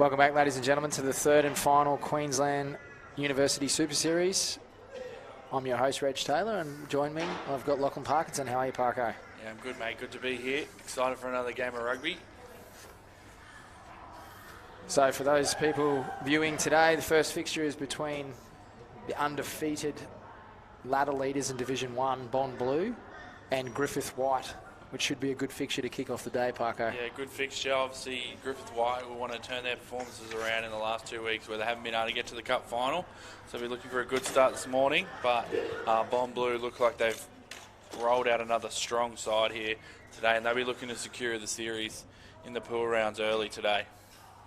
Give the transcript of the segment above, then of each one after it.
Welcome back, ladies and gentlemen, to the third and final Queensland University Super Series. I'm your host, Reg Taylor, and join me, I've got Lachlan Parkinson. How are you, Parko? Yeah, I'm good, mate. Good to be here. Excited for another game of rugby. So for those people viewing today, the first fixture is between the undefeated ladder leaders in Division 1, Bond Blue, and Griffith White, which should be a good fixture to kick off the day, Parko. Yeah, good fixture. Obviously, Griffith White will want to turn their performances around in the last 2 weeks where they haven't been able to get to the cup final. So we're looking for a good start this morning. But Bond Blue look like they've rolled out another strong side here today, and they'll be looking to secure the series in the pool rounds early today.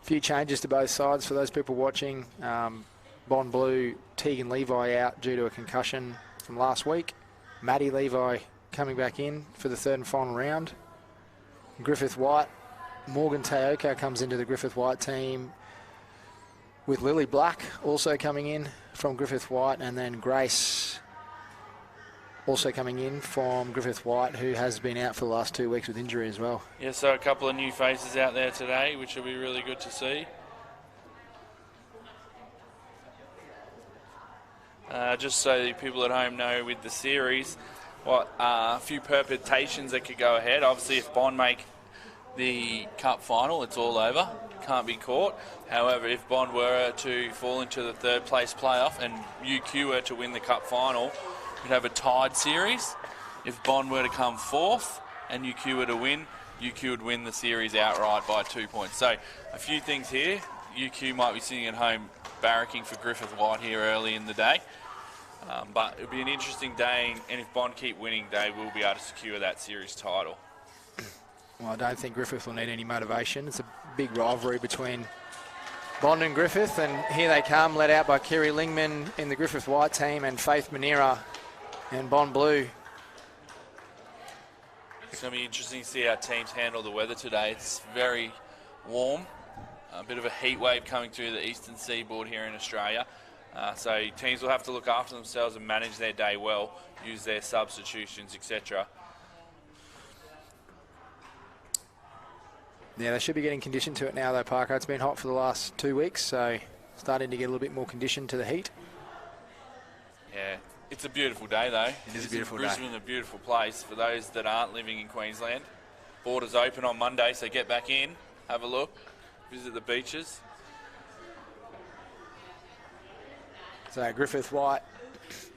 A few changes to both sides for those people watching. Bond Blue, Tegan Levi out due to a concussion from last week. Maddie Levi coming back in for the third and final round. Griffith White, Morgan Teoko comes into the Griffith White team with Lily Black also coming in from Griffith White, and then Grace also coming in from Griffith White, who has been out for the last 2 weeks with injury as well. Yeah, so a couple of new faces out there today, which will be really good to see. Just so the people at home know with the series, a few permutations that could go ahead. Obviously, if Bond make the cup final, it's all over. Can't be caught. However, if Bond were to fall into the third place playoff and UQ were to win the cup final, we'd have a tied series. If Bond were to come fourth and UQ were to win, UQ would win the series outright by 2 points. So a few things here. UQ might be sitting at home barracking for Griffith White here early in the day. But it'll be an interesting day, and if Bond keep winning, they will be able to secure that series title. Well, I don't think Griffith will need any motivation. It's a big rivalry between Bond and Griffith, and here they come, led out by Kerry Lingman in the Griffith White team and Faith Manera and Bond Blue. It's going to be interesting to see how teams handle the weather today. It's very warm, a bit of a heat wave coming through the eastern seaboard here in Australia. So teams will have to look after themselves and manage their day well, use their substitutions, etc. Yeah, they should be getting conditioned to it now, though, Parker. It's been hot for the last 2 weeks, so starting to get a little bit more conditioned to the heat. Yeah, it's a beautiful day, though. It is a beautiful day. Brisbane's a beautiful place for those that aren't living in Queensland. Borders open on Monday, so get back in, have a look, visit the beaches. So Griffith White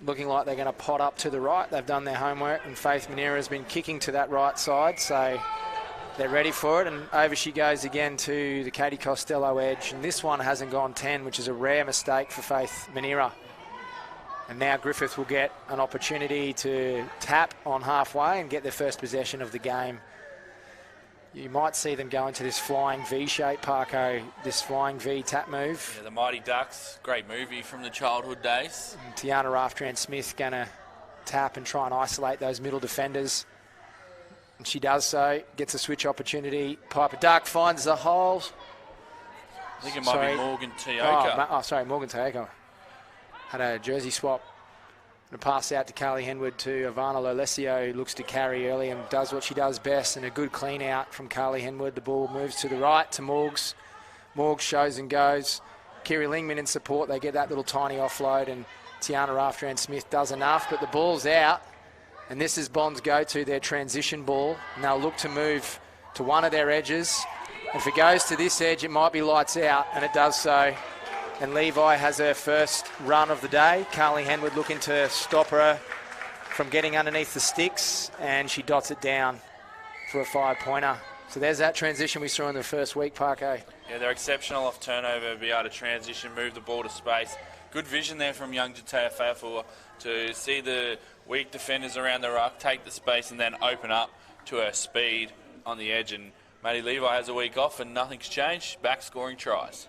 looking like they're going to pot up to the right. They've done their homework, and Faith Manera has been kicking to that right side, so they're ready for it. And over she goes again to the Katie Costello edge, and this one hasn't gone 10, which is a rare mistake for Faith Manera. And now Griffith will get an opportunity to tap on halfway and get their first possession of the game. You might see them go into this flying V shape, Parko, this flying V tap move. Yeah, the Mighty Ducks, great movie from the childhood days. And Tiana Raftran-Smith going to tap and try and isolate those middle defenders. And she does so, gets a switch opportunity. Piper Duck finds the hole. I think it might be Morgan Teoko. Morgan Teoko. Had a jersey swap. And a pass out to Carly Henwood to Ivana Lolesio, who looks to carry early and does what she does best, and a good clean out from Carly Henwood. The ball moves to the right to Morgs. Morgs shows and goes. Kerry Lingman in support. They get that little tiny offload, and Tiana Raftran-Smith does enough, but the ball's out. And this is Bond's go-to, their transition ball. And they'll look to move to one of their edges. If it goes to this edge, it might be lights out, and it does so. And Levi has her first run of the day. Carly Henwood looking to stop her from getting underneath the sticks, and she dots it down for a 5-pointer. So there's that transition we saw in the first week, Parko. Yeah, they're exceptional off turnover, be able to transition, move the ball to space. Good vision there from young Jatea Fafua to see the weak defenders around the ruck, take the space, and then open up to her speed on the edge. And Maddie Levi has a week off, and nothing's changed. Back scoring tries.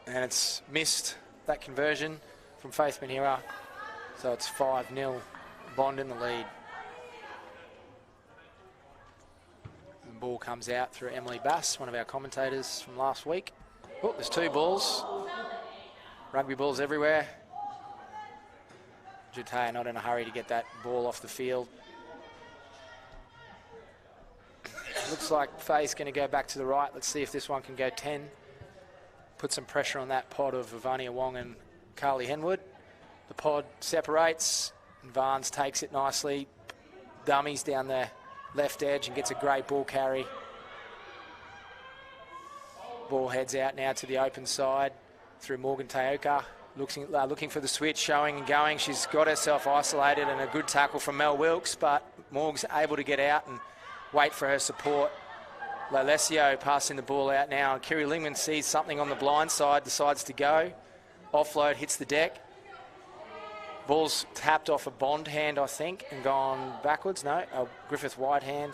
And it's missed that conversion from Faith Manera. So it's 5-0, Bond in the lead. The ball comes out through Emily Bass, one of our commentators from last week. Oh, there's 2 balls. Rugby balls everywhere. Jutea not in a hurry to get that ball off the field. Looks like Faye's going to go back to the right. Let's see if this one can go 10. Put some pressure on that pod of Ivania Wong and Carly Henwood. The pod separates, and Varnes takes it nicely. Dummies down the left edge and gets a great ball carry. Ball heads out now to the open side through Morgan Teoka. Looking for the switch, showing and going. She's got herself isolated, and a good tackle from Mel Wilkes, but Morg's able to get out and wait for her support. Lolesio passing the ball out now, and Kiri Lingman sees something on the blind side, decides to go. Offload, hits the deck. Ball's tapped off a Bond hand, I think, and gone backwards. No, a Griffith White hand.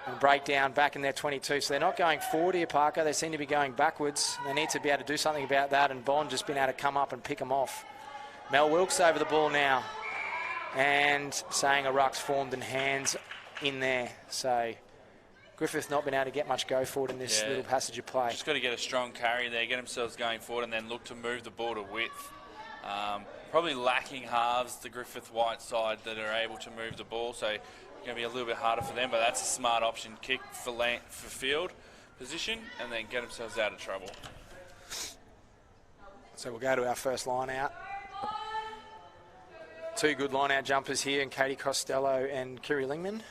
And breakdown back in their 22. So they're not going forward here, Parker. They seem to be going backwards. They need to be able to do something about that, and Bond just been able to come up and pick them off. Mel Wilkes over the ball now, and saying a ruck's formed and hands in there. So Griffith not been able to get much go forward in this little passage of play. Just got to get a strong carry there, get themselves going forward, and then look to move the ball to width. Probably lacking halves, the Griffith White side, that are able to move the ball. So going to be a little bit harder for them, but that's a smart option. Kick for field position and then get themselves out of trouble. So we'll go to our first line out. Two good line out jumpers here, and Katie Costello and Kiri Lingman.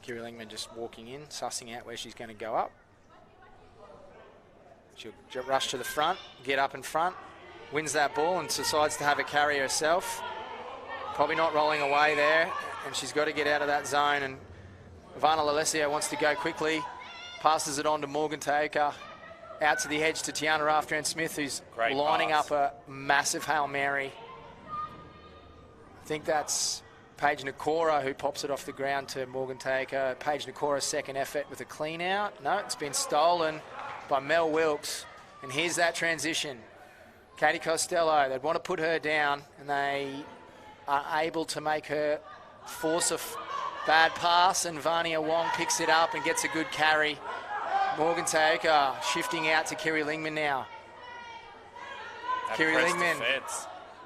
Kiri Lingman just walking in, sussing out where she's going to go up. She'll rush to the front, get up in front, wins that ball and decides to have a carry herself. Probably not rolling away there, and she's got to get out of that zone. And Ivana Lolesio wants to go quickly, passes it on to Morgan Teoka, out to the edge to Tiana Raftran-Smith, who's lining up a massive Hail Mary. I think that's Paige Nakora who pops it off the ground to Morgan Teoka. Paige Nakora's second effort with a clean out. No, it's been stolen by Mel Wilkes. And here's that transition. Katie Costello, they'd want to put her down, and they are able to make her force a bad pass, and Vania Wong picks it up and gets a good carry. Morgan Teoka shifting out to Kiri Lingman now. Kiri Lingman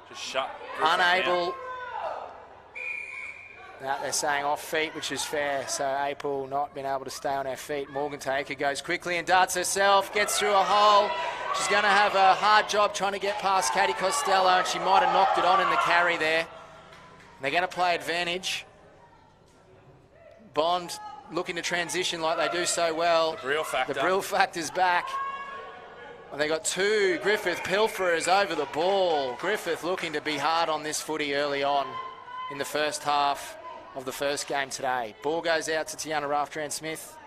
just shut unable. Now they're saying off feet, which is fair. So April not being able to stay on her feet. Morgan Teoka goes quickly and darts herself, gets through a hole. She's going to have a hard job trying to get past Katie Costello, and she might have knocked it on in the carry there. And they're going to play advantage. Bond looking to transition like they do so well. The Brill factor. The Brill factor's back. And they got two Griffith pilferers over the ball. Griffith looking to be hard on this footy early on in the first half of the first game today. Ball goes out to Tiana Raftran-Smith.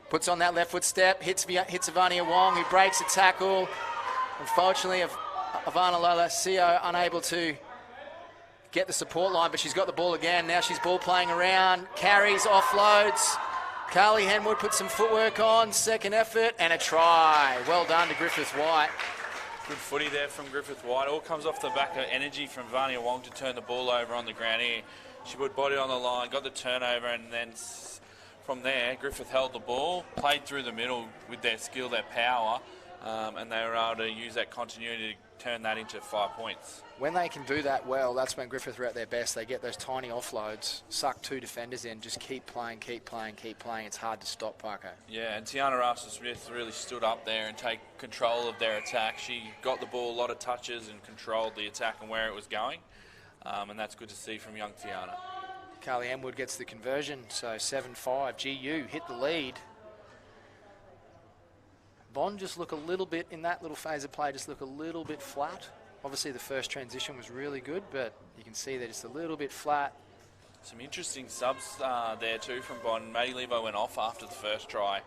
Puts on that left foot step, hits Ivania Wong, who breaks a tackle. Unfortunately, Ivana Lolesio unable to get the support line, but she's got the ball again. Now she's ball playing around, carries, offloads. Carly Henwood puts some footwork on, second effort, and a try. Well done to Griffith White. Good footy there from Griffith White. All comes off the back of energy from Vania Wong to turn the ball over on the ground here. She put body on the line, got the turnover, and then from there, Griffith held the ball, played through the middle with their skill, their power, and they were able to use that continuity to turn that into 5 points. When they can do that well, that's when Griffith are at their best. They get those tiny offloads, suck two defenders in, just keep playing, keep playing, keep playing. It's hard to stop, Parker. Yeah, and Tiana Raftran-Smith really stood up there and take control of their attack. She got the ball a lot of touches and controlled the attack and where it was going, and that's good to see from young Tiana. Carly Henwood gets the conversion, so 7-5. GU hit the lead. Bond just look a little bit, in that little phase of play, just look a little bit flat. Obviously the first transition was really good, but you can see they're just a little bit flat. Some interesting subs there too from Bond. Maddie Levo went off after the first try,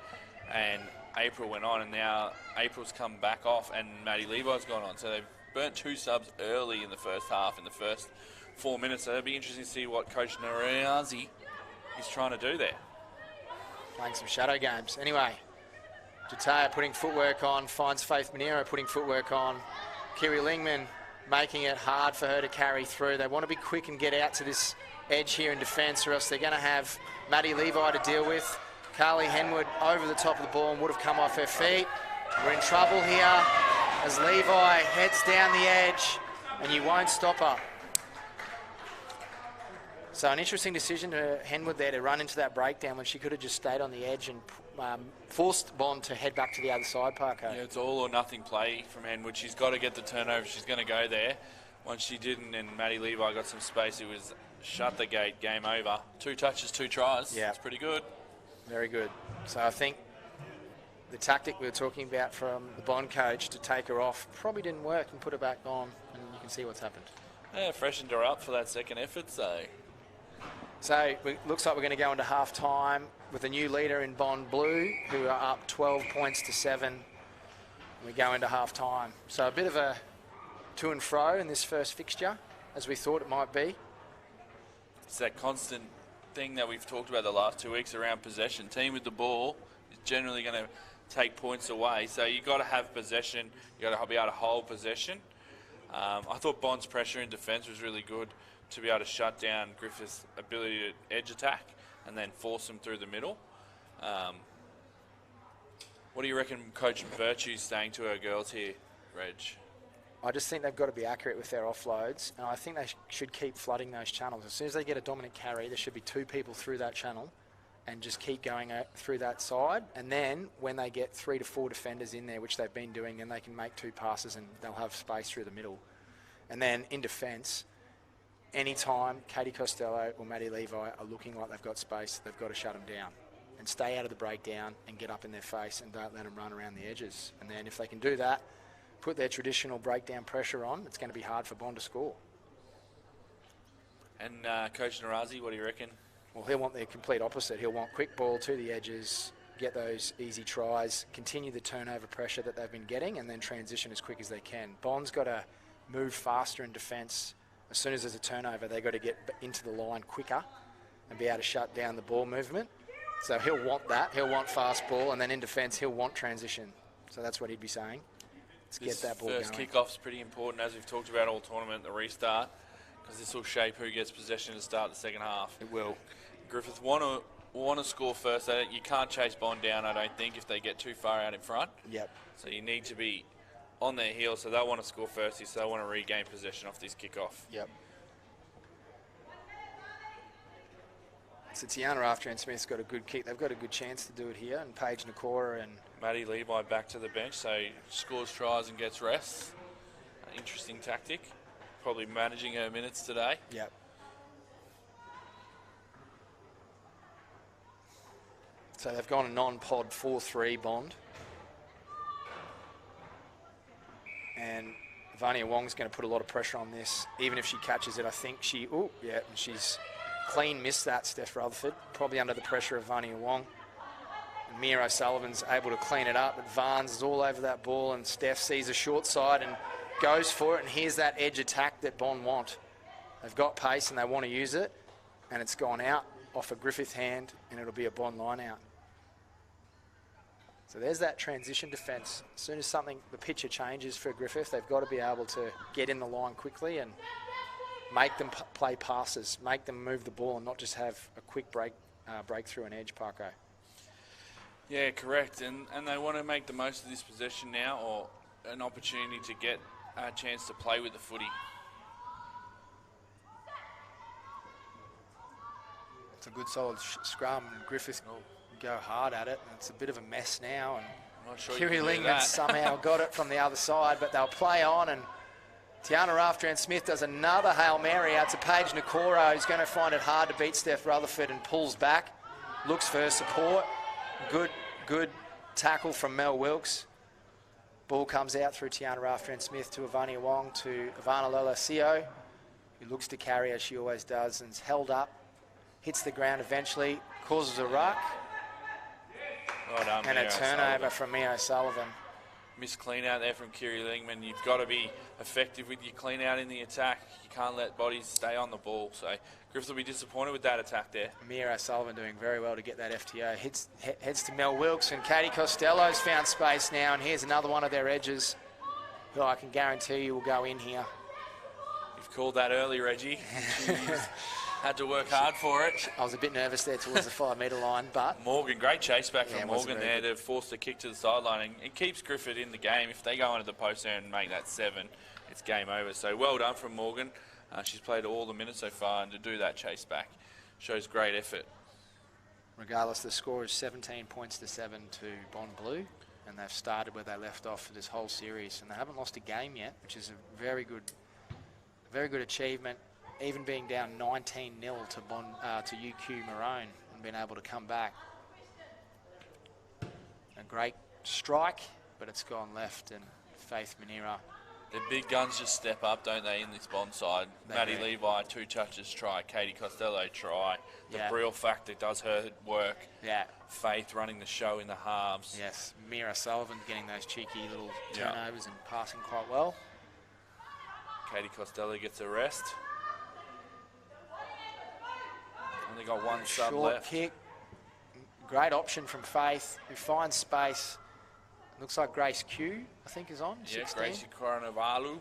and April went on, and now April's come back off, and Maddie Levo's gone on. So they've burnt two subs early in the first half, in the first 4 minutes. So it'll be interesting to see what Coach Narazi is trying to do there. Playing some shadow games. Anyway, Jutea putting footwork on, finds Faith Manero putting footwork on. Kiri Lingman making it hard for her to carry through. They want to be quick and get out to this edge here in defence, or else they're going to have Maddie Levi to deal with. Carly Henwood over the top of the ball and would have come off her feet. We're in trouble here. as Levi heads down the edge, and you won't stop her. So an interesting decision to Henwood there to run into that breakdown when she could have just stayed on the edge and forced Bond to head back to the other side, Parker. Yeah, it's all or nothing play from Henwood. She's got to get the turnover. She's going to go there. Once she didn't and Maddie Levi got some space, it was shut the gate, game over. 2 touches, 2 tries. Yeah. It's pretty good. Very good. So I think the tactic we were talking about from the Bond coach to take her off probably didn't work and put her back on, and you can see what's happened. Yeah, freshened her up for that second effort, So it looks like we're going to go into half-time with a new leader in Bond Blue, who are up 12 points to 7. We go into half-time. So a bit of a to and fro in this first fixture, as we thought it might be. It's that constant thing that we've talked about the last 2 weeks around possession. Team with the ball is generally going to take points away. So you've got to have possession. You've got to be able to hold possession. I thought Bond's pressure in defence was really good to be able to shut down Griffith's ability to edge attack and then force them through the middle. What do you reckon Coach Virtue's saying to her girls here, Reg? I just think they've got to be accurate with their offloads, and I think they should keep flooding those channels. As soon as they get a dominant carry, there should be 2 people through that channel and just keep going through that side. And then when they get 3 to 4 defenders in there, which they've been doing, then they can make 2 passes and they'll have space through the middle. And then in defence, anytime Katie Costello or Maddie Levi are looking like they've got space, they've got to shut them down and stay out of the breakdown and get up in their face and don't let them run around the edges. And then if they can do that, put their traditional breakdown pressure on, it's going to be hard for Bond to score. And Coach Narazi, what do you reckon? Well, he'll want the complete opposite. He'll want quick ball to the edges, get those easy tries, continue the turnover pressure that they've been getting, and then transition as quick as they can. Bond's got to move faster in defence. As soon as there's a turnover, they've got to get into the line quicker and be able to shut down the ball movement. So he'll want that. He'll want fast ball, and then in defence, he'll want transition. So that's what he'd be saying. Let's get that ball going. First kickoff's pretty important, as we've talked about all tournament, the restart, because this will shape who gets possession to start the second half. It will. Griffith want to score first. You can't chase Bond down, I don't think, if they get too far out in front. Yep. So you need to be on their heels, so they'll want to score first, so they want to regain possession off this kickoff. Yep. So Tiana After-Smith's got a good kick. They've got a good chance to do it here, and Paige Nakora and Maddie Levi back to the bench, so scores tries and gets rests. Interesting tactic. Probably managing her minutes today. Yep. So they've gone a non-pod 4-3 Bond. And Vania Wong's going to put a lot of pressure on this. Even if she catches it, I think she... Oh, yeah, and she's clean missed that, Steph Rutherford. Probably under the pressure of Vania Wong. And Mia O'Sullivan's able to clean it up, but Vans is all over that ball, and Steph sees a short side and goes for it, and here's that edge attack that Bond want. They've got pace and they want to use it, and it's gone out off a Griffith hand, and it'll be a Bond line out. So there's that transition defence. As soon as the picture changes for Griffith, they've got to be able to get in the line quickly and make them play passes, make them move the ball and not just have a quick breakthrough and edge, Parko. Yeah, correct. And they want to make the most of this possession now, or an opportunity to get a chance to play with the footy. It's a good solid scrum, and Griffith go hard at it. And it's a bit of a mess now, and I'm not sure Kiri Lingman somehow got it from the other side, but they'll play on, and Tiana After-Smith does another Hail Mary out to Paige Nakora, who's going to find it hard to beat Steph Rutherford, and pulls back, looks for her support. Good tackle from Mel Wilkes. Ball comes out through Tiana After-Smith to Ivania Wong, to Ivana Lolesio, who looks to carry as she always does, and is held up, hits the ground eventually, causes a ruck, well done, and a turnover from Mia O'Sullivan. Missed clean out there from Kiri Lingman. You've got to be effective with your clean out in the attack. You can't let bodies stay on the ball. So Griffith will be disappointed with that attack there. Mia O'Sullivan doing very well to get that FTO. Heads to Mel Wilkes, and Katie Costello's found space now, and here's another one of their edges who I can guarantee you will go in here. You've called that early, Reggie. Had to work hard for it. I was a bit nervous there towards the 5 metre line, but Morgan, great chase back Yeah, from it wasn't Morgan very there to force the kick to the sideline. And it keeps Griffith in the game. If they go into the post there and make that 7, it's game over. So well done from Morgan. She's played all the minutes so far, and to do that chase back shows great effort. regardless, the score is 17 points to 7 to Bond Blue, and they've started where they left off for this whole series, and they haven't lost a game yet, which is a very good achievement. Even being down 19-0 to UQ Maroon and being able to come back. A great strike, but it's gone left, and Faith Manera. The big guns just step up, don't they, in this Bond side? Maddie do. Levi, 2 touches try. Katie Costello try. The Yeah. Brill factor does her work. Yeah. Faith running the show in the halves. Yes, Mira Sullivan getting those cheeky little Yeah. turnovers and passing quite well. Katie Costello gets a rest. Only got one sub Short left. kick. Great option from Faith, who finds space. Looks like Grace Q, I think, is on. Yeah, 16. Gracie Coronavalu.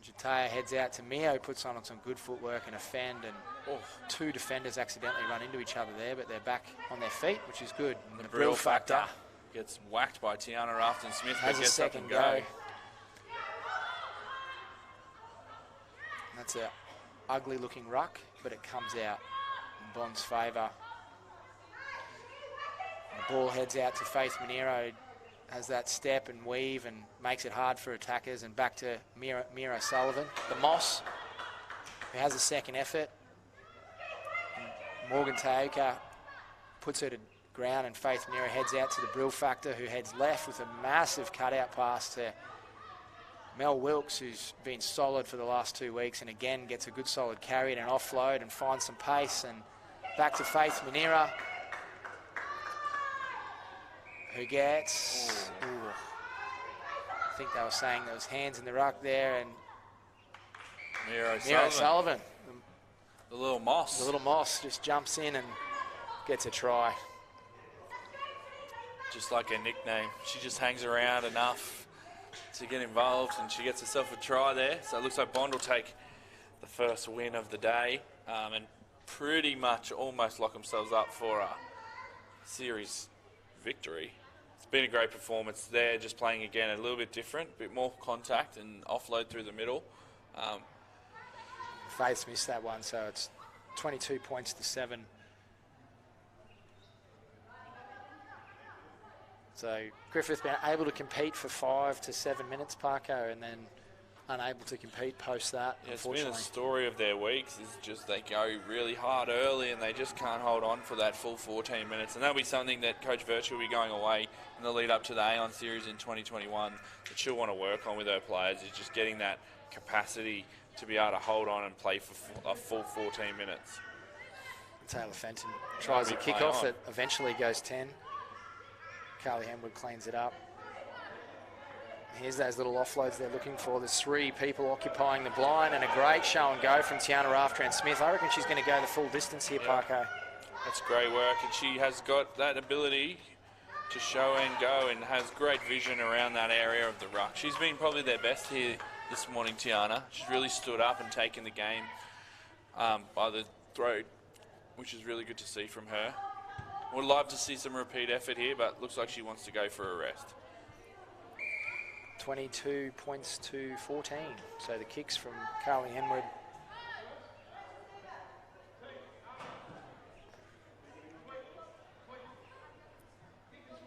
Jataya heads out to Mio, puts on some good footwork and a fend, and two defenders accidentally run into each other there, but they're back on their feet, which is good. And The Brill factor gets whacked by Tiana Afton-Smith, but has a gets up second and go. go. And that's a ugly looking ruck, but it comes out in Bond's favour. The ball heads out to Faith Monero, has that step and weave and makes it hard for attackers, and back to Mira Sullivan. The Moss, who has a second effort. And Morgan Taoka puts her to ground, and Faith Monero heads out to the Brill factor, who heads left with a massive cutout pass to Mel Wilkes, who's been solid for the last 2 weeks, and again gets a good solid carry and an offload and finds some pace, and back to Faith Monera, who gets, I think they were saying there was hands in the ruck there, and Miro Mira Sullivan. Sullivan, The little Moss. the little Moss, just jumps in and gets a try. Just like her nickname. She just hangs around enough to get involved, and she gets herself a try there. So it looks like Bond will take the first win of the day, and pretty much almost lock themselves up for a series victory. It's been a great performance there, just playing again a little bit different, a bit more contact and offload through the middle. Faith's missed that one, so it's 22 points to 7. So Griffith been able to compete for 5 to 7 minutes, Parko, and then unable to compete post that, Yeah, it's been unfortunately. a story of their weeks. It's just they go really hard early and they just can't hold on for that full 14 minutes. And that'll be something that Coach Virtue will be going away in the lead up to the Aon series in 2021 that she'll want to work on with her players, is just getting that capacity to be able to hold on and play for a full 14 minutes. Taylor Fenton tries a Play kick-off on. that eventually goes 10. Carly Henwood cleans it up. Here's those little offloads they're looking for. There's 3 people occupying the blind, and a great show and go from Tiana Raftran-Smith. I reckon she's going to go the full distance here, Parko. That's great work, and she has got that ability to show and go and has great vision around that area of the ruck. She's been probably their best here this morning, Tiana. She's really stood up and taken the game by the throat, which is really good to see from her. Would love to see some repeat effort here, but looks like she wants to go for a rest. 22 points to 14. So the kicks from Carly Henwood.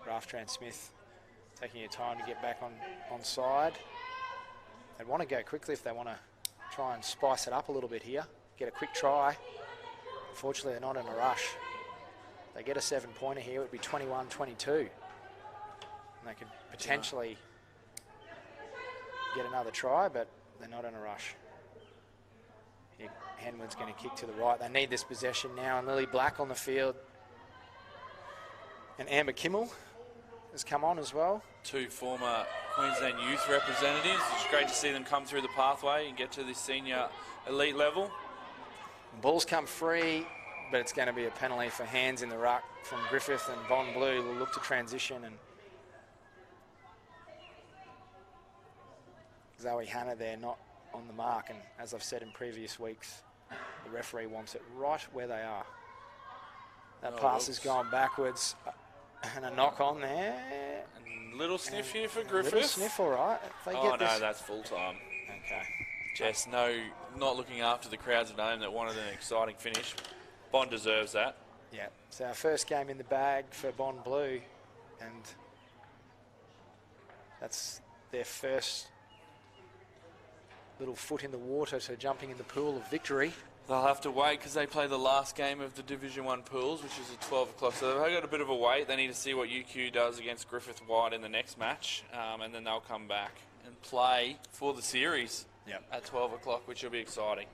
Raftran-Smith taking her time to get back on side. They want to go quickly if they want to try and spice it up a little bit here. Get a quick try. Unfortunately, they're not in a rush. They get a 7-pointer here, it would be 21-22. And they could potentially get another try, but they're not in a rush. Here, Henwood's going to kick to the right. They need this possession now, and Lily Black on the field. And Amber Kimmel has come on as well. 2 former Queensland youth representatives. It's great to see them come through the pathway and get to this senior elite level. Ball's come free, but it's going to be a penalty for hands in the ruck from Griffith, and Bond Blue will look to transition, and Zoe Hanna there not on the mark, and as I've said in previous weeks, The referee wants it right where they are. That Oh, pass has whoops. gone backwards. And a knock on there. And little sniff here for A Griffith. little sniff, all right. If they Oh, get no, this. that's full time. Okay. Jess, no, not looking after the crowds at home that wanted an exciting finish. Bond deserves that. Yeah. So our first game in the bag for Bond Blue. And that's their first little foot in the water to jumping in the pool of victory. They'll have to wait because they play the last game of the Division 1 pools, which is at 12 o'clock. So they've got a bit of a wait. They need to see what UQ does against Griffith White in the next match, and then they'll come back and play for the series at 12 o'clock, which will be exciting.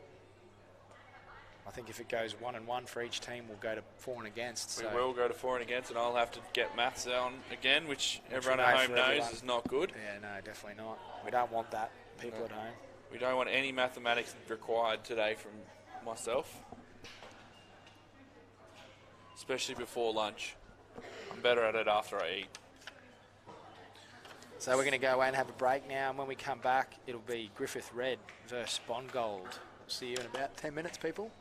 I think if it goes 1-1 for each team, we'll go to for and against. We will go to for and against, and I'll have to get maths on again, which everyone we at know home for knows everyone. is not good. Yeah, no, definitely not. We don't want that, people at home. We don't want any mathematics required today from myself, especially before lunch. I'm better at it after I eat. So we're going to go away and have a break now, and when we come back, it'll be Griffith Red versus Bond Gold. See you in about 10 minutes, people.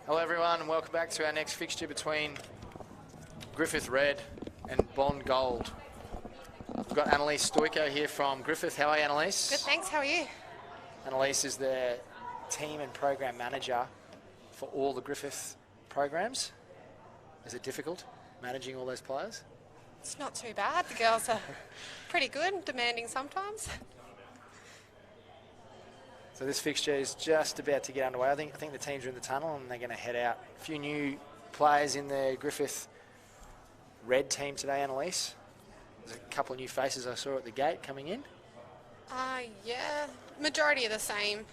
Hello everyone and welcome back to our next fixture between Griffith Red and Bond Gold. We've got Annalise Stoico here from Griffith. How are you, Annalise? Good, thanks. How are you? Annalise is the team and program manager for all the Griffith programs. Is it difficult managing all those players? It's not too bad. The girls are pretty good, demanding sometimes. So this fixture is just about to get underway. I think the teams are in the tunnel and they're going to head out. A few new players in the Griffith Red team today, Annalise. There's a couple of new faces I saw at the gate coming in. Yeah, majority of the same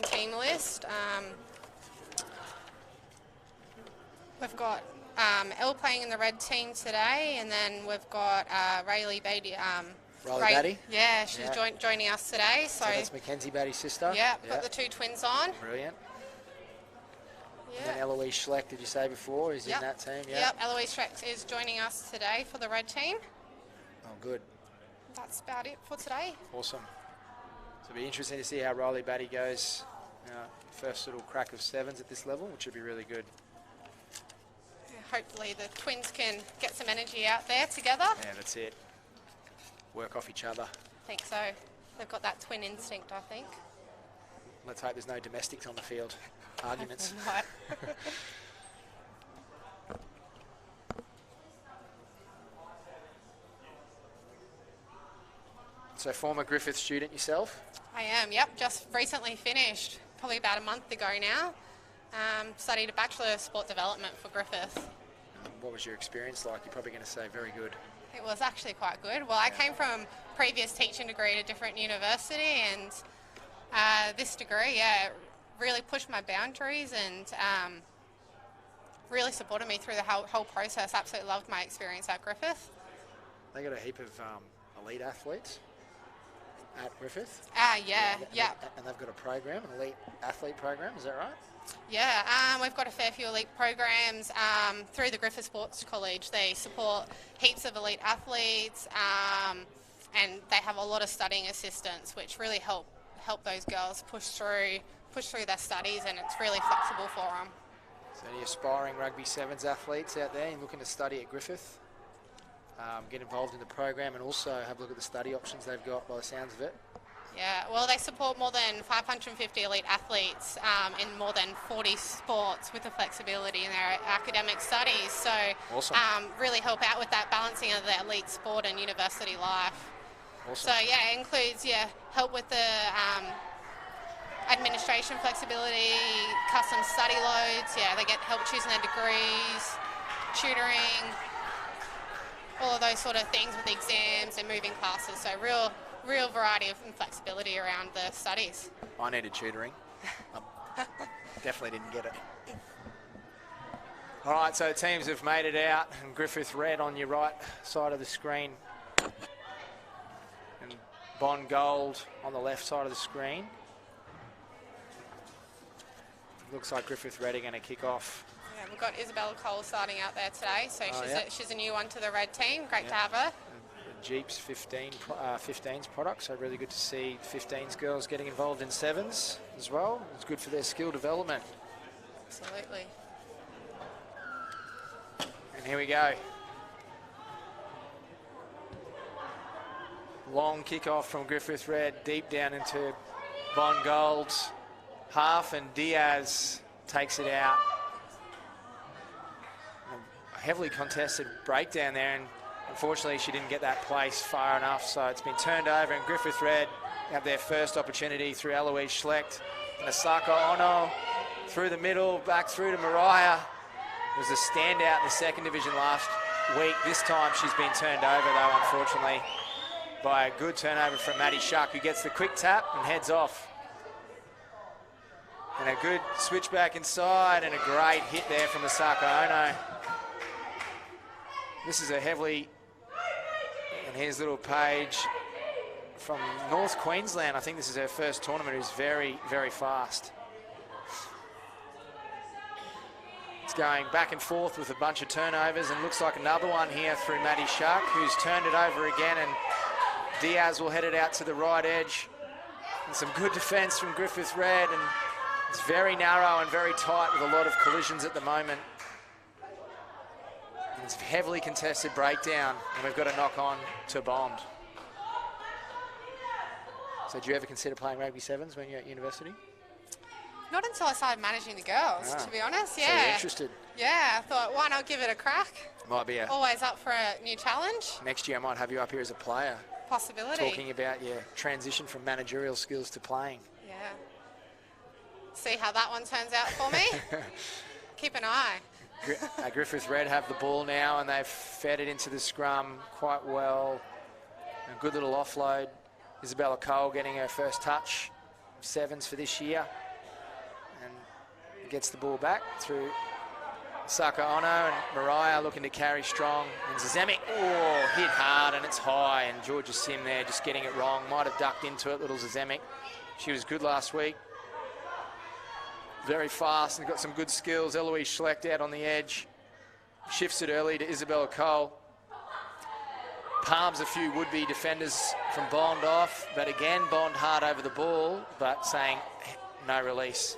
team list. We've got Elle playing in the red team today, and then we've got Rayleigh Beatty. Riley Batty? Yeah, she's joining us today. So that's Mackenzie Batty's sister? Yeah, got the two twins on. Brilliant. Yeah. And then Eloise Schleck, did you say before, is in that team? Yeah. Yep, Eloise Schleck is joining us today for the red team. Oh, good. That's about it for today. Awesome. So it'll be interesting to see how Riley Batty goes. First little crack of 7's at this level, which would be really good. Hopefully the twins can get some energy out there together. Yeah, that's it. Work off each other. I think so. They've got that twin instinct, I think. Let's hope there's no domestics on the field. Arguments. So former Griffith student yourself? I am, yep. Just recently finished, probably about a month ago now. Studied a Bachelor of Sport Development for Griffith. What was your experience like? You're probably going to say very good. It was actually quite good. Well, I came from previous teaching degree at a different university, and this degree, really pushed my boundaries and really supported me through the whole process. Absolutely loved my experience at Griffith. They got a heap of elite athletes at Griffith. Yeah. And they've got a program, an elite athlete program, is that right? Yeah, we've got a fair few elite programs through the Griffith Sports College. They support heaps of elite athletes, and they have a lot of studying assistants, which really help those girls push through their studies, and it's really flexible for them. So any aspiring rugby 7's athletes out there and looking to study at Griffith, get involved in the program and also have a look at the study options they've got by the sounds of it. Yeah, well, they support more than 550 elite athletes in more than 40 sports with the flexibility in their academic studies. So awesome. Really help out with that balancing of the elite sport and university life. Awesome. So yeah, it includes help with the administration flexibility, custom study loads. Yeah, they get help choosing their degrees, tutoring, all of those sort of things with the exams and moving classes. So real variety of flexibility around the studies. I needed tutoring. Definitely didn't get it. All right, so teams have made it out, and Griffith Red on your right side of the screen, and Bond Gold on the left side of the screen. Looks like Griffith Red are going to kick off. Yeah, we've got Isabella Cole starting out there today, so she's a new one to the red team. Great to have her. Jeep's 15's product, so really good to see 15's girls getting involved in 7's as well. It's good for their skill development. Absolutely. And here we go. Long kickoff from Griffith Red, deep down into Bond Gold's half, and Diaz takes it out. A heavily contested breakdown there, and unfortunately, she didn't get that place far enough, so it's been turned over, and Griffith Red have their first opportunity through Eloise Schlecht. And Asako Ono through the middle, back through to Mariah. It was a standout in the second division last week. This time she's been turned over, though, unfortunately, by a good turnover from Maddie Shuck, who gets the quick tap and heads off. And a good switch back inside, and a great hit there from Asako Ono. This is a heavily... And here's little Paige from North Queensland. I think this is her first tournament, who's very, very fast. It's going back and forth with a bunch of turnovers, and looks like another one here through Maddie Shark, who's turned it over again, and Diaz will head it out to the right edge. And some good defence from Griffith Red, and It's very narrow and very tight with a lot of collisions at the moment. It's a heavily contested breakdown, and we've got a knock on to Bond. So do you ever consider playing rugby sevens when you're at university? Not until I started managing the girls, to be honest. Yeah. So you're interested? Yeah, I thought, why not give it a crack? Might be Always up for a new challenge. Next year I might have you up here as a player. Possibility. Talking about your transition from managerial skills to playing. Yeah. See how that one turns out for me. Keep an eye. Griffith Red have the ball now, and they've fed it into the scrum quite well. A good little offload. Isabella Cole getting her first touch. 7's for this year. And gets the ball back through Saka Ono, and Mariah looking to carry strong. And Zizemic, hit hard, and it's high. And Georgia Sim there just getting it wrong. Might have ducked into it, little Zizemic. She was good last week. Very fast and got some good skills. Eloise Schlecht out on the edge. Shifts it early to Isabella Cole. Palms a few would-be defenders from Bond off. But again, Bond hard over the ball, but saying no release.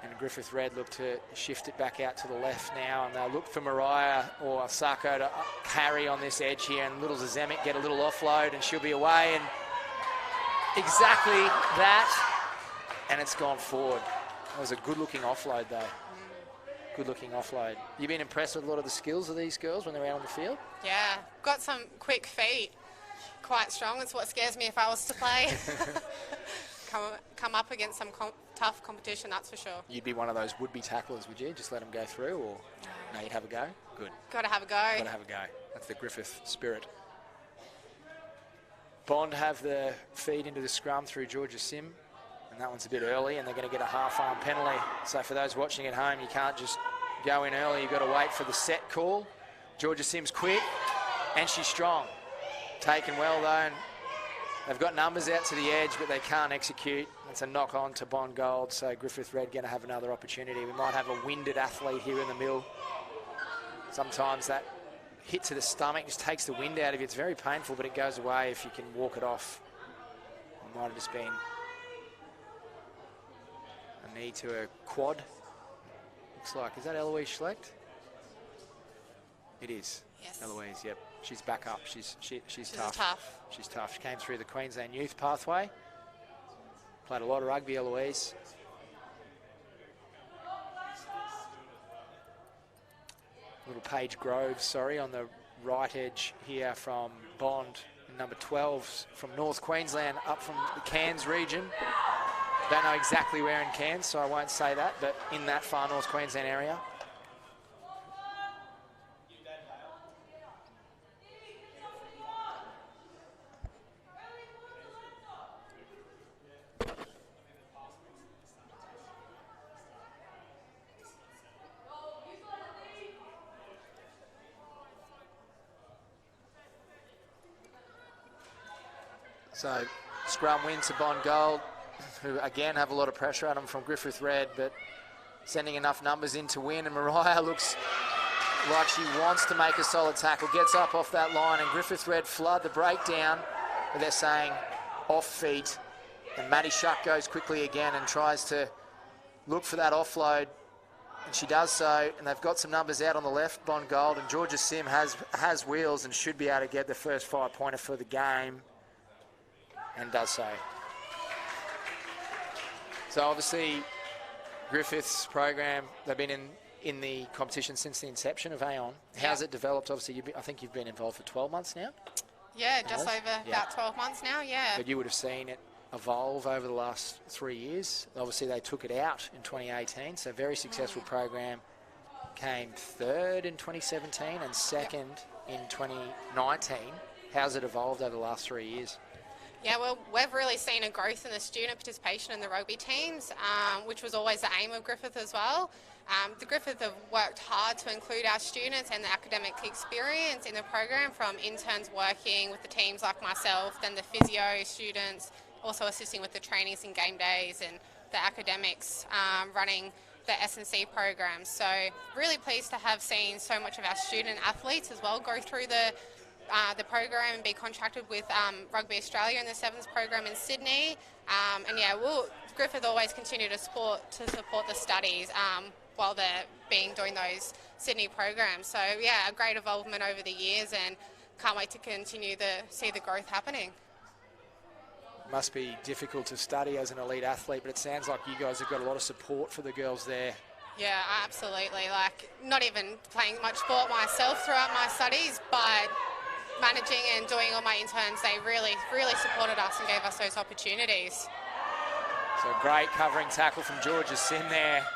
And Griffith Red look to shift it back out to the left now. And they'll look for Mariah or Sako to carry on this edge here. And little Zizemic get a little offload and she'll be away. And exactly that. And it's gone forward. That was a good-looking offload, though. Good-looking offload. You've been impressed with a lot of the skills of these girls when they're out on the field? Yeah, got some quick feet. Quite strong. It's what scares me if I was to play. Come up against some tough competition, that's for sure. You'd be one of those would-be tacklers, would you? Just let them go through, or no, you'd have a go? Good. Got to have a go. Got to have a go. That's the Griffith spirit. Bond have the feed into the scrum through Georgia Sim. And that one's a bit early, and they're going to get a half-arm penalty. So for those watching at home, you can't just go in early. You've got to wait for the set call. Georgia Sim's quick, and she's strong. Taken well, though, and they've got numbers out to the edge, but they can't execute. It's a knock-on to Bond Gold, so Griffith Red going to have another opportunity. We might have a winded athlete here in the middle. Sometimes that hit to the stomach just takes the wind out of you. It's very painful, but it goes away if you can walk it off. It might have just been a knee to a quad. Looks like, is that Eloise Schlecht? It is. Yes. Eloise, yep. She's back up. She's tough. Tough. She's tough. She came through the Queensland youth pathway. Played a lot of rugby, Eloise. Little Paige Groves, sorry, on the right edge here from Bond. Number 12 from North Queensland, up from the Cairns region. Don't know exactly where in Cairns, so I won't say that, but in that far North Queensland area. So scrum win to Bond Gold, who again have a lot of pressure on them from Griffith Red, but sending enough numbers in to win. And Mariah looks like she wants to make a solid tackle, gets up off that line, and Griffith Red flood the breakdown, but they're saying off feet. And Maddie Shuck goes quickly again and tries to look for that offload, and she does so, and they've got some numbers out on the left, Bond Gold, and Georgia Sim has wheels and should be able to get the first 5-pointer for the game. And does so. So obviously, Griffith's program, they've been in the competition since the inception of Aon. How's it developed? Obviously, I think you've been involved for 12 months now? Yeah, just over about 12 months now, yeah. But you would have seen it evolve over the last 3 years. Obviously, they took it out in 2018, so very successful program. Came third in 2017 and second in 2019. How's it evolved over the last 3 years? Yeah, well, we've really seen a growth in the student participation in the rugby teams, which was always the aim of Griffith as well. The Griffith have worked hard to include our students and the academic experience in the program, from interns working with the teams like myself, then the physio students, also assisting with the trainings and game days, and the academics running the S&C program. So really pleased to have seen so much of our student athletes as well go through the the program and be contracted with Rugby Australia and the 7's program in Sydney. And yeah, Griffith always continue to support the studies while they're doing those Sydney programs. So yeah, a great involvement over the years, and can't wait to continue to see the growth happening. Must be difficult to study as an elite athlete, but it sounds like you guys have got a lot of support for the girls there. Yeah, absolutely. Like, not even playing much sport myself throughout my studies, but managing and doing all my interns, they really, really supported us and gave us those opportunities. So great covering tackle from Georgia Sim there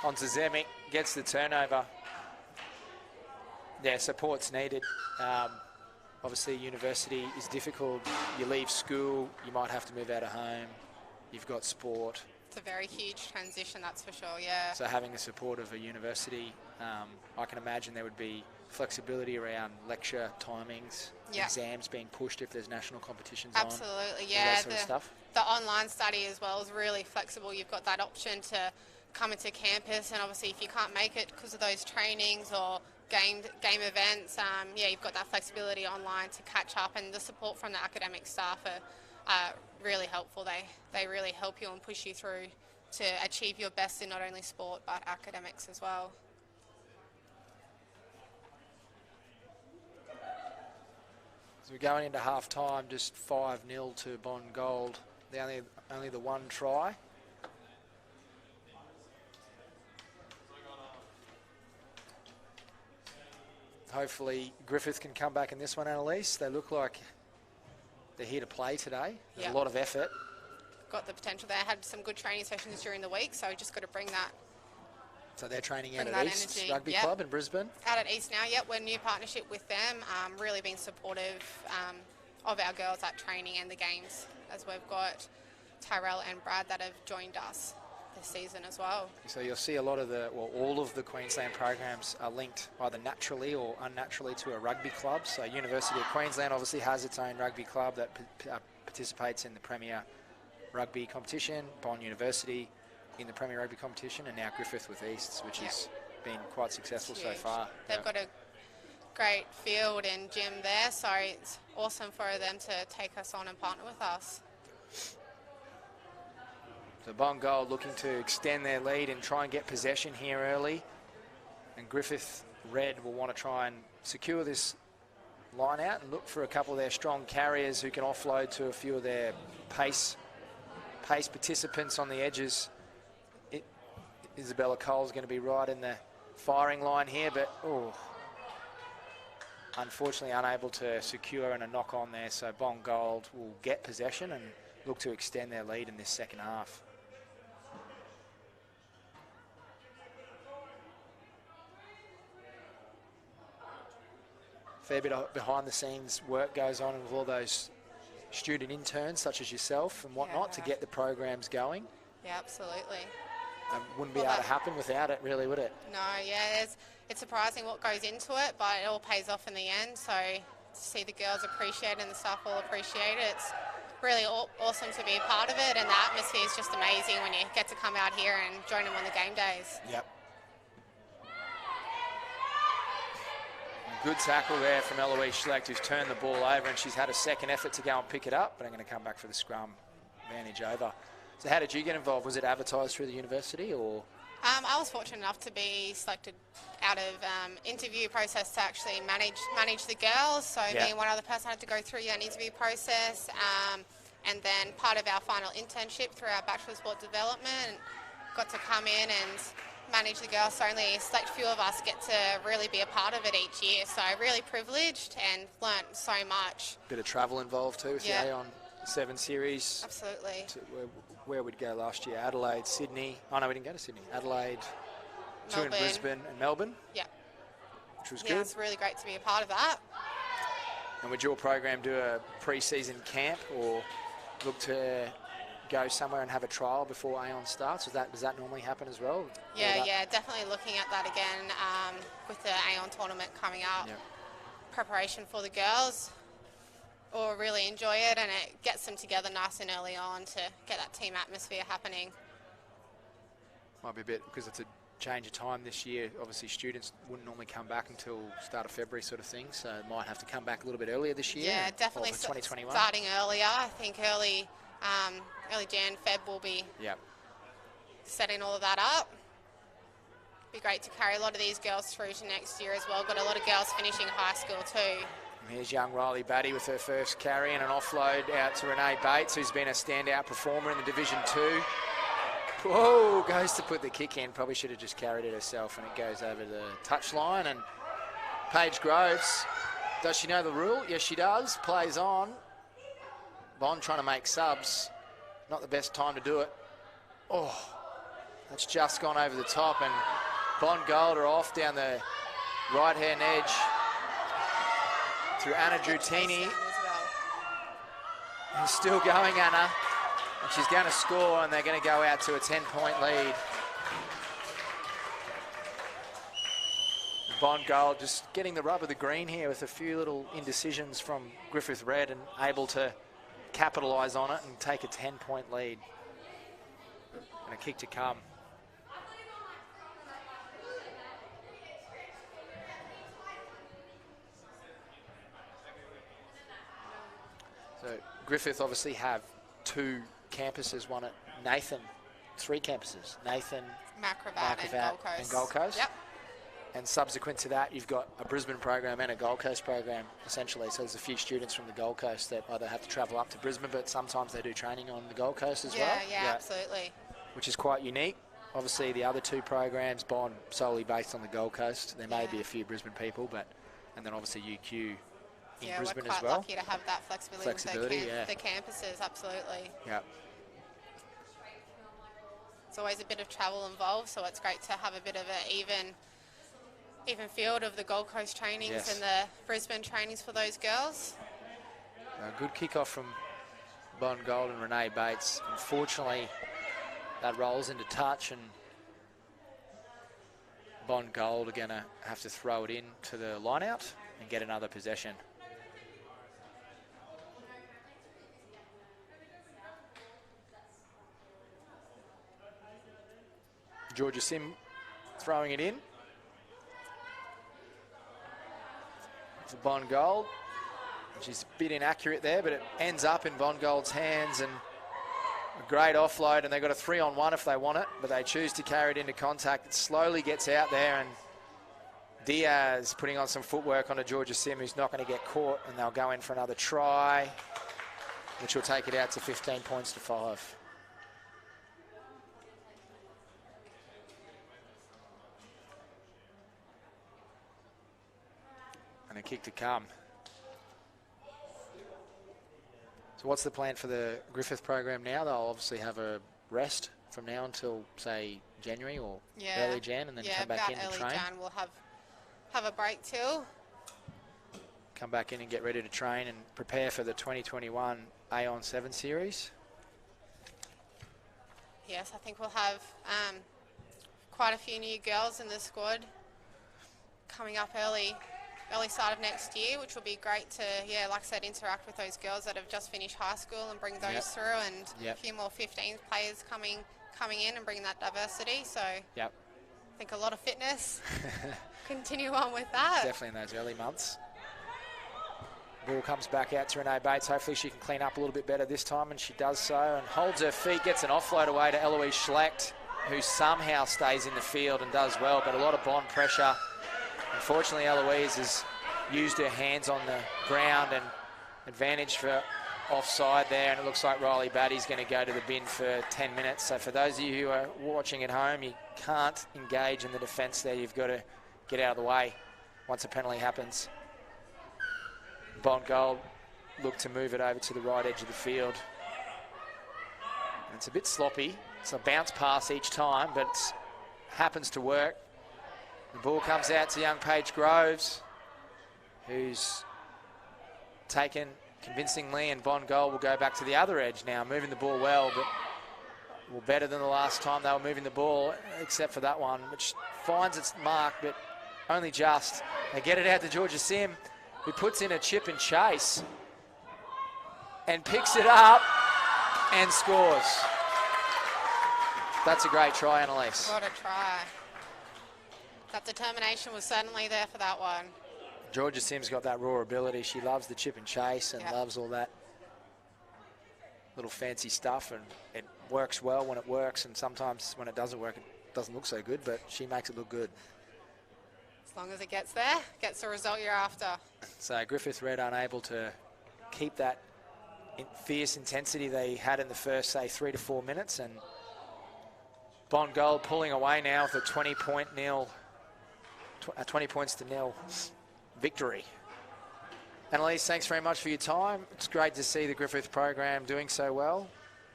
onto Zemic, gets the turnover. Yeah, support's needed. Obviously, university is difficult. You leave school, you might have to move out of home. You've got sport. It's a very huge transition, that's for sure, yeah. So having the support of a university, I can imagine there would be flexibility around lecture timings, exams being pushed if there's national competitions Absolutely, on. yeah. That sort of stuff. The online study as well is really flexible. You've got that option to come into campus, and obviously if you can't make it because of those trainings or game events, yeah, you've got that flexibility online to catch up, and the support from the academic staff are really helpful. They really help you and push you through to achieve your best in not only sport but academics as well. So we're going into half time, just 5-0 to Bond Gold. Only the one try. Hopefully Griffith can come back in this one, Annalise. They look like they're here to play today. There's a lot of effort. Got the potential there. Had some good training sessions during the week, so just got to bring that. So they're training out at East energy. Rugby Club in Brisbane? Out at East now, yep. We're in new partnership with them. Really been supportive of our girls at training and the games, as we've got Tyrell and Brad that have joined us this season as well. So you'll see a lot of all of the Queensland programs are linked either naturally or unnaturally to a rugby club. So University of Queensland obviously has its own rugby club that participates in the Premier Rugby competition, Bond University in the Premier Rugby competition, and now Griffith with Easts, which has been quite successful so far. They've got a great field and gym there, so it's awesome for them to take us on and partner with us. So Bond Gold looking to extend their lead and try and get possession here early. And Griffith Red will want to try and secure this line out and look for a couple of their strong carriers who can offload to a few of their pace participants on the edges. Isabella Cole's going to be right in the firing line here, but unfortunately unable to secure and a knock on there. So Bond Gold will get possession and look to extend their lead in this second half. Fair bit of behind the scenes work goes on with all those student interns such as yourself and whatnot to get the programs going. Yeah, absolutely. Wouldn't be able to happen without it, really, would it? No, yeah, it's surprising what goes into it, but it all pays off in the end. So to see the girls appreciate it and the staff all appreciate it, it's really awesome to be a part of it, and the atmosphere is just amazing when you get to come out here and join them on the game days. Yep. Good tackle there from Eloise Schlecht, who's turned the ball over, and she's had a second effort to go and pick it up, but I'm going to come back for the scrum advantage over. So how did you get involved? Was it advertised through the university, or? I was fortunate enough to be selected out of interview process to actually manage the girls. So me and one other person had to go through an interview process, and then part of our final internship through our Bachelor of Sport Development, got to come in and manage the girls. So only a select few of us get to really be a part of it each year. So really privileged and learnt so much. Bit of travel involved too with the Aon 7 series. Absolutely. Where we'd go last year, Adelaide, Sydney. Oh no, we didn't go to Sydney. Adelaide, two in Brisbane and Melbourne. Yeah. Which was good. It's really great to be a part of that. And would your program do a pre-season camp or look to go somewhere and have a trial before Aon starts? Does that normally happen as well? Yeah, definitely looking at that again with the Aon tournament coming up. Yep. Preparation for the girls. Or really enjoy it, and it gets them together nice and early on to get that team atmosphere happening. Might be a bit, because it's a change of time this year. Obviously, students wouldn't normally come back until start of February sort of thing, so might have to come back a little bit earlier this year. Yeah, definitely for 2021. Starting earlier. I think early Jan, Feb will be setting all of that up. Be great to carry a lot of these girls through to next year as well. Got a lot of girls finishing high school too. And here's young Riley Batty with her first carry and an offload out to Renee Bates, who's been a standout performer in the Division 2. Whoa, goes to put the kick in. Probably should have just carried it herself, and it goes over the touchline. And Paige Groves, does she know the rule? Yes, she does. Plays on. Bond trying to make subs. Not the best time to do it. Oh, that's just gone over the top, and Bond Golder off down the right-hand edge through Anna Drutini. And still going, Anna. And she's going to score, and they're going to go out to a 10-point lead. Bond Gold just getting the rub of the green here with a few little indecisions from Griffith Red and able to capitalise on it and take a 10-point lead. And a kick to come. So Griffith obviously have 2 campuses, one at Nathan, 3 campuses, Nathan, Macrovat and Gold Coast. Yep. And subsequent to that, you've got a Brisbane program and a Gold Coast program, essentially. So there's a few students from the Gold Coast that either have to travel up to Brisbane, but sometimes they do training on the Gold Coast as well. Yeah, absolutely. Which is quite unique. Obviously, the other 2 programs, Bond solely based on the Gold Coast. There may be a few Brisbane people, and then obviously UQ in Brisbane as well. We're quite lucky to have that flexibility with the campuses, absolutely. Yeah. It's always a bit of travel involved, so it's great to have a bit of an even field of the Gold Coast trainings and the Brisbane trainings for those girls. A good kickoff from Bond Gold and Renee Bates. Unfortunately, that rolls into touch, and Bond Gold are going to have to throw it in to the line-out and get another possession. Georgia Sim throwing it in for Bond Gold. She's a bit inaccurate there, but it ends up in Bond Gold's hands, and a great offload, and they've got a 3-on-1 if they want it, but they choose to carry it into contact. It slowly gets out there, and Diaz putting on some footwork on a Georgia Sim who's not going to get caught, and they'll go in for another try, which will take it out to 15 points to 5. And a kick to come. So what's the plan for the Griffith program now? They'll obviously have a rest from now until, say, January or early Jan, and then come back in and train. Early Jan we'll have a break too. Come back in and get ready to train and prepare for the 2021 Aon 7 series. Yes, I think we'll have quite a few new girls in the squad coming up early start of next year, which will be great to, like I said, interact with those girls that have just finished high school and bring those through, and a few more 15 players coming in and bringing that diversity. So I think a lot of fitness. Continue on with that. Definitely in those early months. Ball comes back out to Renee Bates. Hopefully she can clean up a little bit better this time, and she does so, and holds her feet, gets an offload away to Eloise Schlecht, who somehow stays in the field and does well, but a lot of Bond pressure. Unfortunately, Eloise has used her hands on the ground and advantage for offside there, and it looks like Riley Batty's going to go to the bin for 10 minutes. So for those of you who are watching at home, you can't engage in the defence there. You've got to get out of the way once a penalty happens. Bond Gold look to move it over to the right edge of the field. And it's a bit sloppy. It's a bounce pass each time, but it happens to work. The ball comes out to young Paige Groves, who's taken convincingly, and Bond Gold will go back to the other edge now, moving the ball well, but better than the last time they were moving the ball, except for that one, which finds its mark, but only just. They get it out to Georgia Sim, who puts in a chip and chase and picks it up and scores. That's a great try, Annalise. What a try. That determination was certainly there for that one. Georgia Sims got that raw ability. She loves the chip and chase and Yep. loves all that little fancy stuff, and it works well when it works, and sometimes when it doesn't work, it doesn't look so good, but she makes it look good. As long as it gets there, gets the result you're after. So Griffith Red unable to keep that fierce intensity they had in the first, say, 3 to 4 minutes, and Bond Gold pulling away now with a 20 points to nil victory. Annalise, thanks very much for your time. It's great to see the Griffith program doing so well.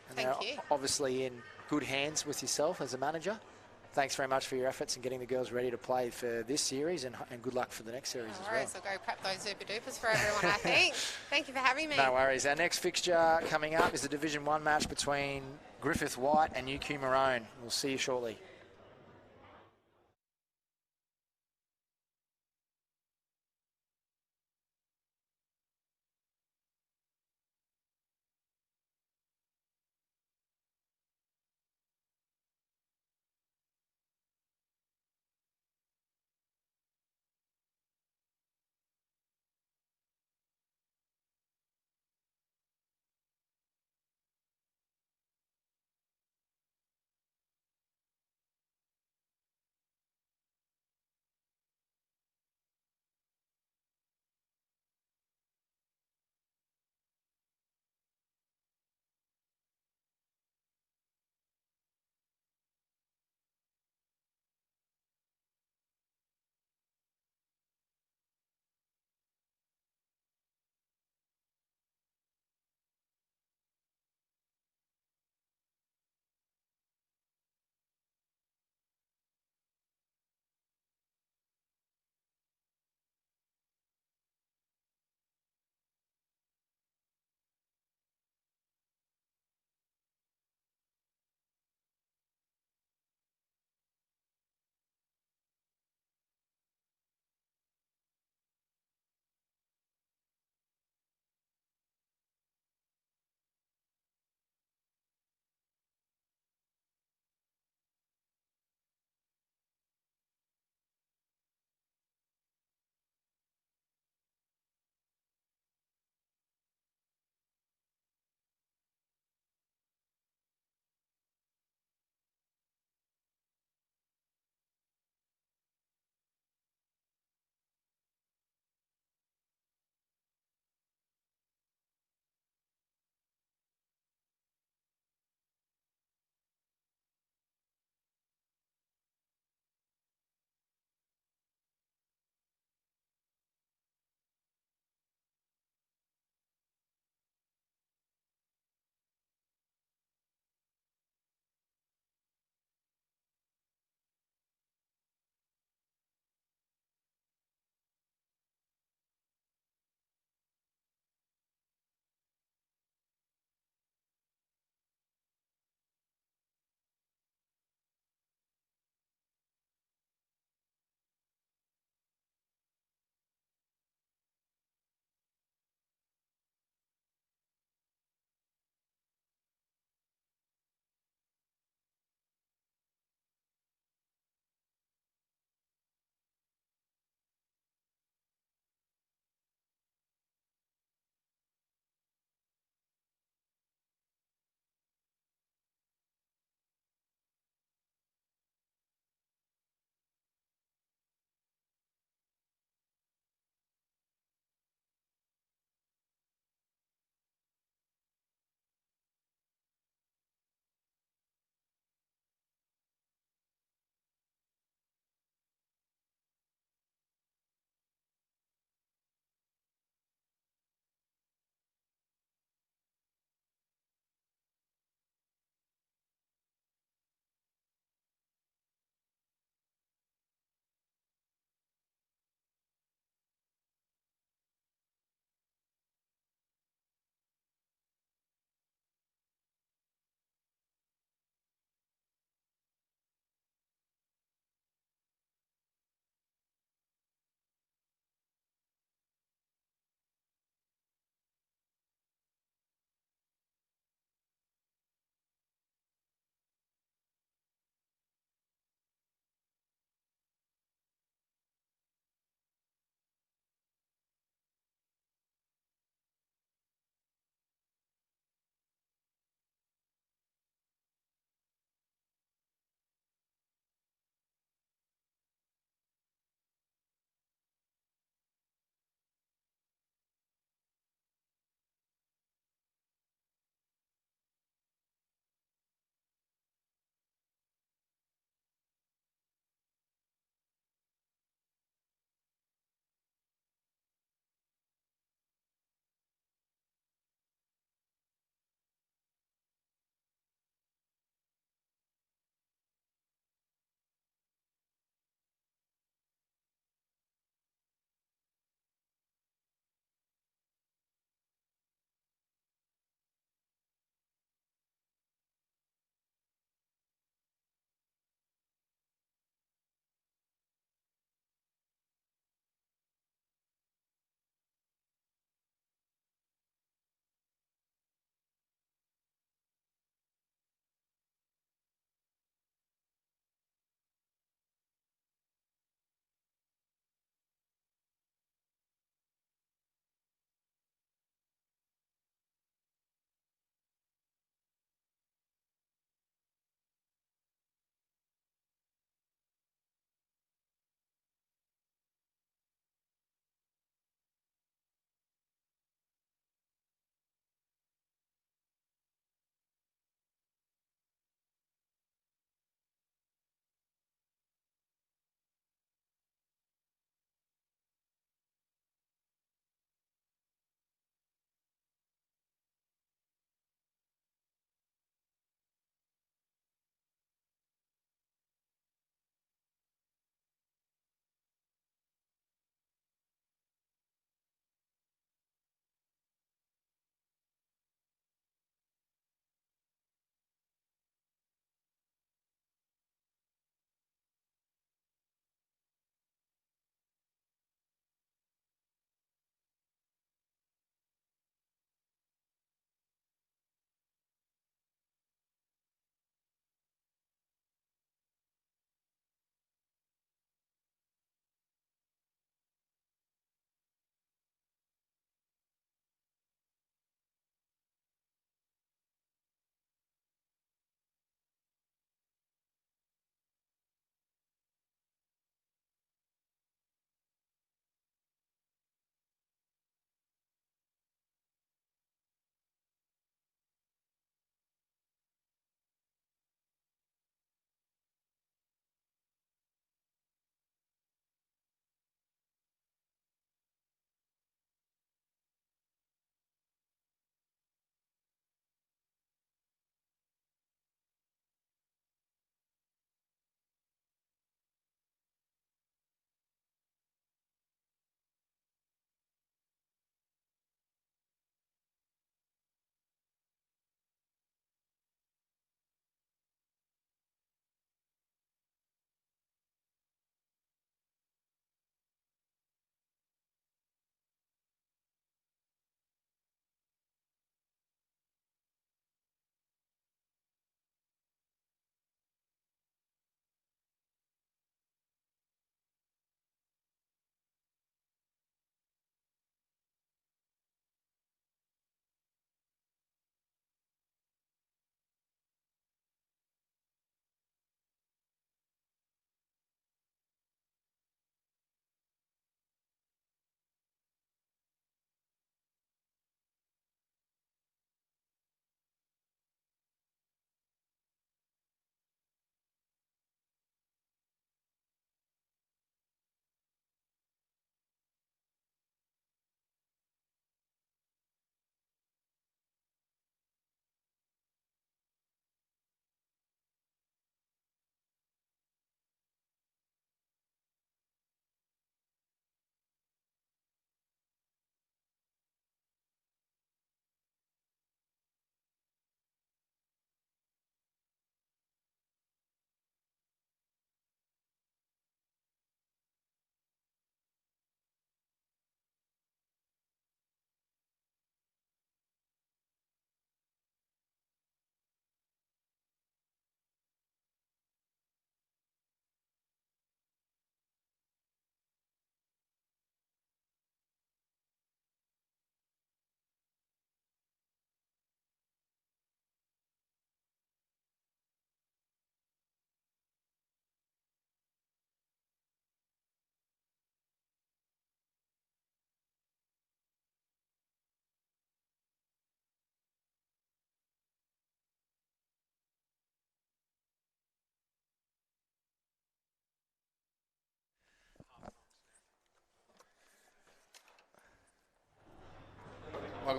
And Thank they're you. obviously in good hands with yourself as a manager. Thanks very much for your efforts in getting the girls ready to play for this series, and good luck for the next series No as worries, well. I'll go prep those Zupa Dupas for everyone, I think. Thank you for having me. No worries. Our next fixture coming up is the Division 1 match between Griffith White and UQ Maroon. We'll see you shortly.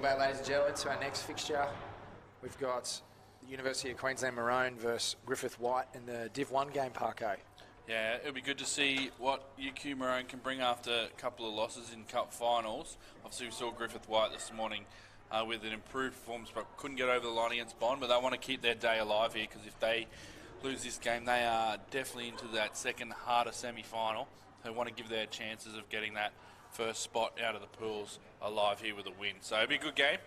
about, ladies and gentlemen, to our next fixture. We've got the University of Queensland Maroon versus Griffith White in the Div 1 game, Parko. Yeah, it'll be good to see what UQ Maroon can bring after a couple of losses in cup finals. Obviously, we saw Griffith White this morning with an improved performance, but couldn't get over the line against Bond. But they want to keep their day alive here, because if they lose this game, they are definitely into that second harder semi-final. They want to give their chances of getting that first spot out of the pools alive here with a win. So it'll be a good game.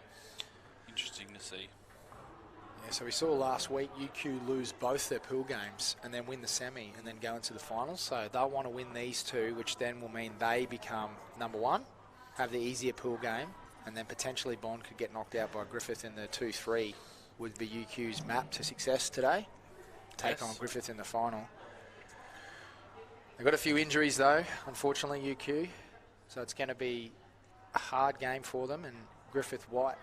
Interesting to see. Yeah, so we saw last week UQ lose both their pool games and then win the semi and then go into the finals. So they'll want to win these two, which then will mean they become number one, have the easier pool game, and then potentially Bond could get knocked out by Griffith in the 2-3 would be UQ's map to success today. Take on Griffith in the final. They've got a few injuries though, unfortunately, UQ. So it's going to be a hard game for them, and Griffith White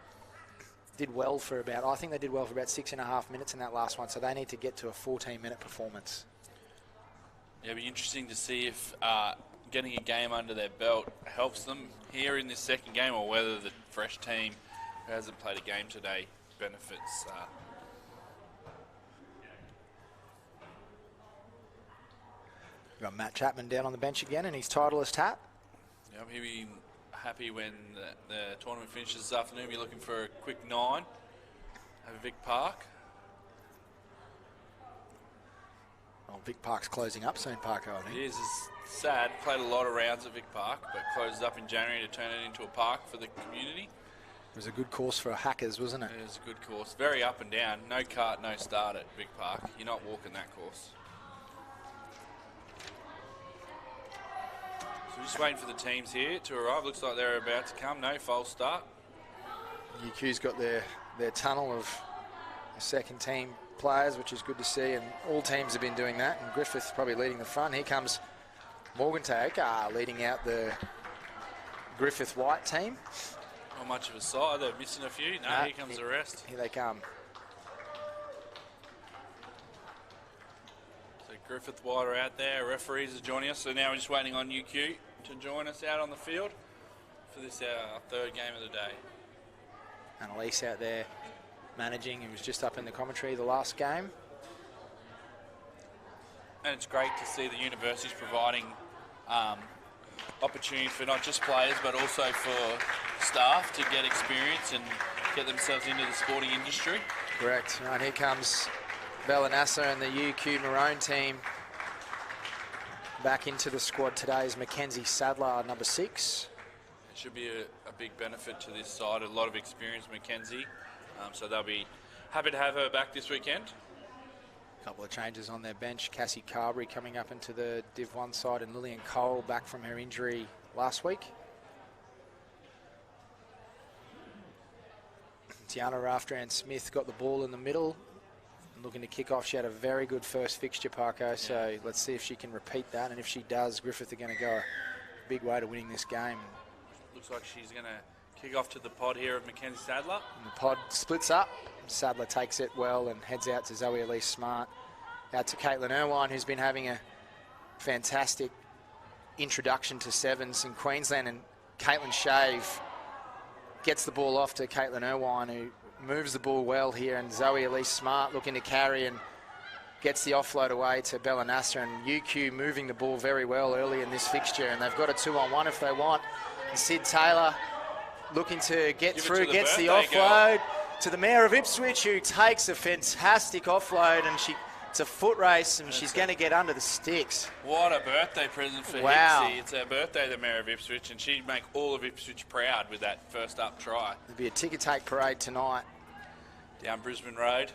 did well for about, I think they did well for about 6.5 minutes in that last one, so they need to get to a 14-minute performance. Yeah, it'll be interesting to see if getting a game under their belt helps them here in this second game, or whether the fresh team who hasn't played a game today benefits. We've got Matt Chapman down on the bench again in his Titleist hat. Yeah, he'll be happy when the tournament finishes this afternoon. We'll be looking for a quick 9 over Vic Park. Well, Vic Park's closing up soon, Parko, I think. It is sad. Played a lot of rounds at Vic Park, but closes up in January to turn it into a park for the community. It was a good course for hackers, wasn't it? It was a good course. Very up and down. No cart, no start at Vic Park. You're not walking that course. So we're just waiting for the teams here to arrive. Looks like they're about to come. No false start. UQ's got their tunnel of second team players, which is good to see, and all teams have been doing that, and Griffith probably leading the front. Here comes Morgan Taoka leading out the Griffith White team. Not much of a side. They're missing a few. No, here comes the rest. Here they come. So Griffith White are out there. Referees are joining us. So now we're just waiting on UQ to join us out on the field for this our third game of the day. Annalise out there managing. He was just up in the commentary the last game. And it's great to see the universities providing opportunity for not just players but also for staff to get experience and get themselves into the sporting industry. Correct. And here comes Bella Nasser and the UQ Maroon team. Back into the squad today is Mackenzie Sadler, number 6. It should be a big benefit to this side. A lot of experience, Mackenzie. So they'll be happy to have her back this weekend. A couple of changes on their bench. Cassie Carberry coming up into the Div 1 side, and Lillian Cole back from her injury last week. Tiana Raftran-Smith got the ball in the middle, looking to kick off. She had a very good first fixture, Parko, so let's see if she can repeat that, and if she does, Griffith are going to go a big way to winning this game. Looks like she's going to kick off to the pod here of Mackenzie Sadler. And the pod splits up. Sadler takes it well and heads out to Zoe Elise Smart. Out to Caitlin Irwine, who's been having a fantastic introduction to 7's in Queensland, and Caitlin Shave gets the ball off to Caitlin Irwine, who moves the ball well here, and Zoe Elise Smart looking to carry and gets the offload away to Bella Nasser, and UQ moving the ball very well early in this fixture, and they've got a 2-on-1 if they want. And Sid Taylor looking to get through, gets the offload to the Mayor of Ipswich, who takes a fantastic offload, and it's a foot race, and she's going to get under the sticks. What a birthday present for Hixie. It's her birthday, the Mayor of Ipswich, and she'd make all of Ipswich proud with that first up try. There'll be a ticker take parade tonight. Down Brisbane Road.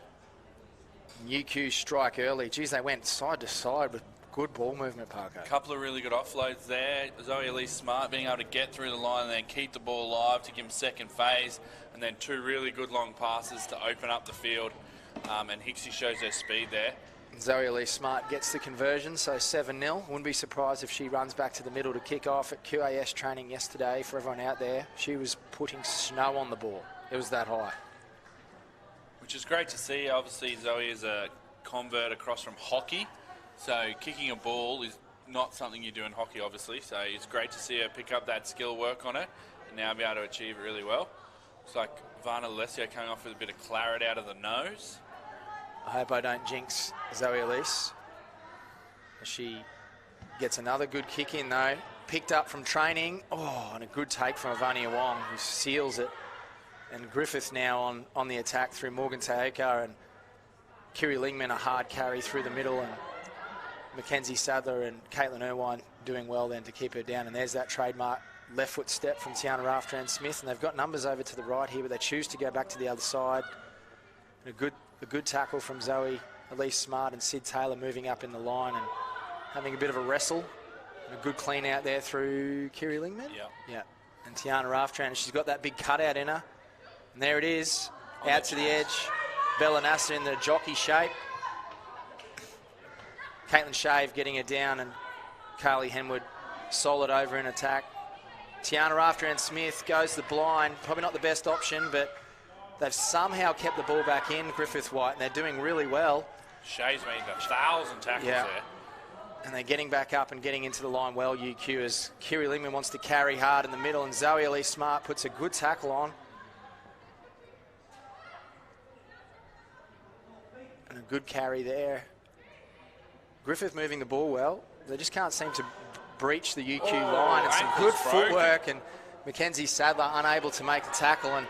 UQ strike early. Geez, they went side to side with good ball movement, Parker. A couple of really good offloads there. Zoe Elise Smart being able to get through the line and then keep the ball alive to give them second phase, and then 2 really good long passes to open up the field. And Hixie shows her speed there. Zoe Elise Smart gets the conversion, so 7-0. Wouldn't be surprised if she runs back to the middle to kick off. At QAS training yesterday, for everyone out there, she was putting snow on the ball. It was that high. Which is great to see. Obviously, Zoe is a convert across from hockey, so kicking a ball is not something you do in hockey, obviously. So it's great to see her pick up that skill, work on it, and now be able to achieve it really well. Looks like Varna Alessio coming off with a bit of claret out of the nose. I hope I don't jinx Zoe Elise. She gets another good kick in though. Picked up from training. Oh, and a good take from Avania Wong, who seals it. And Griffith now on the attack through Morgan Taoka, and Kiri Lingman a hard carry through the middle, and Mackenzie Sadler and Caitlin Irwine doing well then to keep her down. And there's that trademark left foot step from Tiana Rafteran-Smith, and they've got numbers over to the right here, but they choose to go back to the other side. And a good tackle from Zoe Elise Smart and Sid Taylor moving up in the line and having a bit of a wrestle. And a good clean out there through Kiri Lingman. Yeah. And Tiana Rafteran, she's got that big cutout in her. And there it is, out to the edge. Bella Nasser in the jockey shape. Caitlin Shave getting her down, and Carly Henwood solid over in attack. Tiana Rafteran-Smith goes to the blind. Probably not the best option, but they've somehow kept the ball back in, Griffith White, and they're doing really well. Shave's made 1,000 tackles there. And they're getting back up and getting into the line well, UQ, as Kiri Lingman wants to carry hard in the middle, and Zoe Elise Smart puts a good tackle on. And a good carry there. Griffith moving the ball well. They just can't seem to breach the UQ line. And some good footwork, and Mackenzie Sadler unable to make the tackle, and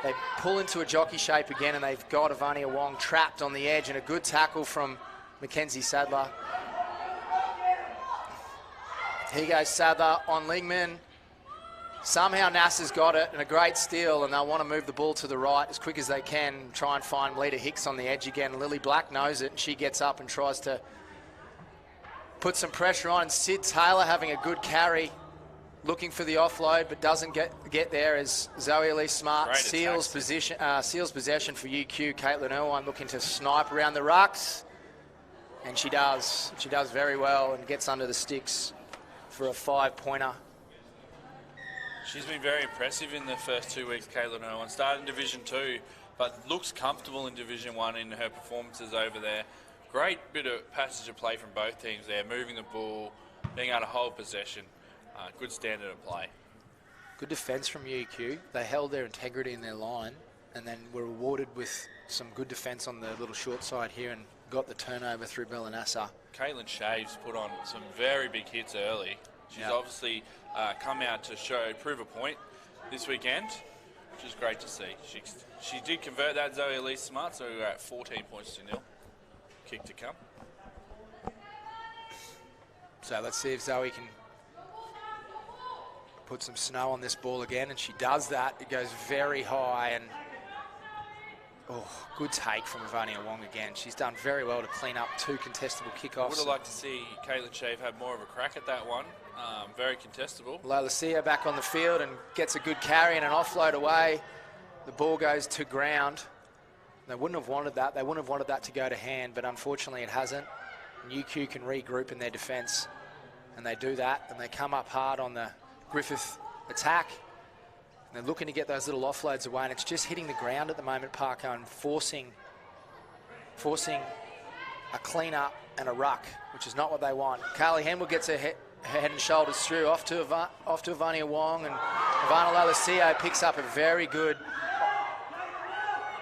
they pull into a jockey shape again, and they've got Avania Wong trapped on the edge, and a good tackle from Mackenzie Sadler. Here goes Sadler on Lingman. Somehow Nasser's got it, and a great steal, and they'll want to move the ball to the right as quick as they can, try and find Lita Hicks on the edge again. Lily Black knows it, and she gets up and tries to put some pressure on. And Sid Taylor having a good carry, looking for the offload, but doesn't get there, as Zoe Elise Smart seals possession for UQ. Caitlin Irwine looking to snipe around the rucks, and she does. She does very well and gets under the sticks for a 5-pointer. She's been very impressive in the first 2 weeks, Caitlin Irwine. Started in Division 2, but looks comfortable in Division 1 in her performances over there. Great bit of passage of play from both teams there, moving the ball, being able to hold possession. Good standard of play. Good defence from UQ. They held their integrity in their line, and then were rewarded with some good defence on the little short side here, and got the turnover through Bella Nasser. Caitlin Shaves put on some very big hits early. She's obviously come out to prove a point this weekend, which is great to see. She did convert that Zoe Elise Smart, so we're at 14 points to nil. Kick to come. So let's see if Zoe can put some snow on this ball again, and she does that. It goes very high, and good take from Avania Wong again. She's done very well to clean up 2 contestable kickoffs. Would have liked to see Caitlin Shave have more of a crack at that one. Very contestable. Lola Sia back on the field and gets a good carry and an offload away. The ball goes to ground. They wouldn't have wanted that. They wouldn't have wanted that to go to hand, but unfortunately it hasn't. And UQ can regroup in their defence, and they do that, and they come up hard on the Griffith attack. And they're looking to get those little offloads away, and it's just hitting the ground at the moment, Parker, and forcing a clean-up and a ruck, which is not what they want. Carly Henwood gets her head and shoulders through, off to Avania Wong, and Ivana Lalacio picks up a very good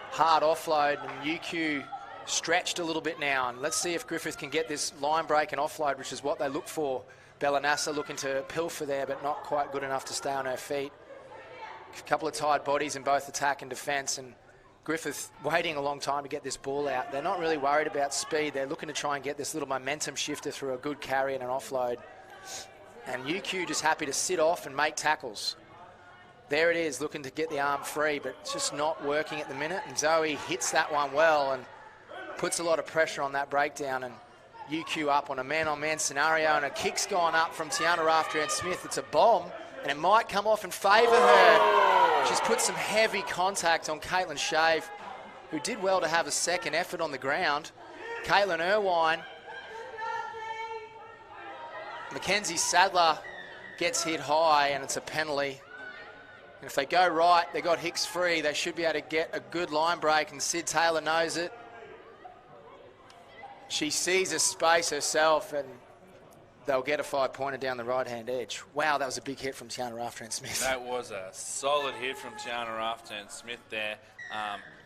hard offload, and UQ stretched a little bit now, and let's see if Griffith can get this line break and offload, which is what they look for. Bella Nasser looking to pilfer there, but not quite good enough to stay on her feet. A couple of tired bodies in both attack and defence, and Griffith waiting a long time to get this ball out. They're not really worried about speed. They're looking to try and get this little momentum shifter through a good carry and an offload. And UQ just happy to sit off and make tackles. There it is, looking to get the arm free, but it's just not working at the minute. And Zoe hits that one well and puts a lot of pressure on that breakdown, and UQ up on a man-on-man scenario, and a kick's gone up from Tiana Rafteran-Smith. It's a bomb, and it might come off and favour her. She's put some heavy contact on Caitlin Shave, who did well to have a second effort on the ground. Caitlin Irwine. Mackenzie Sadler gets hit high, and it's a penalty. And if they go right, they got Hicks free. They should be able to get a good line break, and Sid Taylor knows it. She sees a space herself and they'll get a 5-pointer down the right-hand edge. Wow, that was a big hit from Tiana Rafton-Smith. That was a solid hit from Tiana Rafton-Smith there.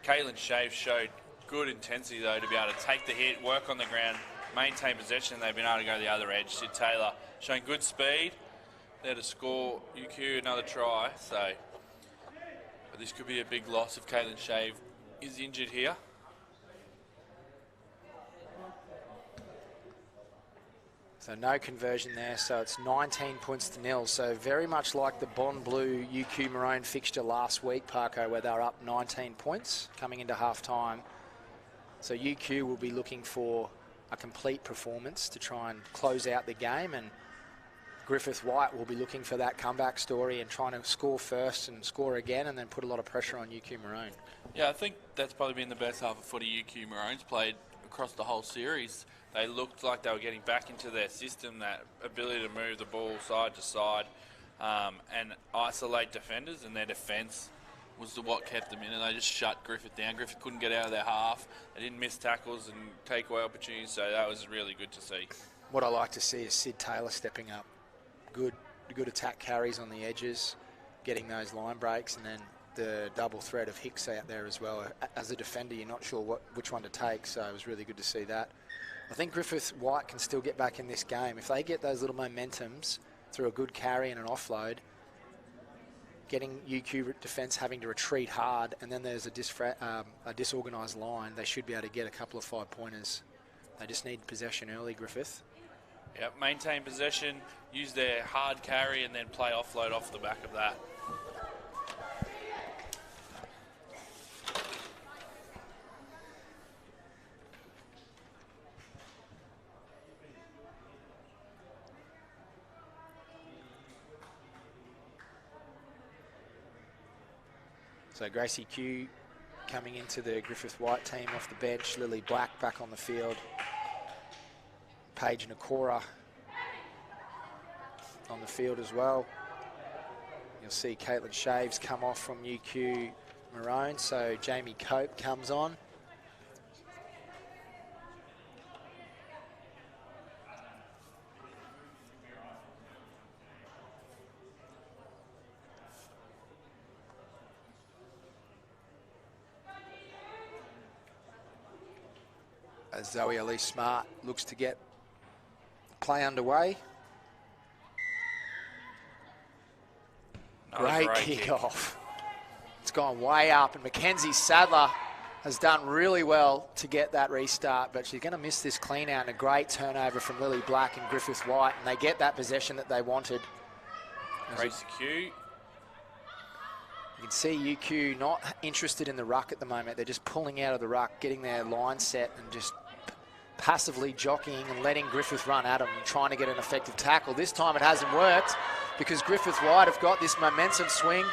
Caitlin Shave showed good intensity, though, to be able to take the hit, work on the ground, maintain possession. They've been able to go to the other edge. Sid Taylor showing good speed there to score UQ another try. So but this could be a big loss if Caitlin Shave is injured here. So no conversion there, so it's 19 points to 0. So very much like the Bond Blue UQ Maroon fixture last week, Parko, where they were up 19 points coming into half-time. So UQ will be looking for a complete performance to try and close out the game, and Griffith White will be looking for that comeback story and trying to score first and score again and then put a lot of pressure on UQ Maroon. Yeah, I think that's probably been the best half of footy UQ Maroons played across the whole series. They looked like they were getting back into their system, that ability to move the ball side to side and isolate defenders, and their defence was what kept them in, and they just shut Griffith down. Griffith couldn't get out of their half. They didn't miss tackles and take away opportunities, so that was really good to see. What I like to see is Sid Taylor stepping up. Good attack carries on the edges, getting those line breaks, and then the double threat of Hicks out there as well. As a defender, you're not sure which one to take, so it was really good to see that. I think Griffith White can still get back in this game. If they get those little momentums through a good carry and an offload, getting UQ defence having to retreat hard, and then there's a disorganised line, they should be able to get a couple of 5-pointers. They just need possession early, Griffith. Yep, maintain possession, use their hard carry, and then play offload off the back of that. So Gracie Q coming into the Griffith White team off the bench. Lily Black back on the field. Paige Nakora on the field as well. You'll see Caitlin Shaves come off from UQ Maroon. So Jamie Cope comes on. As Zoe Elise Smart looks to get play underway. Great kick-off. It's gone way up, and Mackenzie Sadler has done really well to get that restart, but she's going to miss this clean out, and a great turnover from Lily Black and Griffith White, and they get that possession that they wanted. Gracie Q. You can see UQ not interested in the ruck at the moment. They're just pulling out of the ruck, getting their line set and just passively jockeying and letting Griffith run at them and trying to get an effective tackle. This time it hasn't worked because Griffith White have got this momentum swing.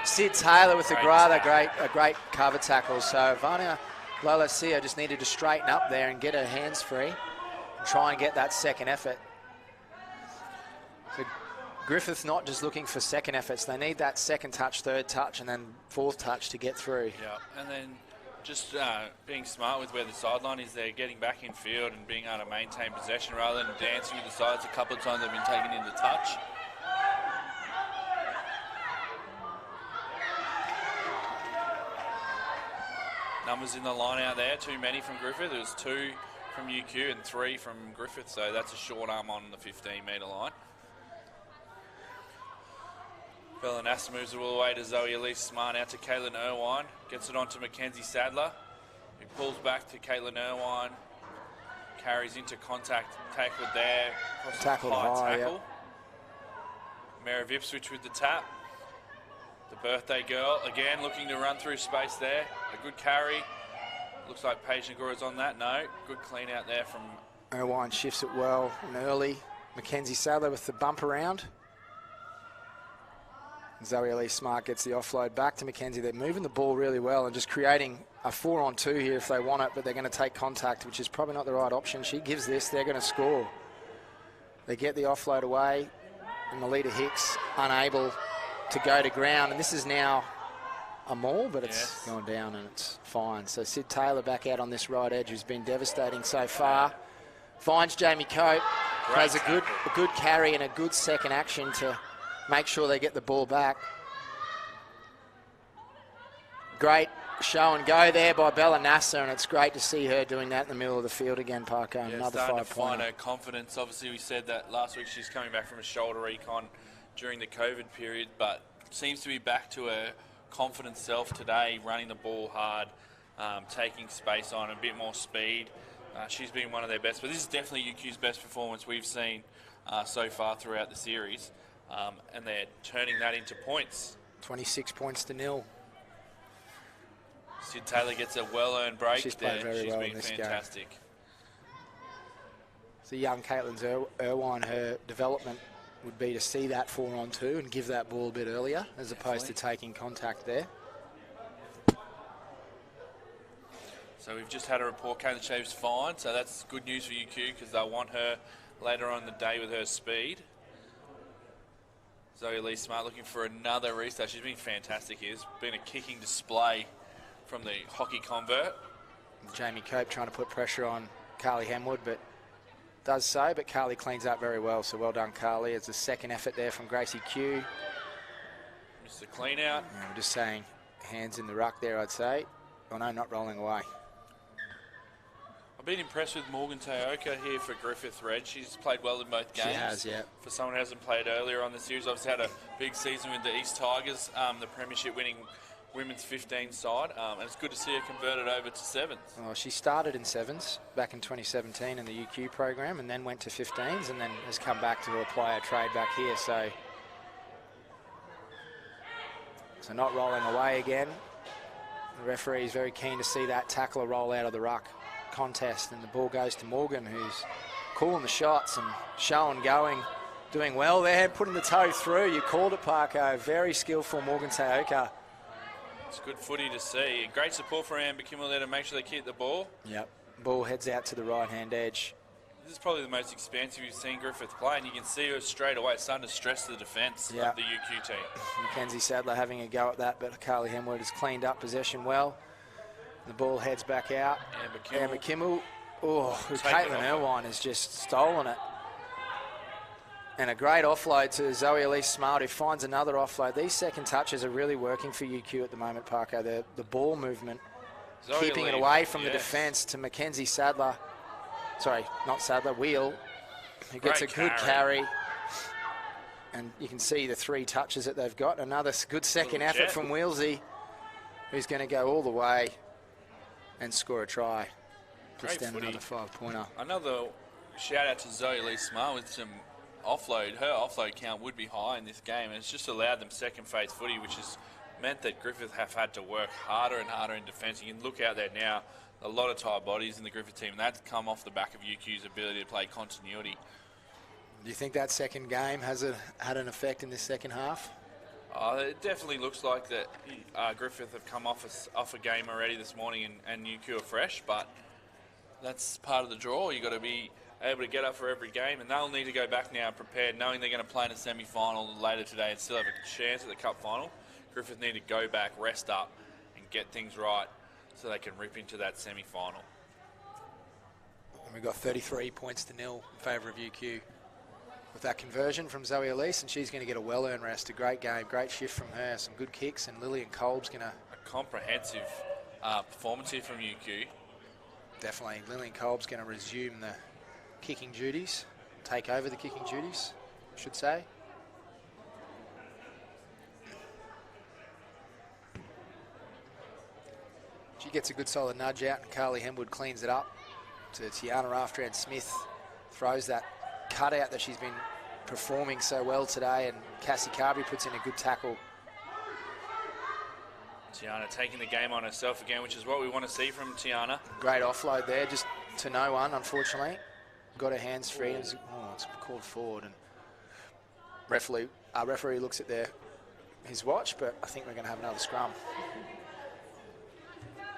Sid Taylor with a great cover tackle. So Vania Lolacia just needed to straighten up there and get her hands free and try and get that second effort. So Griffith's not just looking for second efforts. They need that second touch, third touch, and then fourth touch to get through. Yeah, and then just being smart with where the sideline is there, getting back in field and being able to maintain possession rather than dancing with the sides. A couple of times they've been taken into touch. Numbers in the line out there, too many from Griffith. There was 2 from UQ and 3 from Griffith, so that's a short arm on the 15-metre line. Bellanassa moves it all the way to Zoe Elise Smart, out to Caitlin Irwine. Gets it on to Mackenzie Sadler, who pulls back to Caitlin Irwine. Carries into contact, tackled there. Tackled high, tackle. Yep. Mary of Ipswich with the tap. The birthday girl, again, looking to run through space there. A good carry. Looks like Paige Nagora's on that. No, good clean out there from... Irwine shifts it well and early. Mackenzie Sadler with the bump around. Zoe Elise Smart gets the offload back to Mackenzie. They're moving the ball really well and just creating a 4-on-2 here if they want it, but they're going to take contact, which is probably not the right option. She gives this, they're going to score. They get the offload away, and Melita Hicks unable to go to ground. And this is now a maul, but it's gone down and it's fine. So Sid Taylor back out on this right edge, who's been devastating so far. Finds Jamie Cope, Plays a good carry and a good second action to make sure they get the ball back. Great show and go there by Bella Nasser, and it's great to see her doing that in the middle of the field again, Parker. Yeah, another starting 5 to pointer. find her confidence. Obviously, we said that last week she's coming back from a shoulder recon during the COVID period, but seems to be back to her confident self today, running the ball hard, taking space on, a bit more speed. She's been one of their best, but this is definitely UQ's best performance we've seen so far throughout the series, and they're turning that into points. 26 points to 0. Sid Taylor gets a well-earned break. She's played very well in this fantastic. game. So young Caitlin Irwine, her development would be to see that 4-on-2 and give that ball a bit earlier, as opposed to taking contact there. So we've just had a report, Caitlin Shave's fine, so that's good news for UQ because they'll want her later on in the day with her speed. Zoe Lee Smart looking for another restart. She's been fantastic here. It's been a kicking display from the hockey convert. Jamie Cope trying to put pressure on Carly Hemwood, but does so, but Carly cleans up very well, so well done, Carly. It's a second effort there from Gracie Q. Missed the clean out. Yeah, we're just saying hands in the ruck there, I'd say. Oh no, not rolling away. I've been impressed with Morgan Taoka here for Griffith Red. She's played well in both games. She has, yeah. For someone who hasn't played earlier on the series, obviously had a big season with the East Tigers, the premiership winning women's 15 side, and it's good to see her converted over to 7's. Well, she started in 7's back in 2017 in the UQ program, and then went to 15's, and then has come back to apply a trade back here. So not rolling away again. The referee is very keen to see that tackler roll out of the ruck contest, and the ball goes to Morgan, who's calling the shots and showing going, doing well there, putting the toe through. You called it, Parko. Very skillful Morgan Taoka. It's good footy to see. Great support for Amber Kimmel there to make sure they keep the ball. Yep. Ball heads out to the right-hand edge. This is probably the most expansive you've seen Griffith play, and you can see her straight away starting to stress the defence of the UQ team. Mackenzie Sadler having a go at that, but Carly Hemwood has cleaned up possession well. The ball heads back out. Amber Kimmel. Oh, Caitlin Irwine has just stolen it. And a great offload to Zoe Elise Smart, who finds another offload. These second touches are really working for UQ at the moment, Parko. The ball movement, keeping it away from the defence to Mackenzie Sadler. Sorry, not Sadler, Wheel, who gets a good carry. And you can see the 3 touches that they've got. Another good second effort from Wheelsy, who's going to go all the way and score a try. Puts down another 5-pointer. Another shout out to Zoe Lee Smart with some offload. Her offload count would be high in this game, and it's just allowed them second phase footy, which has meant that Griffith have had to work harder and harder in defence. You can look out there now, a lot of tired bodies in the Griffith team, and that's come off the back of UQ's ability to play continuity. Do you think that second game has had an effect in this second half? It definitely looks like that Griffith have come off a game already this morning, and UQ are fresh, but that's part of the draw. You've got to be able to get up for every game, and they'll need to go back now prepared, knowing they're going to play in a semi-final later today and still have a chance at the cup final. Griffith need to go back, rest up, and get things right so they can rip into that semi-final. And we've got 33 points to 0 in favour of UQ with that conversion from Zoe Elise, and she's going to get a well-earned rest. A great game, great shift from her, some good kicks, and Lillian Kolb's going to... A comprehensive performance here from UQ. Definitely. Lillian Kolb's going to resume the kicking duties, take over the kicking duties, I should say. She gets a good solid nudge out, and Carly Hemwood cleans it up to Tiana After, Smith throws that cutout that she's been performing so well today, and Cassie Carby puts in a good tackle. Tiana taking the game on herself again, which is what we want to see from Tiana. Great offload there, just to no one, unfortunately. Got her hands free. It's called forward, and referee looks at his watch, but I think we're going to have another scrum.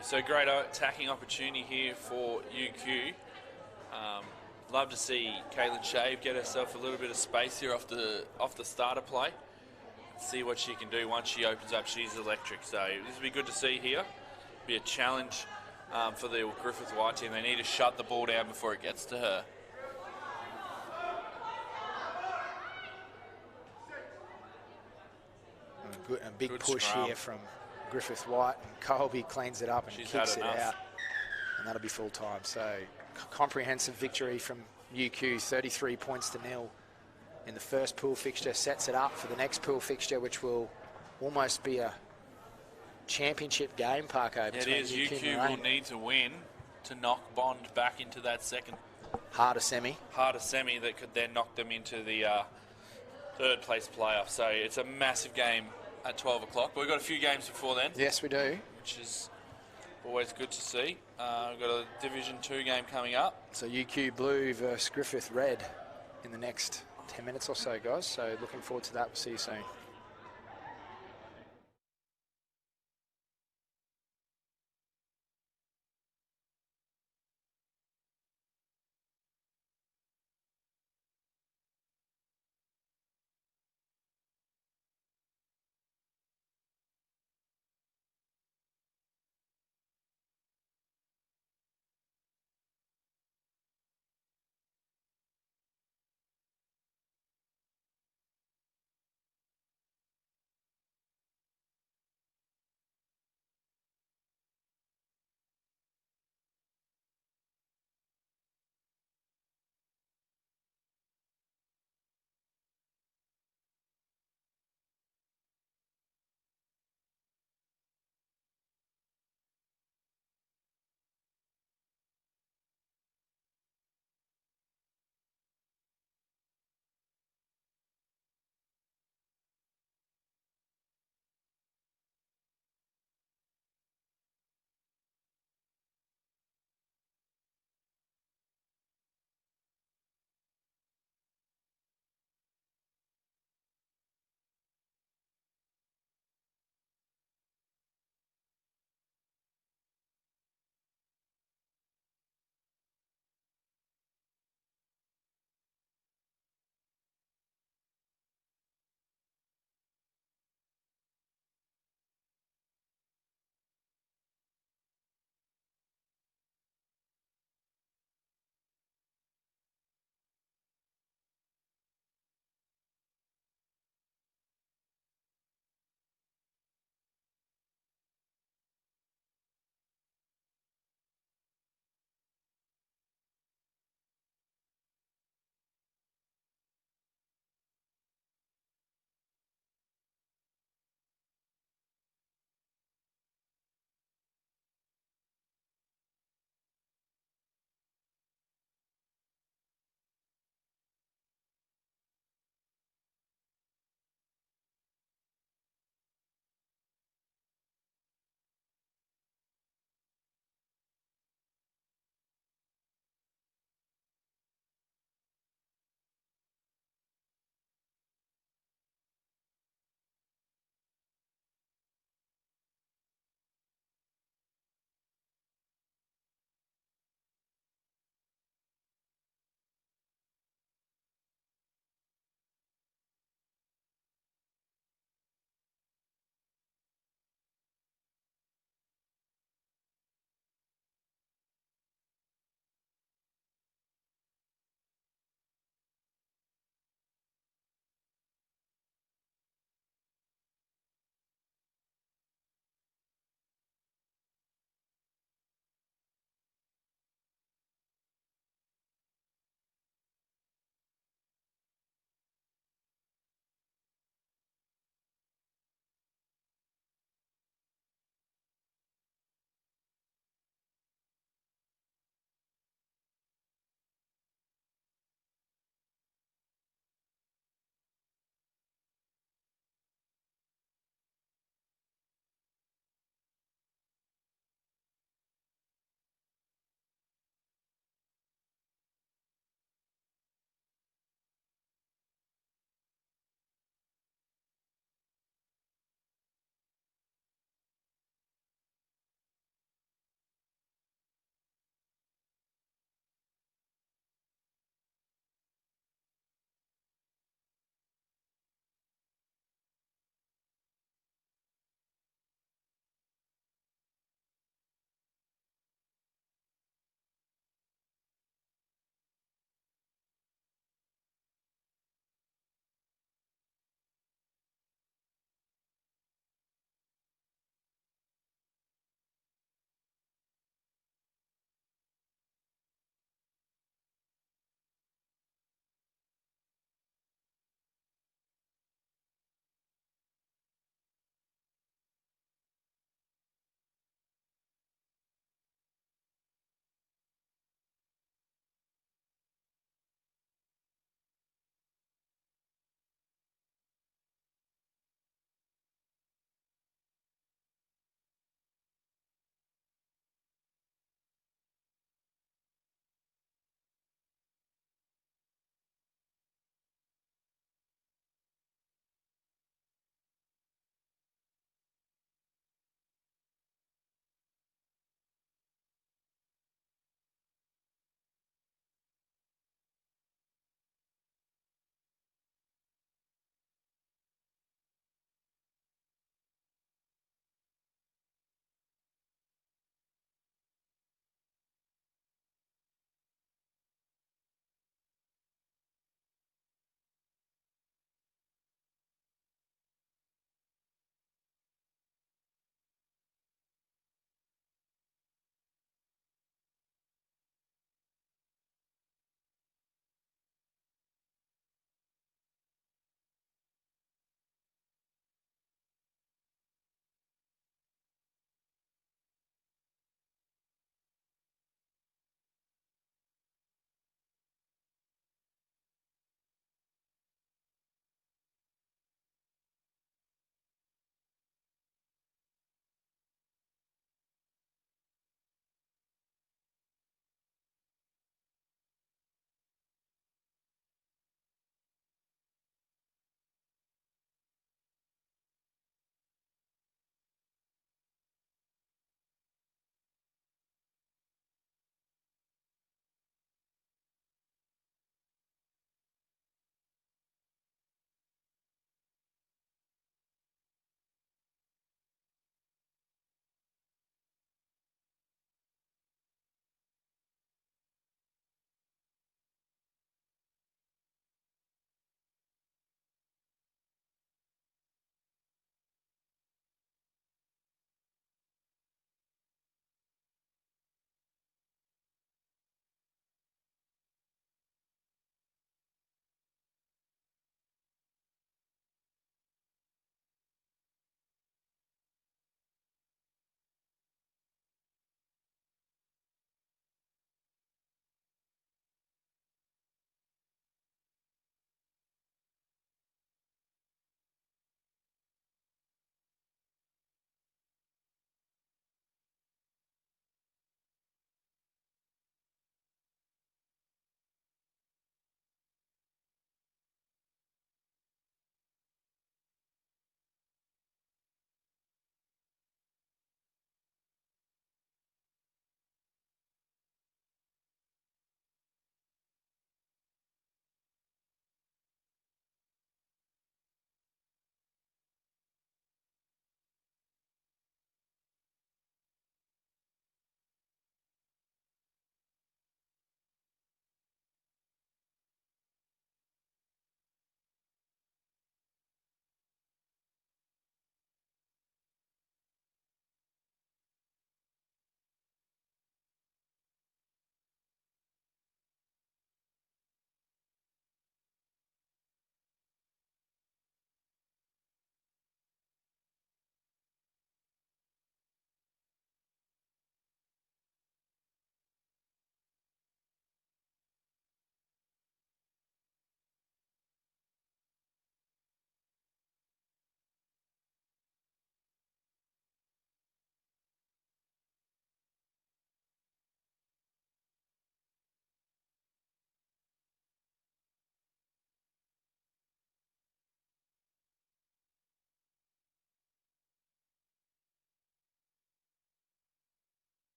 So great attacking opportunity here for UQ. Love to see Caitlin Shave get herself a little bit of space here off the starter play. See what she can do once she opens up. She's electric, so this will be good to see here. Be a challenge for the Griffith White team. They need to shut the ball down before it gets to her. A big Good push scrum. here from Griffith White, and Colby cleans it up and She's kicks had it enough. out. And that'll be full time. So comprehensive victory from UQ, 33 points to 0 in the first pool fixture. Sets it up for the next pool fixture, which will almost be a championship game, Parko. It between is. UQ Moraine. will need to win to knock Bond back into that second Harder semi. harder semi that could then knock them into the third place playoff. So it's a massive game at 12 o'clock. But we've got a few games before then, Yes, we do. which is always good to see. We've got a Division 2 game coming up. So UQ Blue versus Griffith Red in the next 10 minutes or so, guys. So looking forward to that. We'll see you soon.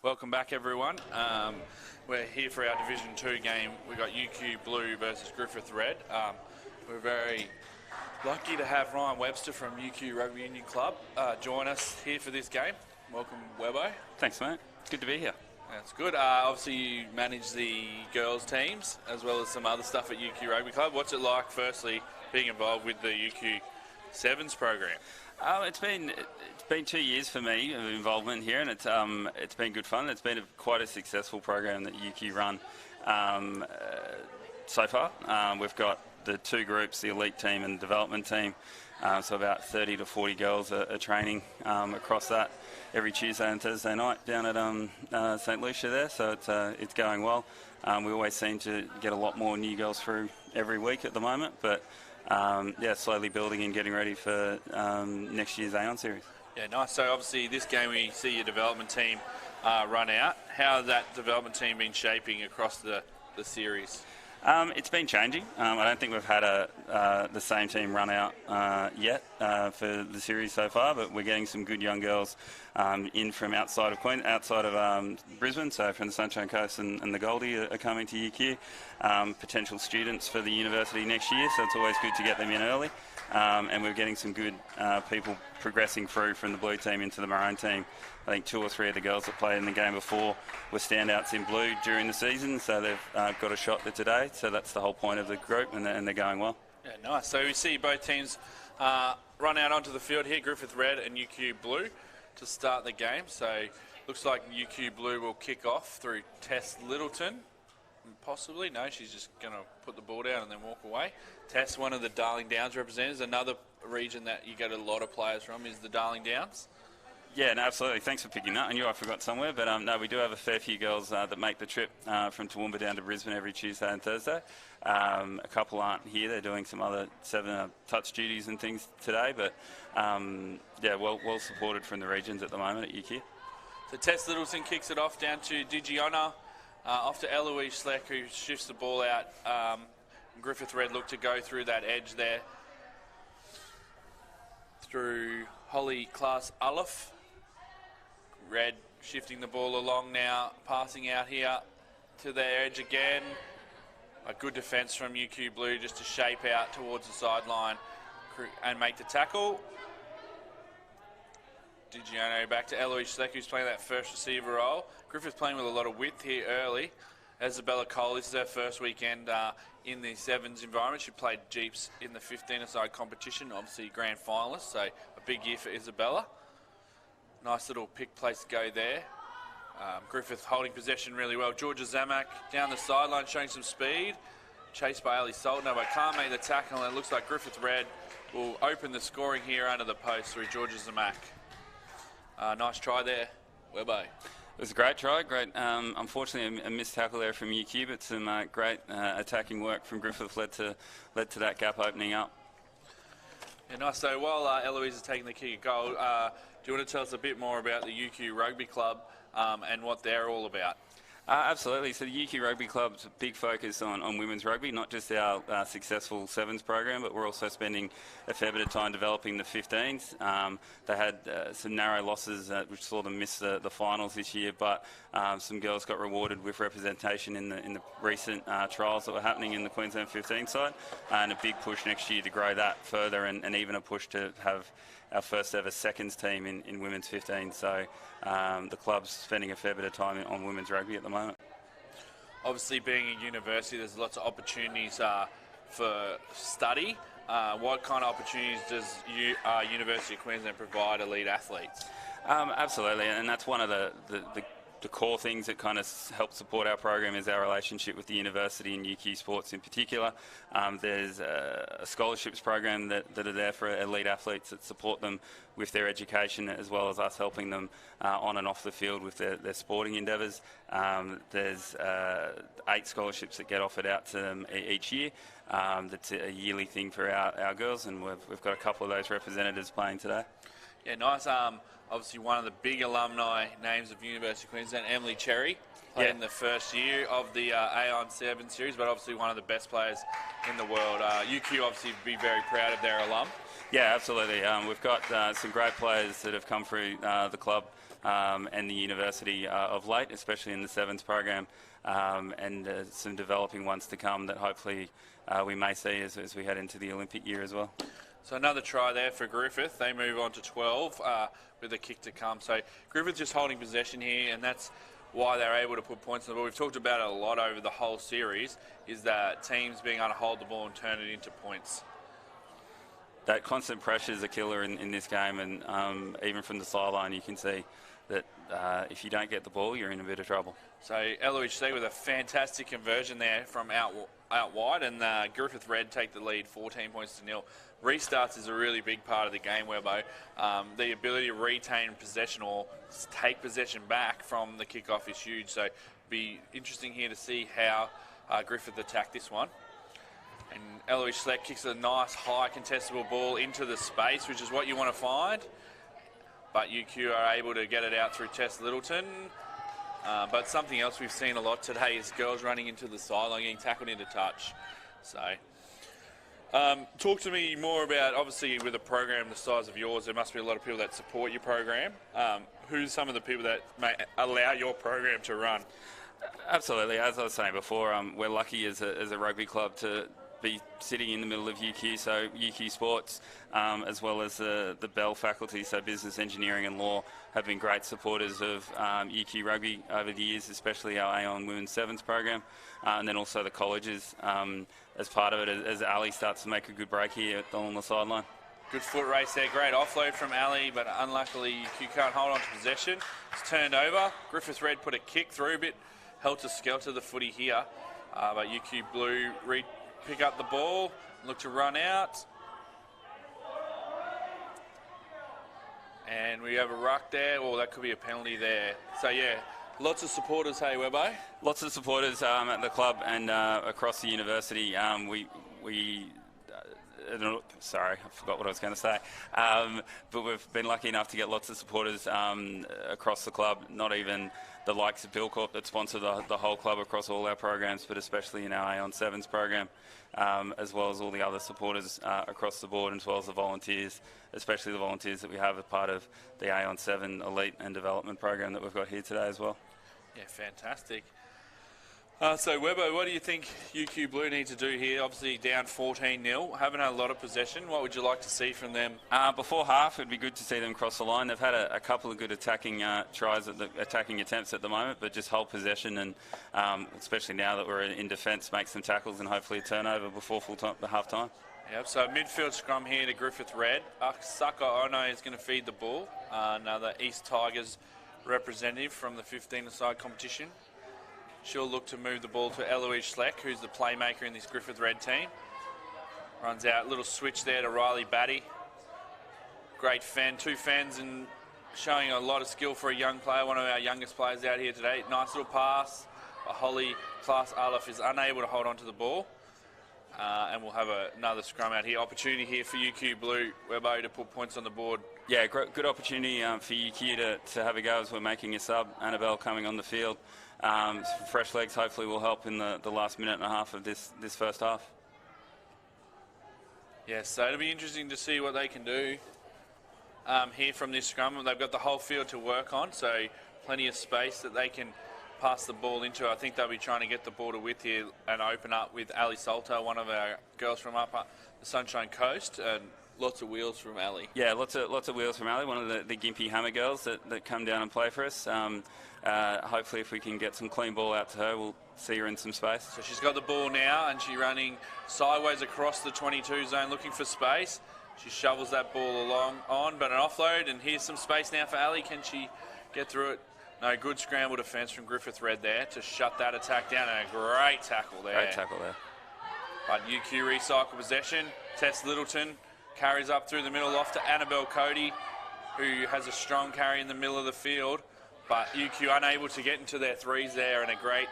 Welcome back, everyone. We're here for our Division 2 game. We've got UQ Blue versus Griffith Red. We're very lucky to have Ryan Webster from UQ Rugby Union Club join us here for this game. Welcome, Webbo. Thanks, mate. Good to be here. That's good. Obviously, you manage the girls' teams as well as some other stuff at UQ Rugby Club. What's it like, firstly, being involved with the UQ 7's program? It's been 2 years for me of involvement here, and it's been good fun. It's been quite a successful program that UQ run so far. We've got the two groups, the elite team and the development team. So about 30 to 40 girls are training across that every Tuesday and Thursday night down at St Lucia there. So it's going well. We always seem to get a lot more new girls through every week at the moment, but slowly building and getting ready for next year's Aon series. Yeah, nice. So obviously this game we see your development team run out. How has that development team been shaping across the series? It's been changing. I don't think we've had the same team run out yet for the series so far, but we're getting some good young girls in from outside of Brisbane, so from the Sunshine Coast and the Goldie are coming to UQ. Potential students for the university next year, so it's always good to get them in early. And we're getting some good people progressing through from the blue team into the maroon team. I think 2 or 3 of the girls that played in the game before were standouts in blue during the season, so they've got a shot there today. So that's the whole point of the group, and they're going well. Yeah, nice. So we see both teams run out onto the field here, Griffith Red and UQ Blue, to start the game. So looks like UQ Blue will kick off through Tess Littleton. Possibly. No, she's just going to put the ball down and then walk away. Tess, one of the Darling Downs representatives. Another region that you get a lot of players from is the Darling Downs. Yeah, no, absolutely. Thanks for picking that. I knew I forgot somewhere, but no, we do have a fair few girls that make the trip from Toowoomba down to Brisbane every Tuesday and Thursday. A couple aren't here. They're doing some other 7 touch duties and things today, but well supported from the regions at the moment at UQ. So Tess Littleton kicks it off down to Digiona. Off to Eloise Schleck, who shifts the ball out. Griffith Red look to go through that edge there. Through Holly Class Ulliffe. Red shifting the ball along now, passing out here to their edge again. A good defence from UQ Blue just to shape out towards the sideline and make the tackle. Digiano back to Eloise Schleck, who's playing that first receiver role. Griffith's playing with a lot of width here early. Isabella Cole, this is her first weekend in the 7's environment. She played Jeeps in the 15-a-side competition, obviously grand finalist, so a big year for Isabella. Nice little pick place to go there. Griffith holding possession really well. Georgia Zamak down the sideline showing some speed. Chased by Ali Saltner, but can't make the tackle, and it looks like Griffith Red will open the scoring here under the post through Georgia Zamak. Nice try there, Webbo. It was a great try, great. Unfortunately, a missed tackle there from UQ, but some great attacking work from Griffith led to that gap opening up. Yeah, nice. So while Eloise is taking the kick at goal, do you want to tell us a bit more about the UQ Rugby Club and what they're all about? Absolutely. So the UQ Rugby Club's a big focus on women's rugby, not just our successful 7's program, but we're also spending a fair bit of time developing the 15s. They had some narrow losses which saw them miss the finals this year, but some girls got rewarded with representation in the recent trials that were happening in the Queensland 15 side, and a big push next year to grow that further, and even a push to have our first ever seconds team in women's 15. So the club's spending a fair bit of time on women's rugby at the moment. Obviously, being a university, there's lots of opportunities for study. What kind of opportunities does University of Queensland provide elite athletes? Absolutely, and that's one of the core things that kind of help support our program is our relationship with the university and UQ Sports in particular. There's a scholarships program that are there for elite athletes that support them with their education, as well as us helping them on and off the field with their sporting endeavours. There's 8 scholarships that get offered out to them each year. That's a yearly thing for our girls, and we've got a couple of those representatives playing today. Yeah, nice. Obviously, one of the big alumni names of University of Queensland, Emily Cherry, played in the first year of the Aon 7 series, but obviously one of the best players in the world. UQ obviously be very proud of their alum. Yeah, absolutely. We've got some great players that have come through the club and the university of late, especially in the 7's program, and some developing ones to come that hopefully we may see as we head into the Olympic year as well. So another try there for Griffith. They move on to 12 with a kick to come. So Griffith just holding possession here, and that's why they're able to put points on the ball. We've talked about it a lot over the whole series, is that teams being able to hold the ball and turn it into points. That constant pressure is a killer in this game, and even from the sideline you can see that if you don't get the ball, you're in a bit of trouble. So LOHC with a fantastic conversion there from out wide, and Griffith Red take the lead 14 points to 0. Restarts is a really big part of the game, Webbo. The ability to retain possession or take possession back from the kickoff is huge. So it'll be interesting here to see how Griffith attack this one. And Eloise Schleck kicks a nice high contestable ball into the space, which is what you want to find. But UQ are able to get it out through Tess Littleton. But something else we've seen a lot today is girls running into the sideline, getting tackled into touch. So talk to me more about, obviously with a program the size of yours, there must be a lot of people that support your program. Who's some of the people that may allow your program to run? Absolutely. As I was saying before, we're lucky as a rugby club to be sitting in the middle of UQ, so UQ Sports, as well as the Bell faculty, so business, engineering and law, have been great supporters of UQ Rugby over the years, especially our Aon Women's 7's program, and then also the colleges as part of it, as Ali starts to make a good break here along the sideline. Good foot race there, great offload from Ali, but unluckily UQ can't hold on to possession. It's turned over. Griffith Red put a kick through, a bit helter-skelter the footy here, but UQ Blue pick up the ball, look to run out. And we have a ruck there, or that could be a penalty there. So yeah, lots of supporters, hey Webbo? Lots of supporters at the club and across the university. Sorry, I forgot what I was going to say. But we've been lucky enough to get lots of supporters across the club, not even the likes of Billcorp that sponsor the whole club across all our programs, but especially in our Aon 7's program, as well as all the other supporters across the board, as well as the volunteers, especially the volunteers that we have as part of the Aon 7 Elite and Development program that we've got here today as well. Yeah, fantastic. So, Webbo, what do you think UQ Blue need to do here? Obviously down 14-0, haven't had a lot of possession. What would you like to see from them? Before half, it'd be good to see them cross the line. They've had a couple of good attacking tries, attacking attempts at the moment, but just hold possession and, especially now that we're in defence, make some tackles and hopefully a turnover before half-time. Yep, so midfield scrum here to Griffith Red. Saka Ono is going to feed the ball, another East Tigers representative from the 15-a-side competition. She'll look to move the ball to Eloise Schleck, who's the playmaker in this Griffith Red team. Runs out, little switch there to Riley Batty. Great fan, two fans, and showing a lot of skill for a young player, one of our youngest players out here today. Nice little pass. Holly Class Aleph is unable to hold on to the ball. And we'll have another scrum out here. Opportunity here for UQ Blue, Webbo, to put points on the board. Yeah, good opportunity for UQ to have a go as we're making a sub. Annabelle coming on the field. Fresh legs hopefully will help in the last minute and a half of this first half. Yeah, so it'll be interesting to see what they can do here from this scrum. They've got the whole field to work on, so plenty of space that they can pass the ball into. I think they'll be trying to get the ball to width here and open up with Ali Salto, one of our girls from up the Sunshine Coast, and lots of wheels from Ali. Yeah, lots of wheels from Ali, one of the Gympie Hammer girls that come down and play for us. Hopefully if we can get some clean ball out to her, we'll see her in some space. So she's got the ball now and she's running sideways across the 22 zone looking for space. She shovels that ball on, but an offload, and here's some space now for Ali. Can she get through it? No, good scramble defence from Griffith Red there to shut that attack down, and a great tackle there. Great tackle there. But UQ recycle possession. Tess Littleton carries up through the middle off to Annabelle Cody, who has a strong carry in the middle of the field. But UQ unable to get into their threes there, and a great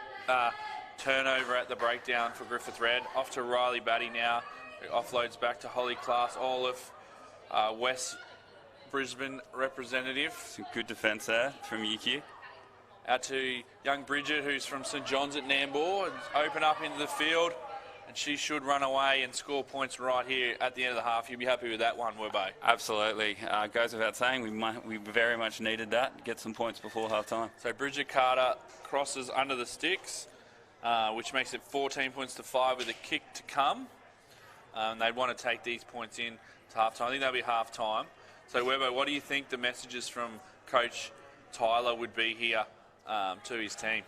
turnover at the breakdown for Griffith Red. Off to Riley Batty now, who offloads back to Holly Class Olive, West Brisbane representative. Some good defence there from UQ. Out to young Bridget, who's from St John's at Nambour. Open up into the field. and she should run away and score points right here at the end of the half. You'll be happy with that one, Webbo? Absolutely. Goes without saying, we very much needed that. Get some points before half time. So Bridget Carter crosses under the sticks, which makes it 14 points to 5 with a kick to come. They'd want to take these points in to half time. I think that'll be half time. So Webbo, what do you think the messages from Coach Tyler would be here to his team?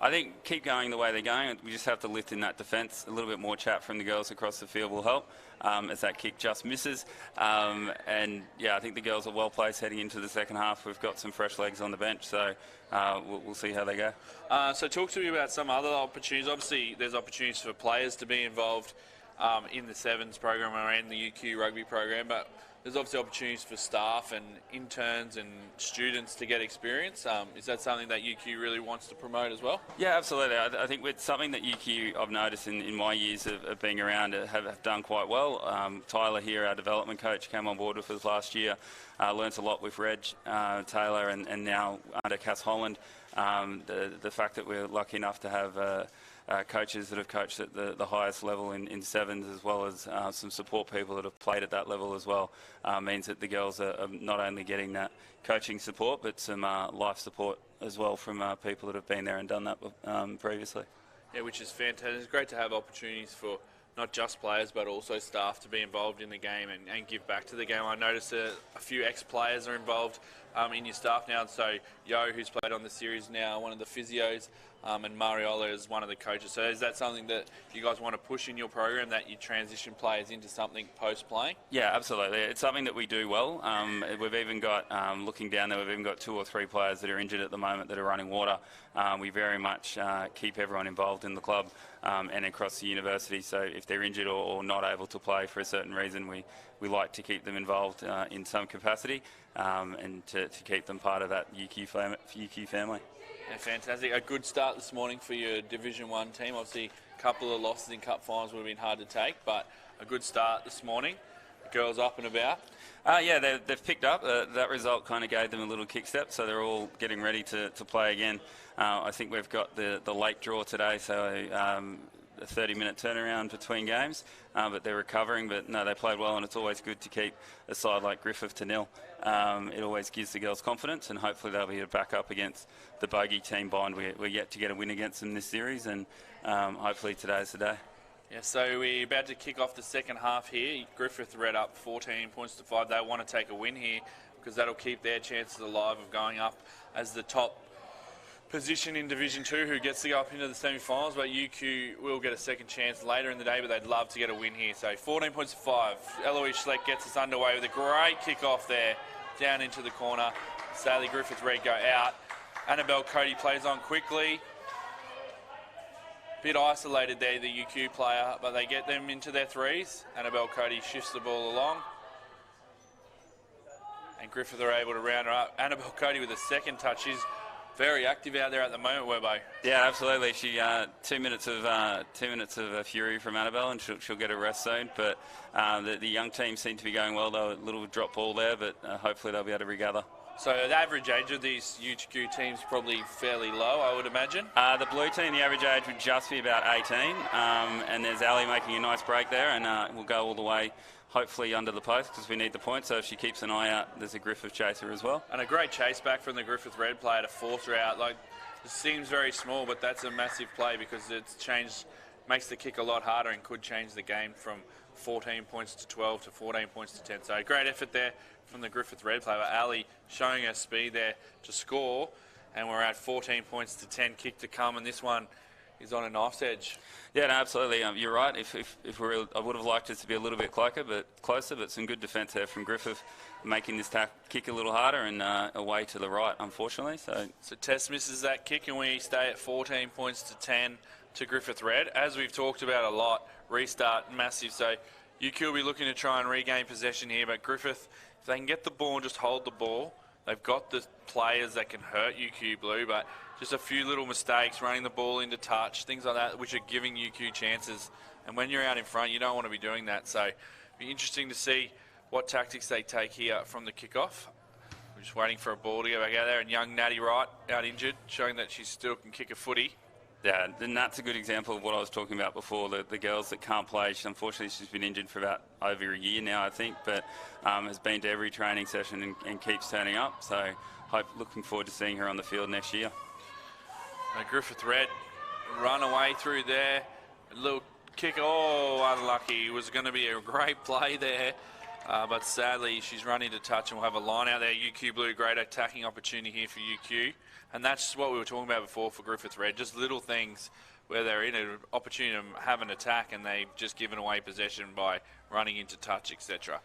I think keep going the way they're going. We just have to lift in that defence. A little bit more chat from the girls across the field will help as that kick just misses. And, yeah, I think the girls are well placed heading into the second half. We've got some fresh legs on the bench, so we'll see how they go. So talk to me about some other opportunities. Obviously, there's opportunities for players to be involved in the 7's program or in the UQ rugby program, but there's obviously opportunities for staff and interns and students to get experience. Is that something that UQ really wants to promote as well? Yeah, absolutely. I think it's something that UQ, I've noticed in my years of being around, have done quite well. Tyler here, our development coach, came on board with us last year, learnt a lot with Reg Taylor and now under Cass Holland. The fact that we're lucky enough to have coaches that have coached at the highest level in 7's, as well as some support people that have played at that level as well, means that the girls are not only getting that coaching support, but some life support as well from people that have been there and done that previously. Yeah, which is fantastic. It's great to have opportunities for not just players but also staff to be involved in the game and give back to the game. I noticed a few ex-players are involved in your staff now. So Yo, who's played on the series now, one of the physios, and Mariola is one of the coaches. So is that something that you guys want to push in your program, that you transition players into something post-playing? Yeah, absolutely. It's something that we do well. We've even got, looking down there, we've even got 2 or 3 players that are injured at the moment that are running water. We very much keep everyone involved in the club and across the university. So if they're injured or not able to play for a certain reason, we like to keep them involved in some capacity and to keep them part of that UQ family. Yeah, fantastic. A good start this morning for your Division 1 team. Obviously, a couple of losses in cup finals would have been hard to take, but a good start this morning. The girls up and about. Yeah, they've picked up. That result kind of gave them a little kick step, so they're all getting ready to play again. I think we've got the late draw today, so a 30-minute turnaround between games, but they're recovering. But no, they played well, and it's always good to keep a side like Griffith to nil. It always gives the girls confidence, and hopefully they'll be able to back up against the bogey team Bond. We're yet to get a win against them this series, and hopefully today's the day. Yeah, so we're about to kick off the second half here. Griffith Red up 14 points to 5. They want to take a win here because that'll keep their chances alive of going up as the top position in Division 2 who gets to go up into the semi-finals, but UQ will get a second chance later in the day, but they'd love to get a win here. So 14 points to 5. Eloise Schleck gets us underway with a great kick-off there, down into the corner. Sadly, Griffith Red go out. Annabelle Cody plays on quickly. Bit isolated there, the UQ player, but they get them into their threes. Annabelle Cody shifts the ball along. And Griffith are able to round her up. Annabelle Cody with a second touch. She's very active out there at the moment, Webbo. Yeah, absolutely. She 2 minutes of fury from Annabelle, and she'll get a rest soon. But the young team seem to be going well. They were a little drop ball there, but hopefully they'll be able to regather. So the average age of these UQ teams probably fairly low, I would imagine. The blue team, the average age would just be about 18, and there's Ali making a nice break there, and we'll go all the way, hopefully under the post, because we need the point. So if she keeps an eye out, there's a Griffith chaser as well. And a great chase back from the Griffith Red player to force her out. Like, it seems very small, but that's a massive play because it's changed, makes the kick a lot harder and could change the game from 14 points to 12 to 14 points to 10. So a great effort there from the Griffith Red player. Ali showing her speed there to score, and we're at 14 points to 10, kick to come, and this one is on a knife's edge. Yeah, no, absolutely. You're right. I would have liked it to be a little bit closer, but some good defence there from Griffith, making this kick a little harder and away to the right, unfortunately. So Tess misses that kick, and we stay at 14 points to 10 to Griffith Red. As we've talked about a lot, restart massive. So UQ will be looking to try and regain possession here, but Griffith, if they can get the ball and just hold the ball, they've got the players that can hurt UQ Blue, but just a few little mistakes, running the ball into touch, things like that, which are giving UQ chances. And when you're out in front, you don't want to be doing that. So it'll be interesting to see what tactics they take here from the kickoff. We're just waiting for a ball to go back out there. And young Natty Wright, out injured, showing that she still can kick a footy. Yeah, and that's a good example of what I was talking about before, the girls that can't play. Unfortunately, she's been injured for about over a year now, I think, but has been to every training session and keeps turning up. So looking forward to seeing her on the field next year. Griffith Red run away through there. A little kick, unlucky. It was going to be a great play there, but sadly she's running to touch and we'll have a line out there. UQ Blue, great attacking opportunity here for UQ. And that's what we were talking about before for Griffith Red, just little things where they're in an opportunity to have an attack and they've just given away possession by running into touch, etc.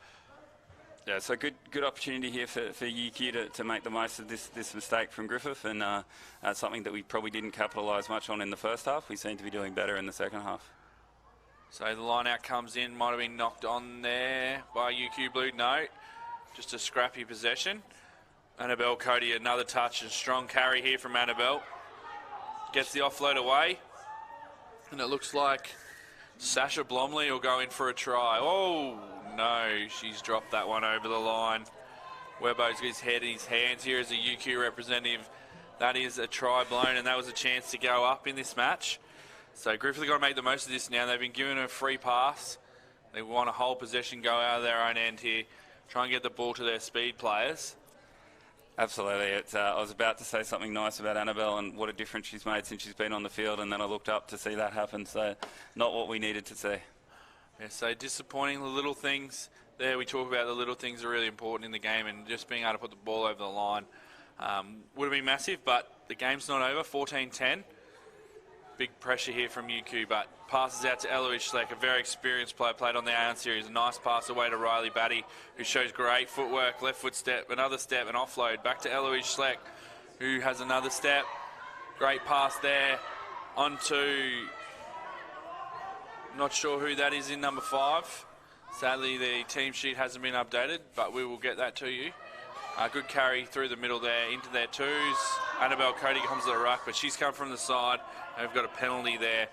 Yeah, so good opportunity here for UQ to make the most of this mistake from Griffith, and something that we probably didn't capitalise much on in the first half. We seem to be doing better in the second half. So the line out comes in, might have been knocked on there by UQ Blue. No, just a scrappy possession. Annabelle Cody, another touch and strong carry here from Annabelle. Gets the offload away. And it looks like Sasha Blomley will go in for a try. Oh, no, she's dropped that one over the line. Webbo's got his head in his hands here as a UQ representative. That is a try blown, and that was a chance to go up in this match. So Griffith have got to make the most of this now. They've been given a free pass. They want a whole possession go out of their own end here. Try and get the ball to their speed players. Absolutely. I was about to say something nice about Annabelle and what a difference she's made since she's been on the field, and then I looked up to see that happen. So not what we needed to see. Yeah, so disappointing. The little things there, we talk about the little things are really important in the game, and just being able to put the ball over the line would have been massive, but the game's not over. 14-10. Big pressure here from UQ, but passes out to Eloise Schleck, a very experienced player, played on the Aon series. A nice pass away to Riley Batty, who shows great footwork, left foot step, another step, and offload. Back to Eloise Schleck, who has another step. Great pass there onto, not sure who that is in number 5. Sadly, the team sheet hasn't been updated, but we will get that to you. Good carry through the middle there into their twos. Annabelle Cody comes to the ruck, but she's come from the side. And we've got a penalty there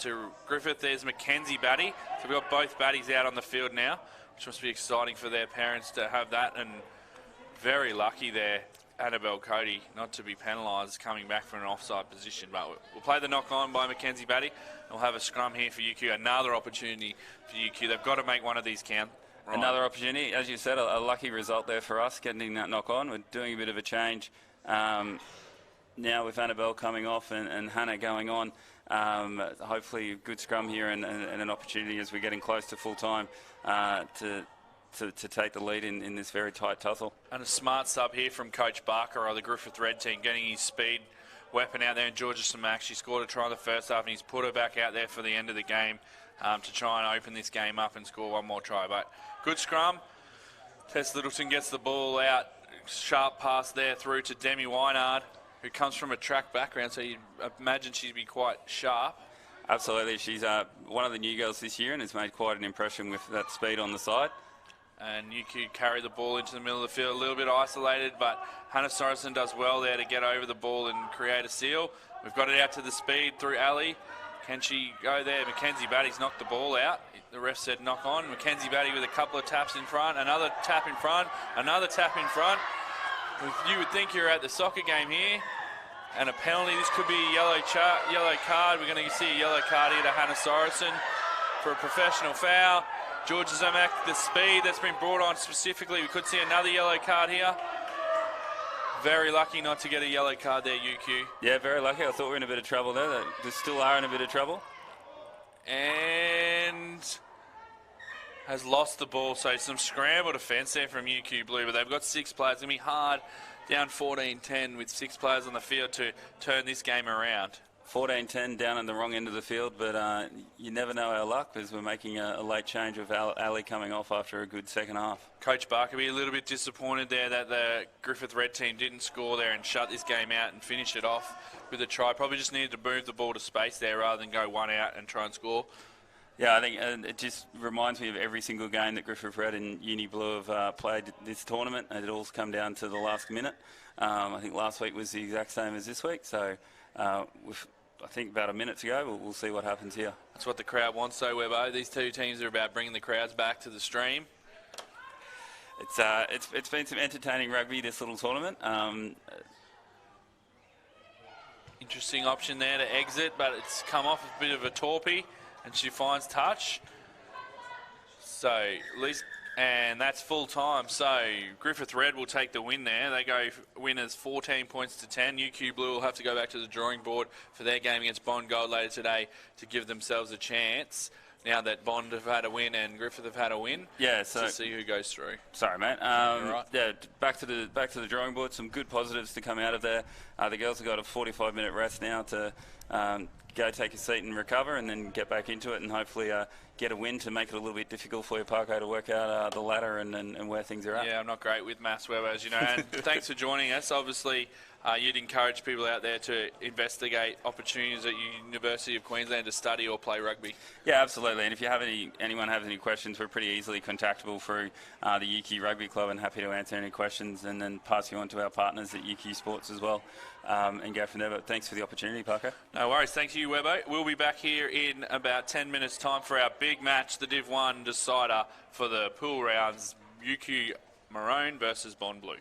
to Griffith. There's Mackenzie Batty. So we've got both Batties out on the field now, which must be exciting for their parents to have that. And very lucky there, Annabelle Cody, not to be penalised coming back from an offside position. But we'll play the knock on by Mackenzie Batty. And we'll have a scrum here for UQ. Another opportunity for UQ. They've got to make one of these count. Right. Another opportunity, as you said, a lucky result there for us, getting that knock on. We're doing a bit of a change now with Annabelle coming off and Hannah going on. Hopefully a good scrum here and an opportunity as we're getting close to full time to take the lead in this very tight tussle. And a smart sub here from Coach Barker of the Griffith Red team, getting his speed weapon out there in Georgia Samac. She scored a try in the first half and he's put her back out there for the end of the game to try and open this game up and score one more try. But good scrum. Tess Littleton gets the ball out. Sharp pass there through to Demi Weinard, who comes from a track background, so you'd imagine she'd be quite sharp. Absolutely. She's one of the new girls this year and has made quite an impression with that speed on the side. And UQ carry the ball into the middle of the field, a little bit isolated, but Hannah Sorensen does well there to get over the ball and create a seal. We've got it out to the speed through Ali. Can she go there? Mackenzie Batty's knocked the ball out. The ref said knock on. Mackenzie Batty with a couple of taps in front, another tap in front, another tap in front. You would think you're at the soccer game here. And a penalty. This could be a yellow card. We're going to see a yellow card here to Hannah Sorensen for a professional foul. Georgia Zamak, the speed that's been brought on specifically. We could see another yellow card here. Very lucky not to get a yellow card there, UQ. Yeah, very lucky. I thought we were in a bit of trouble there. They still are in a bit of trouble. And has lost the ball. So some scramble defence there from UQ Blue. But they've got 6 players. It's going to be hard down 14-10 with 6 players on the field to turn this game around. 14-10 down in the wrong end of the field, but you never know our luck because we're making a late change with Ali coming off after a good second half. Coach Barker be a little bit disappointed there that the Griffith Red team didn't score there and shut this game out and finish it off with a try. Probably just needed to move the ball to space there rather than go one out and try and score. Yeah, I think it just reminds me of every single game that Griffith Red and Uni Blue have played this tournament. It all's come down to the last minute. I think last week was the exact same as this week, so with I think about a minute to go. We'll see what happens here. That's what the crowd wants, so Webbo. These two teams are about bringing the crowds back to the stream. It's been some entertaining rugby, this little tournament. Interesting option there to exit, but it's come off a bit of a torpy, and she finds touch. So, at least, and that's full time. So, Griffith Red will take the win there. They go winners 14 points to 10. UQ Blue will have to go back to the drawing board for their game against Bond Gold later today to give themselves a chance. Now that Bond have had a win and Griffith have had a win, yeah, so to see who goes through. Sorry, mate. Right. Yeah, back to the drawing board. Some good positives to come out of there. The girls have got a 45-minute rest now to go take a seat and recover, and then get back into it, and hopefully get a win to make it a little bit difficult for you, Parko, to work out the ladder and where things are at. Yeah, I'm not great with maths, Webber, as you know. And thanks for joining us. Obviously, you'd encourage people out there to investigate opportunities at University of Queensland to study or play rugby. Yeah, absolutely. And if you have anyone has any questions, we're pretty easily contactable through the UQ Rugby Club, and happy to answer any questions, and then pass you on to our partners at UQ Sports as well, and go from there. But thanks for the opportunity, Parker. No worries. Thank you, Webbo. We'll be back here in about 10 minutes' time for our big match, the Div 1 decider for the pool rounds, UQ Maroon versus Bond Blue.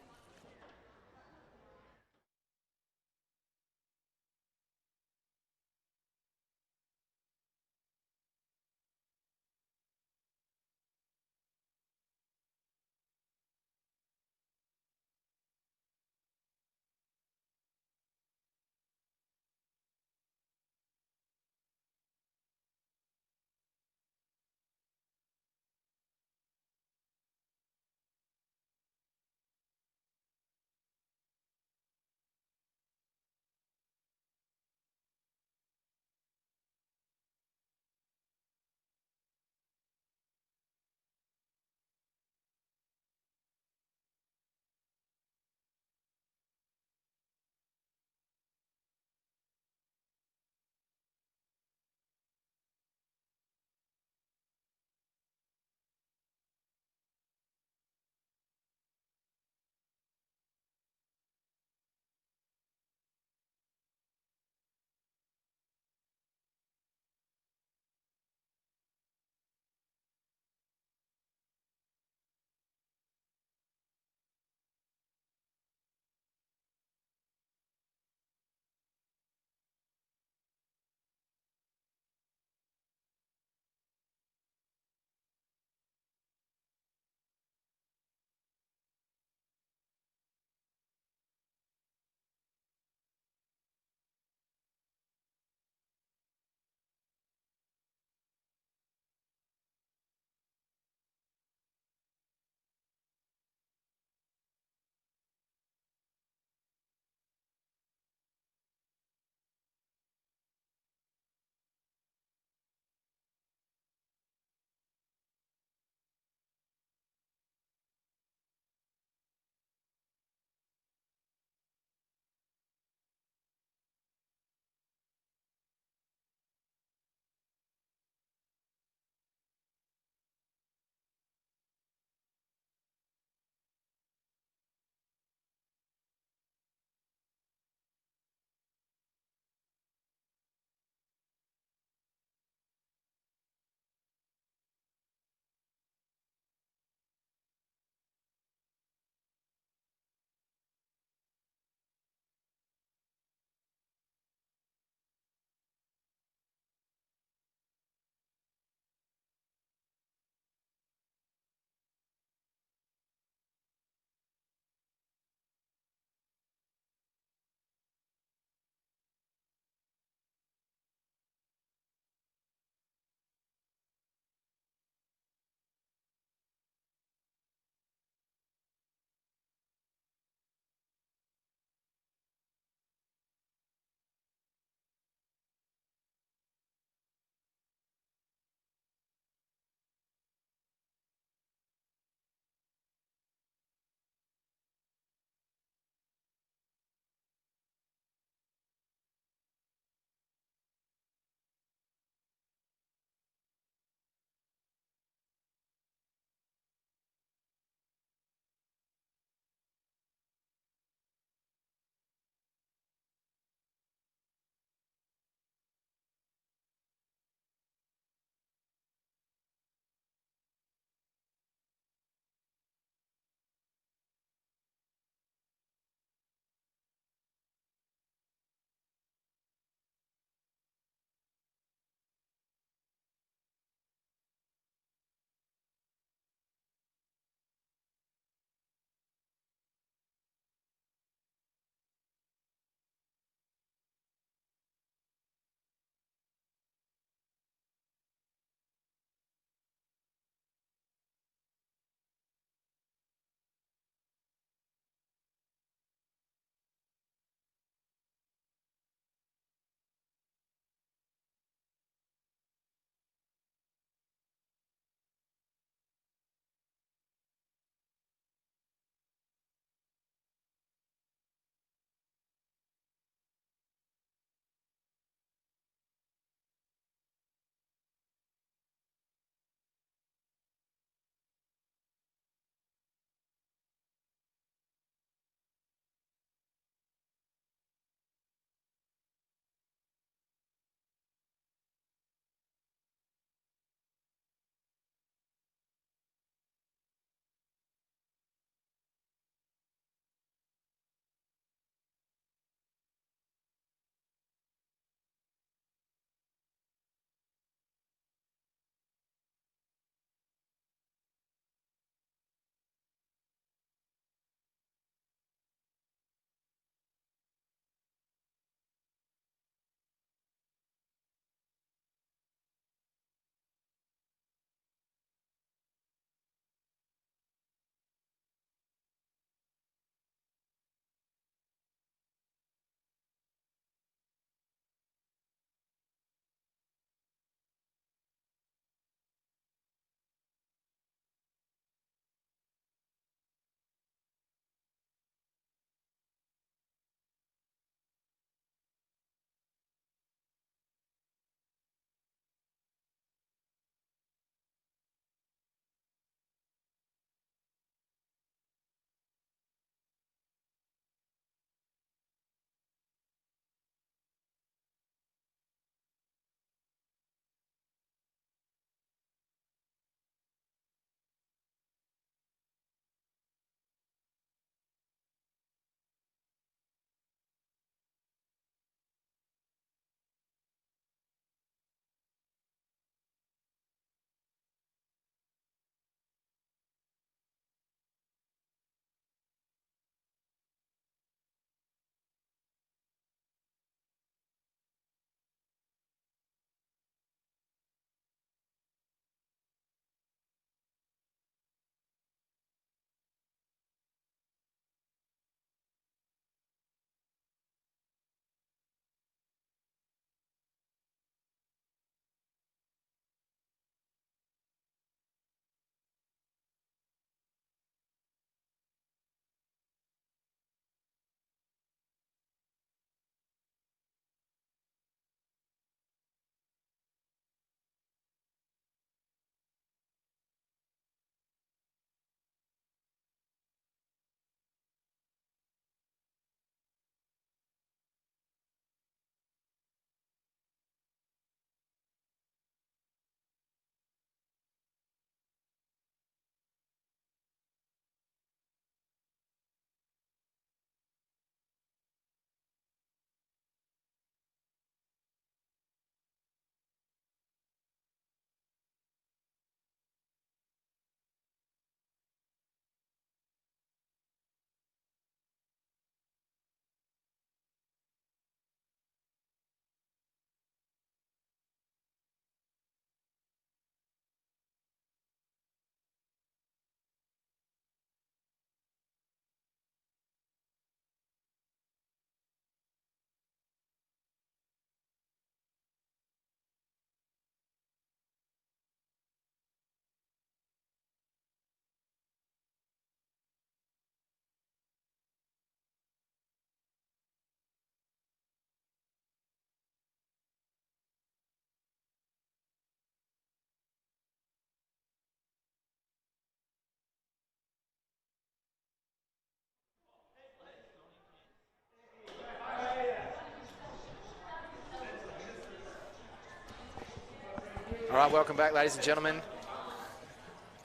All right, welcome back, ladies and gentlemen.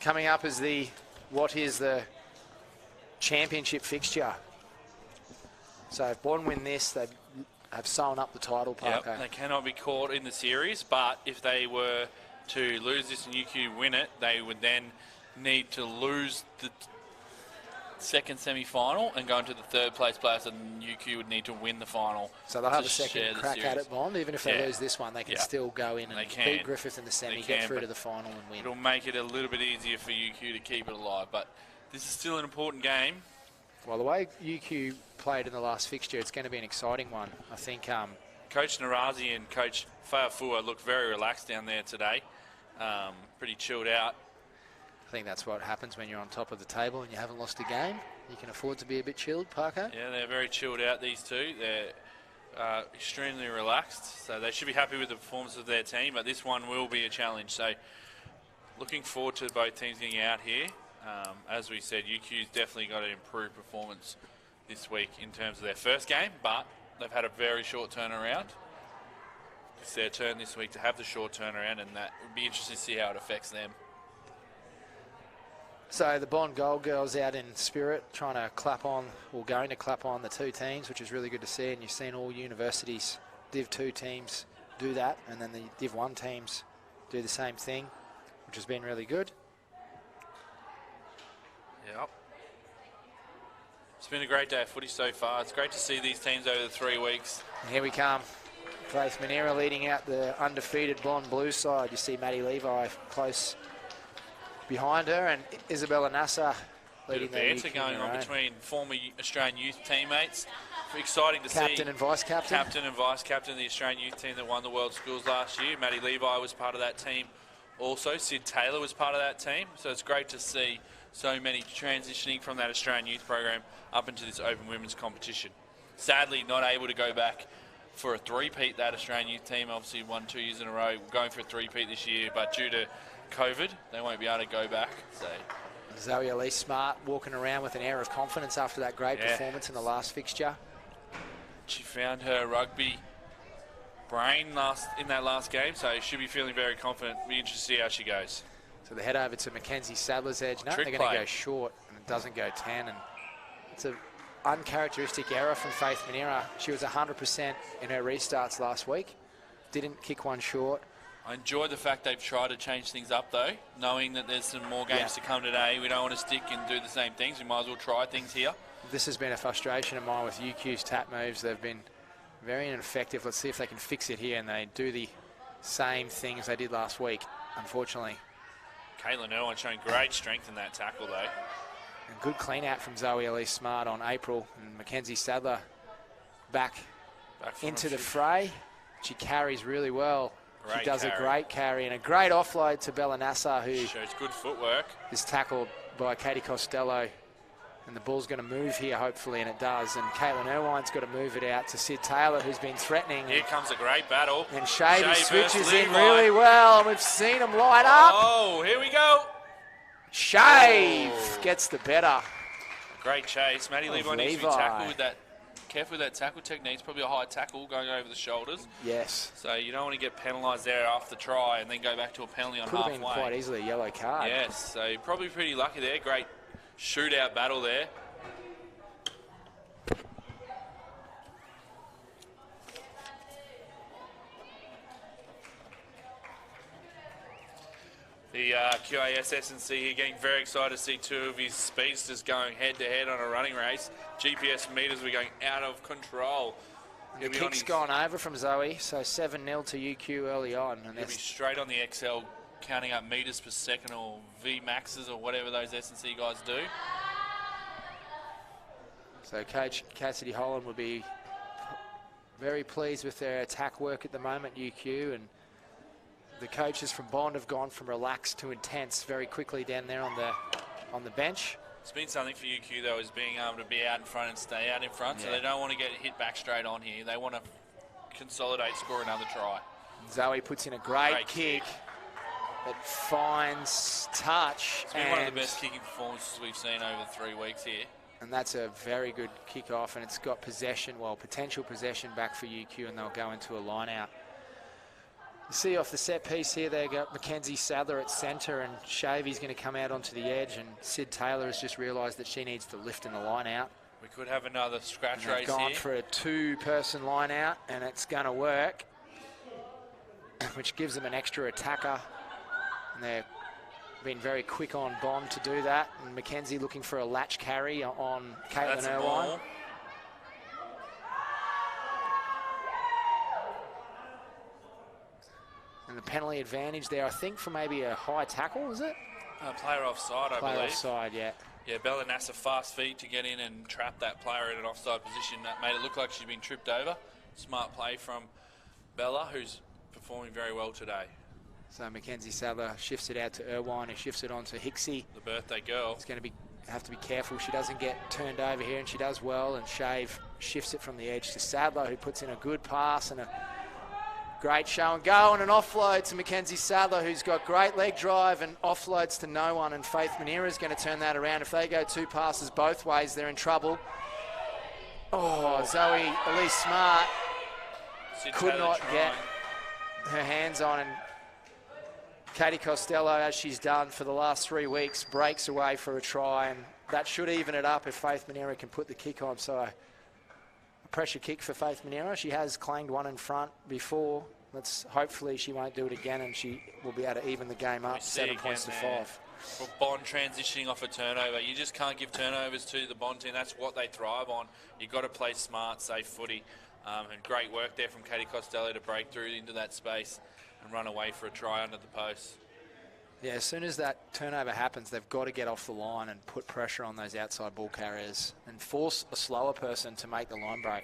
Coming up is what is the championship fixture. So if Bond win this, they have sewn up the title, Parker. Yep, they cannot be caught in the series, but if they were to lose this and UQ win it, they would then need to lose the second semi-final and go into the third place playoffs, and UQ would need to win the final. So they'll have a second crack at it, Bond. Even if they lose this one, they can still go in and beat Griffith in the semi, get through to the final and win. It'll make it a little bit easier for UQ to keep it alive, but this is still an important game. Well, the way UQ played in the last fixture, it's going to be an exciting one. I think Coach Narazi and Coach Fa'afua looked very relaxed down there today, pretty chilled out. I think that's what happens when you're on top of the table and you haven't lost a game. You can afford to be a bit chilled, Parker. Yeah, they're very chilled out, these two. They're extremely relaxed, so they should be happy with the performance of their team, but this one will be a challenge. So looking forward to both teams getting out here. As we said, UQ's definitely got an improved performance this week in terms of their first game, but they've had a very short turnaround. It's their turn this week to have the short turnaround, and that would be interesting to see how it affects them. So the Bond Gold Girls out in spirit, trying to clap on, or going to clap on the two teams, which is really good to see. And you've seen all universities, Div 2 teams do that, and then the Div 1 teams do the same thing, which has been really good. Yep. It's been a great day of footy so far. It's great to see these teams over the 3 weeks. And here we come. Faith Manera leading out the undefeated Bond Blue side. You see Maddie Levi close behind her, and Isabella Nasser leading the banter going on between former Australian youth teammates. Exciting to see. Captain and vice-captain. Captain and vice-captain of the Australian youth team that won the World Schools last year. Maddie Levi was part of that team also. Sid Taylor was part of that team. So it's great to see so many transitioning from that Australian youth program up into this open women's competition. Sadly, not able to go back for a three-peat. That Australian youth team obviously won 2 years in a row, going for a three-peat this year, but due to COVID, they won't be able to go back. So Zoe Elise Smart walking around with an air of confidence after that great performance in the last fixture. She found her rugby brain in that last game, so she'll be feeling very confident. Be interested to see how she goes. So they head over to Mackenzie Sadler's edge. No, they're going to go short, and it doesn't go 10. And it's an uncharacteristic error from Faith Manera. She was 100% in her restarts last week. Didn't kick one short. I enjoy the fact they've tried to change things up, though, knowing that there's some more games to come today. We don't want to stick and do the same things. We might as well try things here. This has been a frustration of mine with UQ's tap moves. They've been very ineffective. Let's see if they can fix it here, and they do the same things they did last week, unfortunately. Caitlin Irwin showing great strength in that tackle, though. And good clean out from Zoe Elise Smart on April, and Mackenzie Sadler back into the fray. She carries really well. She does a great carry and a great offload to Bella Nassar, who shows good footwork. Is tackled by Katie Costello. And the ball's going to move here, hopefully, and it does. And Caitlin Irwine's got to move it out to Sid Taylor, who's been threatening. Here comes a great battle. And Shavey switches in really well, and we've seen him light up. Oh, here we go. Shave gets the better. Great chase. Maddie Levi needs to be tackled with that. Careful with that tackle technique. It's probably a high tackle going over the shoulders. Yes. So you don't want to get penalised there after the try and then go back to a penalty on halfway. Could have been quite easily a yellow card. Yes, so probably pretty lucky there. Great shootout battle there. The QAS S&C here getting very excited to see two of his speedsters going head-to-head on a running race. GPS meters were going out of control. The kick's gone over from Zoe, so 7-0 to UQ early on. And he'll be straight on the XL, counting up meters per second or V-maxes or whatever those S&C guys do. So Coach Cassidy Holland will be very pleased with their attack work at the moment, UQ, and the coaches from Bond have gone from relaxed to intense very quickly down there on the bench. It's been something for UQ, though, is being able to be out in front and stay out in front, so they don't want to get hit back straight on here. They want to consolidate, score another try. Zoe puts in a great kick that finds touch. It's been one of the best kicking performances we've seen over 3 weeks here. And that's a very good kick-off, and it's got possession, well, potential possession back for UQ, and they'll go into a line-out. See off the set piece here, they got Mackenzie Sadler at centre, and Shavy's going to come out onto the edge, and Sid Taylor has just realised that she needs to lift in the line out. We could have another scratch They've race gone here. for a 2-person line out, and it's going to work, which gives them an extra attacker. And they've been very quick on Bond to do that. And Mackenzie looking for a latch carry on Caitlin Irwine. And the penalty advantage there, I think, for maybe a high tackle, is it? Player offside, I believe. Player offside, yeah. Yeah, Bella Nasser fast feet to get in and trap that player in an offside position. That made it look like she'd been tripped over. Smart play from Bella, who's performing very well today. So Mackenzie Sadler shifts it out to Irwine, who shifts it on to Hicksey. The birthday girl. It's going to have to be careful she doesn't get turned over here, and she does well, and Shave shifts it from the edge to Sadler, who puts in a good pass and a great show and go, and an offload to Mackenzie Sadler, who's got great leg drive and offloads to no one, and Faith Manera is going to turn that around. If they go 2 passes both ways, they're in trouble. Oh, Zoe Elise Smart could not get her hands on, and Katie Costello, as she's done for the last 3 weeks, breaks away for a try, and that should even it up if Faith Manera can put the kick on. So a pressure kick for Faith Manera. She has clanged one in front before. Hopefully she won't do it again, and she will be able to even the game up. 7 points to 5. For Bond transitioning off a turnover, you just can't give turnovers to the Bond team. That's what they thrive on. You've got to play smart, safe footy. And great work there from Katie Costello to break through into that space and run away for a try under the post. Yeah, as soon as that turnover happens, they've got to get off the line and put pressure on those outside ball carriers and force a slower person to make the line break.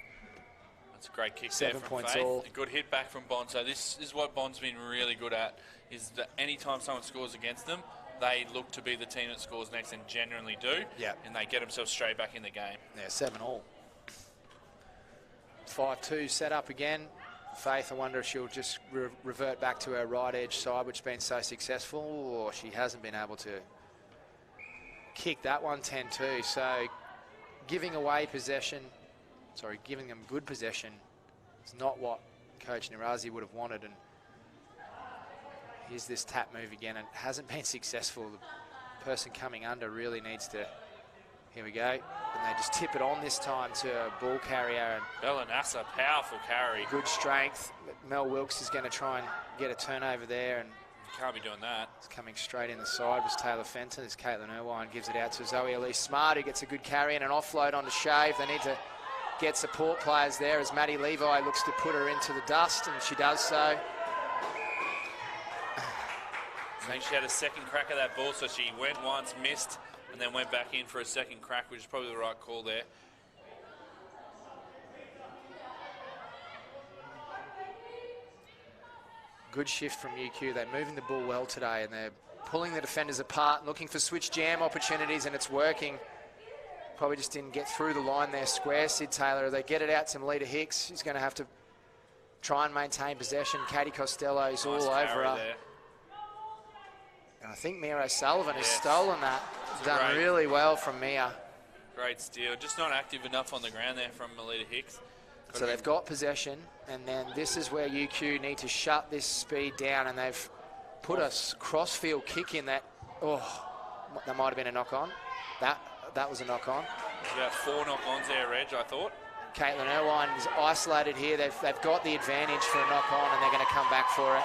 That's a great kick 7 there from points Faith. all. A good hit back from Bond. So this is what Bond's been really good at, is that any time someone scores against them, they look to be the team that scores next, and genuinely do. Yeah. And they get themselves straight back in the game. Yeah, 7 all. 5-2 set up again. Faith, I wonder if she'll just revert back to her right edge side, which has been so successful, or she hasn't been able to kick that one 10-2. So giving away possession, giving them good possession is not what Coach Narazi would have wanted. And here's this tap move again, and it hasn't been successful. The person coming under really needs to, here we go, and they just tip it on this time to a ball carrier. And Bella Nasser, powerful carry. good strength. Mel Wilkes is going to try and get a turnover there, and You can't be doing that. it's coming straight in the side was Taylor Fenton as Caitlin Irwine gives it out to Zoe Elise Smart, who gets a good carry and an offload onto Shave. They need to get support players there as Maddie Levi looks to put her into the dust, and she does so. I think she had a second crack at that ball, so she went once, missed, and then went back in for a second crack, which is probably the right call there. Good shift from UQ. They're moving the ball well today, and they're pulling the defenders apart, looking for switch jam opportunities, and it's working. Probably just didn't get through the line there square. Sid Taylor, they get it out to Melita Hicks. She's going to have to try and maintain possession. Katie Costello's all over her. There. And I think Mia O'Sullivan has Yes. stolen that. Done great- really well from Mia. Great steal. Just not active enough on the ground there from Melita Hicks. So they've got possession, and then this is where UQ need to shut this speed down, and they've put a crossfield kick in that. Oh, that might have been a knock-on. That was a knock-on. There's about 4 knock-ons there, Reg, I thought. Caitlin Irwine is isolated here. They've got the advantage for a knock-on, and they're going to come back for it.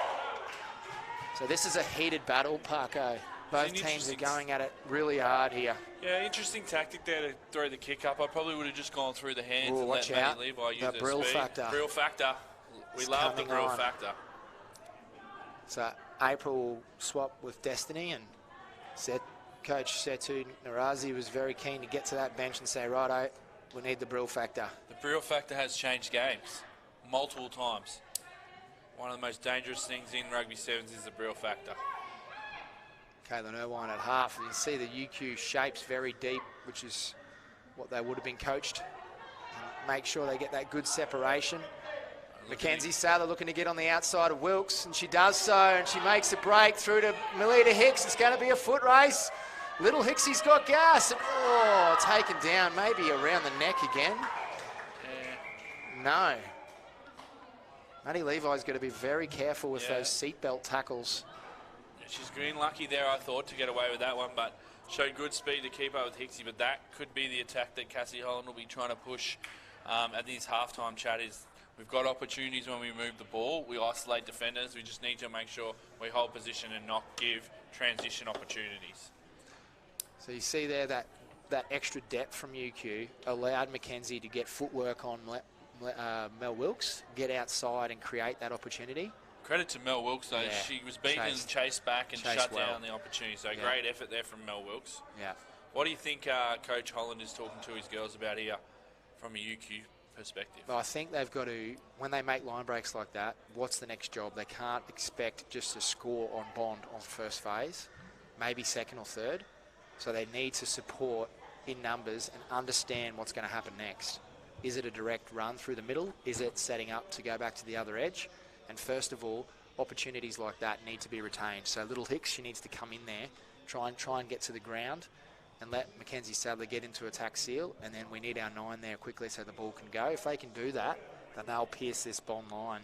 So this is a heated battle, Parko. Both teams are interesting- going at it really hard here. Yeah, interesting tactic there to throw the kick up. I probably would have just gone through the hands Ooh, and watch let out. Maddie Levi use The her Brill speed. factor. Brill factor. We It's love the coming Brill on. factor. So April will swap with Destiny, and Coach Setu Narazi was very keen to get to that bench and say, righto, we need the Brill factor. The Brill factor has changed games multiple times. One of the most dangerous things in rugby sevens is the Brill factor. Caitlin Irwine at half. You can see the UQ shapes very deep, which is what they would have been coached. And make sure they get that good separation. Mackenzie Sadler looking to get on the outside of Wilkes, and she does so, and she makes a break through to Melita Hicks. It's going to be a foot race. Little Hicksy's got gas, and taken down, maybe around the neck again. No. Maddie Levi's got to be very careful with those seatbelt tackles. She's green lucky there, I thought, to get away with that one, but showed good speed to keep up with Hicksy. But that could be the attack that Cassie Holland will be trying to push at these halftime chat. Is we've got opportunities when we move the ball. We isolate defenders. We just need to make sure we hold position and not give transition opportunities. So you see there that extra depth from UQ allowed Mackenzie to get footwork on Mel Wilkes, get outside and create that opportunity. Credit to Mel Wilkes, though. Yeah. She was beaten and chased back and shut down the opportunity. So great effort there from Mel Wilkes. Yeah. What do you think Coach Holland is talking to his girls about here from a UQ perspective? Well, I think they've got to, when they make line breaks like that, what's the next job? They can't expect just to score on Bond on first phase, maybe second or third. So they need to support in numbers and understand what's going to happen next. Is it a direct run through the middle? Is it setting up to go back to the other edge? And first of all, opportunities like that need to be retained. So little Hicks, she needs to come in there, try and get to the ground and let Mackenzie Sadler get into attack seal, and then we need our 9 there quickly so the ball can go. If they can do that, then they'll pierce this Bond line.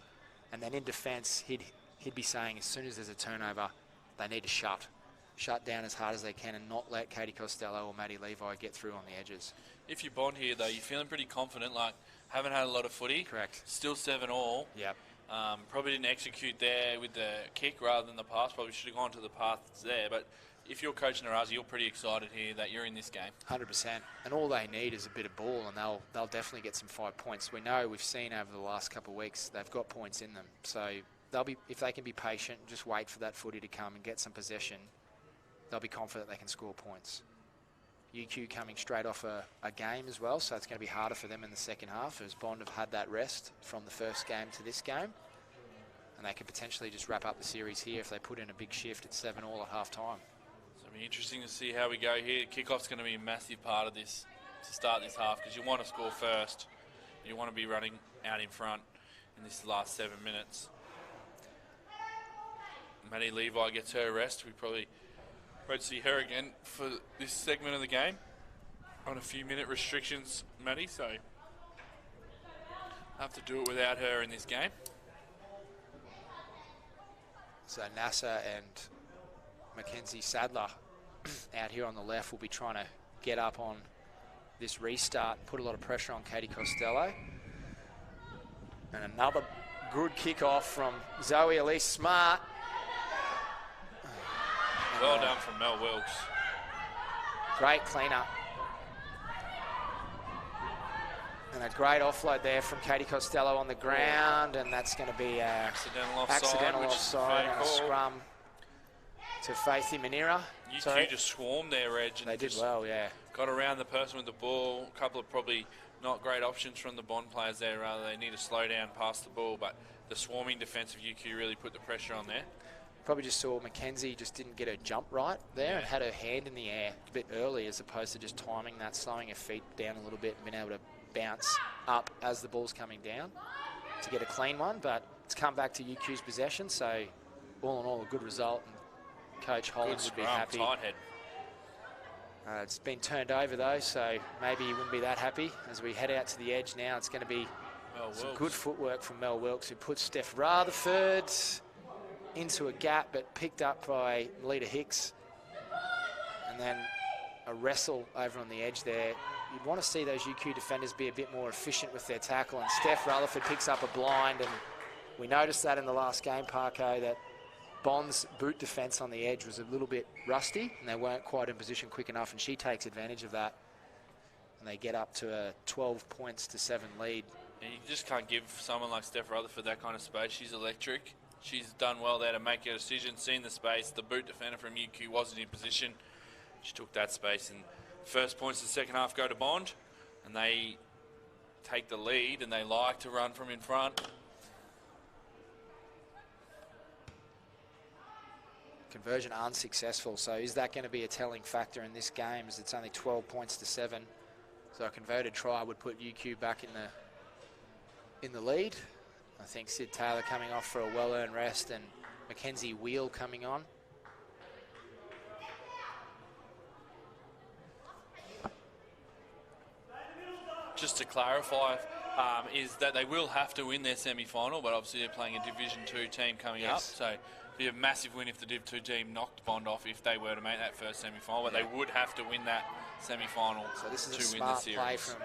And then in defence, he'd be saying as soon as there's a turnover, they need to shut down as hard as they can and not let Katie Costello or Maddie Levi get through on the edges. If you Bond here, though, you're feeling pretty confident, like haven't had a lot of footy. Correct. Still 7-all. Yep. Probably didn't execute there with the kick rather than the pass. Probably should have gone to the pass there. But if you're Coach Narazi, you're pretty excited here that you're in this game. 100%. And all they need is a bit of ball, and they'll definitely get some 5 points. We've seen over the last couple of weeks, they've got points in them. So if they can be patient, just wait for that footy to come and get some possession, they'll be confident they can score points. UQ coming straight off a game as well, so it's going to be harder for them in the second half as Bond have had that rest from the first game to this game. And they could potentially just wrap up the series here if they put in a big shift at 7-all at half-time. So it'll be interesting to see how we go here. Kickoff's going to be a massive part of this to start this half because you want to score first. You want to be running out in front in this last 7 minutes. Maddie Levi gets her rest. We probably won't see her again for this segment of the game on a few minute restrictions, Maddie, so have to do it without her in this game. So NASA and Mackenzie Sadler out here on the left will be trying to get up on this restart and put a lot of pressure on Katie Costello. And another good kick-off from Zoe Elise Smart. Well done from Mel Wilkes. Great clean-up. And a great offload there from Katie Costello on the ground, and that's going to be an accidental offside and a scrum to Faithy Manira. UQ just swarmed their edge. And they did well, yeah. Got around the person with the ball. A couple of probably not great options from the Bond players there. Rather, they need to slow down past the ball, but the swarming defence of UQ really put the pressure on there. Probably just saw Mackenzie just didn't get her jump right there and had her hand in the air a bit early as opposed to just timing that, slowing her feet down a little bit and being able to bounce up as the ball's coming down to get a clean one. But it's come back to UQ's possession, so all in all a good result. And Coach Holland would be happy. Tight head. It's been turned over though, so maybe he wouldn't be that happy. As we head out to the edge now, it's going to be some good footwork from Mel Wilkes, who puts Steph Rutherford into a gap, but picked up by Melita Hicks. And then a wrestle over on the edge there. You'd want to see those UQ defenders be a bit more efficient with their tackle, and Steph Rutherford picks up a blind, and we noticed that in the last game, Parko, that Bond's boot defence on the edge was a little bit rusty, and they weren't quite in position quick enough, and she takes advantage of that. And they get up to a 12 points to 7 lead. And you just can't give someone like Steph Rutherford that kind of space. She's electric. She's done well there to make a decision, seen the space. The boot defender from UQ wasn't in position. She took that space, and first points of the second half go to Bond, and they take the lead, and they like to run from in front. Conversion unsuccessful, so is that going to be a telling factor in this game, as it's only 12 points to 7? So a converted try would put UQ back in the lead. I think Sid Taylor coming off for a well-earned rest, and Mackenzie Wheel coming on. Just to clarify, is that they will have to win their semi-final, but obviously they're playing a Division 2 team coming up, so it'd be a massive win if the Div 2 team knocked Bond off if they were to make that first semi-final, but they would have to win that semi-final So this is to a win smart the series. play from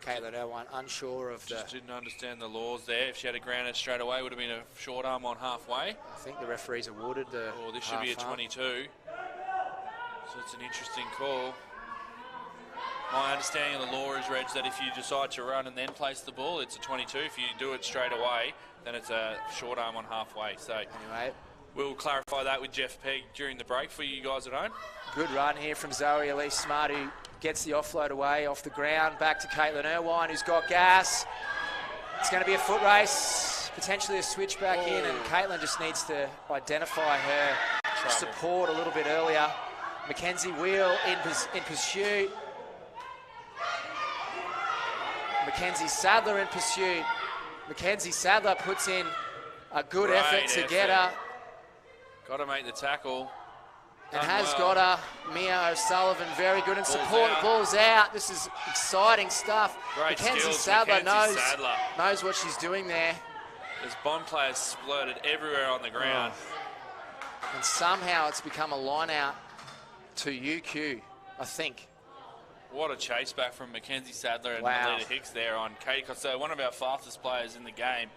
Caitlin Irwine, unsure of the... Just didn't understand the laws there. If she had a grounded straight away, would have been a short arm on halfway. I think the referees awarded the Or this should be a half arm. 22. So it's an interesting call. My understanding of the law is, Reg, that if you decide to run and then place the ball, it's a 22. If you do it straight away, then it's a short arm on halfway. So Anyway, we'll clarify that with Jeff Pegg during the break for you guys at home. good run here from Zoe Elise Smart, who gets the offload away off the ground. Back to Caitlin Irwine, who's got gas. It's going to be a foot race, potentially a switch back in, and Caitlin just needs to identify her support a little bit earlier. Mackenzie Wheel in pursuit. Mackenzie Sadler in pursuit. Mackenzie Sadler puts in a good Great effort to get her. Got to make the tackle. And Done has well. got her. Mia O'Sullivan very good in Ball's support. out. Ball's out. This is exciting stuff. Great Mackenzie skills, Sadler Mackenzie Sadler. knows what she's doing there. There's Bond players splurted everywhere on the ground. And somehow it's become a line out to UQ, I think. What a chase back from Mackenzie Sadler and Wow. Melita Hicks there on Katie Costello, one of our fastest players in the game.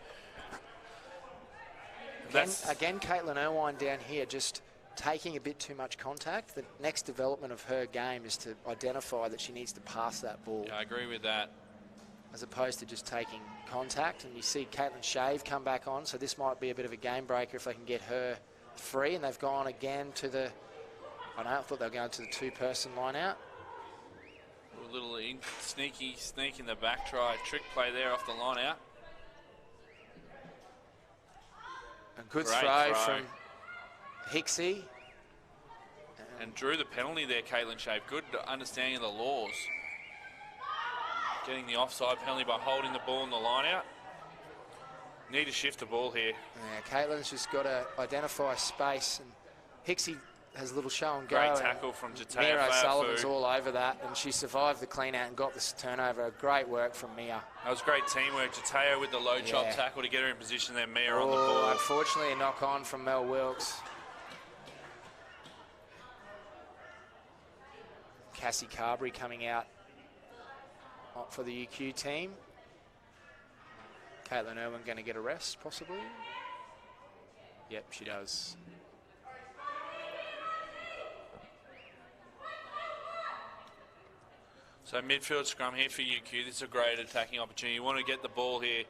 Again, Caitlin Irwine down here just taking a bit too much contact. The next development of her game is to identify that she needs to pass that ball, Yeah, I agree with that. as opposed to just taking contact. And you see Caitlin Shave come back on, so this might be a bit of a game breaker if they can get her free. And they've gone again to the, I thought they were going to the two-person line out. A little sneak in the back try, trick play there off the line out. A good Great throw throw. from Hicksy. And drew the penalty there, Caitlin Shave. Good understanding of the laws. Getting the offside penalty by holding the ball in the line out. Need to shift the ball here. Yeah, Caitlin's just got to identify space, and Hicksy has a little show and go. Great and tackle from Jataya Mia O'Sullivan's Fa'afu. all over that, and she survived the clean out and got this turnover. Great work from Mia. That was great teamwork. Jataya with the low chop Yeah. tackle to get her in position there. Mia on the Oh, ball. unfortunately, a knock on from Mel Wilkes. Cassie Carberry coming out for the UQ team. Caitlin Irwin going to get a rest, possibly. Yep, she does. So midfield scrum here for UQ. This is a great attacking opportunity. You want to get the ball here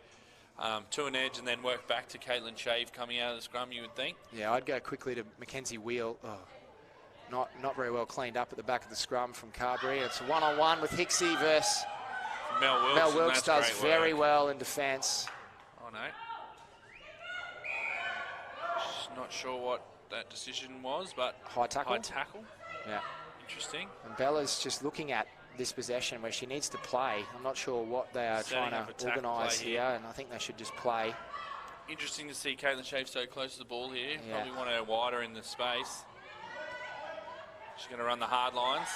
to an edge and then work back to Caitlin Shave coming out of the scrum, you would think. Yeah, I'd go quickly to Mackenzie Wheel. Oh, not very well cleaned up at the back of the scrum from Carberry. It's a one-on-one with Hicksy versus Mel Wilkes. Mel and Wilkes. that's Does great very work. well in defence. Oh, no. Just not sure what that decision was, but High tackle. high tackle. Yeah. Interesting. And Bella's just looking at this possession where she needs to play. I'm not sure what they are Setting trying up a to tackle organise play here, here. and I think they should just play. Interesting to see Caitlin Shave so close to the ball here. Yeah. Probably want her wider in the space. She's going to run the hard lines.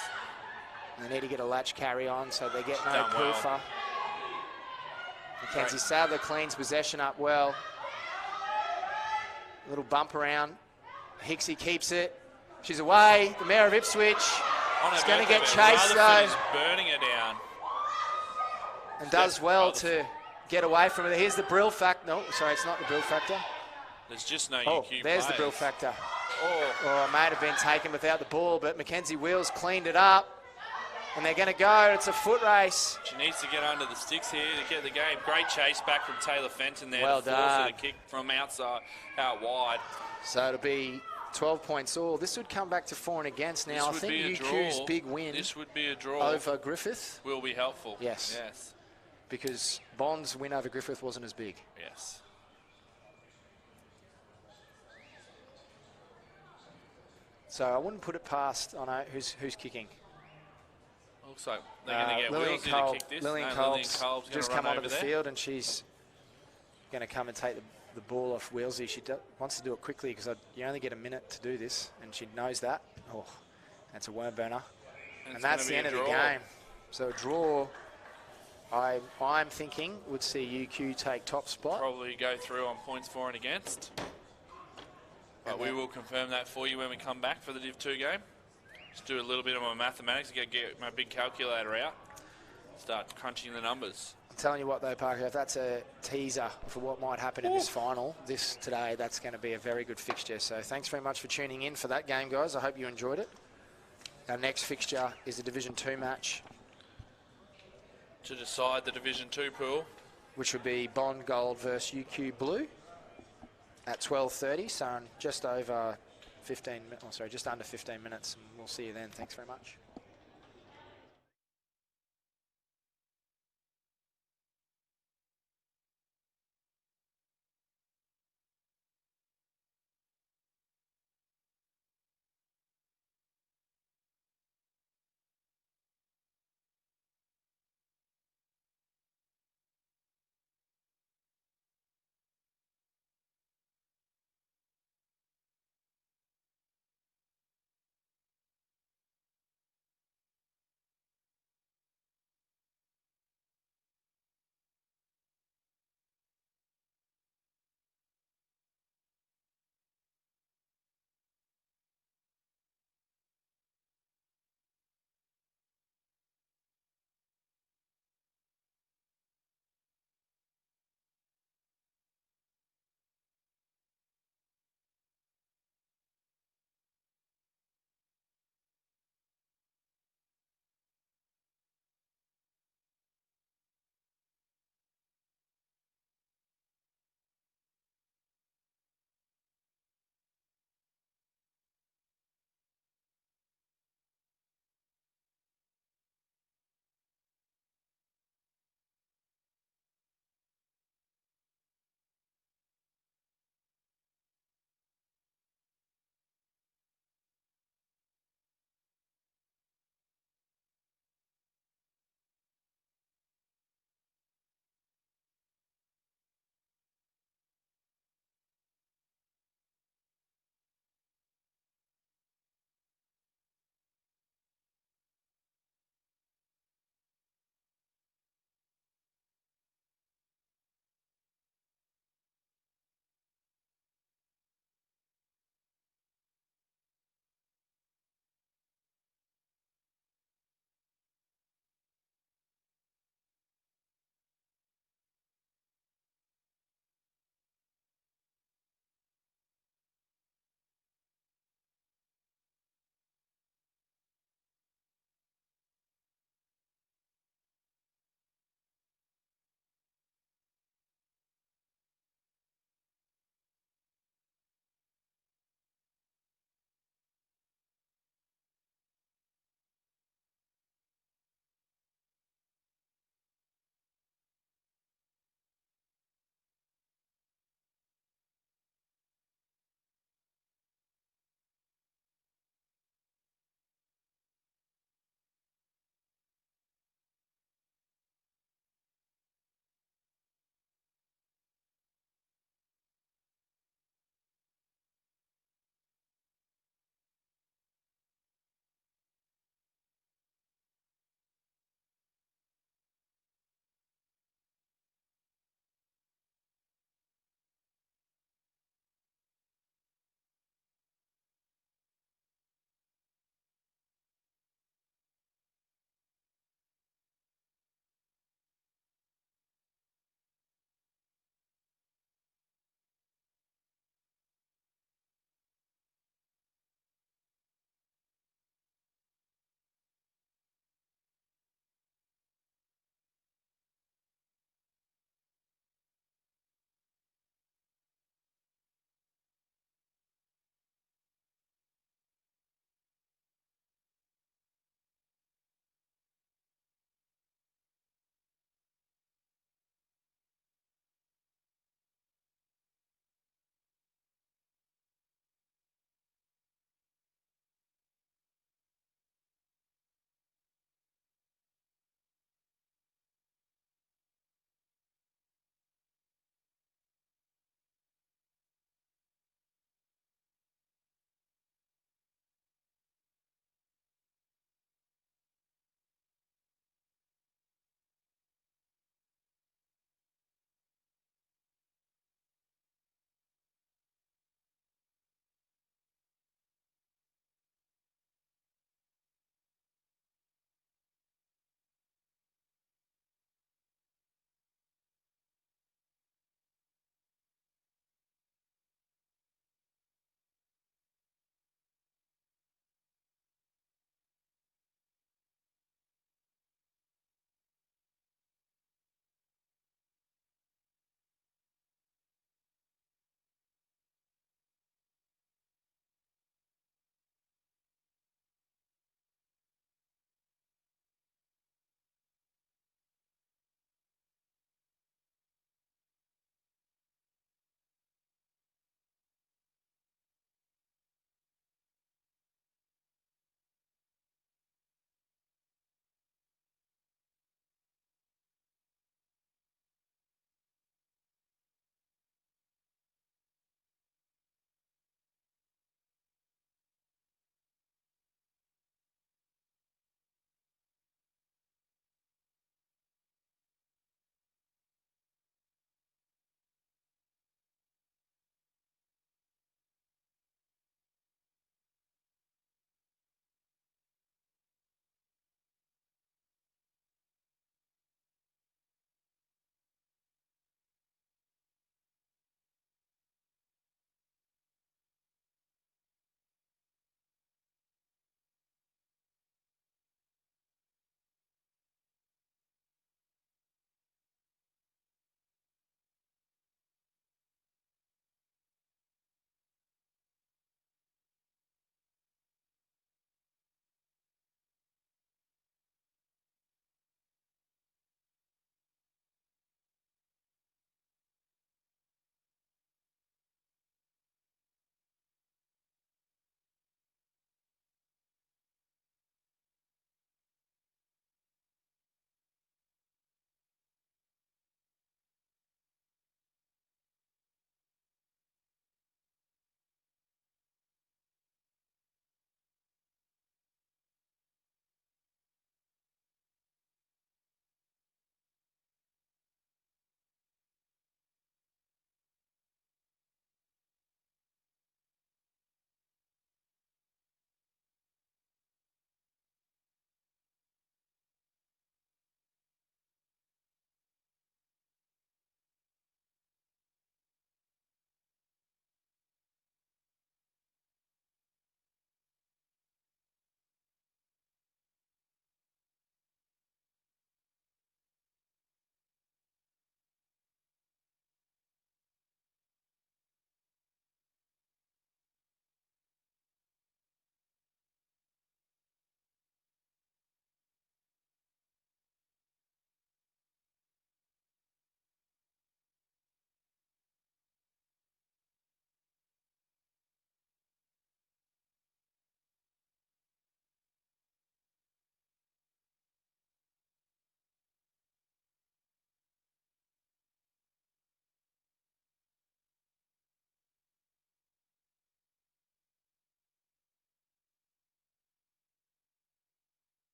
They need to get a latch carry on, so they get no Done well. poofer. Mackenzie Sadler cleans possession up well. Little bump around. Hicksy keeps it. She's away. The Mayor of Ipswich is going to get chased, though, Is burning her down. and does well to get away from it. Here's the Brill factor. No, sorry, it's not the Brill factor. There's just no Oh, UQ there's the players. Brill factor. Oh, Or it may have been taken without the ball, but Mackenzie Wheels cleaned it up. And they're going to go. It's a foot race. she needs to get under the sticks here to get the game. Great chase back from Taylor Fenton there Well to force her done. to kick from outside, out wide. So it'll be 12 points all. This would come back to 4 and against now. I This would think be a UQ's draw. big win This would be a draw. over Griffith, Will be helpful. Yes. Yes. because Bond's win over Griffith wasn't as big. Yes. So I wouldn't put it past, I know, who's kicking. Looks like they're going to get Lillian Wilsey Kolb, to kick this. Lillian No, Kolb's Kolb's just gonna come run onto the over there. field, and she's going to come and take the ball off Wilsey. She wants to do it quickly because you only get a minute to do this, and she knows that. Oh, that's a worm burner. It's And that's the gonna end be of a the draw. game. So a draw, I'm thinking, would see UQ take top spot. Probably go through on points for and against. But we will confirm that for you when we come back for the Div 2 game. Just do a little bit of my mathematics, get my big calculator out, start crunching the numbers. I'm telling you what though, Parker, if that's a teaser for what might happen in this final, today, that's going to be a very good fixture. So thanks very much for tuning in for that game, guys. I hope you enjoyed it. Our next fixture is a Division 2 match, to decide the Division 2 pool, which would be Bond Gold versus UQ Blue at 12:30. So in just under 15 minutes, and we'll see you then. Thanks very much.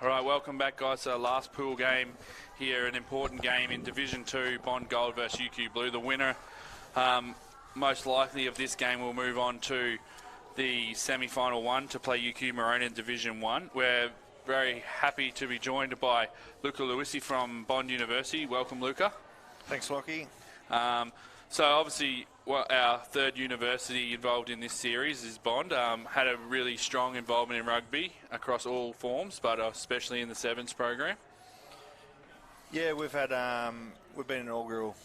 All right, welcome back, guys, to our last pool game here, an important game in Division 2, Bond Gold versus UQ Blue. The winner, most likely of this game, will move on to the semi-final one to play UQ Maroon in Division 1. We're very happy to be joined by Luca Luisi from Bond University. Welcome, Luca. Thanks, Lockie. So obviously, our third university involved in this series is Bond. Had a really strong involvement in rugby across all forms, but especially in the 7's program. Yeah, we've been an inaugural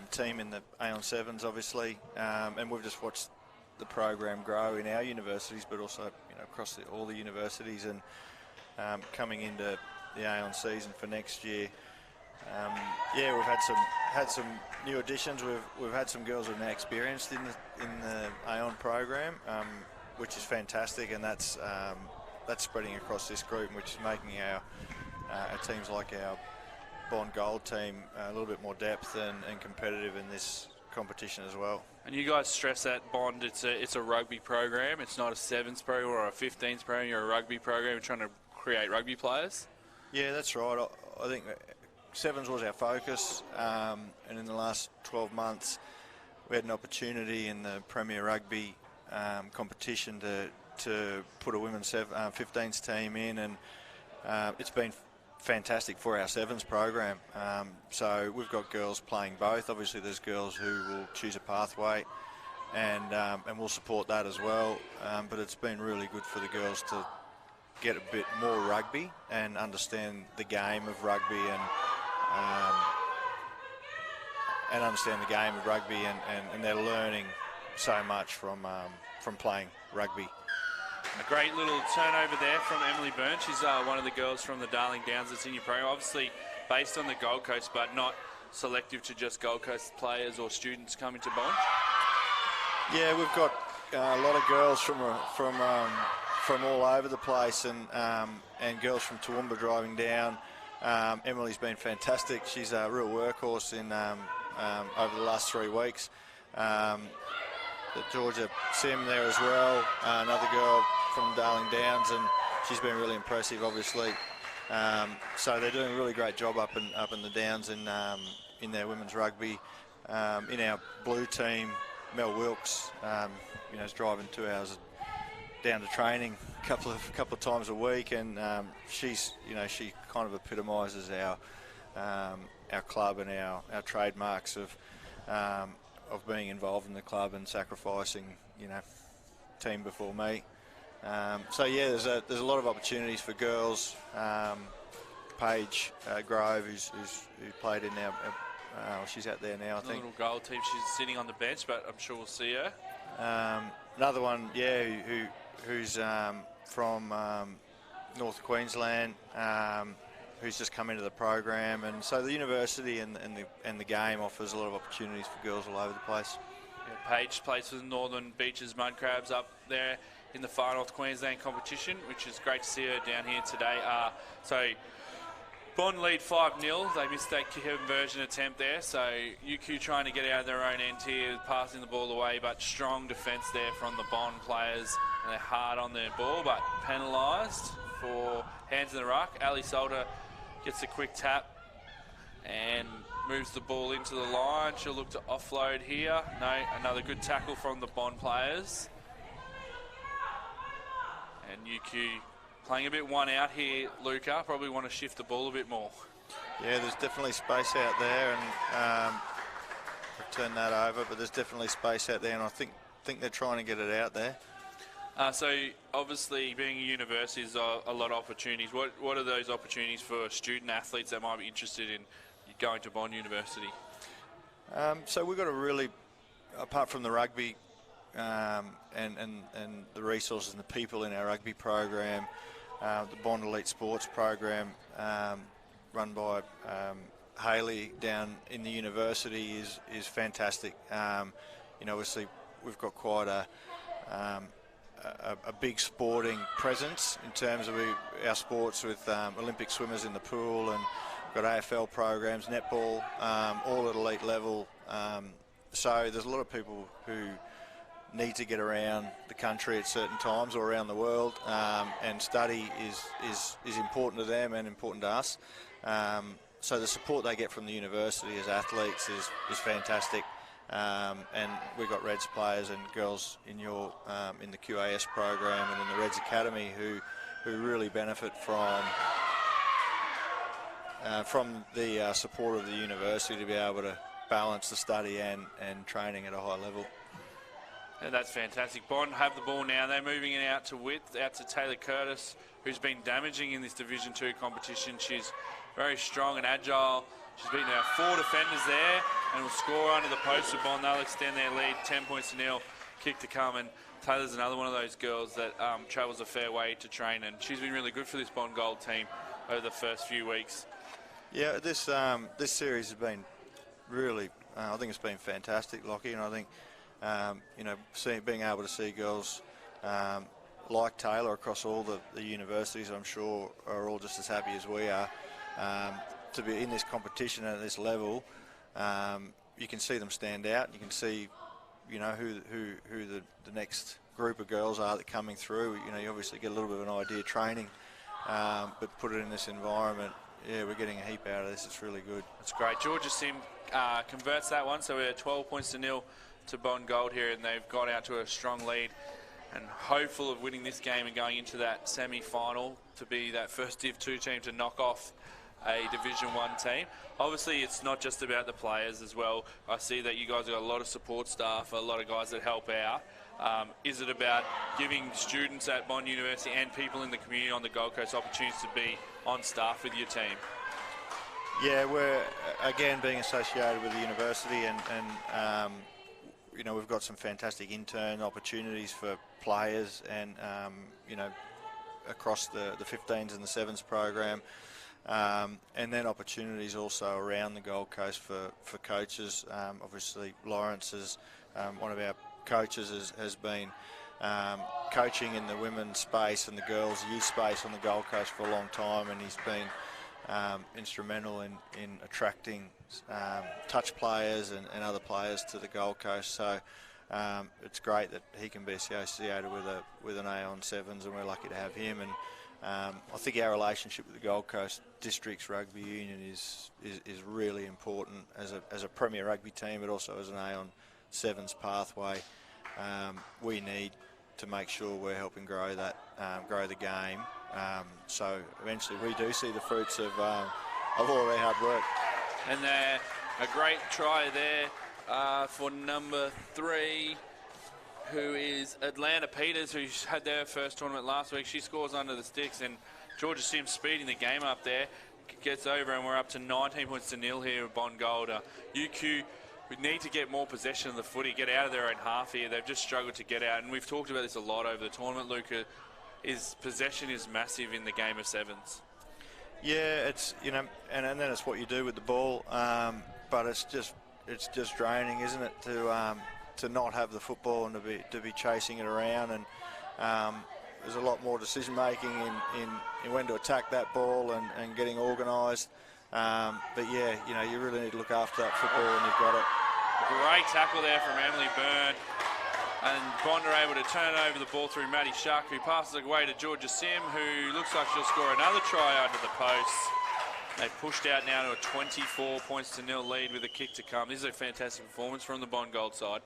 team in the Aon 7's, obviously, and we've just watched the program grow in our universities, but also across all the universities, and coming into the Aon season for next year. Yeah, we've had some new additions. We've had some girls who are now experienced in the Aon program, which is fantastic, and that's spreading across this group, which is making our teams like our Bond Gold team a little bit more depth and competitive in this competition as well. And you guys stress that Bond, it's a rugby program. It's not a 7's program or a 15's program. You're a rugby program. You're trying to create rugby players. Yeah, that's right. I think 7's was our focus, and in the last 12 months we had an opportunity in the Premier Rugby competition to put a women's 15's team in, and it's been fantastic for our 7's program. So we've got girls playing both. Obviously there's girls who will choose a pathway, and we'll support that as well, but it's been really good for the girls to get a bit more rugby and understand the game of rugby, and understand the game of rugby, and they're learning so much from playing rugby. A great little turnover there from Emily Byrne. She's one of the girls from the Darling Downs that's in your program, obviously based on the Gold Coast, but not selective to just Gold Coast players or students coming to Bond. Yeah, we've got a lot of girls from all over the place, and girls from Toowoomba driving down. Emily's been fantastic. She's a real workhorse over the last 3 weeks. Georgia Sim there as well, another girl from Darling Downs, and she's been really impressive, obviously. So they're doing a really great job up in the Downs in their women's rugby. In our blue team, Mel Wilkes, is driving 2 hours down to training a couple of times a week, and she kind of epitomises our club and our trademarks of being involved in the club and sacrificing, team before me. So yeah, there's a lot of opportunities for girls. Paige Grove, who played in our, she's out there now, I think. The little goal team. She's sitting on the bench, but I'm sure we'll see her. Another one, yeah, who's from North Queensland, who's just come into the program, and so the university and the game offers a lot of opportunities for girls all over the place. Yeah, Paige plays for the Northern Beaches Mud Crabs up there in the Far North Queensland competition, which is great to see her down here today. So Bond lead 5-0. They missed that conversion attempt there, so UQ trying to get out of their own end here, passing the ball away, but strong defence there from the Bond players, and they're hard on their ball, but penalised for hands in the ruck. Ali Salter gets a quick tap and moves the ball into the line. She'll look to offload here. No, another good tackle from the Bond players. And UQ playing a bit one out here, Luca. Probably want to shift the ball a bit more. Yeah, there's definitely space out there, and I've turned that over, but there's definitely space out there, and I think they're trying to get it out there. So obviously being a university is a lot of opportunities. What are those opportunities for student athletes that might be interested in going to Bond University? So we've got a really, apart from the rugby and the resources and the people in our rugby program, the Bond Elite Sports program run by Hayley down in the university is fantastic. Obviously we've got quite a big sporting presence in terms of our sports, with Olympic swimmers in the pool, and we've got AFL programs, netball, all at elite level. So there's a lot of people who need to get around the country at certain times or around the world, and study is important to them and important to us. So the support they get from the university as athletes is fantastic. And we've got Reds players and girls in the QAS program and in the Reds Academy who really benefit from the support of the university to be able to balance the study and training at a high level. And that's fantastic. Bond have the ball now. They're moving it out to width, out to Taylor Curtis, who's been damaging in this Division 2 competition. She's very strong and agile. She's beaten out 4 defenders there and will score under the post of Bond. They'll extend their lead 10 points to nil. Kick to come, and Taylor's another one of those girls that travels a fair way to train, and she's been really good for this Bond Gold team over the first few weeks. Yeah, this series has been really, I think it's been fantastic, Lockie, and I think being able to see girls like Taylor across all the universities, I'm sure, are all just as happy as we are. To be in this competition at this level, you can see them stand out. You can see, who the next group of girls are that are coming through. You obviously get a little bit of an idea training, but put it in this environment. Yeah, we're getting a heap out of this. It's really good. That's great. Georgia Sim converts that one, so we're at 12 points to nil to Bond Gold here, and they've got out to a strong lead and hopeful of winning this game and going into that semi-final to be that first Div 2 team to knock off a Division 1 team. Obviously, it's not just about the players as well. I see that you guys have got a lot of support staff, a lot of guys that help out. Is it about giving students at Bond University and people in the community on the Gold Coast opportunities to be on staff with your team? Yeah, we're, again, being associated with the university and we've got some fantastic intern opportunities for players and, across the 15s and the 7's program. And then opportunities also around the Gold Coast for coaches. Obviously, Lawrence is one of our coaches has been coaching in the women's space and the girls' youth space on the Gold Coast for a long time, and he's been instrumental in attracting touch players and other players to the Gold Coast. So it's great that he can be associated with an A on 7's, and we're lucky to have him. And I think our relationship with the Gold Coast Districts Rugby Union is really important as a premier rugby team, but also as an A on 7's pathway. We need to make sure we're helping grow the game. So eventually we do see the fruits of all their hard work. And a great try there for number 3, who is Atlanta Peters, who had their first tournament last week. She scores under the sticks, and Georgia Sims speeding the game up there. Gets over, and we're up to 19 points to nil here at Bond Gold. UQ, we need to get more possession of the footy, get out of their own half here. They've just struggled to get out, and we've talked about this a lot over the tournament, Luca. Possession is massive in the game of 7's. Yeah, it's and then it's what you do with the ball, but it's just draining, isn't it, to not have the football and to be chasing it around, and there's a lot more decision making in when to attack that ball and getting organised. But yeah, you really need to look after that football when you've got it. Great tackle there from Emily Byrne. And Bond are able to turn over the ball through Maddie Shuck, who passes it away to Georgia Sim, who looks like she'll score another try under the post. They've pushed out now to a 24 points to nil lead with a kick to come. This is a fantastic performance from the Bond Gold side.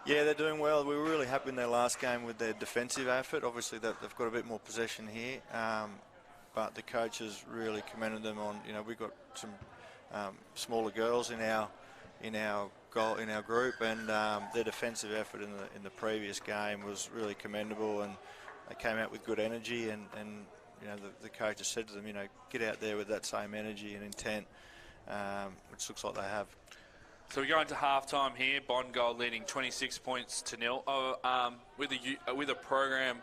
Yeah, they're doing well. We were really happy in their last game with their defensive effort. Obviously, they've got a bit more possession here, but the coaches really commended them on. We've got some smaller girls in our group, and their defensive effort in the previous game was really commendable, and they came out with good energy, and the coaches said to them, get out there with that same energy and intent, which looks like they have. So we go into half-time here. Bond Gold leading 26 points to nil. With a program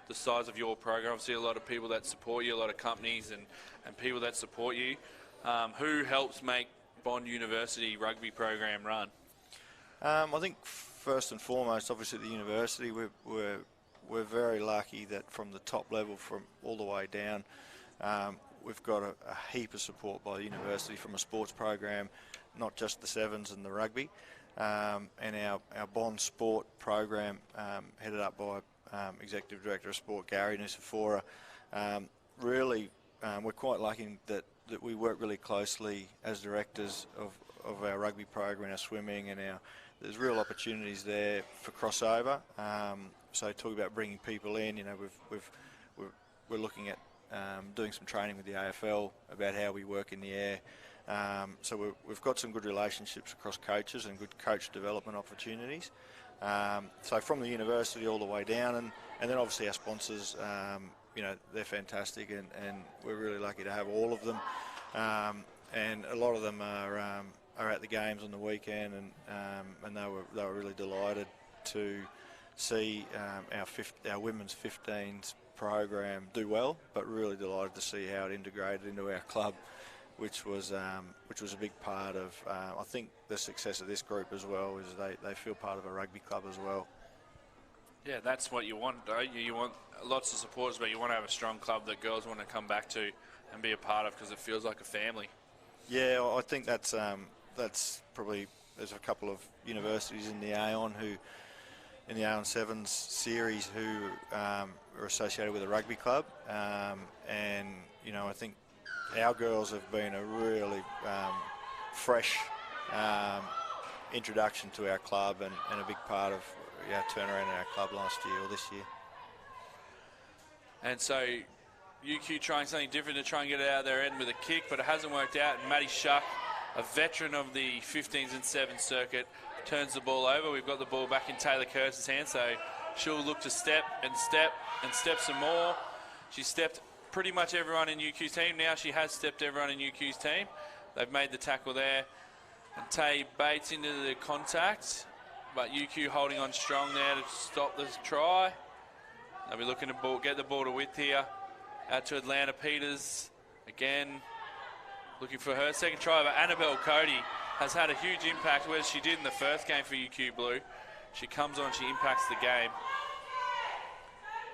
the size of your program, obviously a lot of people that support you, a lot of companies and people that support you. Who helps make Bond University rugby program run? I think first and foremost, obviously the university. We're very lucky that from the top level, from all the way down, we've got a heap of support by the university from a sports program, not just the 7's and the rugby. and our Bond Sport program, headed up by Executive Director of Sport Gary Nusafora. Really, we're quite lucky that we work really closely as directors of our rugby program, our swimming, and there's real opportunities there for crossover. So talk about bringing people in. You know, we're looking at doing some training with the AFL about how we work in the air. So we've got some good relationships across coaches and good coach development opportunities. So from the university all the way down, and then obviously our sponsors, you know, they're fantastic, and we're really lucky to have all of them. And a lot of them are at the games on the weekend, and they were really delighted to see our women's 15s program do well, but really delighted to see how it integrated into our club, which was a big part of I think the success of this group as well, is they feel part of a rugby club as well. Yeah, that's what you want, don't you? You want lots of supporters, but you want to have a strong club that girls want to come back to and be a part of, because it feels like a family. Yeah, I think that's probably, there's a couple of universities in the Aon in the Aon 7's series who are associated with a rugby club, and you know, I think our girls have been a really fresh introduction to our club, and a big part of our turnaround in our club last year or this year. And so UQ trying something different to try and get it out of their end with a kick, but it hasn't worked out. And Maddie Shuck, a veteran of the 15s and 7s circuit, turns the ball over. We've got the ball back in Taylor Curse's hand, so she'll look to step and step and step some more. She stepped pretty much everyone in UQ's team. Now she has stepped everyone in UQ's team. They've made the tackle there. And Tay baits into the contact, but UQ holding on strong there to stop this try. They'll be looking to get the ball to width here. Out to Atlanta Peters. Again, looking for her second try. But Annabelle Cody has had a huge impact, whereas she did in the first game for UQ Blue. She comes on, she impacts the game.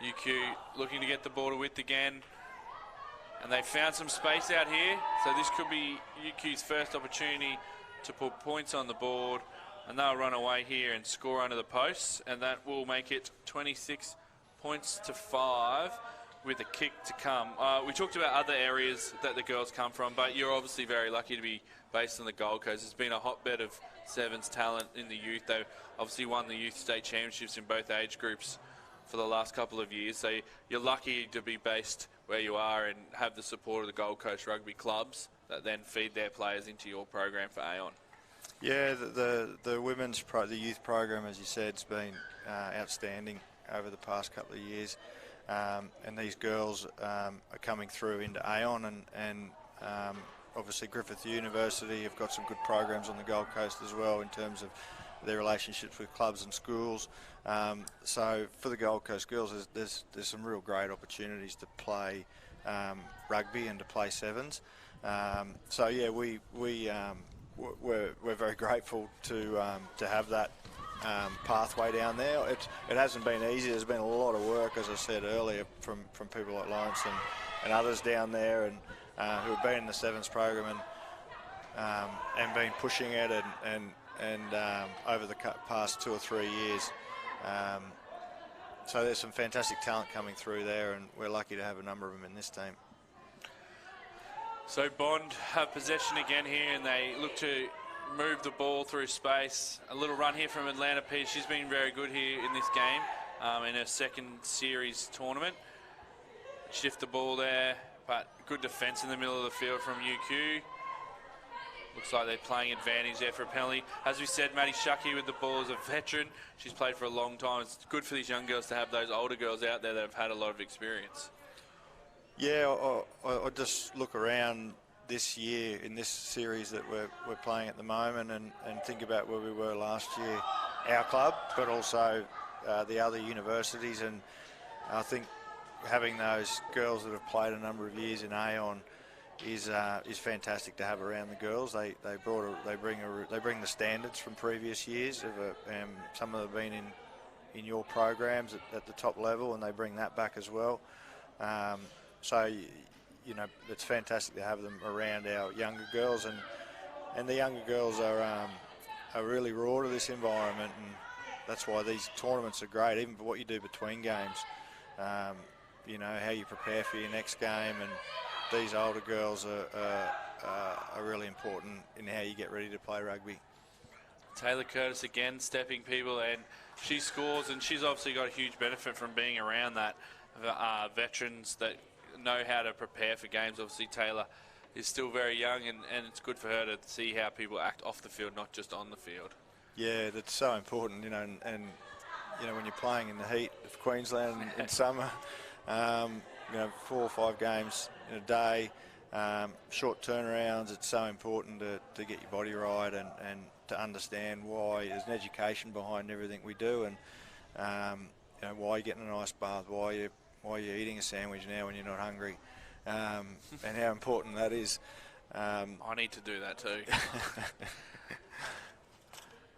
UQ looking to get the ball to width again. And they found some space out here. So this could be UQ's first opportunity to put points on the board. And they'll run away here and score under the posts. And that will make it 26 points to 5 with a kick to come. We talked about other areas that the girls come from, but you're obviously very lucky to be based on the Gold Coast. It's been a hotbed of 7's talent in the youth. They've obviously won the youth state championships in both age groups for the last couple of years. So you're lucky to be based where you are and have the support of the Gold Coast rugby clubs that then feed their players into your program for Aon. Yeah, the women's the youth program, as you said, has been outstanding over the past couple of years, and these girls are coming through into Aon, and obviously Griffith University have got some good programs on the Gold Coast as well in terms of their relationships with clubs and schools. So for the Gold Coast girls, there's some real great opportunities to play rugby and to play 7's. So yeah, we're very grateful to have that pathway down there. It hasn't been easy. There's been a lot of work, as I said earlier, from people like Lawrence and others down there, and who have been in the 7's program and been pushing it and over the past 2 or 3 years. So there's some fantastic talent coming through there, and we're lucky to have a number of them in this team. So Bond have possession again here, and they look to move the ball through space. A little run here from Atlanta Peters. She's been very good here in this game, in her second series tournament. Shift the ball there, but good defence in the middle of the field from UQ. Looks like they're playing advantage there for a penalty. As we said, Maddie Shucky with the ball as a veteran. She's played for a long time. It's good for these young girls to have those older girls out there that have had a lot of experience. Yeah, I just look around this year in this series that we're playing at the moment and think about where we were last year, our club, but also the other universities. And I think having those girls that have played a number of years in Aon is fantastic to have around the girls. They bring the standards from previous years. Some of them have been in your programs at the top level, and they bring that back as well. So, you know, it's fantastic to have them around our younger girls, and the younger girls are are really raw to this environment, and that's why these tournaments are great, even for what you do between games. You know, how you prepare for your next game, and these older girls are really important in how you get ready to play rugby. Taylor Curtis again stepping people, and she scores, and she's obviously got a huge benefit from being around that veterans that know how to prepare for games. Obviously Taylor is still very young, and it's good for her to see how people act off the field, not just on the field. Yeah, that's so important, you know, and you know, when you're playing in the heat of Queensland in summer, you know, 4 or 5 games in a day, short turnarounds, it's so important to get your body right and to understand why there's an education behind everything we do, and you know, why you're getting an ice bath, why you're eating a sandwich now when you're not hungry, and how important that is. I need to do that too.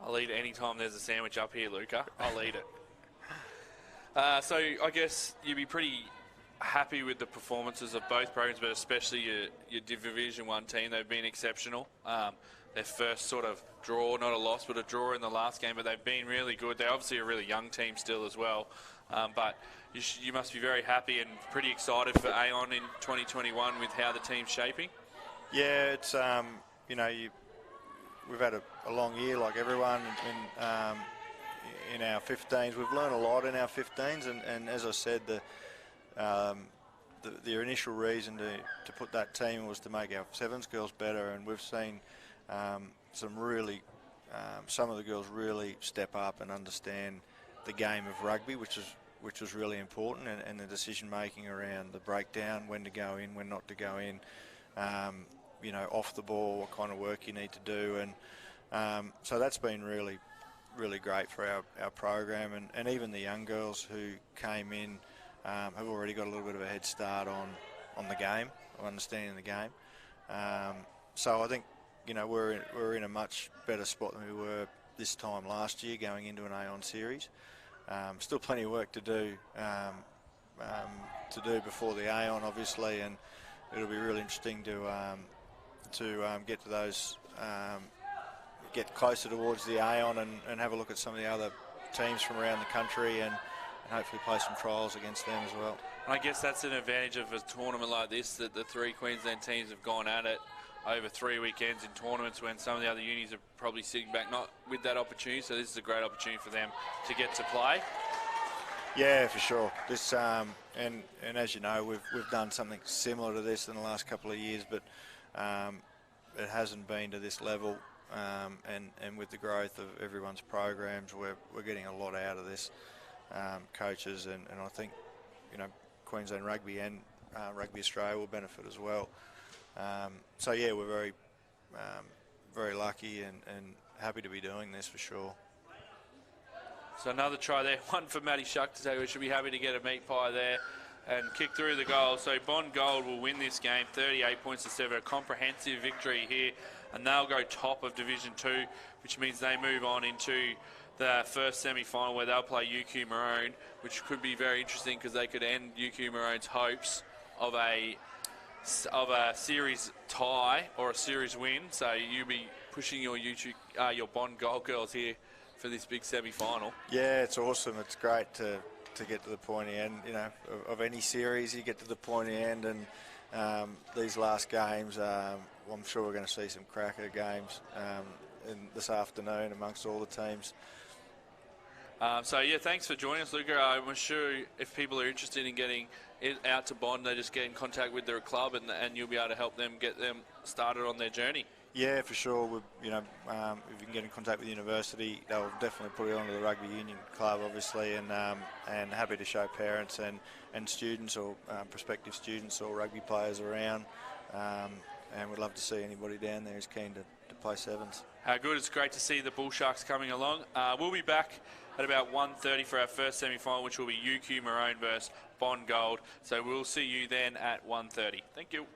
I'll eat it any time there's a sandwich up here, Luca. I'll eat it. So I guess you'd be pretty happy with the performances of both programs, but especially your Division 1 team. They've been exceptional. Their first sort of draw, not a loss, but a draw in the last game, but they've been really good. They're obviously a really young team still as well, but you must be very happy and pretty excited for Aon in 2021 with how the team's shaping. Yeah, it's you know, we've had a long year like everyone in our 15s. We've learned a lot in our 15s, and as I said, the initial reason to put that team was to make our 7's girls better, and we've seen some of the girls really step up and understand the game of rugby, which was really important, and the decision making around the breakdown, when to go in, when not to go in, you know, off the ball, what kind of work you need to do, and so that's been really, really great for our program, and even the young girls who came in have already got a little bit of a head start on the game, or understanding the game. So I think, you know, we're in a much better spot than we were this time last year going into an Aon series. Still plenty of work to do before the Aon, obviously, and it'll be really interesting to get to those, get closer towards the Aon and have a look at some of the other teams from around the country and hopefully play some trials against them as well. I guess that's an advantage of a tournament like this, that the 3 Queensland teams have gone at it over 3 weekends in tournaments when some of the other unis are probably sitting back not with that opportunity, so this is a great opportunity for them to get to play. Yeah, for sure. This and as you know, we've done something similar to this in the last couple of years, but it hasn't been to this level, and with the growth of everyone's programs, we're getting a lot out of this, coaches, and I think, you know, Queensland Rugby and Rugby Australia will benefit as well. So yeah, we're very, very lucky and happy to be doing this for sure. So another try there, one for Matty Shuck to say we should be happy to get a meat pie there and kick through the goal. So Bond Gold will win this game, 38 points to 7, a comprehensive victory here, and they'll go top of Division 2, which means they move on into the first semi-final where they'll play UQ Maroon, which could be very interesting because they could end UQ Maroon's hopes of a series tie or a series win. So you'll be pushing your Bond Gold girls here for this big semi-final. Yeah, it's awesome. It's great to get to the pointy end, you know, of any series. You get to the pointy end, and these last games, I'm sure we're going to see some cracker games this afternoon amongst all the teams. So yeah, thanks for joining us, Luca. I'm sure if people are interested in getting it out to Bond, they just get in contact with their club, and you'll be able to help them get them started on their journey. Yeah, for sure. You know, if you can get in contact with the university, they'll definitely put it onto the rugby union club, obviously, and happy to show parents and students or prospective students or rugby players around. And we'd love to see anybody down there who's keen to play 7's. Good. It's great to see the Bull Sharks coming along. We'll be back at about 1:30 for our first semi-final, which will be UQ Maroon versus Bond Gold. So we'll see you then at 1:30. Thank you.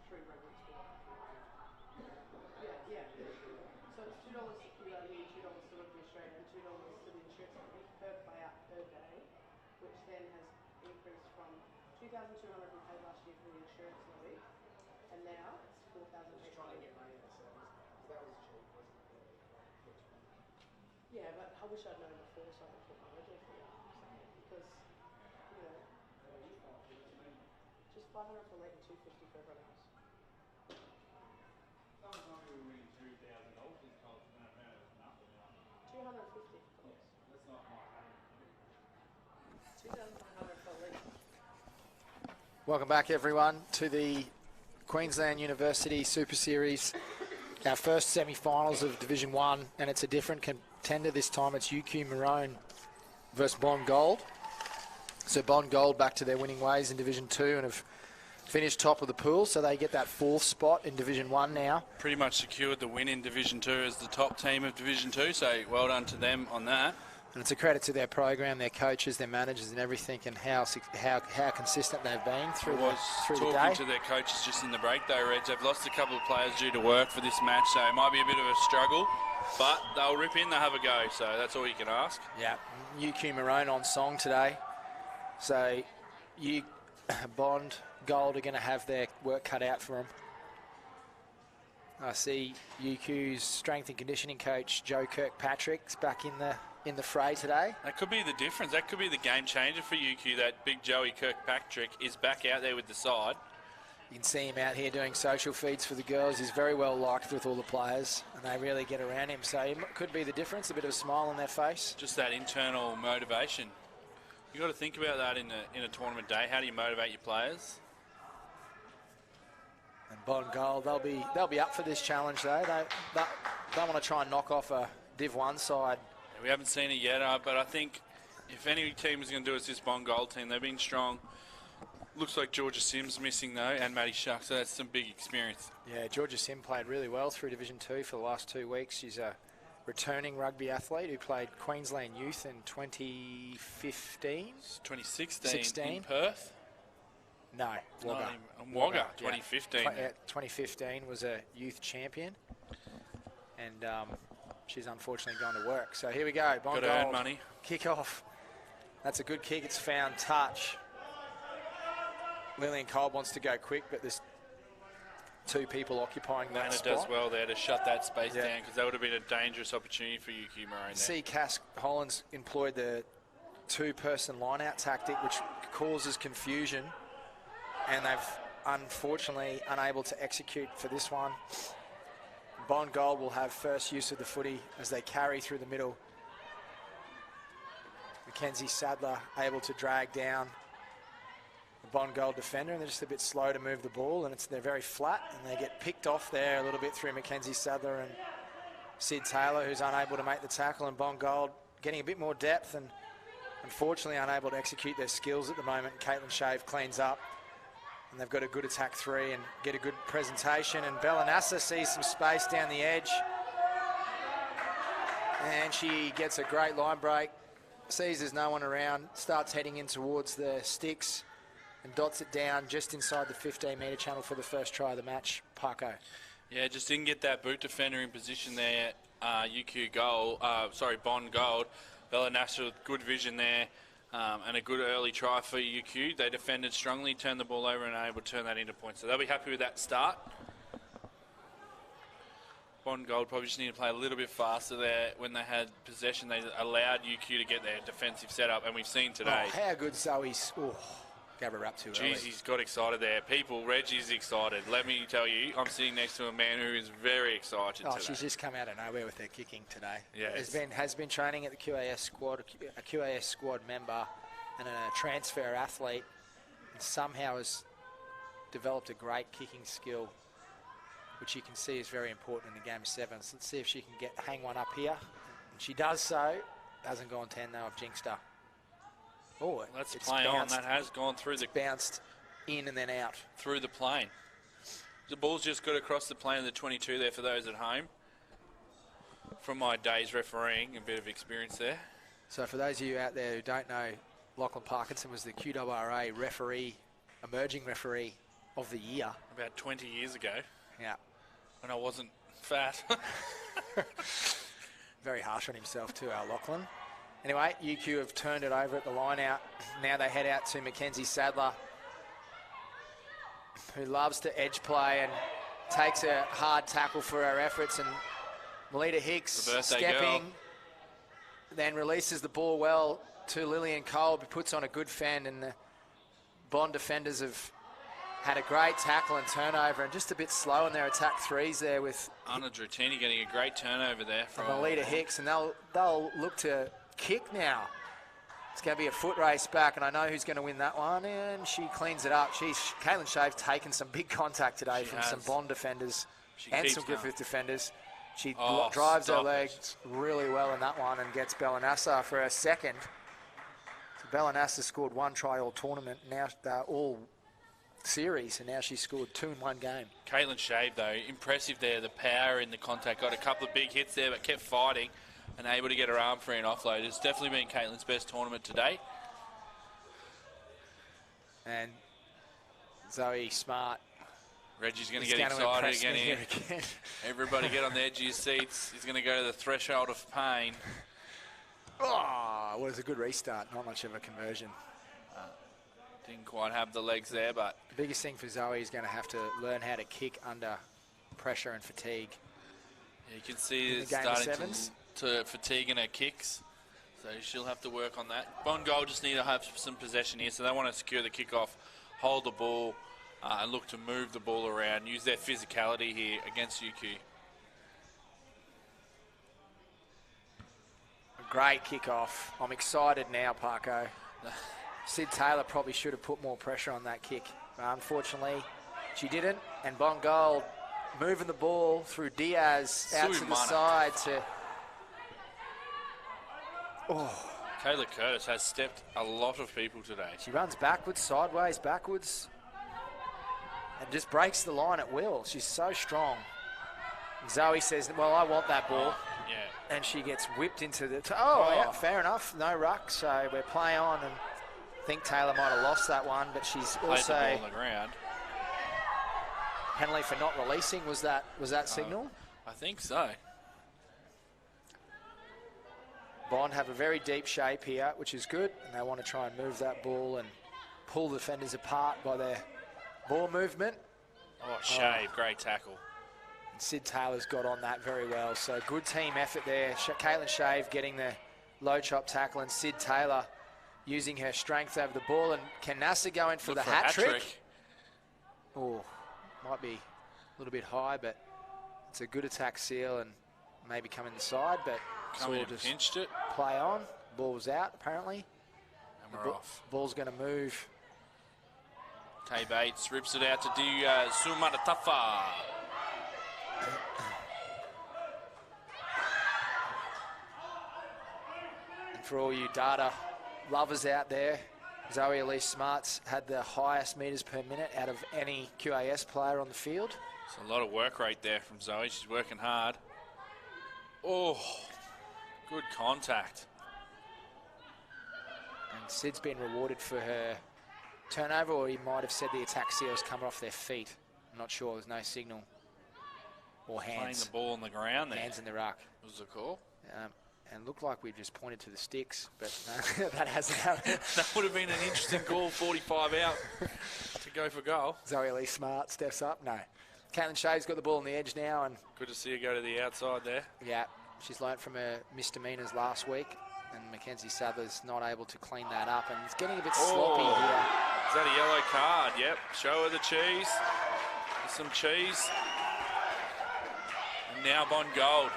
3 rugby sport. Yeah. So it's $2 to QRU, $2 to Rugby Australia, and $2 to the insurance company per player per day, which then has increased from $2,200 we paid last year for the insurance levy, and now it's $4,800. Trying to get money in the service. That was cheap, wasn't it? Yeah, but I wish I'd known before, so I could put my regular fee up. Because, just 500 for late and 250 for everyone else. Sometimes we were winning $2,000 in college and that amount of nothing. $250 for college. That's not my $2,100 for late. Welcome back, everyone, to the Queensland University Super Series. Our first semi-finals of Division 1, and it's a different contender this time. It's UQ Maroon versus Bond Gold. So Bond Gold back to their winning ways in Division 2 and have finished top of the pool, so they get that 4th spot in Division 1 now. Pretty much secured the win in Division 2 as the top team of Division 2, so well done to them on that. And it's a credit to their program, their coaches, their managers and everything, and how consistent they've been through the day. Talking to their coaches just in the break though, Reg, they've lost a couple of players due to work for this match, so it might be a bit of a struggle, but they'll rip in, they'll have a go, so that's all you can ask. Yeah, UQ Maroon on song today. So Bond Gold are going to have their work cut out for them. I see UQ's strength and conditioning coach Joe Kirkpatrick's back in the fray today. That could be the difference. That could be the game changer for UQ. That big Joey Kirkpatrick is back out there with the side. You can see him out here doing social feeds for the girls. He's very well liked with all the players, and they really get around him. So it could be the difference, a bit of a smile on their face. Just that internal motivation. You've got to think about that in a tournament day. How do you motivate your players? And Bond Gold, they'll be up for this challenge though. They want to try and knock off a Div 1 side. We haven't seen it yet, but I think if any team is going to do it, it's this Bond Gold team. They've been strong. Looks like Georgia Sims missing though, and Maddie Shuck, so that's some big experience. Yeah, Georgia Sim played really well through Division 2 for the last 2 weeks. She's a returning rugby athlete who played Queensland Youth in 2015. 2016 in Perth? No, Wagga. Wagga, 2015. Yeah. 2015 was a youth champion, and she's unfortunately gone to work. So here we go. Bond Got to earn money. Kick off. That's a good kick. It's found touch. Lillian Kolb wants to go quick, but there's 2 people occupying that spot. Lana does well there to shut that space down, because that would have been a dangerous opportunity for UQ Maroon. See, Cass Hollands employed the 2-person line-out tactic, which causes confusion, and they've unfortunately unable to execute for this one. Bond Gold will have first use of the footy as they carry through the middle. Mackenzie Sadler able to drag down the Bond Gold defender, and they're just a bit slow to move the ball, and they're very flat, and they get picked off there a little bit through Mackenzie Sadler and Sid Taylor, who's unable to make the tackle, and Bond Gold getting a bit more depth and unfortunately unable to execute their skills at the moment. Caitlin Shave cleans up, and they've got a good attack 3 and get a good presentation, and Bellanassa sees some space down the edge, and she gets a great line break, sees there's no one around, starts heading in towards the sticks and dots it down just inside the 15-metre channel for the first try of the match. Parko. Yeah, just didn't get that boot defender in position there. Bond Gold. Bella Nasser with good vision there, and a good early try for UQ. They defended strongly, turned the ball over, and are able to turn that into points. So they'll be happy with that start. Bond Gold probably just need to play a little bit faster there. When they had possession, they allowed UQ to get their defensive setup, and we've seen today. Oh, how good Zoe's... Gave her up too early. Jeez, he's got excited there. Reggie's excited. Let me tell you, I'm sitting next to a man who is very excited today. She's just come out of nowhere with her kicking today. Yeah, has been training at the QAS squad, a QAS squad member and a transfer athlete, and somehow has developed a great kicking skill, which you can see is very important in the game of 7's. Let's see if she can hang one up here. And she does so. Hasn't gone 10 though, I've jinxed her. Oh, let's play on. That has gone through the... bounced in and then out. Through the plane. The ball's just got across the plane of the 22 there for those at home. From my days refereeing, a bit of experience there. So for those of you out there who don't know, Lachlan Parkinson was the QRRA referee, emerging referee of the year. About 20 years ago, Yeah. when I wasn't fat. Very harsh on himself too, Al Lachlan. Anyway, UQ have turned it over at the line out. Now they head out to Mackenzie Sadler, who loves to edge play and takes a hard tackle for her efforts. And Melita Hicks The birthday stepping, girl. then releases the ball well to Lillian Kolb, who puts on a good fend, and the Bond defenders have had a great tackle and turnover and just a bit slow in their attack threes there with Anna Dratini getting a great turnover there from Melita Hicks, and they'll look to kick now. It's going to be a foot race back, and I know who's going to win that one, and she cleans it up. Caitlin Shave's taken some big contact today from some Bond defenders and some Griffith defenders. She drives her legs really well in that one and gets Bellanassa for her second. So Bellanassa scored 1 try all tournament, now all series, and now she's scored 2 in 1 game. Caitlin Shave, though, impressive there, the power in the contact. Got a couple of big hits there, but kept fighting and able to get her arm free and offload. It's definitely been Caitlin's best tournament to date. And Zoe Smart. Reggie's going to get excited again here. Everybody get on the edge of your seats. He's going to go to the threshold of pain. Oh, well, it was a good restart. Not much of a conversion. Didn't quite have the legs there, but The biggest thing for Zoe is going to have to learn how to kick under pressure and fatigue. you can see In the it's game of starting sevens. to fatigue in her kicks. So she'll have to work on that. Bond Gold just need to have some possession here, so they want to secure the kickoff, hold the ball, and look to move the ball around, use their physicality here against UQ. A great kickoff. I'm excited now, Parko. Sid Taylor probably should have put more pressure on that kick. But unfortunately, she didn't. And Bond Gold moving the ball through Diaz out to the side to... Oh. Kayla Curtis has stepped a lot of people today. She runs backwards, sideways, backwards, and just breaks the line at will. She's so strong. Zoe says, well, I want that ball. Yeah. And she gets whipped into the... yeah, fair enough. No ruck, so we're play on. And I think Taylor might have lost that one, but she's Played also... the ball on the ground. Penalty for not releasing, was that signal? I think so. Bond have a very deep shape here, which is good, and they want to try and move that ball and pull the defenders apart by their ball movement. Oh, Shave, great tackle. And Sid Taylor's got on that very well, so good team effort there. Caitlin Shave getting the low chop tackle, and Sid Taylor using her strength over the ball. And can Nasser go in for the hat trick? Oh, might be a little bit high, but it's a good attack seal and maybe come in the side, but Coming and just pinched it. play on. Ball was out, apparently. And we're off. Ball's going to move. Tay Bates rips it out to Sumatatafa. And for all you data lovers out there, Zoe Elise Smart's had the highest metres per minute out of any QAS player on the field. It's a lot of work rate there from Zoe. She's working hard. Oh, good contact. And Sid's been rewarded for her turnover, or he might have said the attack seals come off their feet. I'm not sure. There's no signal. Or hands. Playing the ball on the ground there. Hands in the ruck. Was the call? And looked like we just pointed to the sticks, but no, that hasn't happened. That would have been an interesting call, 45 out to go for goal. Zoe Lee Smart steps up. No. Caitlin Shave's got the ball on the edge now, and Good to see her go to the outside there. yeah, she's learnt from her misdemeanors last week, and Mackenzie Sadler's not able to clean that up, and it's getting a bit sloppy here. Is that a yellow card? Yep. Show her the cheese. There's some cheese. And now Bond Gold.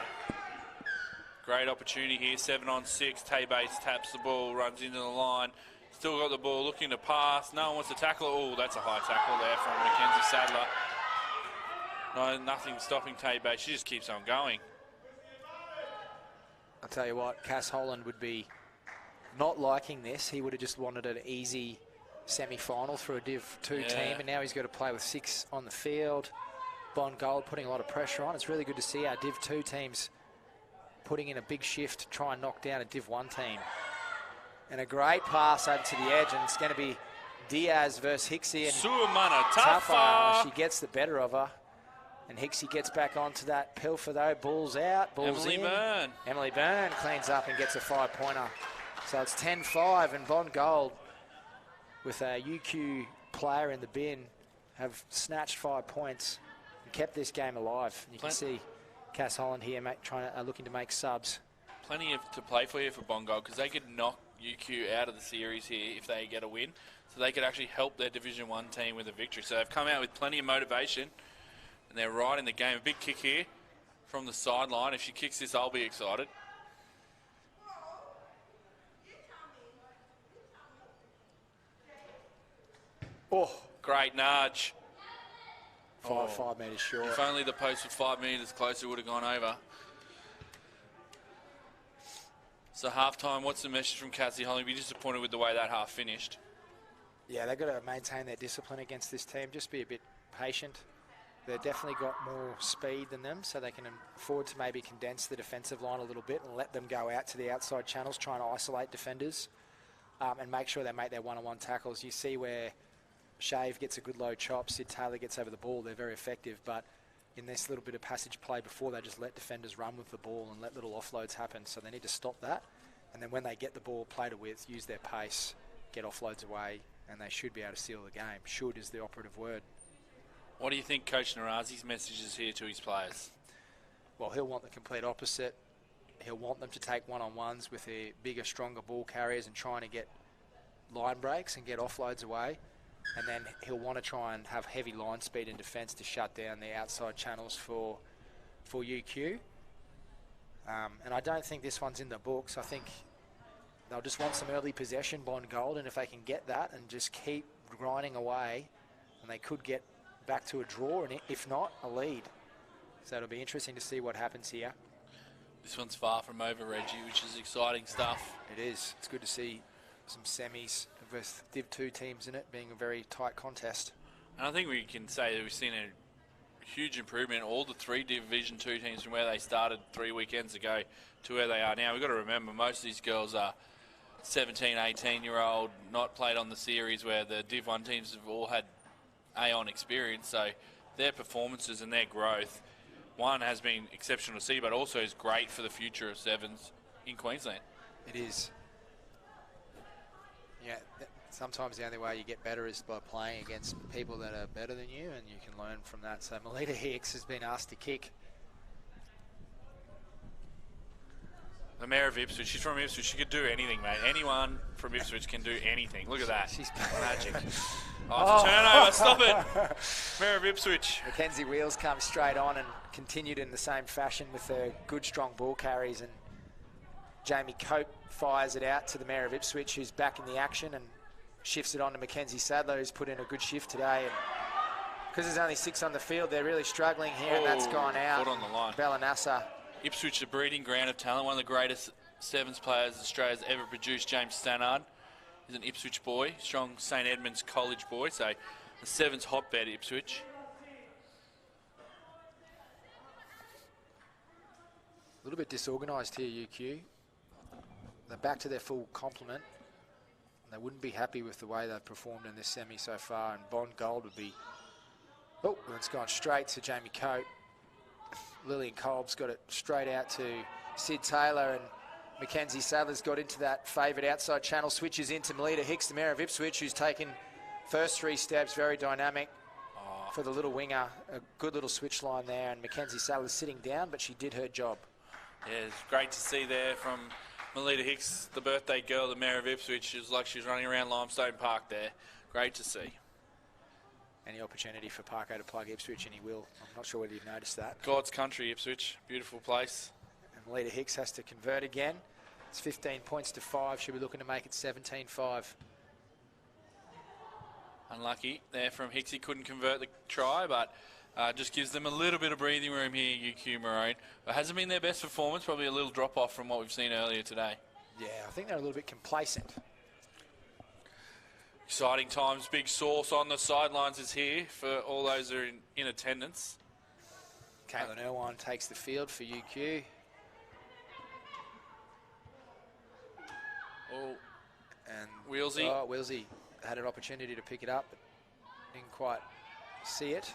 Great opportunity here, 7-on-6. Tay Bates taps the ball, runs into the line. Still got the ball, looking to pass. No one wants to tackle it. Oh, that's a high tackle there from Mackenzie Sadler. No, nothing stopping Tay Bates. She just keeps on going. I'll tell you what, Cass Holland would be not liking this. He would have just wanted an easy semi-final through a Div 2 team, and now he's got to play with 6 on the field. Bond Gold putting a lot of pressure on. It's really good to see our Div 2 teams putting in a big shift to try and knock down a Div 1 team. And a great pass over to the edge, and it's going to be Diaz versus Hicksy. And Suamana Tafa. She gets the better of her. And Hicksy gets back onto that pilfer though. Ball's out, ball's Emily in. Byrne. Emily Byrne cleans up and gets a 5-pointer. So it's 10-5, and Bond Gold, with a UQ player in the bin, have snatched 5 points and kept this game alive. And you can see Cass Holland here looking to make subs. Plenty to play for here for Bongo, because they could knock UQ out of the series here if they get a win. So they could actually help their Division 1 team with a victory. So they've come out with plenty of motivation, and they're right in the game. A big kick here from the sideline. If she kicks this, I'll be excited. Oh, great nudge. 5 metres short. If only the post were 5 metres closer, would have gone over. So half-time, what's the message from Cassie Holling? Be disappointed with the way that half finished. Yeah, they've got to maintain their discipline against this team. Just be a bit patient. They've definitely got more speed than them, so they can afford to maybe condense the defensive line a little bit and let them go out to the outside channels, trying to isolate defenders, and make sure they make their one-on-one tackles. You see where Shave gets a good low chop, Sid Taylor gets over the ball. They're very effective, but in this little bit of passage play before, they just let defenders run with the ball and let little offloads happen. So they need to stop that. And then when they get the ball, play to width, use their pace, get offloads away, and they should be able to seal the game. Should is the operative word. What do you think Coach Narazi's message is here to his players? Well, he'll want the complete opposite. He'll want them to take one-on-ones with their bigger, stronger ball carriers and trying to get line breaks and get offloads away. And then he'll want to try and have heavy line speed in defence to shut down the outside channels for UQ. And I don't think this one's in the books. I think they'll just want some early possession, Bond Gold, and if they can get that and just keep grinding away, and they could get back to a draw, and if not, a lead. So it'll be interesting to see what happens here. This one's far from over, Reggie, which is exciting stuff. It is. It's good to see some semis with Div 2 teams in it being a very tight contest. And I think we can say that we've seen a huge improvement in all the 3 Division 2 teams from where they started 3 weekends ago to where they are now. We've got to remember most of these girls are 17, 18-year-old, not played on the series, where the Div 1 teams have all had Aon experience. So their performances and their growth, one, has been exceptional to see, but also is great for the future of 7's in Queensland. It is. Yeah, sometimes the only way you get better is by playing against people that are better than you, and you can learn from that. So Melita Hicks has been asked to kick. The Mayor of Ipswich, she's from Ipswich. She could do anything, mate. Anyone from Ipswich can do anything. Look at that. She's magic. Oh, it's a turnover. Stop it. Mayor of Ipswich. Mackenzie Wheels comes straight on and continued in the same fashion with her good, strong ball carries. And Jamie Cope fires it out to the Mayor of Ipswich, who's back in the action, and shifts it on to Mackenzie Sadler, who's put in a good shift today. And because there's only 6 on the field, they're really struggling here, and that's gone out. Foot on the line. Bellanassa. Ipswich, the breeding ground of talent. One of the greatest 7's players Australia's ever produced, James Stannard, is an Ipswich boy, strong St Edmunds College boy. So the 7's hotbed, Ipswich. A little bit disorganised here, UQ. They're back to their full complement. They wouldn't be happy with the way they've performed in this semi so far, and Bond Gold would be... Oh, it's gone straight to Jamie Coate. Lillian Kolb's got it straight out to Sid Taylor, and Mackenzie Sadler's got into that favoured outside channel, switches into Melita Hicks, the Mayor of Ipswich, who's taken first 3 steps, very dynamic for the little winger. A good little switch line there, and Mackenzie Sadler's sitting down, but she did her job. Yeah, it's great to see there from Melita Hicks, the birthday girl, the Mayor of Ipswich. It was like she was running around Limestone Park there. Great to see. Any opportunity for Parko to plug Ipswich, and he will. I'm not sure whether you've noticed that. God's country, Ipswich. Beautiful place. And Melita Hicks has to convert again. It's 15 points to 5. She'll be looking to make it 17-5. Unlucky there from Hicks. He couldn't convert the try, but just gives them a little bit of breathing room here, UQ Maroon. It hasn't been their best performance. Probably a little drop-off from what we've seen earlier today. Yeah, I think they're a little bit complacent. Exciting times. Big Sauce on the sidelines is here for all those who are in attendance. Caitlin Irwine takes the field for UQ. Oh, and Wheelsy. Oh, Wheelsy had an opportunity to pick it up, but didn't quite see it.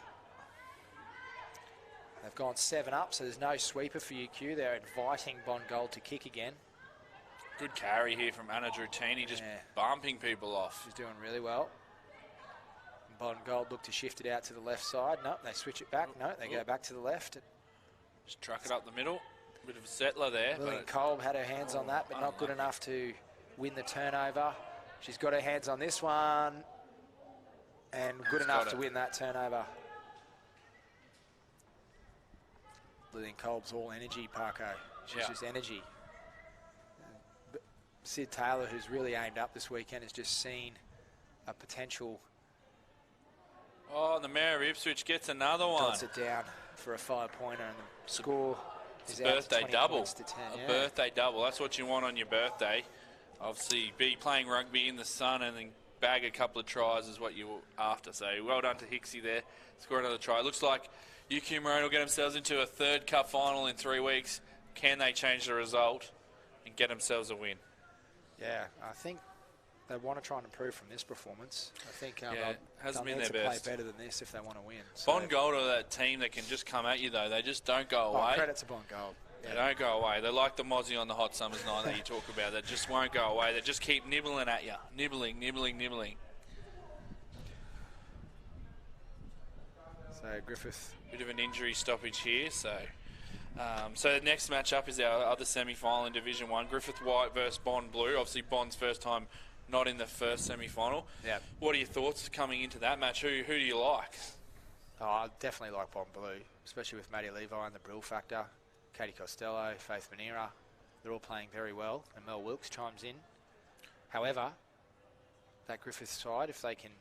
They've gone 7 up, so there's no sweeper for UQ. They're inviting Bongold to kick again. Good carry here from Anna Drutini, just bumping people off. She's doing really well. Bongold look to shift it out to the left side. No, they switch it back. No, they go back to the left. Just truck it up the middle. Bit of a settler there. Lillian Kolb had her hands on that, but not good enough to win the turnover. She's got her hands on this one, and good enough to win that turnover. Lillian Kolb's all energy, Parko. She's just energy. Sid Taylor, who's really aimed up this weekend, has just seen a potential. Oh, the Mayor of Ipswich gets another one. Dots it down for a 5-pointer, and the score is out to 20 double. points to 10. A birthday double. That's what you want on your birthday. Obviously, be playing rugby in the sun and then bag a couple of tries is what you're after. So well done to Hicksy there. Score another try. Looks like UQ Maroon will get themselves into a 3rd cup final in 3 weeks. Can they change the result and get themselves a win? Yeah, I think they want to try and improve from this performance. I think hasn't they'll been need their to best. play better than this if they want to win. So. Bongold are that team that can just come at you, though. They just don't go away. Credit to Bongold. They don't go away. They're like the Mozzie on the hot summer's night that you talk about. They just won't go away. They just keep nibbling at you. Nibbling. So Griffith. Bit of an injury stoppage here. So the next matchup is our other semi-final in Division 1. Griffith White versus Bond Blue. Obviously, Bond's first time not in the first semi-final. Yeah. What are your thoughts coming into that match? Who do you like? Oh, I definitely like Bond Blue, especially with Maddie Levi and the Brill factor. Katie Costello, Faith Manera, they're all playing very well, and Mel Wilkes chimes in. However, that Griffith side, if they can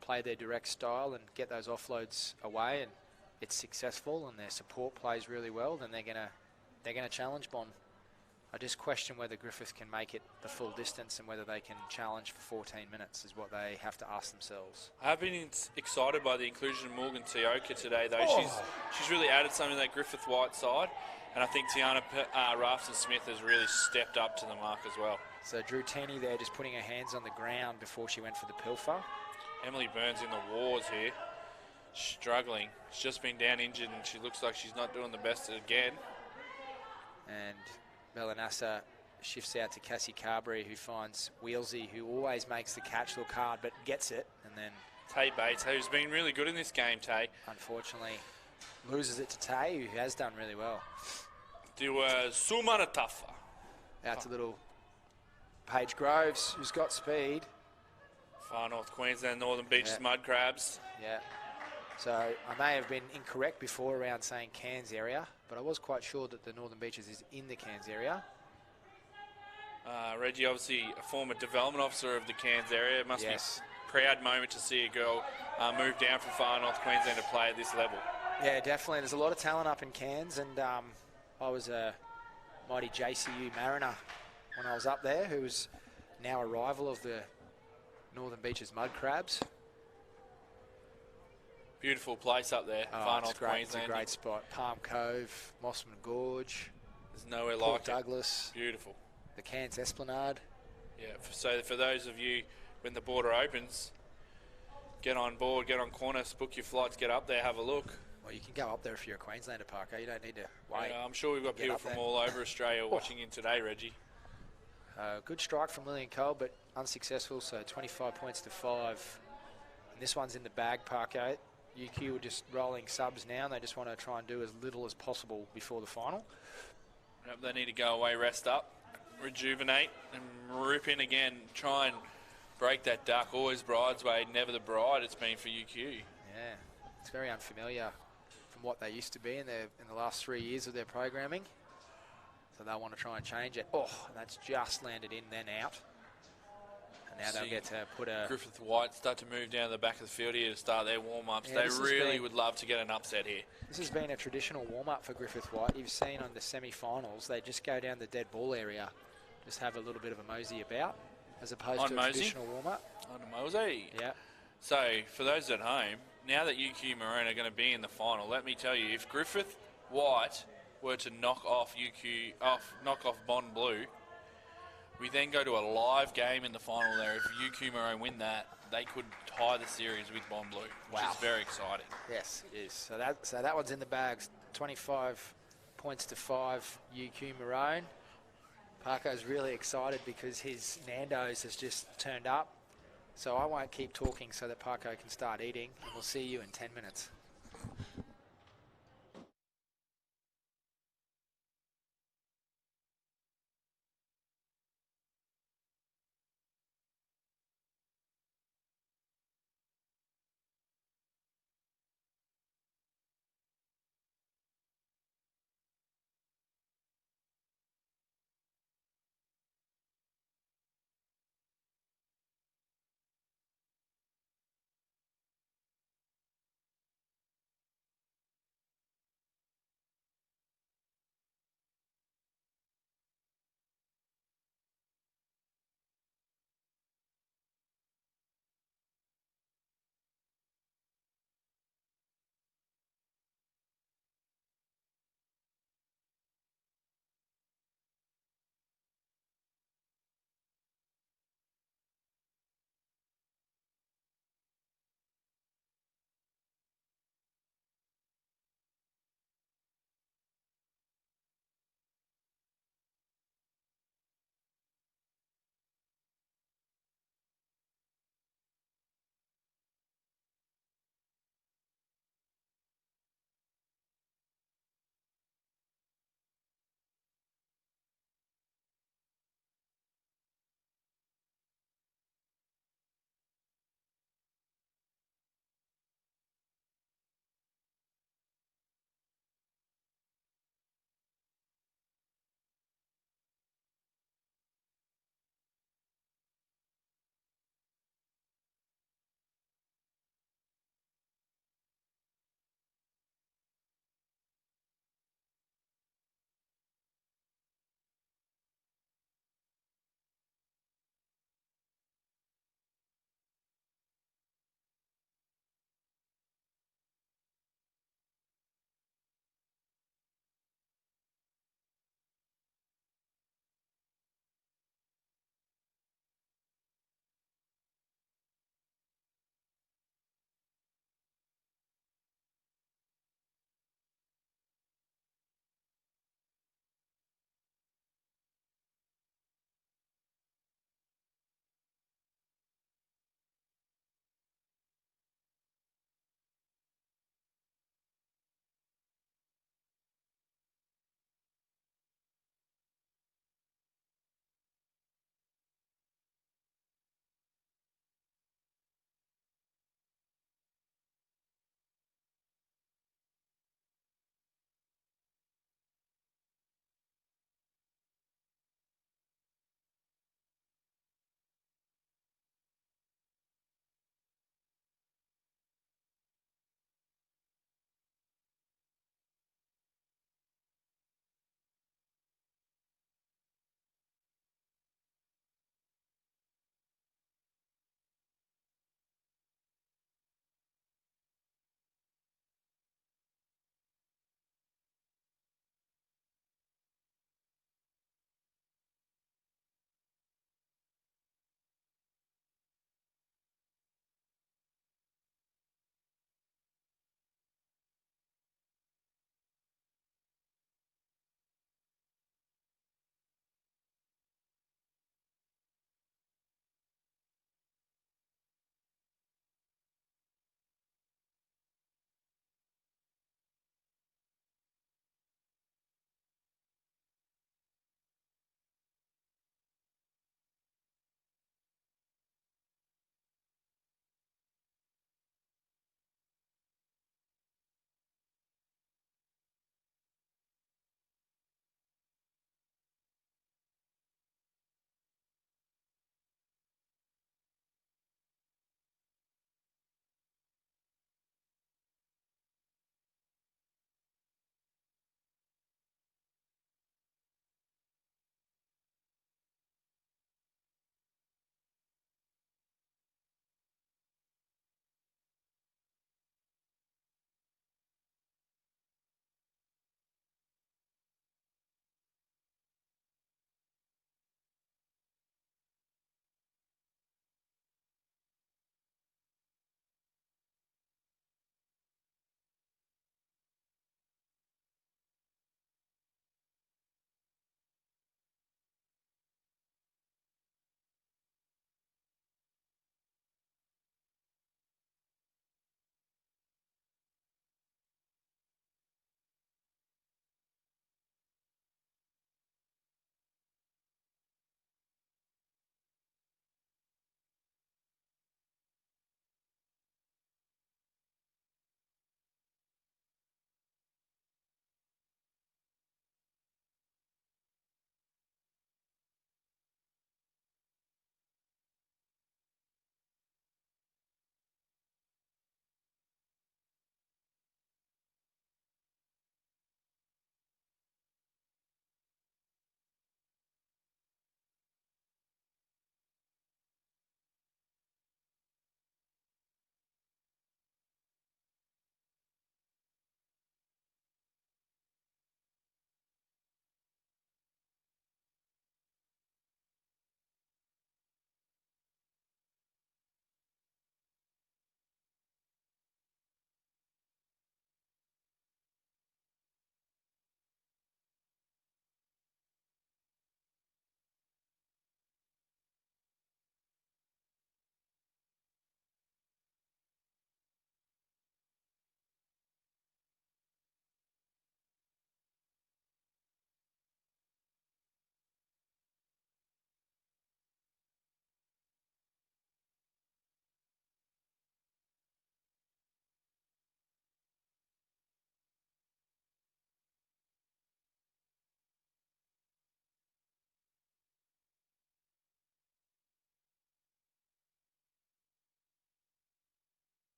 play their direct style and get those offloads away, and it's successful, and their support plays really well, then they're gonna challenge Bond. I just question whether Griffith can make it the full distance and whether they can challenge for 14 minutes is what they have to ask themselves. I've been excited by the inclusion of Morgan Tioka today, though. She's really added something to that Griffith White side, and I think Tiana Rafton-Smith has really stepped up to the mark as well. So Drew Tenney there just putting her hands on the ground before she went for the pilfer. Emily Burns in the wars here, struggling. She's just been down injured, and she looks like she's not doing the best again. And Melanassa shifts out to Cassie Carberry, who finds Wheelsy, who always makes the catch look hard, but gets it. And then Tay Bates, who's been really good in this game, Tay. Unfortunately, loses it to Tay, who has done really well. To Sumanatafa. Out to little Paige Groves, who's got speed. Far North Queensland, Northern Beaches Mud Crabs. Yeah. So I may have been incorrect before around saying Cairns area, but I was quite sure that the Northern Beaches is in the Cairns area. Reggie, obviously a former development officer of the Cairns area. It must be a proud moment to see a girl move down from Far North Queensland to play at this level. Yeah, definitely. There's a lot of talent up in Cairns, and I was a mighty JCU Mariner when I was up there, who was now a rival of the Northern Beaches Mud Crabs. Beautiful place up there, Far North Queensland. It's a great spot. Palm Cove, Mossman Gorge. There's nowhere Port like Douglas. It. Beautiful. The Cairns Esplanade. Yeah, so for those of you, when the border opens, get on board, get on Qantas, book your flights, get up there, have a look. Well, you can go up there if you're a Queenslander, Parker. You don't need to wait. Yeah, I'm sure we've got people from all over Australia watching in today, Reggie. Good strike from Lillian Cole, but unsuccessful, so 25 points to 5. And this one's in the bag, Parker. UQ are just rolling subs now, and they just want to try and do as little as possible before the final. Yep, they need to go away, rest up, rejuvenate, and rip in again. Try and break that duck. Always bridesmaid, never the bride. It's been for UQ. Yeah, it's very unfamiliar from what they used to be in the last 3 years of their programming. So they'll want to try and change it. Oh, and that's just landed in, then out. And now they'll get to put a... Griffith White start to move down the back of the field here to start their warm-ups. Yeah, they really would love to get an upset here. This has been a traditional warm-up for Griffith White. You've seen on the semi-finals, they just go down the dead ball area, just have a little bit of a mosey about, as opposed to a traditional warm-up. On a mosey. Yeah. So, for those at home, now that UQ Maroon are going to be in the final, let me tell you, if Griffith White were to knock off Bond Blue, We then go to a live game in the final there. If UQ Maroon win that, they could tie the series with Bond Blue, which is very exciting. Yes, it is. So that one's in the bags. 25 points to 5 UQ Maroon. Parko's really excited because his Nando's has just turned up. So I won't keep talking so that Parko can start eating. And we'll see you in 10 minutes.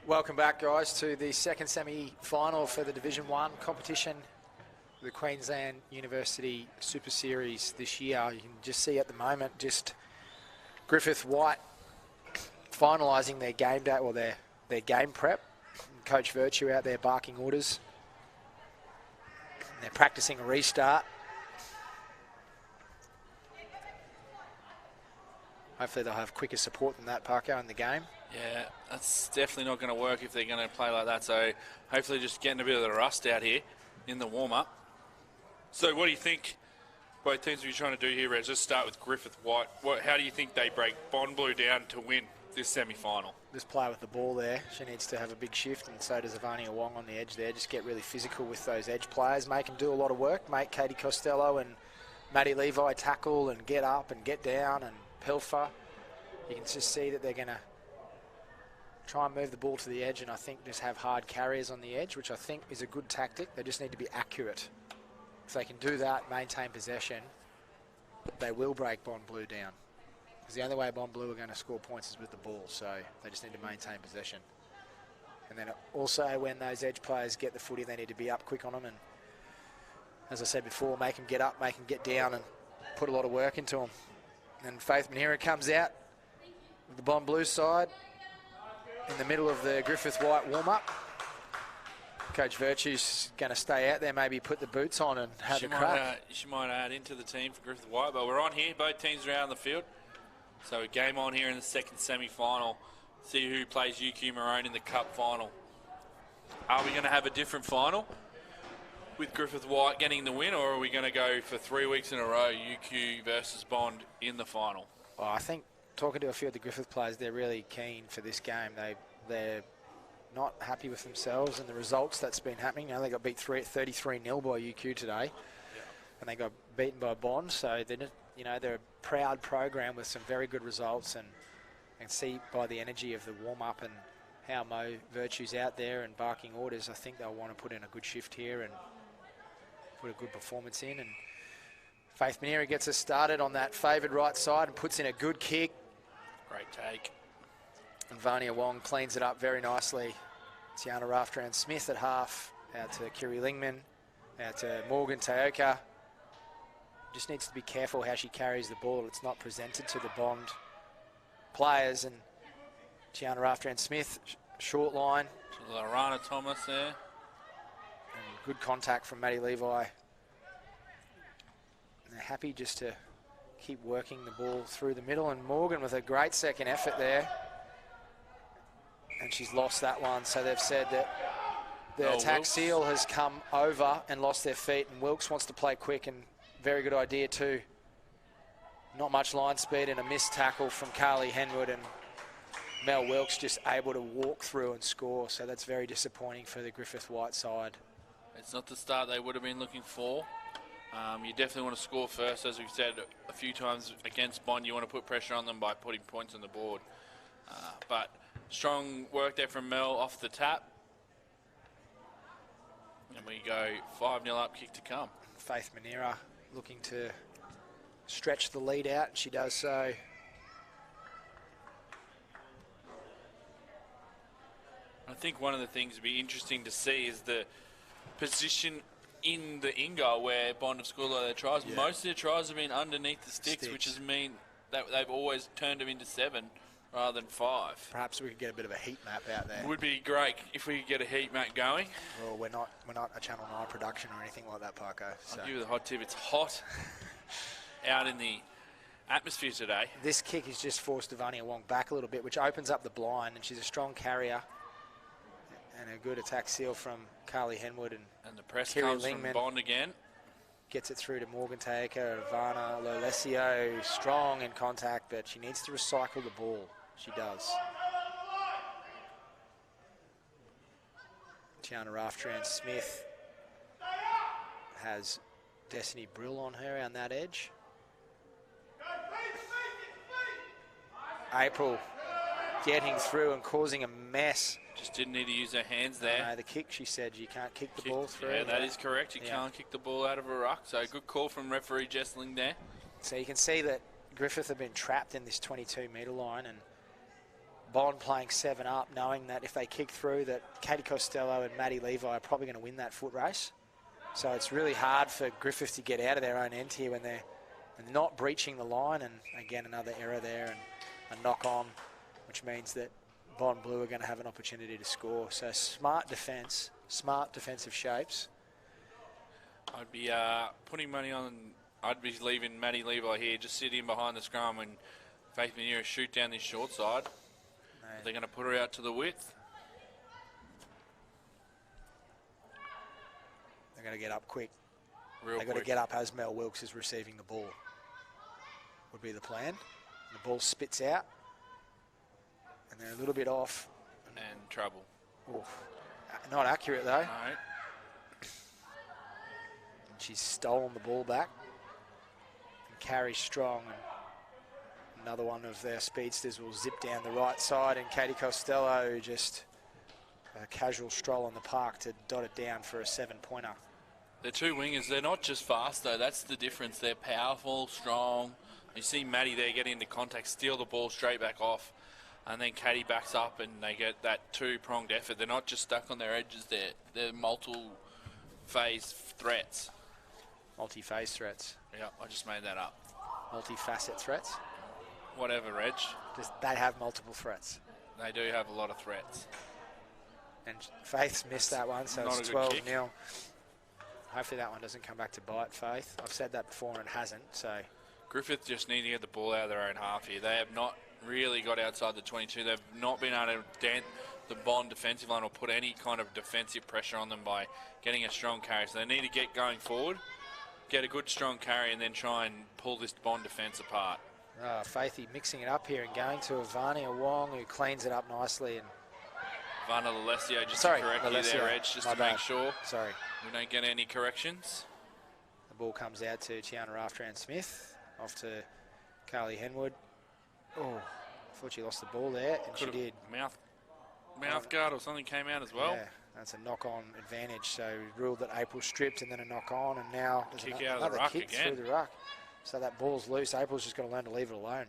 Welcome back, guys, to the second semi-final for the Division 1 competition, the Queensland University Super Series this year. You can just see at the moment just Griffith White finalising their game day, or their game prep. Coach Virtue out there barking orders. And they're practicing a restart. Hopefully they'll have quicker support than that, Parker, in the game. Yeah, that's definitely not going to work if they're going to play like that. So hopefully just getting a bit of the rust out here in the warm-up. So what do you think both teams will be trying to do here, Reg? Let's start with Griffith White. How do you think they break Bond Blue down to win this semi-final? Just play with the ball there. She needs to have a big shift, and so does Avania Wong on the edge there. Just get really physical with those edge players. Make them do a lot of work. Make Katie Costello and Maddie Levi tackle and get up and get down and pilfer. You can just see that they're going to try and move the ball to the edge, and I think just have hard carriers on the edge, which I think is a good tactic. They just need to be accurate. If they can do that, maintain possession, they will break Bond Blue down. Because the only way Bond Blue are going to score points is with the ball, so they just need to maintain possession. And then also when those edge players get the footy, they need to be up quick on them, and as I said before, make them get up, make them get down, and put a lot of work into them. And Faith Manera comes out with the Bond Blue side in the middle of the Griffith White warm-up. Coach Virtue's going to stay out there, maybe put the boots on and have a crack. She might add into the team for Griffith White, but we're on here. Both teams are out on the field. So a game on here in the second semi-final. See who plays UQ Maroon in the Cup final. Are we going to have a different final with Griffith White getting the win, or are we going to go for 3 weeks in a row, UQ versus Bond in the final? Well, I think talking to a few of the Griffith players, they're really keen for this game. They're not happy with themselves and the results that's been happening. You know, they got beat 33-0 by UQ today, and they got beaten by Bond. So they're a proud program with some very good results, and see by the energy of the warm-up and how Mo Virtue's out there and barking orders, I think they'll want to put in a good shift here and put a good performance in. And Faith Manera gets us started on that favoured right side and puts in a good kick. Great take. And Vania Wong cleans it up very nicely. Tiana Raftran-Smith at half, out to Kiri Lingman, out to Morgan Taoka. Just needs to be careful how she carries the ball. It's not presented to the Bond players. And Tiana Raftran-Smith, short line. Lorana Thomas there. And good contact from Maddie Levi. And they're happy just to keep working the ball through the middle. And Morgan with a great second effort there. And she's lost that one, so they've said that the attack Wilkes. seal has come over and lost their feet, and Wilkes wants to play quick, and very good idea too. Not much line speed and a missed tackle from Carly Henwood, and Mel Wilkes just able to walk through and score, so that's very disappointing for the Griffith White side. It's not the start they would have been looking for. You definitely want to score first, as we've said a few times against Bond. You want to put pressure on them by putting points on the board. But strong work there from Mel off the tap. And we go 5-0 up, kick to come. Faith Manera looking to stretch the lead out, and she does so. I think one of the things to be interesting to see is the position in the in-goal where Bond have scored all their tries. Yeah. Most of their tries have been underneath the sticks, which has mean that they've always turned them into 7 rather than 5. Perhaps we could get a bit of a heat map out there. Would be great if we could get a heat map going. Well, we're not a Channel 9 production or anything like that, Parko. So. I'll give you the hot tip. It's hot out in the atmosphere today. This kick has just forced Devania Wong back a little bit, which opens up the blind, and she's a strong carrier. And a good attack seal from Carly Henwood. And the press Kiri comes Lingman from Bond again. Gets it through to Morgan Taker, Ivana Lolesio, strong in contact, but she needs to recycle the ball. She does. Tiana Raftran-Smith has Destiny Brill on her on that edge. April getting through and causing a mess. Just didn't need to use her hands there. No, the kick, she said, you can't kick the ball through. Yeah, that is correct. You can't kick the ball out of a ruck. So good call from referee Jessling there. So you can see that Griffith have been trapped in this 22-metre line, and Bond playing 7 up, knowing that if they kick through, that Katie Costello and Maddie Levi are probably going to win that foot race. So it's really hard for Griffith to get out of their own end here when they're not breaching the line. And again, another error there and a knock on, which means that Bond Blue are going to have an opportunity to score. So smart defence, smart defensive shapes. I'd be putting money on. I'd be leaving Maddie Levi here, just sit in behind the scrum and Faith Manura shoot down this short side. They're going to put her out to the width. They're going to get up quick. Real They've got quick. to get up as Mel Wilkes is receiving the ball. Would be the plan. The ball spits out. And they're a little bit off. And trouble. Oof. Not accurate though. No. And she's stolen the ball back. And carries strong. And another one of their speedsters will zip down the right side. And Katie Costello just a casual stroll on the park to dot it down for a 7-pointer. The two wingers, they're not just fast though, that's the difference. They're powerful, strong. You see Maddie there get into contact, steal the ball straight back off, and then Katie backs up and they get that two-pronged effort. They're not just stuck on their edges, they're multi-phase threats. Multi-phase threats. Yeah, I just made that up. Multi-facet threats. Whatever, Reg. They have multiple threats. They do have a lot of threats. And Faith's missed that one, so Not it's a good kick. 12-0. Hopefully that one doesn't come back to bite Faith. I've said that before and it hasn't, so... Griffith just need to get the ball out of their own half here. They have not really got outside the 22. They've not been able to dent the Bond defensive line or put any kind of defensive pressure on them by getting a strong carry. So they need to get going forward, get a good strong carry, and then try and pull this Bond defence apart. Faithy mixing it up here and going to Ivania Wong, who cleans it up nicely. And Vana Lalesio, just Sorry, to correct you Lalesio. there, Edge, just My to make bad. sure Sorry. we don't get any corrections. The ball comes out to Tiana Raftran-Smith, off to Carly Henwood. Oh, I thought she lost the ball there, and she did. Mouth guard or something came out as well. Yeah, that's a knock-on advantage. So ruled that April stripped and then a knock-on, and now there's Kick out of the another ruck kick again. through the ruck. So that ball's loose. April's just got to learn to leave it alone.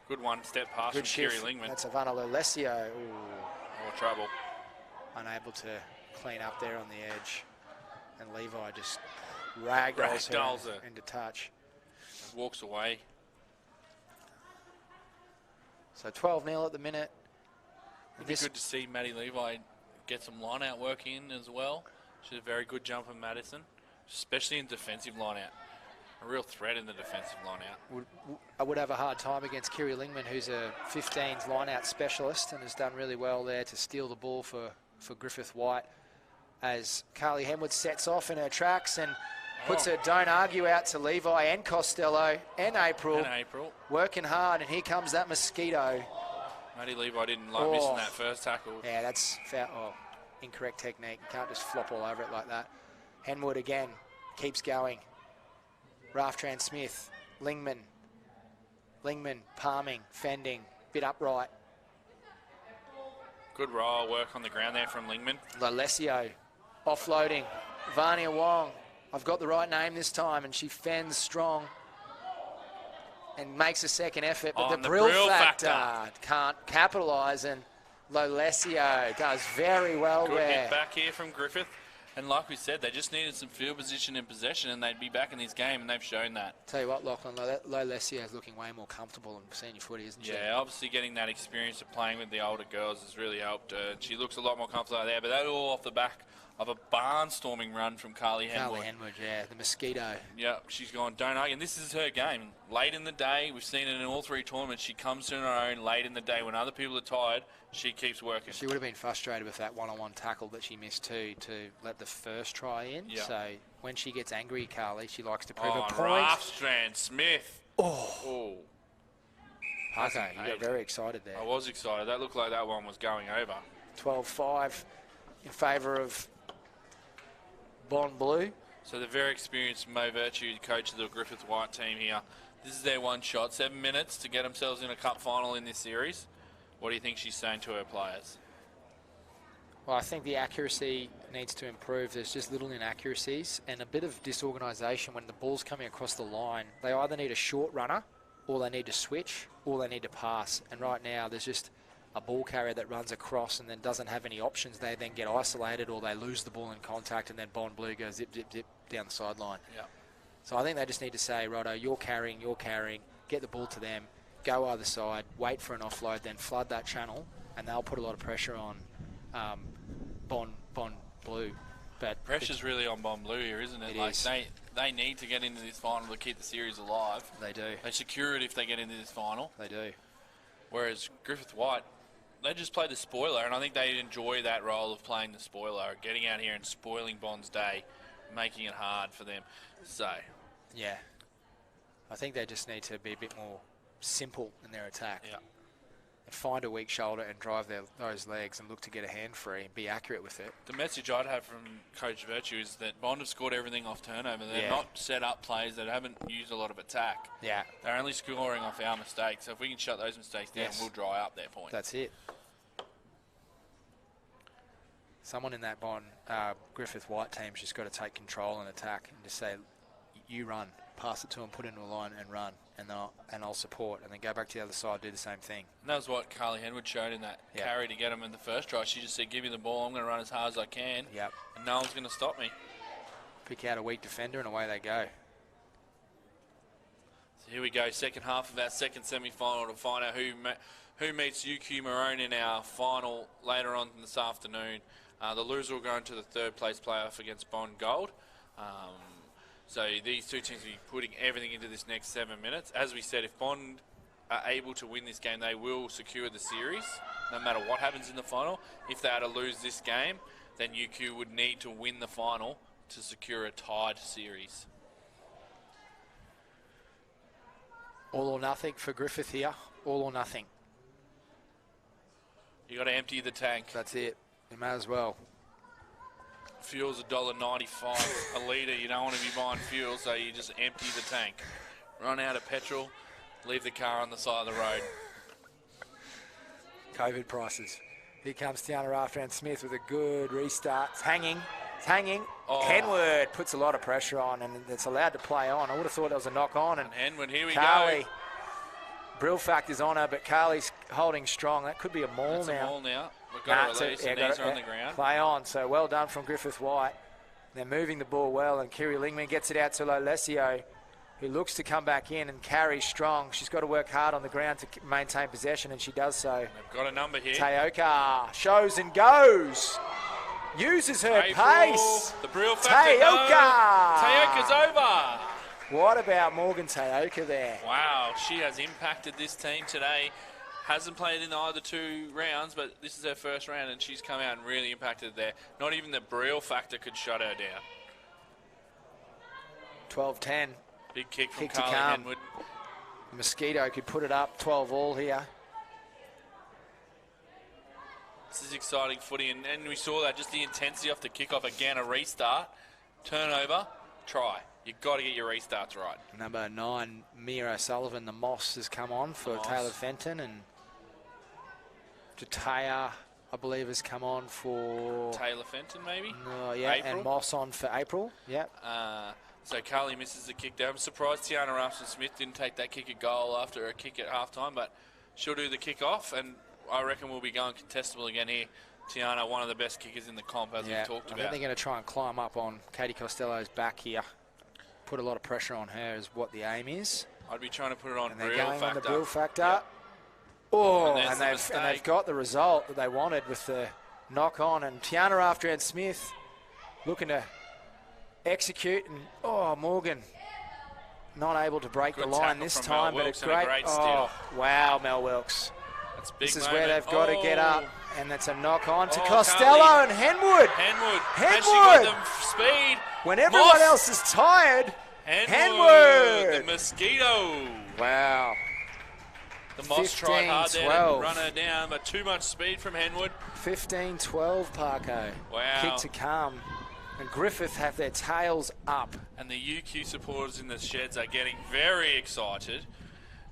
Good one step pass Good from Kiri shift. Lingman. That's Ivana Lolesio. More trouble. Unable to clean up there on the edge. And Levi just ragdolls Ragdolls her her. into touch. Walks away. So 12-0 at the minute. It'd be good to see Maddie Levi get some line-out work in as well. She's a very good jumper, Madison, especially in defensive line-out. A real threat in the defensive line-out. I would have a hard time against Kiri Lingman, who's a 15s line-out specialist and has done really well there to steal the ball for Griffith White, as Carly Henwood sets off in her tracks and puts her don't argue out to Levi and Costello and April. Working hard, and here comes that mosquito. Maddie Levi didn't like missing that first tackle. Yeah, that's foul. Oh, incorrect technique. You can't just flop all over it like that. Henwood again keeps going. Raftran-Smith, Lingman, palming, fending, bit upright. Good roll work on the ground there from Lingman. Lalesio offloading. Vania Wong, I've got the right name this time, and she fends strong and makes a second effort, but On the the Brill Brill factor can't capitalise, and Lalesio does very well Good there. hit back here from Griffith. And like we said, they just needed some field position and possession, and they'd be back in this game, and they've shown that. Tell you what, Lachlan, Lalesio is looking way more comfortable in senior footy, isn't she? Yeah, obviously getting that experience of playing with the older girls has really helped her. She looks a lot more comfortable out there, but that all off the back of a barnstorming run from Carly Henwood. Carly Henwood, yeah, the mosquito. Yeah, she's gone, don't argue. And this is her game. Late in the day, we've seen it in all three tournaments, she comes to her own late in the day when other people are tired. She keeps working. She would have been frustrated with that one-on-one tackle that she missed too, to let the first try in. Yeah. So when she gets angry, Carly, she likes to prove Oh, a point. Raftran-Smith. Oh. Okay, you got Hasn't very excited there. I was excited. That looked like that one was going over. 12-5 in favour of Bond Blue. So the very experienced Mo Virtue, coach of the Griffith White team here. This is their one shot, 7 minutes to get themselves in a cup final in this series. What do you think she's saying to her players? Well, I think the accuracy needs to improve. There's just little inaccuracies and a bit of disorganisation when the ball's coming across the line. They either need a short runner, or they need to switch, or they need to pass. And right now, there's just a ball carrier that runs across and then doesn't have any options, they then get isolated or they lose the ball in contact, and then Bond Blue goes zip, zip, zip down the sideline. Yeah. So I think they just need to say, righto, you're carrying, get the ball to them, go either side, wait for an offload, then flood that channel, and they'll put a lot of pressure on Bond Blue. But pressure's really on Bond Blue here, isn't it? Like they need to get into this final to keep the series alive. They do. They secure it if they get into this final. They do. Whereas Griffith White, they just play the spoiler, and I think they enjoy that role of playing the spoiler, getting out here and spoiling Bond's day, making it hard for them. So, yeah, I think they just need to be a bit more simple in their attack. Yeah. And find a weak shoulder and drive those legs and look to get a hand free and be accurate with it. The message I'd have from Coach Virtue is that Bond have scored everything off turnover. They're not set up plays. They haven't used a lot of attack. Yeah. They're only scoring off our mistakes. So if we can shut those mistakes down, we'll dry up their points. That's it. Someone in that Bond Griffith White team's just got to take control and attack and just say, you run, pass it to them, put it into a line and run, and I'll support, and then go back to the other side, do the same thing. And that was what Carly Henwood showed in that carry to get him in the first try. She just said, give me the ball, I'm going to run as hard as I can, and no one's going to stop me. Pick out a weak defender and away they go. So here we go, second half of our second semi-final to find out who meets UQ Maroon in our final later on this afternoon. The loser will go into the third place playoff against Bond Gold. So these two teams will be putting everything into this next 7 minutes. As we said, if Bond are able to win this game, they will secure the series, no matter what happens in the final. If they are to lose this game, then UQ would need to win the final to secure a tied series. All or nothing for Griffith here. All or nothing. You got to empty the tank. That's it. You may as well. Fuel's $1.95 a litre. You don't want to be buying fuel, so you just empty the tank. Run out of petrol, leave the car on the side of the road. COVID prices. Here comes Tiana Rafran-Smith with a good restart. It's hanging. It's hanging. Oh. Henwood puts a lot of pressure on, and it's allowed to play on. I would have thought it was a knock on. And Henwood, here we Carly, go. Brill factor's on her, but Carly's holding strong. That could be a maul That's now. a maul now. We've got to release, the knees are on the ground. Play on, so well done from Griffith White. They're moving the ball well, and Kiri Lingman gets it out to Lolesio, who looks to come back in and carry strong. She's got to work hard on the ground to maintain possession, and she does so. They've got a number here. Taoka shows and goes. Uses her pace. The Brill factor. Taoka! Taoka's over. What about Morgan Taoka there? Wow, she has impacted this team today. Hasn't played in either two rounds, but this is her first round, and she's come out and really impacted there. Not even the Brill factor could shut her down. 12-10. Big kick from Kick to Carly come. Henwood. Mosquito could put it up 12-all here. This is exciting footy, and we saw that, just the intensity off the kickoff. Again, a restart, turnover, try. You've got to get your restarts right. Number 9, Mia O'Sullivan, the Moss, has come on for Taylor Fenton, and Jataya, I believe, has come on for Taylor Fenton, maybe? No, yeah, April. And Moss on for April. Yep. So Carly misses the kick there. I'm surprised Tiana Ramsden-Smith didn't take that kick at goal after a kick at halftime, but she'll do the kick off, and I reckon we'll be going contestable again here. Tiana, one of the best kickers in the comp, as we've talked I about. think they're going to try and climb up on Katie Costello's back here. Put a lot of pressure on her is what the aim is. I'd be trying to put it on and they're Brill going factor. on the Brill factor. Yep. Oh, and they've got the result that they wanted with the knock on. And Tiana Rafran-Smith looking to execute. And Morgan not able to break Good the line tackle this from time, Mel but it's Wilkes and a great. great steal. Wow, Mel Wilkes. That's a big This is moment. where they've got to get up, and that's a knock on to Oh, Costello Carly. and Henwood. Henwood. Henwood. Has she got the speed? When everyone Moss. else is tired, Henwood. The Henwood. Mosquito. Wow. The Moss tried hard there to 15-12. run her down, but too much speed from Henwood. 15-12, Parko. Wow. Kick to come. And Griffith have their tails up. And the UQ supporters in the sheds are getting very excited.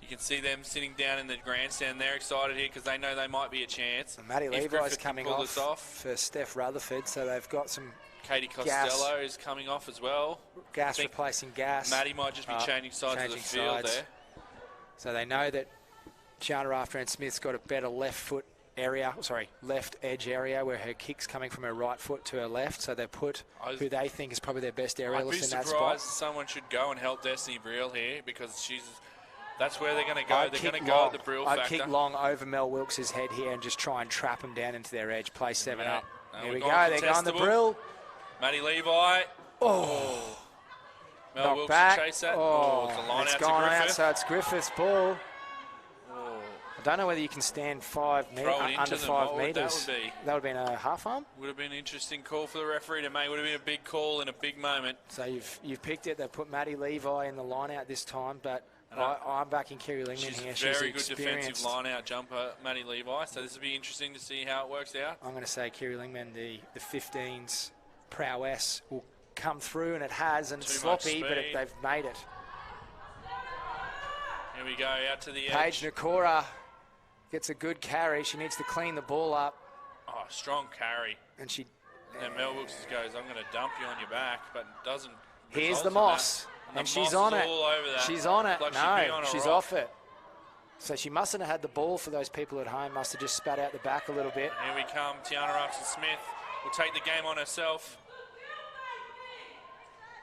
You can see them sitting down in the grandstand. They're excited here because they know they might be a chance. And Maddie If Levi's Griffith can coming pull off, this off. for Steph Rutherford, so they've got some Katie Costello is coming off as well. gas I think replacing gas. Maddie might just be changing sides of the field there. So they know that Tiana Rafran-Smith's got a better left foot area, left edge area where her kick's coming from her right foot to her left. So they put who they think is probably their best I'd be aerialist in that surprised spot. someone should go and help Destiny Brill here because that's where they're going to go. I'd They're kick going to go long. at the Brill I'd factor. kick long over Mel Wilkes' head here and just try and trap them down into their edge. Play 7 Yeah. up. Here we're we go. going They're going the contestable. Brill. Matty Levi. Oh. Mel Knock Wilkes back. to chase that. Oh, it's a line it's out gone to out, Griffith. so it's Griffith's ball. Oh, I don't know whether you can stand 5 Throw it into under them. 5 What would that metres. would be? That would have been a half arm. would have been an interesting call for the referee to make. Would have been a big call in a big moment. So you've picked it. They've put Maddie Levi in the line out this time, but I'm backing Kerry Lingman She's here. a She's very good defensive experienced. line out jumper, Matty Levi. So this will be interesting to see how it works out. I'm going to say Kerry Lingman, the 15's prowess will come through, and it has, and it's Too much sloppy, but speed. they've made it. Here we go, out to the Paige edge. Nakora gets a good carry. She needs to clean the ball up, Oh, strong carry. and she. And Mel Wilkes goes, I'm going to dump you on your back, but doesn't. Here's result the in Moss, that. and the she's Moss on is it. all over that. She's on it. Like she'd be No, on a she's rock. off it. So she mustn't have had the ball for those people at home. Must have just spat out the back a little bit. Here we come. Tiana Upson-Smith will take the game on herself.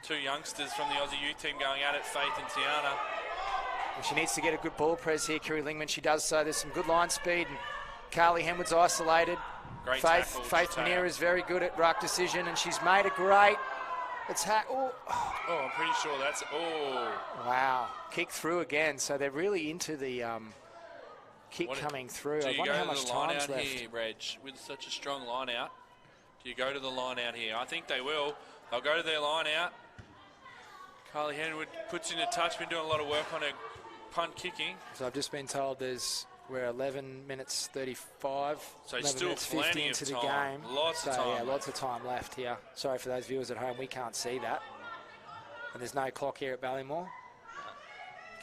Two youngsters from the Aussie youth team going at it, Faith and Tiana. And she needs to get a good ball press here, Kerry Lingman. She does so. There's some good line speed, and Carly Henwood's isolated. Great Faith tackle. Manera is very good at ruck decision, and she's made a great. Oh, I'm pretty sure that's. Oh. Wow, kick through again. So they're really into the kick What- coming through. Do I you wonder go how to much the line time's out left. here, Reg, with such a strong line out? Do you go to the line out here? I think they will. They'll go to their line out. Carly Henwood puts in a touch, been doing a lot of work on her punt kicking. So I've just been told we're 11 minutes 35. So 11 still minutes 50 plenty of into the time. game. Lots of So, time yeah, lots left. of time left here. Sorry for those viewers at home, we can't see that. And there's no clock here at Ballymore.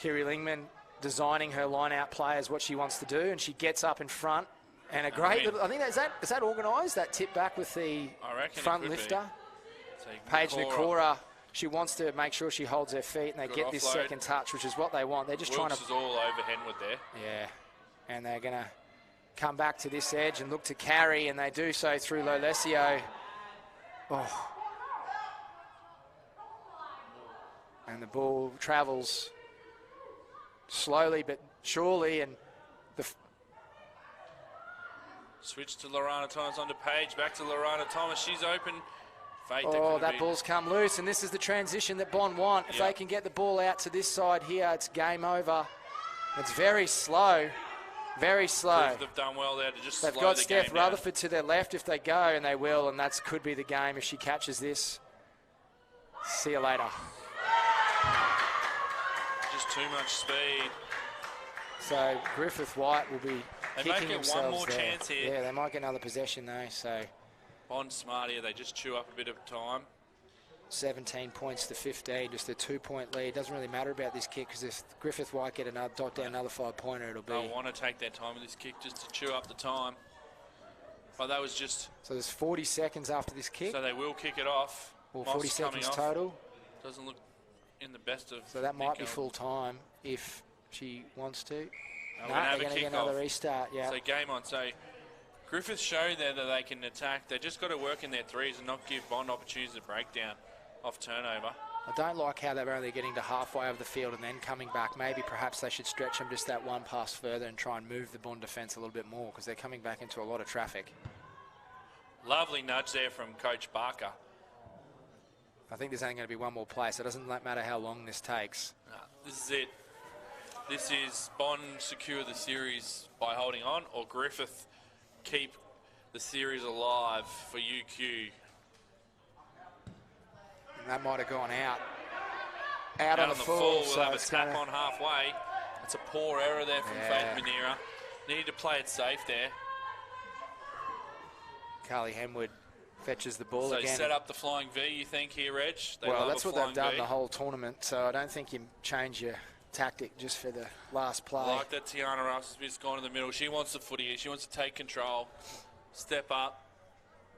Kerry Lingman designing her line-out players what she wants to do, and she gets up in front. And a great little, I think is that organised, that tip back with the I reckon it front could be. lifter. So Paige Nakora, she wants to make sure she holds her feet, and they Good get this offload. second touch, which is what they want. They're just Wilkes trying is all over Henwood there. yeah, and they're going to come back to this edge and look to carry, and they do so through Lolesio. Oh. And the ball travels slowly but surely, and Switch to Lorana Thomas onto Paige, back to Lorana Thomas. She's open. Faith, that ball's come loose, and this is the transition that Bond want. If they can get the ball out to this side here, it's game over. It's very slow, very slow. They've done well there to just They've slow got the Steph game down. Rutherford to their left if they go, and they will, and that could be the game if she catches this. See you later. Just too much speed. So Griffith White will be They kicking might get one themselves more there. chance here. Yeah, they might get another possession though. So Bond smart here. They just chew up a bit of time. 17 points to 15, just a 2-point lead. Doesn't really matter about this kick because if Griffith White get another dot down another 5-pointer, it'll be. They'll want to take their time with this kick just to chew up the time. But that was just. So there's 40 seconds after this kick. So they will kick it off. Or Moss 40 coming seconds off. total. Doesn't look in the best of. So that might be nick. full time if she wants to. No, No, we're they're gonna going to have a get kick another off. restart. Yeah. So game on. So Griffith showed there that they can attack. They just got to work in their threes and not give Bond opportunities to break down off turnover. I don't like how they're only getting to halfway of the field and then coming back. Maybe perhaps they should stretch them just that one pass further and try and move the Bond defence a little bit more because they're coming back into a lot of traffic. Lovely nudge there from Coach Barker. I think there's only going to be one more play, so it doesn't matter how long this takes. This is it. This is Bond secure the series by holding on, or Griffith keep the series alive for UQ. And that might have gone out. Out on the full, we'll so have a it's tap gonna- on halfway. That's a poor error there from Yeah. Faith Manera. Needed to play it safe there. Carly Henwood fetches the ball So again. set up the flying V, you think, here, Reg? They Well, love that's a what they've flying done V. the whole tournament, so I don't think you change your tactic just for the last play. I like that Tiana Russell's gone in the middle. She wants the footy. She wants to take control, step up.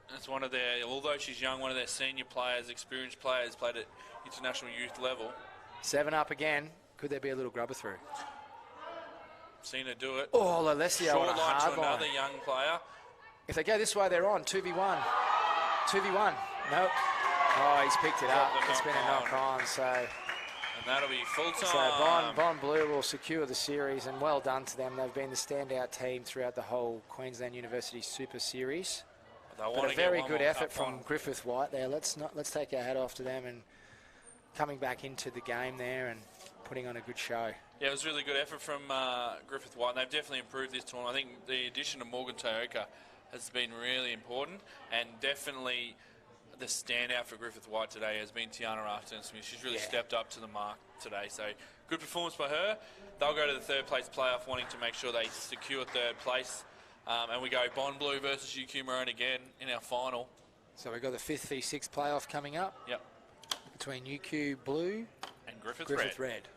That's one of their, although she's young, one of their senior players, experienced players, played at international youth level. 7 up again. Could there be a little grubber through? Seen her do it. Oh, Alessio Short on a line hard to another line. young player. If they go this way, they're on. 2v1. 2v1. Nope. Oh, he's picked it up. Got the It's been a knock knock-on, so... And that'll be full time. So Bon Bleu will secure the series, and well done to them. They've been the standout team throughout the whole Queensland University Super Series. But a very good effort from Griffith White there. Let's take our hat off to them and coming back into the game there and putting on a good show. Yeah, it was a really good effort from Griffith White. They've definitely improved this tournament. I think the addition of Morgan Toyoka has been really important, and definitely the standout for Griffith White today has been Tiana Afton-Smith. She's really stepped up to the mark today. So good performance by her. They'll go to the third place playoff wanting to make sure they secure third place. And we go Bon Bleu versus UQ Maroon again in our final. So we've got the 5th v 6 playoff coming up. Yep. Between UQ Blue and Griffith Red.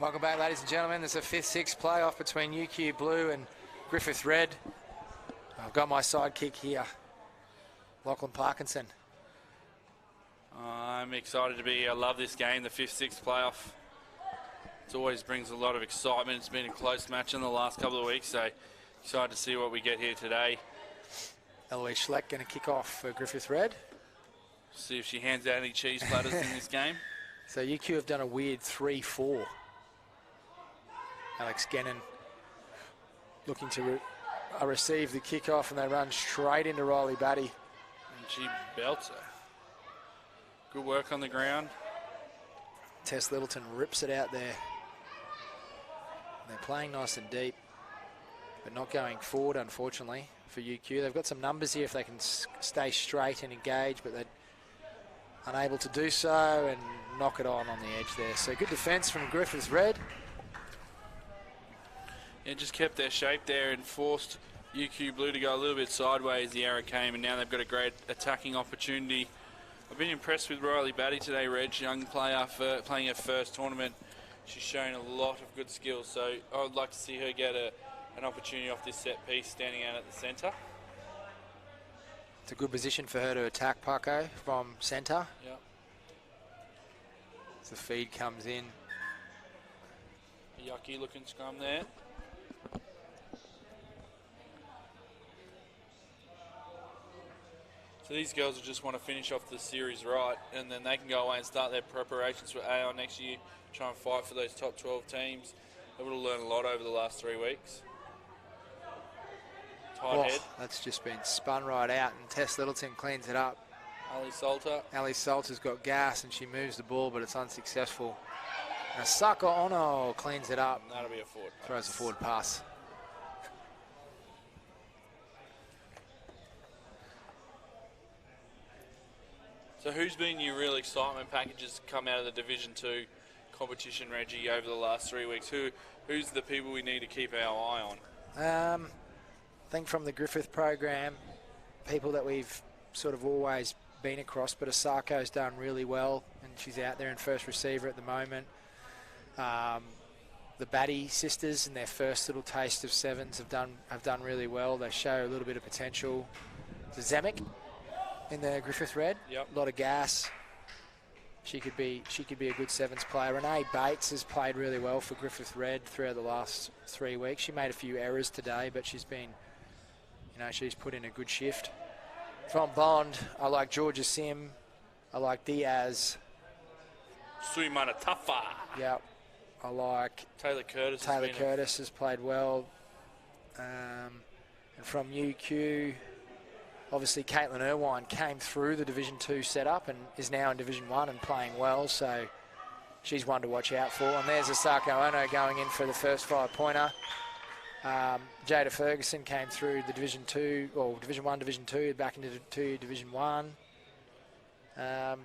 Welcome back, ladies and gentlemen. There's a 5th-6th playoff between UQ Blue and Griffith Red. I've got my sidekick here, Lachlan Parkinson. I'm excited to be here. I love this game, the 5th-6th playoff. It always brings a lot of excitement. It's been a close match in the last couple of weeks, so excited to see what we get here today. Eloise Schleck going to kick off for Griffith Red. See if she hands out any cheese platters in this game. So UQ have done a weird 3-4. Alex Gennon looking to receive the kickoff, and they run straight into Riley Batty. And she belts her. Good work on the ground. Tess Littleton rips it out there. They're playing nice and deep, but not going forward, unfortunately, for UQ. They've got some numbers here if they can stay straight and engage, but they're unable to do so and knock it on the edge there. So good defence from Griffiths Red. Yeah, just kept their shape there and forced UQ Blue to go a little bit sideways as the arrow came, and now they've got a great attacking opportunity. I've been impressed with Riley Batty today, Reg, young player playing her first tournament. She's shown a lot of good skills, so I would like to see her get an opportunity off this set piece standing out at the centre. It's a good position for her to attack Paco from centre. Yeah. As the feed comes in. A yucky looking scrum there. So these girls will just want to finish off the series right, and then they can go away and start their preparations for AR next year, try and fight for those top 12 teams. They would have learned a lot over the last 3 weeks. Tight head. That's just been spun right out, and Tess Littleton cleans it up. Ali Salter. Ali Salter's got gas, and she moves the ball, but it's unsuccessful. And Asako Ono cleans it up. That'll be a forward pass. Throws a forward pass. So who's been your real excitement packages come out of the Division 2 competition, Reggie, over the last 3 weeks? Who's the people we need to keep our eye on? I think from the Griffith program, people that we've sort of always been across, but Asako's done really well, and she's out there in first receiver at the moment. The Batty sisters in their first little taste of 7's have done really well. They show a little bit of potential. The Zemek in the Griffith Red, Yep. A lot of gas. She could be a good 7's player. Renee Bates has played really well for Griffith Red throughout the last 3 weeks. She made a few errors today, but she's been, she's put in a good shift. From Bond, I like Georgia Sim. I like Diaz. Suimana Tafa. Yep. I like Taylor Curtis. Has played well. And from UQ, obviously Caitlin Irwine came through the Division 2 setup and is now in Division 1 and playing well, so she's one to watch out for. And there's Asako Ono going in for the first 5-pointer. Jada Ferguson came through the Division 2, or Division 1, Division 2, back into Division 1. And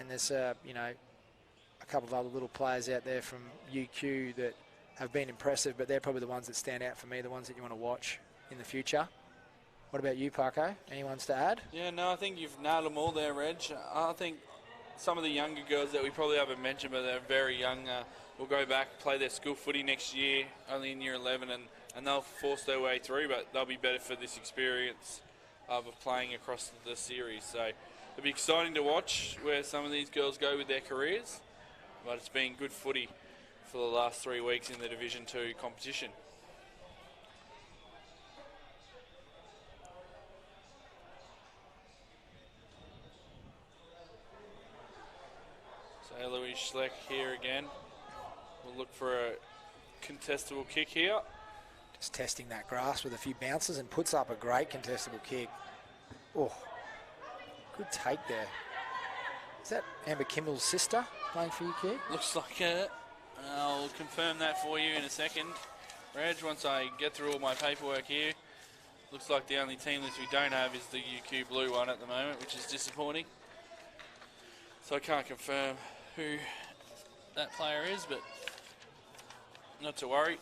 there's, a couple of other little players out there from UQ that have been impressive, but they're probably the ones that stand out for me, the ones that you want to watch in the future. What about you, Paco? Any ones to add? Yeah, no, I think you've nailed them all there, Reg. I think some of the younger girls that we probably haven't mentioned, but they're very young, will go back, play their school footy next year, only in year 11, and they'll force their way through, but they'll be better for this experience of playing across the series. So it'll be exciting to watch where some of these girls go with their careers, but it's been good footy for the last 3 weeks in the Division 2 competition. So Eloise Schleck here again. We'll look for a contestable kick here. Just testing that grass with a few bounces and puts up a great contestable kick. Oh, good take there. Is that Amber Kimball's sister playing for UQ? Looks like it. I'll confirm that for you in a second. Reg, once I get through all my paperwork here, looks like the only team list we don't have is the UQ Blue one at the moment, which is disappointing. So I can't confirm who that player is, but not to worry.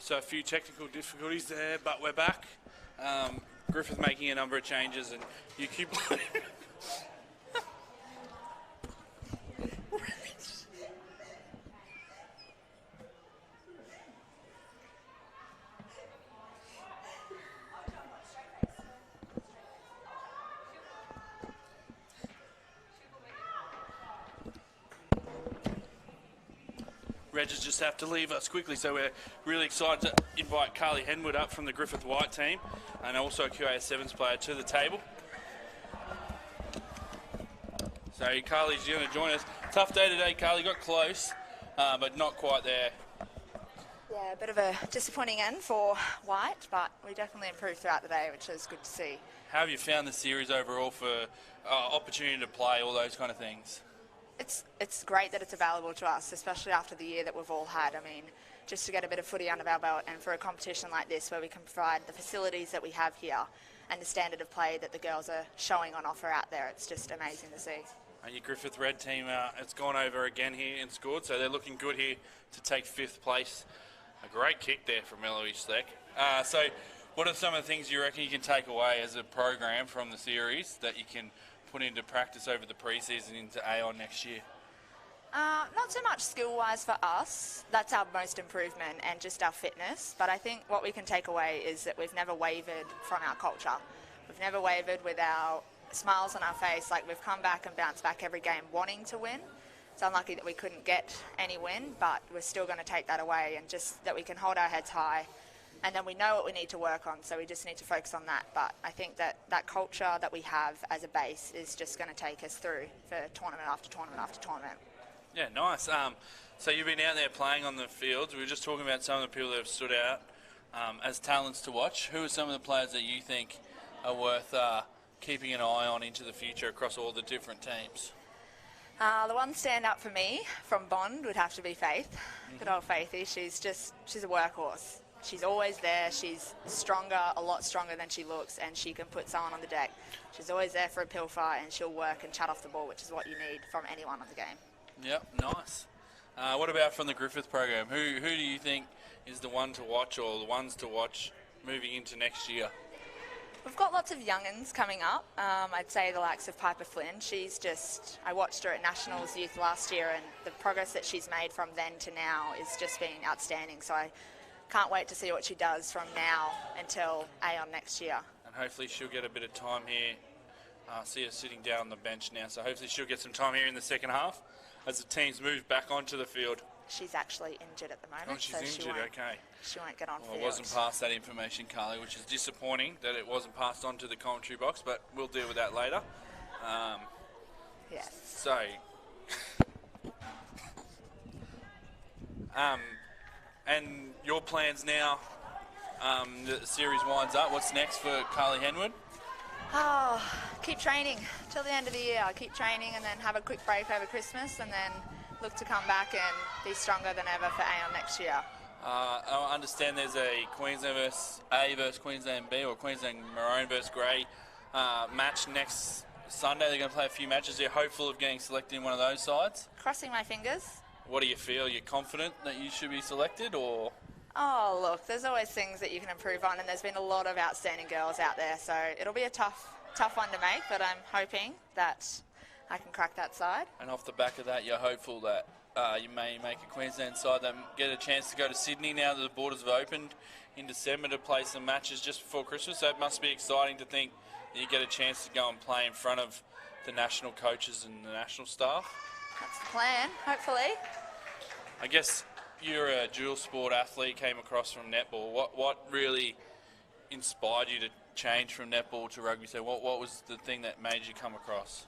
So a few technical difficulties there, but we're back. Griffith making a number of changes, and you keep. Regis just have to leave us quickly, so we're really excited to invite Carly Henwood up from the Griffith White team and also a QAS 7's player to the table. So Carly's going to join us. Tough day today, Carly. Got close, but not quite there. Yeah, a bit of a disappointing end for White, but we definitely improved throughout the day, which is good to see. How have you found the series overall for opportunity to play, all those kind of things? It's great that it's available to us, especially after the year that we've all had. I mean, just to get a bit of footy under our belt, and for a competition like this where we can provide the facilities that we have here and the standard of play that the girls are showing on offer out there, it's just amazing to see. And your Griffith Red team, it's gone over again here and scored, so they're looking good here to take 5th place. A great kick there from Eloise Sleck. So what are some of the things you reckon you can take away as a program from the series that you can put into practice over the pre-season into Aon next year? Not so much skill-wise for us. That's our most improvement and just our fitness. But I think what we can take away is that we've never wavered from our culture. We've never wavered with our smiles on our face. Like, we've come back and bounced back every game wanting to win. It's unlucky that we couldn't get any win, but we're still going to take that away, and just that we can hold our heads high. And then we know what we need to work on, so we just need to focus on that. But I think that that culture that we have as a base is just going to take us through for tournament after tournament after tournament. Yeah, nice. So you've been out there playing on the fields. We were just talking about some of the people that have stood out as talents to watch. Who are some of the players that you think are worth keeping an eye on into the future across all the different teams? The one stand up for me from Bond would have to be Faith. Good old Faithy. She's a workhorse. She's always there. She's stronger, a lot stronger than she looks, and she can put someone on the deck. She's always there for a pill fight, and she'll work and chat off the ball, which is what you need from anyone on the game. Yep, nice. What about from the Griffith program? Who do you think is the one to watch, or the ones to watch moving into next year? We've got lots of young'uns coming up. I'd say the likes of Piper Flynn. I watched her at Nationals Youth last year, and the progress that she's made from then to now is just been outstanding. So I can't wait to see what she does from now until Aon next year. And hopefully she'll get a bit of time here. See her sitting down on the bench now, so hopefully she'll get some time here in the second half as the teams move back onto the field. She's actually injured at the moment. Oh, she's injured, okay. She won't get on field. Well, I wasn't passed that information, Carly, which is disappointing that it wasn't passed on to the commentary box, but we'll deal with that later. Yes. So, and your plans now, the series winds up. What's next for Carly Henwood? Oh, keep training till the end of the year. I'll keep training and then have a quick break over Christmas, and then look to come back and be stronger than ever for Aon next year. I understand there's a Queensland versus A versus Queensland B, or Queensland Maroon versus Grey match next Sunday. They're going to play a few matches. They're hopeful of getting selected in one of those sides. Crossing my fingers. What do you feel? You're confident that you should be selected, or? Oh, look, there's always things that you can improve on, and there's been a lot of outstanding girls out there, so it'll be a tough one to make, but I'm hoping that I can crack that side. And off the back of that, you're hopeful that you may make a Queensland side that get a chance to go to Sydney now that the borders have opened in December to play some matches just before Christmas. So it must be exciting to think that you get a chance to go and play in front of the national coaches and the national staff. That's the plan, hopefully. I guess you're a dual sport athlete, came across from netball. What really inspired you to change from netball to rugby? So what was the thing that made you come across?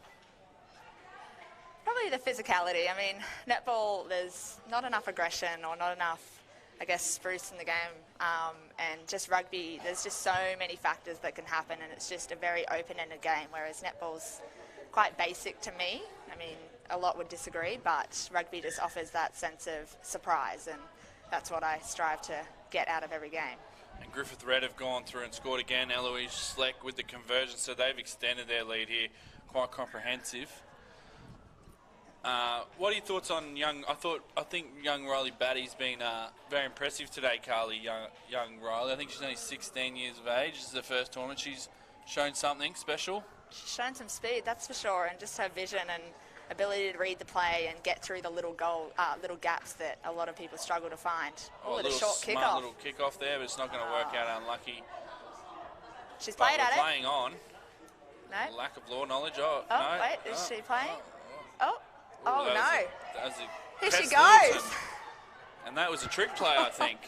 Probably the physicality. I mean, netball, there's not enough aggression or not enough, I guess, spruce in the game. And just rugby, there's just so many factors that can happen, and it's just a very open-ended game, whereas netball's quite basic to me. I mean, a lot would disagree, but rugby just offers that sense of surprise, and that's what I strive to get out of every game. And Griffith Red have gone through and scored again. Eloise Sleck with the conversion, so they've extended their lead here. Quite comprehensive. What are your thoughts on young? I think young Riley Batty's been very impressive today, Carly. Young Riley. I think she's only 16 years of age. This is the first tournament. She's shown something special. She's shown some speed, that's for sure, and just her vision and ability to read the play and get through the little gaps that a lot of people struggle to find. Oh, a short smart little kick-off there, but it's not going to work out. Unlucky. She's played at it. Playing on. No. Lack of law knowledge. Oh, no. Wait, is she playing? Oh no. Here she goes. Littleton. And that was a trick play, I think.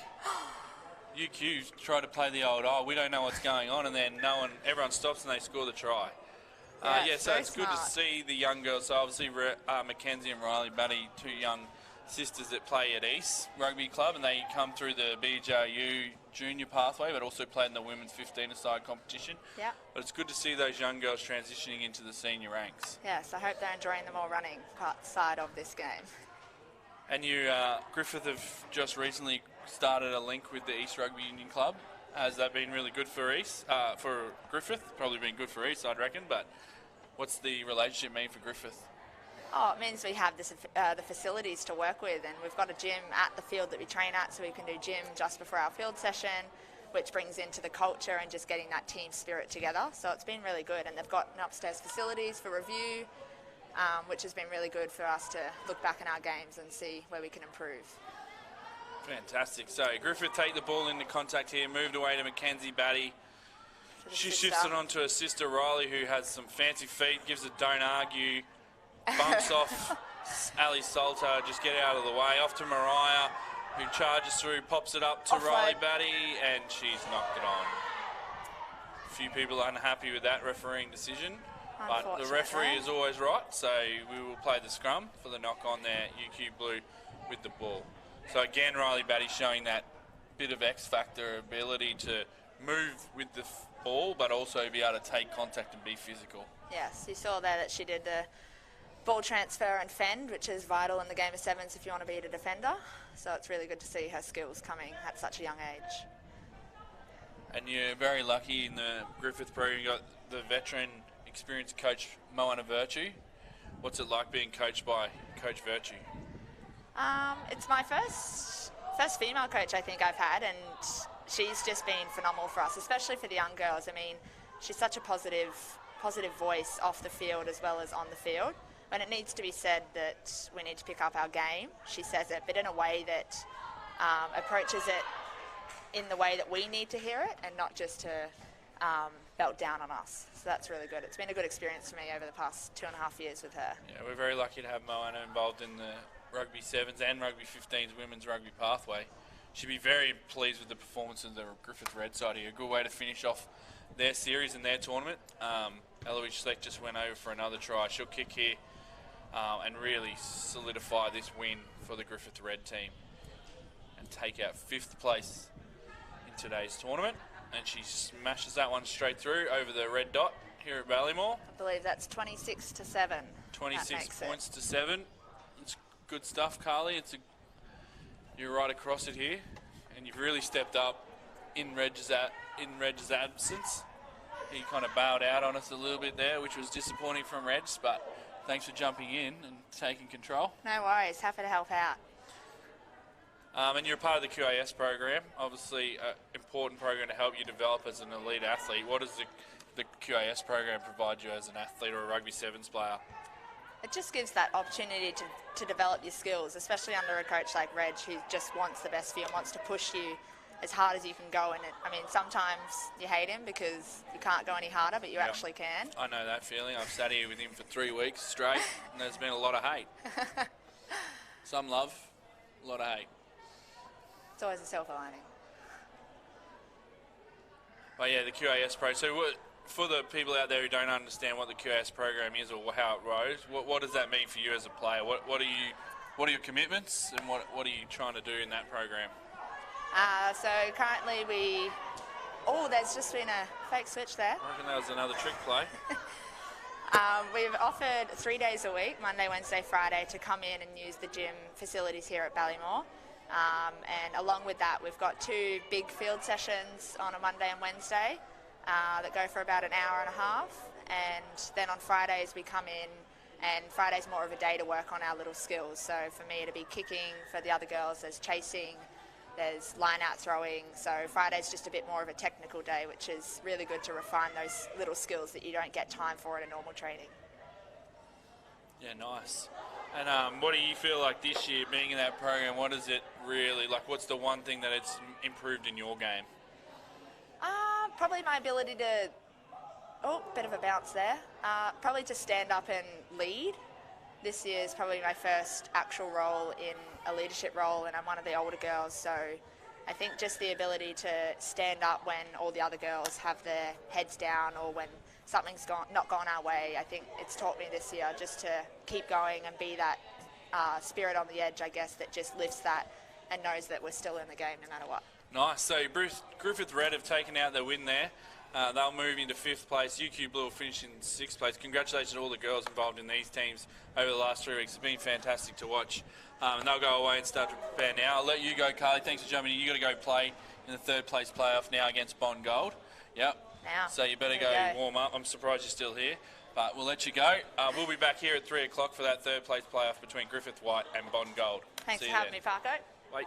UQ tried to play the old, we don't know what's going on, and then everyone stops and they score the try. So it's good to see the young girls. So obviously Mackenzie and Riley Batty, two young sisters that play at East Rugby Club, and they come through the BJU junior pathway, but also played in the women's 15-a-side competition. Yeah. But it's good to see those young girls transitioning into the senior ranks. Yes, I hope they're enjoying the more running side of this game. And you, Griffith, have just recently started a link with the East Rugby Union Club. Has that been really good for for Griffith? Probably been good for East, I'd reckon. But what's the relationship mean for Griffith? Oh, it means we have the facilities to work with, and we've got a gym at the field that we train at, so we can do gym just before our field session, which brings into the culture and just getting that team spirit together. So it's been really good, and they've got an upstairs facilities for review, which has been really good for us to look back in our games and see where we can improve. Fantastic. So Griffith take the ball into contact here, moved away to Mackenzie Batty. She shifts it on to her sister Riley, who has some fancy feet, gives a don't argue, bumps off Ali Salter, just get out of the way. Off to Mariah, who charges through, pops it up to Riley Batty, and she's knocked it on. A few people are unhappy with that refereeing decision, but the referee is always right, so we will play the scrum for the knock on there, UQ Blue with the ball. So again, Riley Batty showing that bit of X factor ability to move with the ball, but also be able to take contact and be physical. Yes, you saw there that she did the ball transfer and fend, which is vital in the game of sevens if you want to beat a defender. So it's really good to see her skills coming at such a young age. And you're very lucky in the Griffith program. You got the veteran, experienced coach Moana Virtue. What's it like being coached by Coach Virtue? It's my first female coach I think I've had, and she's just been phenomenal for us, especially for the young girls. I mean, she's such a positive voice off the field as well as on the field. When it needs to be said that we need to pick up our game, she says it, but in a way that approaches it in the way that we need to hear it, and not just to belt down on us. So that's really good. It's been a good experience for me over the past 2.5 years with her. Yeah, we're very lucky to have Moana involved in the Rugby 7's and Rugby 15's women's rugby pathway. She'd be very pleased with the performance of the Griffith Red side here. A good way to finish off their series and their tournament. Eloise Schleck just went over for another try. She'll kick here and really solidify this win for the Griffith Red team and take out 5th place in today's tournament. And she smashes that one straight through over the red dot here at Ballymore. I believe that's 26-7. 26 points to 7. It's good stuff, Carly. You're right across it here, and you've really stepped up in Reg's absence. He kind of bowed out on us a little bit there, which was disappointing from Reg, but thanks for jumping in and taking control. No worries, happy to help out. And you're a part of the QAS program, obviously an important program to help you develop as an elite athlete. What does the QAS program provide you as an athlete or a Rugby 7's player? It just gives that opportunity to develop your skills, especially under a coach like Reg, who just wants the best for you and wants to push you as hard as you can go. And sometimes you hate him because you can't go any harder, but you actually can. I know that feeling. I've sat here with him for 3 weeks straight, and there's been a lot of hate. Some love, a lot of hate. It's always a silver lining. But yeah, the QAS pro. So for the people out there who don't understand what the QAS program is or how it rose, what does that mean for you as a player? What are your commitments, and what are you trying to do in that program? So currently there's just been a fake switch there. I reckon that was another trick play. We've offered 3 days a week, Monday, Wednesday, Friday, to come in and use the gym facilities here at Ballymore. And along with that, we've got 2 big field sessions on a Monday and Wednesday that go for about an hour and a half. And then on Fridays, we come in and Friday's more of a day to work on our little skills. So for me to be kicking, for the other girls there's chasing, there's line out throwing. So Friday's just a bit more of a technical day, which is really good to refine those little skills that you don't get time for in a normal training. Yeah, nice. And what do you feel like this year, being in that program, what is it really, like what's the one thing that it's improved in your game? Probably my ability to, bit of a bounce there, probably to stand up and lead. This year is probably my first actual role in a leadership role, and I'm one of the older girls, so I think just the ability to stand up when all the other girls have their heads down or when something's not gone our way, I think it's taught me this year just to keep going and be that spirit on the edge, I guess, that just lifts that and knows that we're still in the game no matter what. Nice. So Griffith Red have taken out their win there. They'll move into 5th place. UQ Blue will finish in 6th place. Congratulations to all the girls involved in these teams over the last 3 weeks. It's been fantastic to watch. And they'll go away and start to prepare now. I'll let you go, Carly. Thanks for jumping in. You've got to go play in the 3rd place playoff now against Bond Gold. Yep. Now, so you better go warm up. I'm surprised you're still here. But we'll let you go. We'll be back here at 3 o'clock for that 3rd place playoff between Griffith White and Bond Gold. Thanks for having me, Parko. Bye.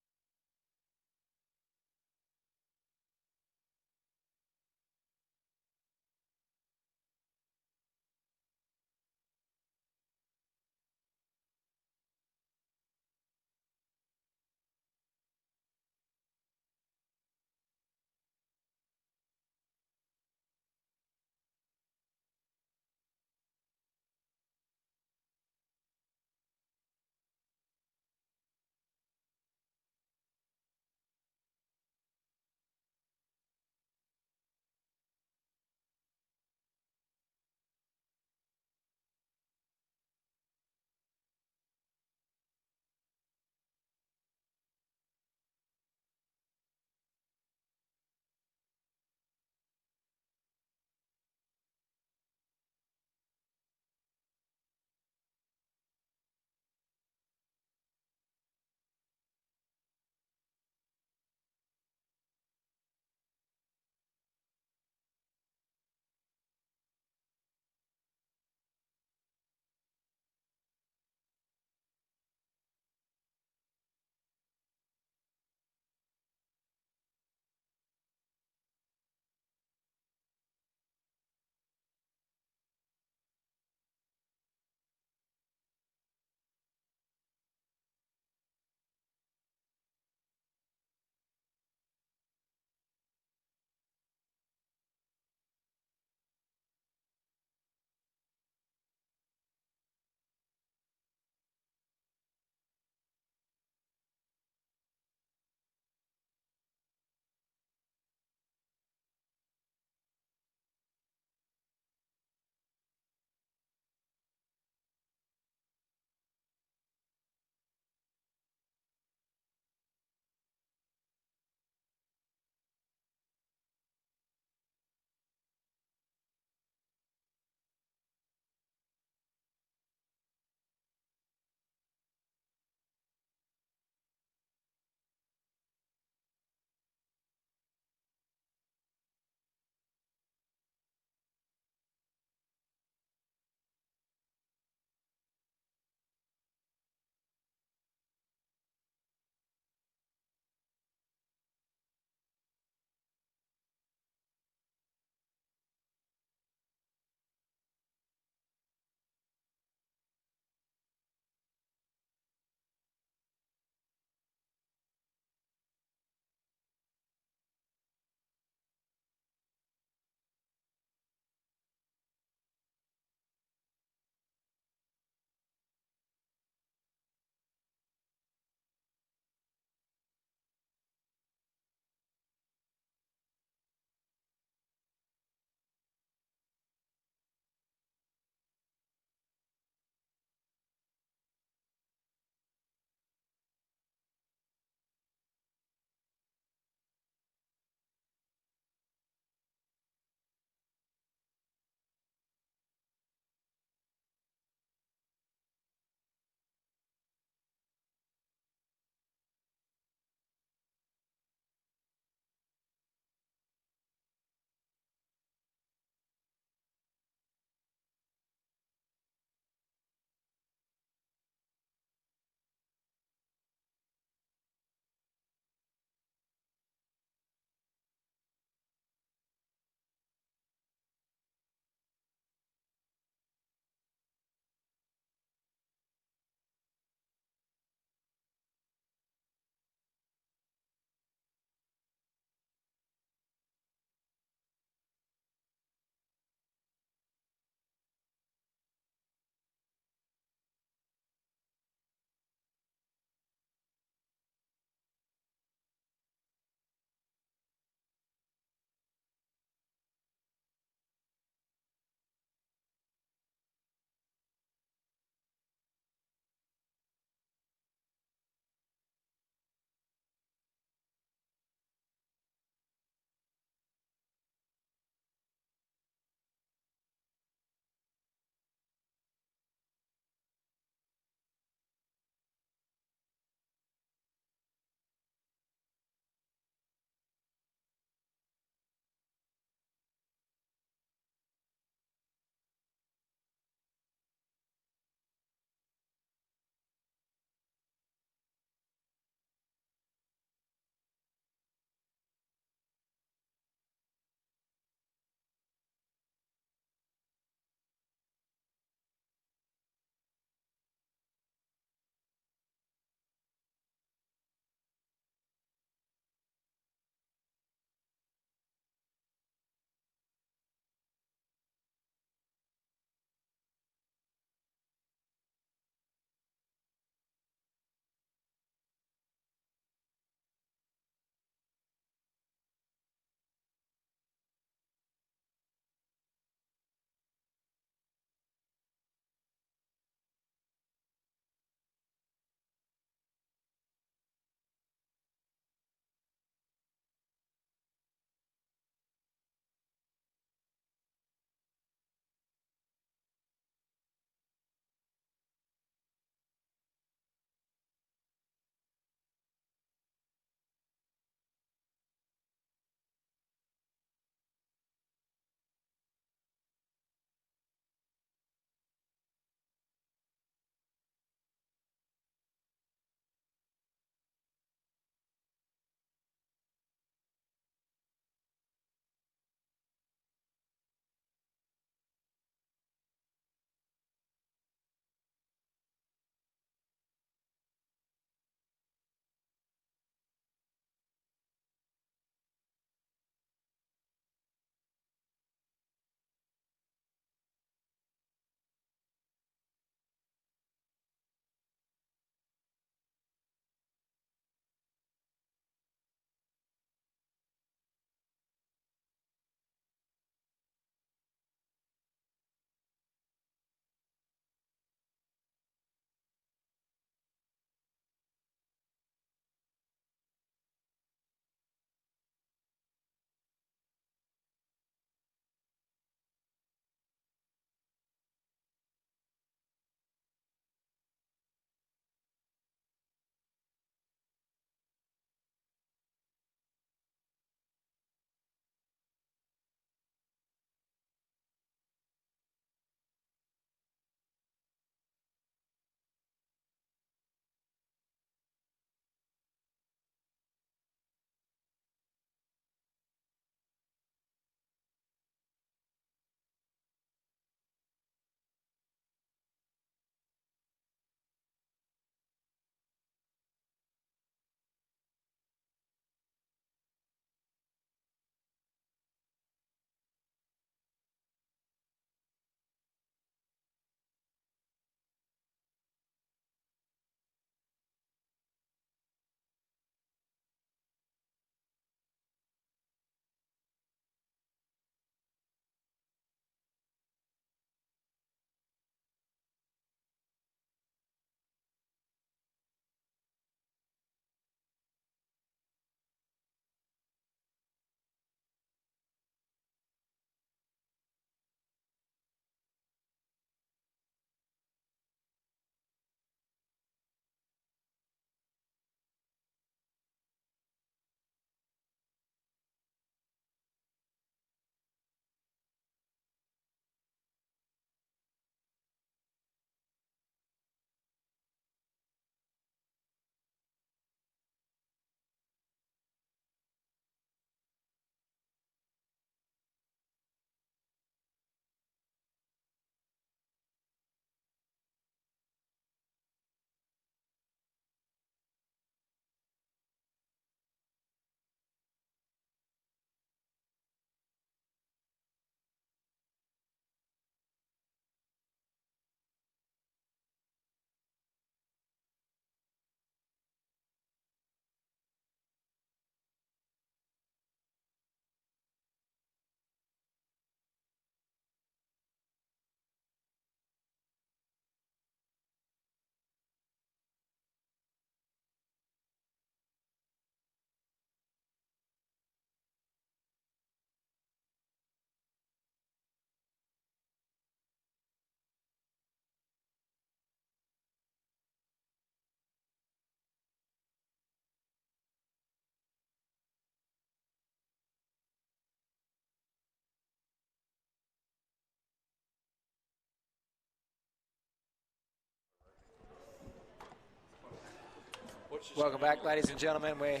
Welcome back, ladies and gentlemen. We're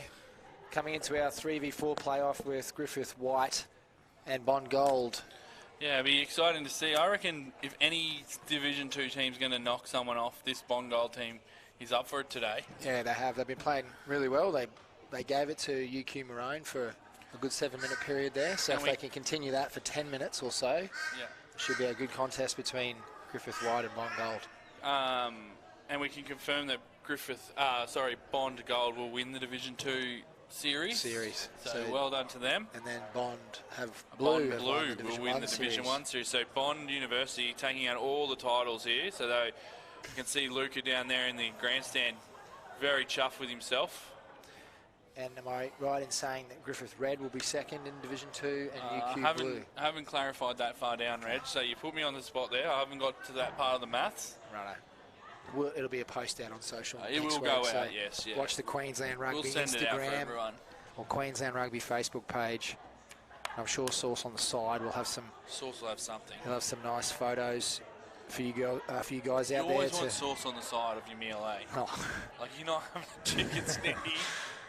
coming into our 3v4 playoff with Griffith White and Bond Gold. Yeah, it'll be exciting to see. I reckon if any Division 2 team's going to knock someone off, this Bond Gold team is up for it today. Yeah, they have. They've been playing really well. They gave it to UQ Maroon for a good 7-minute period there. So if they can continue that for 10 minutes or so, it should be a good contest between Griffith White and Bond Gold. And we can confirm that Bond Gold will win the Division 2 series. So well done to them. And then Bond Blue will win the Division 1 series. So Bond University taking out all the titles here. So you can see Luca down there in the grandstand, very chuffed with himself. And am I right in saying that Griffith Red will be second in Division 2 and UQ Blue? I haven't clarified that far down, Reg, so you put me on the spot there. I haven't got to that part of the maths. Righto. It'll be a post out on social. It will go out, yes. Yeah. Watch the Queensland Rugby Instagram or Queensland Rugby Facebook page. I'm sure Sauce on the side will have some. Sauce will have something. He'll have some nice photos for you guys out there. You always want sauce on the side of your meal, eh? Oh. Like you're not having a chicken snitty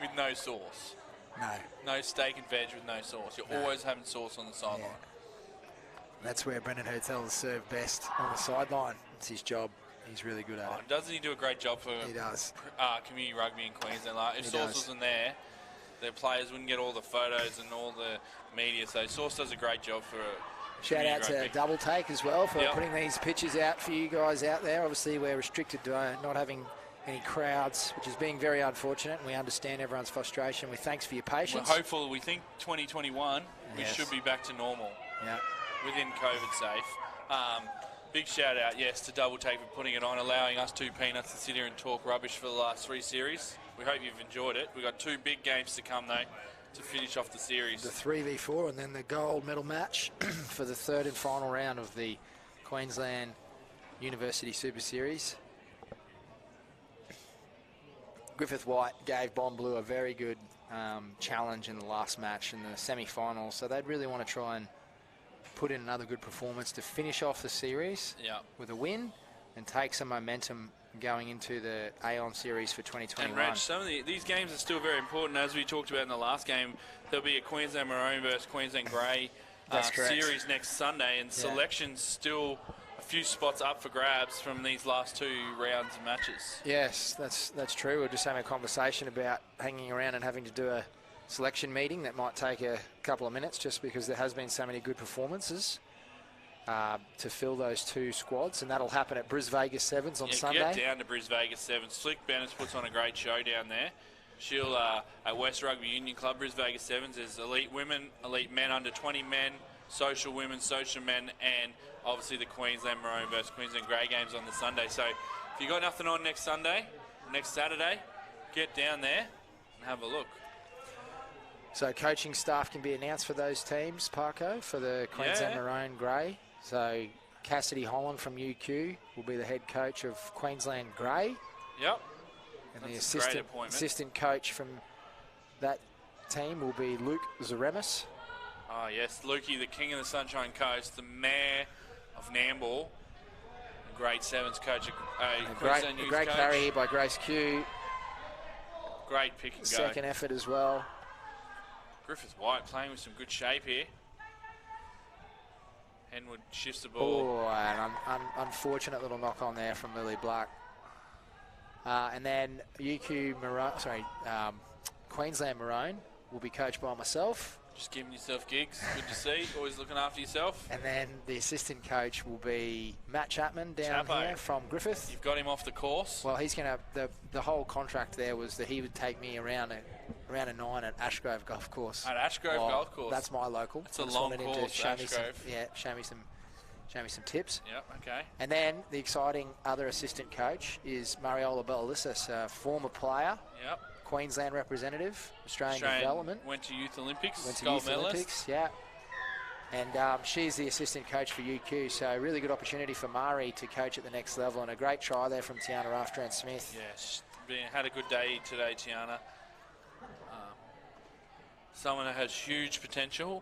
with no sauce. No. No steak and veg with no sauce. You're always having sauce on the sideline. Yeah. That's where Brendan Hertel is served best, on the sideline. It's his job. He's really good at it. Doesn't he do a great job for community rugby in Queensland? Like, if Sauce wasn't there, the players wouldn't get all the photos and all the media. So Sauce does a great job for shout out to Double Take as well for putting these pictures out for you guys out there. Obviously, we're restricted to not having any crowds, which is being very unfortunate, and we understand everyone's frustration. We thanks for your patience. We're hopeful. We think 2021 we should be back to normal. Yeah. Within COVID safe. Big shout out, to Double Take for putting it on, allowing us two peanuts to sit here and talk rubbish for the last 3 series. We hope you've enjoyed it. We've got 2 big games to come, though, to finish off the series. The 3v4 and then the gold medal match for the 3rd and final round of the Queensland University Super Series. Griffith White gave Bond Blue a very good challenge in the last match in the semi-finals, so they'd really want to try and put in another good performance to finish off the series with a win and take some momentum going into the Aon series for 2021. And Reg, some of these games are still very important. As we talked about in the last game, there'll be a Queensland Maroon versus Queensland Grey series next Sunday, and selection's still a few spots up for grabs from these last 2 rounds of matches. Yes, that's true. We're just having a conversation about hanging around and having to do a selection meeting that might take a couple of minutes just because there has been so many good performances to fill those 2 squads, and that'll happen at Bris Vegas 7's on Sunday. Get down to Bris Vegas 7's. Slick Bennett puts on a great show down there. She'll at West Rugby Union Club, Bris Vegas 7's. There's elite women, elite men, under 20 men, social women, social men, and obviously the Queensland Maroon versus Queensland Grey games on the Sunday. So if you got nothing on next Saturday, get down there and have a look. So coaching staff can be announced for those teams, Parko, for the Queensland Maroon Grey. So Cassidy Holland from UQ will be the head coach of Queensland Grey. Yep. And the assistant coach from that team will be Luke Zaremis. Oh, yes, Lukey, the king of the Sunshine Coast, the mayor of Nambour, a great 7's coach, a great carry here by Grace Q. Great pick and go. Second effort as well. Griffith White playing with some good shape here. Henwood shifts the ball. Oh, an unfortunate little knock on there from Lily Black. And then Queensland Maroon will be coached by myself. Just giving yourself gigs. Good to see. Always looking after yourself. And then the assistant coach will be Matt Chapman down here from Griffith. You've got him off the course. Well, he's going to. The whole contract there was that he would take me around a 9 at Ashgrove Golf Course. At Ashgrove Golf Course. That's my local. It's a long course. Show me some tips. Yep. Okay. And then the exciting other assistant coach is Mariola Belalissis, a former player. Yep. Queensland representative, Australian development. Went to Youth Olympics. Went to Youth Olympics, yeah. And she's the assistant coach for UQ, so really good opportunity for Mari to coach at the next level, and a great try there from Tiana Raftrand-Smith. Yes, had a good day today, Tiana. Someone that has huge potential,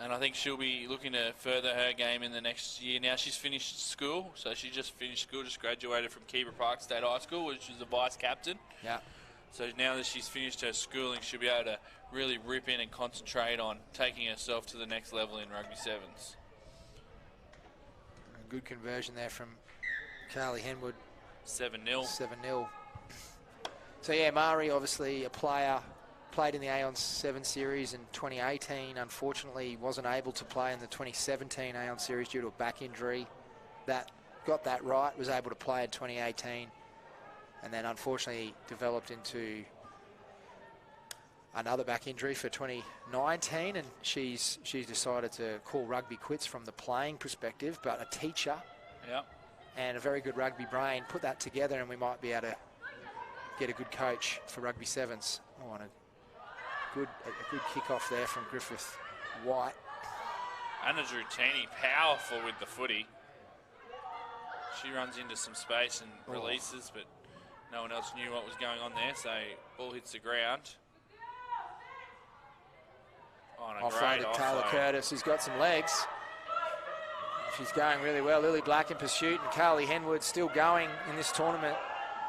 and I think she'll be looking to further her game in the next year. Now she's finished school, so she just finished school, just graduated from Kebra Park State High School, which is a vice captain. Yeah. So now that she's finished her schooling, she'll be able to really rip in and concentrate on taking herself to the next level in rugby sevens. A good conversion there from Carly Henwood. 7-0. 7-0. So yeah, Mari, obviously a player, played in the Aon 7 series in 2018. Unfortunately, wasn't able to play in the 2017 Aon series due to a back injury. That got that right, was able to play in 2018, and then unfortunately developed into another back injury for 2019, and she's decided to call rugby quits from the playing perspective, but a teacher and a very good rugby brain put that together, and we might be able to get a good coach for rugby sevens. Oh, and a good kick-off there from Griffith White. Anna Drutini, powerful with the footy. She runs into some space and releases, but no one else knew what was going on there, so ball hits the ground. Oh, and a great Offloaded Taylor offload. Curtis, who's got some legs. She's going really well. Lily Black in pursuit, and Carly Henwood still going in this tournament,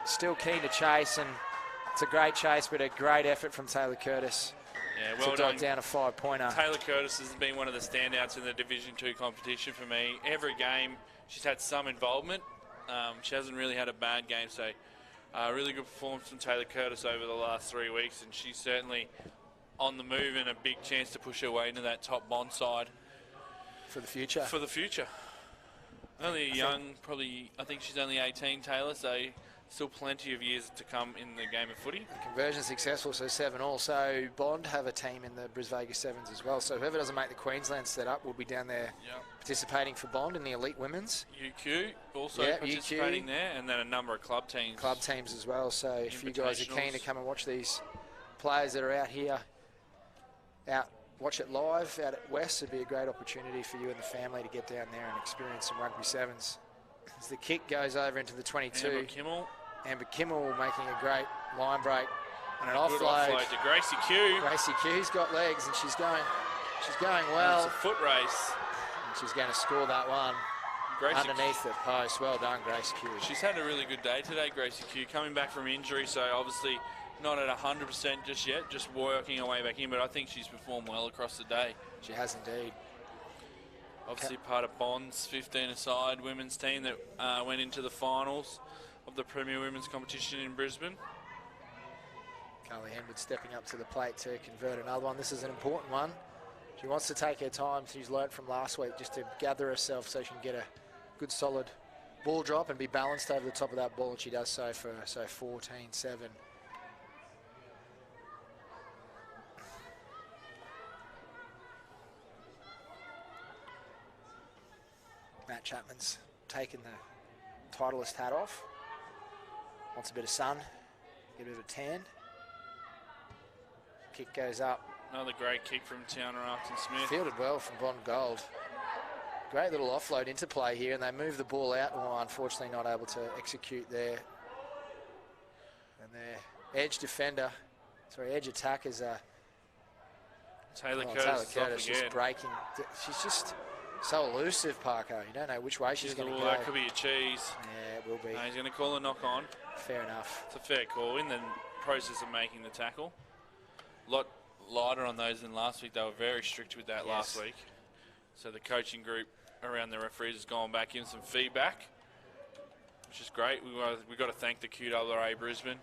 still keen to chase, and it's a great chase, but a great effort from Taylor Curtis. Yeah, well to done. dot down a 5-pointer. Taylor Curtis has been one of the standouts in the Division 2 competition for me. Every game, she's had some involvement. She hasn't really had a bad game, so really good performance from Taylor Curtis over the last 3 weeks, and she's certainly on the move and a big chance to push her way into that top Bond side. For the future. For the future. Only young, I think she's only 18, Taylor, so still plenty of years to come in the game of footy. Conversion successful, so 7-all. So Bond have a team in the Bris Vegas Sevens as well. So whoever doesn't make the Queensland setup will be down there participating for Bond in the elite women's. UQ also participating there, and then a number of club teams. Club teams as well. So if you guys are keen to come and watch these players that are out here, watch it live out at West, it'd be a great opportunity for you and the family to get down there and experience some rugby sevens. As the kick goes over into the 22. Amber Kimmel making a great line break and an offload to Gracie Q. Gracie Q's got legs, and she's going well. It's a foot race. And she's going to score that one underneath the post. Well done, Gracie Q. She's had a really good day today, Gracie Q, coming back from injury, so obviously not at 100% just yet, just working her way back in, but I think she's performed well across the day. She has indeed. Obviously part of Bond's 15-a-side women's team that went into the finals of the Premier Women's Competition in Brisbane. Carly Henwood stepping up to the plate to convert another one. This is an important one. She wants to take her time. She's learnt from last week just to gather herself so she can get a good solid ball drop and be balanced over the top of that ball, and she does so for 14-7. Matt Chapman's taken the Titleist hat off. Wants a bit of sun, get a bit of a tan. Kick goes up. Another great kick from Towner Upton-Smith. Fielded well from Bond Gold. Great little offload into play here, and they move the ball out. Well, unfortunately not able to execute there. And their edge attackers are Taylor Curtis just breaking. She's just so elusive, Parker. You don't know which way she's going to go. That could be a cheese. Yeah, it will be. No, he's going to call a knock on. Fair enough. It's a fair call in the process of making the tackle. A lot lighter on those than last week. They were very strict with that last week. So the coaching group around the referees has gone back, given some feedback, which is great. We've got to thank the QRA Brisbane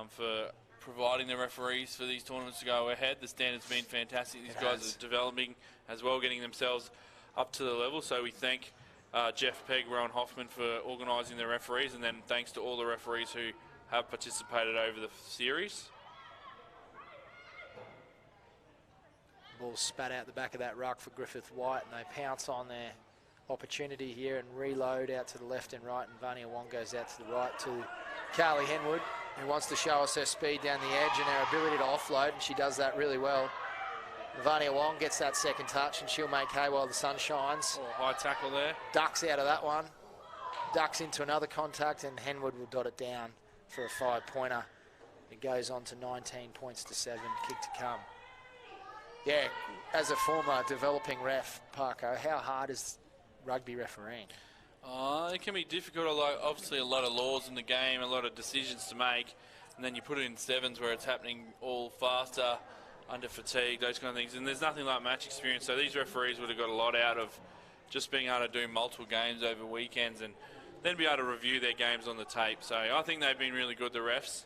for providing the referees for these tournaments to go ahead. The standard's been fantastic. These guys are developing as well, getting themselves up to the level. So we thank Jeff Pegg, Rowan Hoffman for organising the referees, and then thanks to all the referees who have participated over the series. Ball spat out the back of that ruck for Griffith White, and they pounce on their opportunity here and reload out to the left and right, and Vania Wong goes out to the right to Carly Henwood, who wants to show us her speed down the edge and her ability to offload, and she does that really well. Vania Wong gets that second touch, and she'll make hay while the sun shines. Oh, high tackle there. Ducks out of that one. Ducks into another contact, and Henwood will dot it down for a 5-pointer. It goes on to 19 points to 7, kick to come. Yeah, as a former developing ref, Parko, how hard is rugby refereeing? It can be difficult. Obviously, a lot of laws in the game, a lot of decisions to make. and then you put it in 7's where it's happening all faster, under fatigue, those kind of things. And there's nothing like match experience. So these referees would have got a lot out of just being able to do multiple games over weekends and then be able to review their games on the tape. So I think they've been really good, the refs.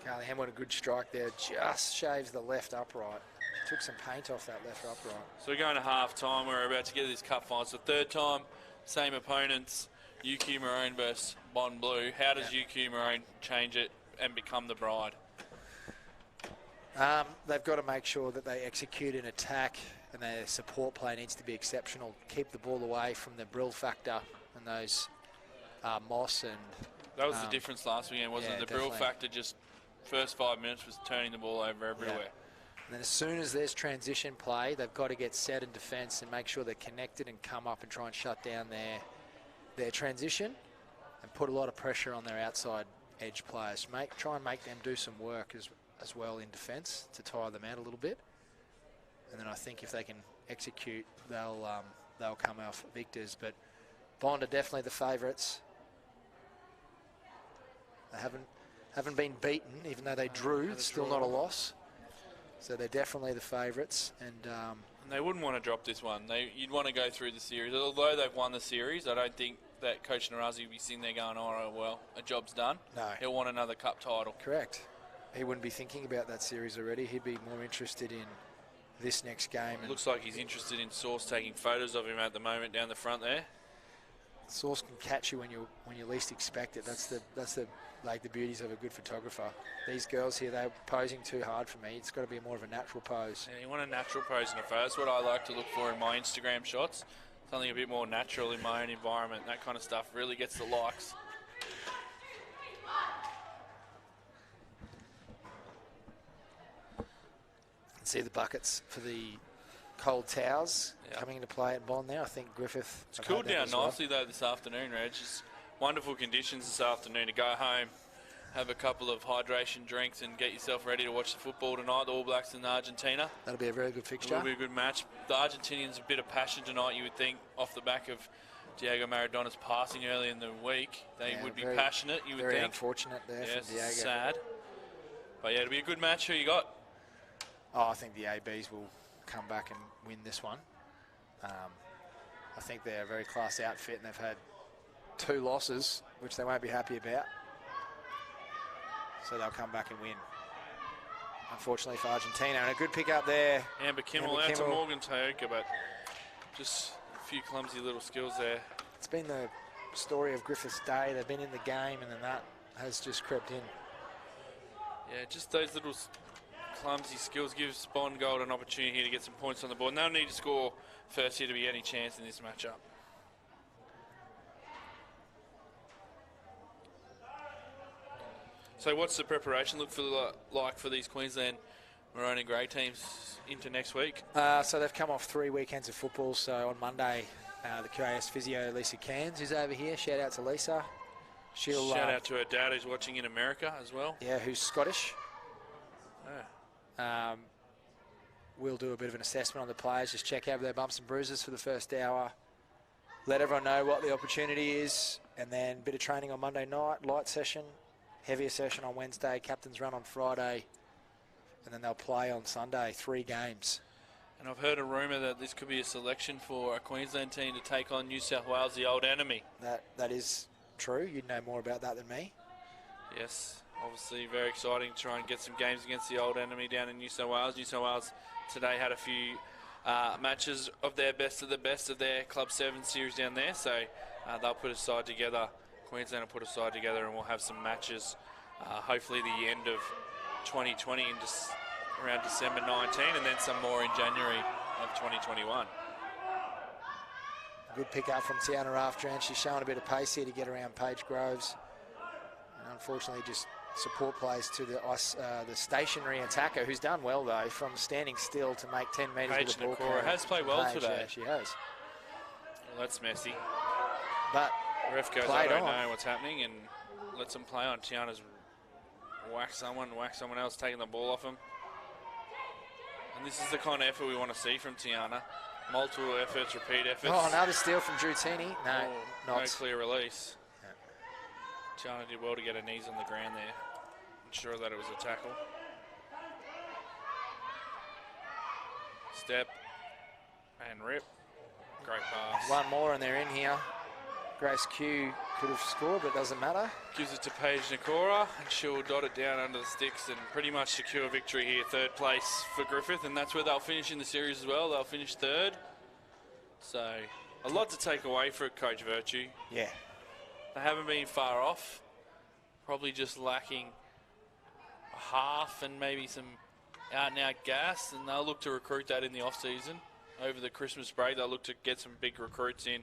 Carly Henwood, a good strike there. Just shaves the left upright. Took some paint off that left upright. So we're going to half time. We're about to get this cup final. So third time, same opponents, UQ Maroon versus Bond Blue. How does UQ Maroon change it and become the bride? They've got to make sure that they execute an attack and their support play needs to be exceptional. Keep the ball away from the Brill factor and those Moss and... That was the difference last weekend, wasn't it? The Brill factor just first 5 minutes was turning the ball over everywhere. Yeah. And then as soon as there's transition play, they've got to get set in defence and make sure they're connected and come up and try and shut down their transition and put a lot of pressure on their outside edge players. Try and make them do some work as well in defence to tire them out a little bit. And then I think if they can execute, they'll come off victors. But Bond are definitely the favourites. They haven't been beaten, even though they drew. It's still not a loss. So they're definitely the favourites. And they wouldn't want to drop this one. You'd want to go through the series. Although they've won the series, I don't think that Coach Narazi would be sitting there going, oh, well, a job's done. No. He'll want another cup title. Correct. He wouldn't be thinking about that series already. He'd be more interested in this next game. It looks like he's interested in Source taking photos of him at the moment down the front there. Source can catch you when you least expect it. That's the beauties of a good photographer. These girls here, they're posing too hard for me. It's got to be more of a natural pose. Yeah, you want a natural pose in a photo. That's what I like to look for in my Instagram shots. Something a bit more natural in my own environment. That kind of stuff really gets the likes. See the buckets for the cold towels coming into play at Bond now. I think Griffith... It's cooled down nicely though this afternoon, Reg. It's wonderful conditions this afternoon to go home, have a couple of hydration drinks and get yourself ready to watch the football tonight, the All Blacks and Argentina. That'll be a very good fixture. It'll be a good match. The Argentinians a bit of passion tonight, you would think, off the back of Diego Maradona's passing early in the week. They would be passionate, you would think. Very unfortunate there from Diego. Sad. But yeah, it'll be a good match. Who you got? Oh, I think the ABs will come back and win this one. I think they're a very class outfit and they've had 2 losses, which they won't be happy about. So they'll come back and win. Unfortunately for Argentina. And a good pick up there. Amber Kimmel out to Morgan Taoka, but just a few clumsy little skills there. It's been the story of Griffith's day. They've been in the game and then that has just crept in. Yeah, just those little clumsy skills gives Bond Gold an opportunity here to get some points on the board. And they'll need to score first here to be any chance in this matchup. So what's the preparation look like for these Queensland Maroon and Grey teams into next week? So they've come off 3 weekends of football. So on Monday, the QAS physio Lisa Cairns is over here. Shout out to Lisa. Shout out to her dad who's watching in America as well. Yeah, who's Scottish. Yeah. We'll do a bit of an assessment on the players, just check over their bumps and bruises for the first hour, let everyone know what the opportunity is, and then a bit of training on Monday night, light session, heavier session on Wednesday, captain's run on Friday, and then they'll play on Sunday, 3 games. And I've heard a rumour that this could be a selection for a Queensland team to take on New South Wales, the old enemy. That is true. You'd know more about that than me. Yes, obviously very exciting to try and get some games against the old enemy down in New South Wales. New South Wales today had a few matches of their best of the best of their Club 7 series down there, so they'll put a side together. Queensland will put a side together and we'll have some matches, hopefully the end of 2020 and just around December 19, and then some more in January of 2021. Good pick up from Tiana Raftran. She's showing a bit of pace here to get around Paige Groves. And unfortunately, just support plays to the stationary attacker, who's done well, though, from standing still to make 10 metres Paige with the ball. Nakora has played well today. Yeah, she has. Well, that's messy. But ref goes, I don't know what's happening, and lets them play on. Tiana's whack someone else, taking the ball off him. And this is the kind of effort we want to see from Tiana. Multiple efforts, repeat efforts. Oh, another steal from Drutini. No, no clear release. Yeah. Tiana did well to get her knees on the ground there. sure that it was a tackle. Step and rip. Great pass. One more and they're in here. Grace Q could have scored, but doesn't matter. Gives it to Paige Nakora, and she'll dot it down under the sticks and pretty much secure victory here. Third place for Griffith, and that's where they'll finish in the series as well. They'll finish third. So a lot to take away for Coach Virtue. Yeah. They haven't been far off. Probably just lacking a half and maybe some out-and-out gas, and they'll look to recruit that in the off-season. Over the Christmas break, they'll look to get some big recruits in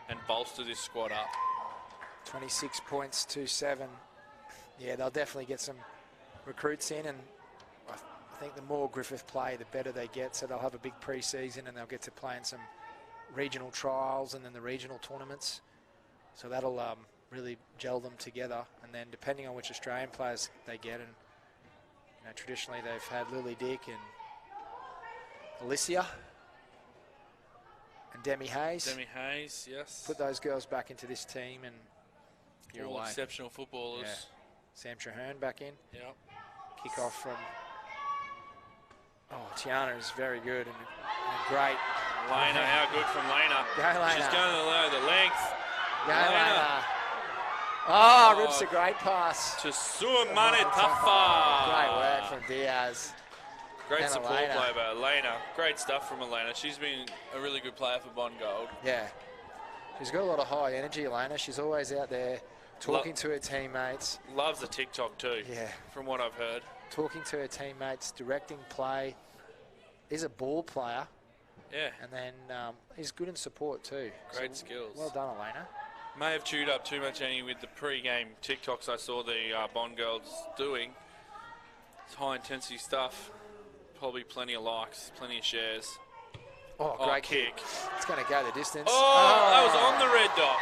and bolster this squad up. 26 points to 7. Yeah, they'll definitely get some recruits in, and I think the more Griffith play, the better they get. So they'll have a big pre-season, and they'll get to play in some regional trials and then the regional tournaments. So that'll really gel them together. And then depending on which Australian players they get, and traditionally they've had Lily Dick and Alicia and Demi Hayes. Demi Hayes, yes. Put those girls back into this team and you're all away. Exceptional footballers. Yeah. Sam Traherne back in. Yep. Kick off from... Oh, Tiana is very good and great. Lena, how good from Lena. Go Lena. She's going to the length. Go Lena. Oh, rips a great pass. To Suamane Tafa. Great work from Diaz. Great And support Elena. play by Elena. Great stuff from Elena. She's been a really good player for Bond Gold. Yeah. She's got a lot of high energy, Elena. She's always out there talking to her teammates. Loves the TikTok too, Yeah. from what I've heard. Talking to her teammates, directing play. Is a ball player. Yeah. And then he's good in support too. Great skills. Well done, Elena. May have chewed up too much, Annie, with the pre-game TikToks I saw the Bond girls doing. It's high-intensity stuff. Probably plenty of likes, plenty of shares. Oh, great kick. It's going to go the distance. Oh, that was on the red dot.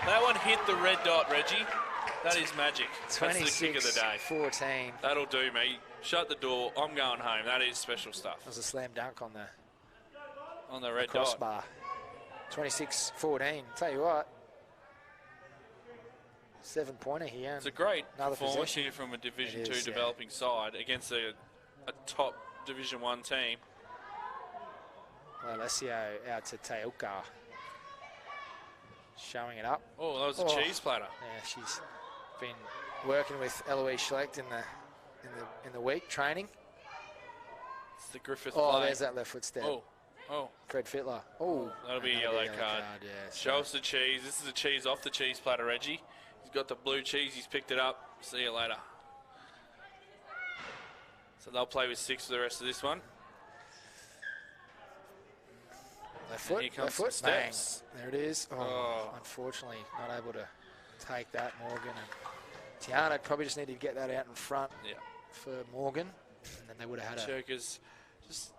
That one hit the red dot, Reggie. That is magic. That's the kick of the day. 14. That'll do me. Shut the door. I'm going home. That is special stuff. That was a slam dunk on the red crossbar. 26-14. Tell you what. 7-pointer here. It's a great Another performance possession. here from a Division It 2 is, yeah. developing side against a top Division 1 team. Alessio out to Teuka. Showing it up. Oh, that was a cheese platter. Yeah, she's been working with Eloise Schlecht in the week, training. It's the Griffith Oh, play. there's that left foot step. Oh. Fred Fittler. Oh, That'll be a yellow card. Yeah, Show us the cheese. This is a cheese off the cheese platter, Reggie. He's got the blue cheese. He's picked it up. See you later. So they'll play with 6 for the rest of this one. Left foot, here comes left foot, some steps. Bang. There it is. Oh, unfortunately, not able to take that, Morgan. And Tiana probably just needed to get that out in front for Morgan, and then they would have had Choker's just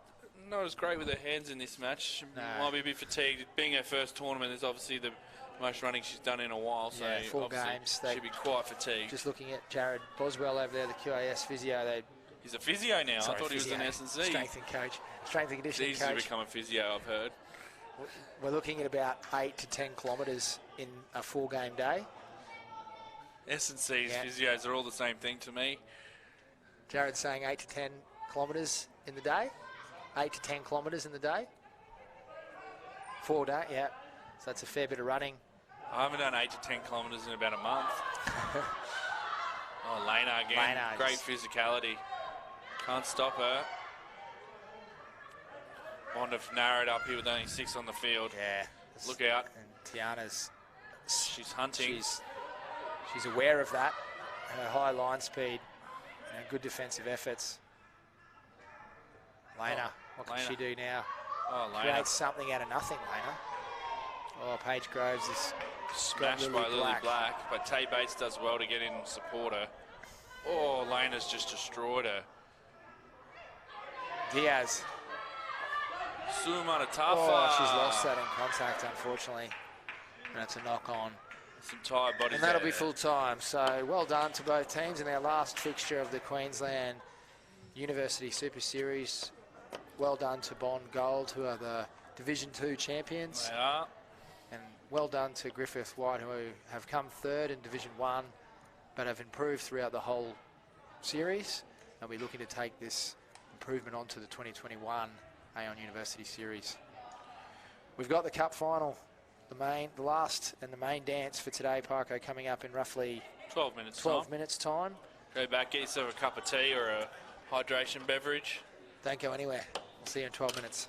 not as great with her hands in this match. She No. might be a bit fatigued. Being her first tournament, there's obviously the most running she's done in a while, so 4 obviously games. she'll be quite fatigued. Just looking at Jared Boswell over there, the QAS physio. He's a physio now. Sorry, I thought physio. he was an S&C. Strength and coach, strength and conditioning It's easy to coach. become a physio, I've heard. We're looking at about 8 to 10 kilometres in a 4-game day. S&C's Yeah. physios are all the same thing to me. Jared's saying 8 to 10 kilometres in the day. 8 to 10 kilometres in the day. 4 days, yeah. So that's a fair bit of running. I haven't done 8 to 10 kilometres in about a month. Oh, Lena again. Lena Great just- physicality. Can't stop her. Bond have narrowed up here with only 6 on the field. Yeah. Look out. And Tiana's... She's hunting. She's aware of that. Her high line speed and good defensive efforts. Lena, what can Lena. she do now? Oh, Lena. Create something out of nothing, Lena. Oh, Paige Groves is Smashed by Lily Black. But Tay Bates does well to get in and support her. Oh, Lena's just destroyed her. Diaz. Suamane Tafa. Oh, she's lost that in contact, unfortunately. And it's a knock on. Some tired bodies And that'll there. be full time. So well done to both teams in our last fixture of the Queensland University Super Series. Well done to Bond Gold, who are the Division 2 champions. They are. And well done to Griffith White, who have come third in Division 1, but have improved throughout the whole Series. They'll be looking to take this improvement onto the 2021 Aon University Series. We've got the Cup final, the last and the main dance for today, Parko, coming up in roughly 12 minutes 12 time. minutes time. Go back, get yourself a cup of tea or a hydration beverage. Don't go anywhere. We'll see you in 12 minutes.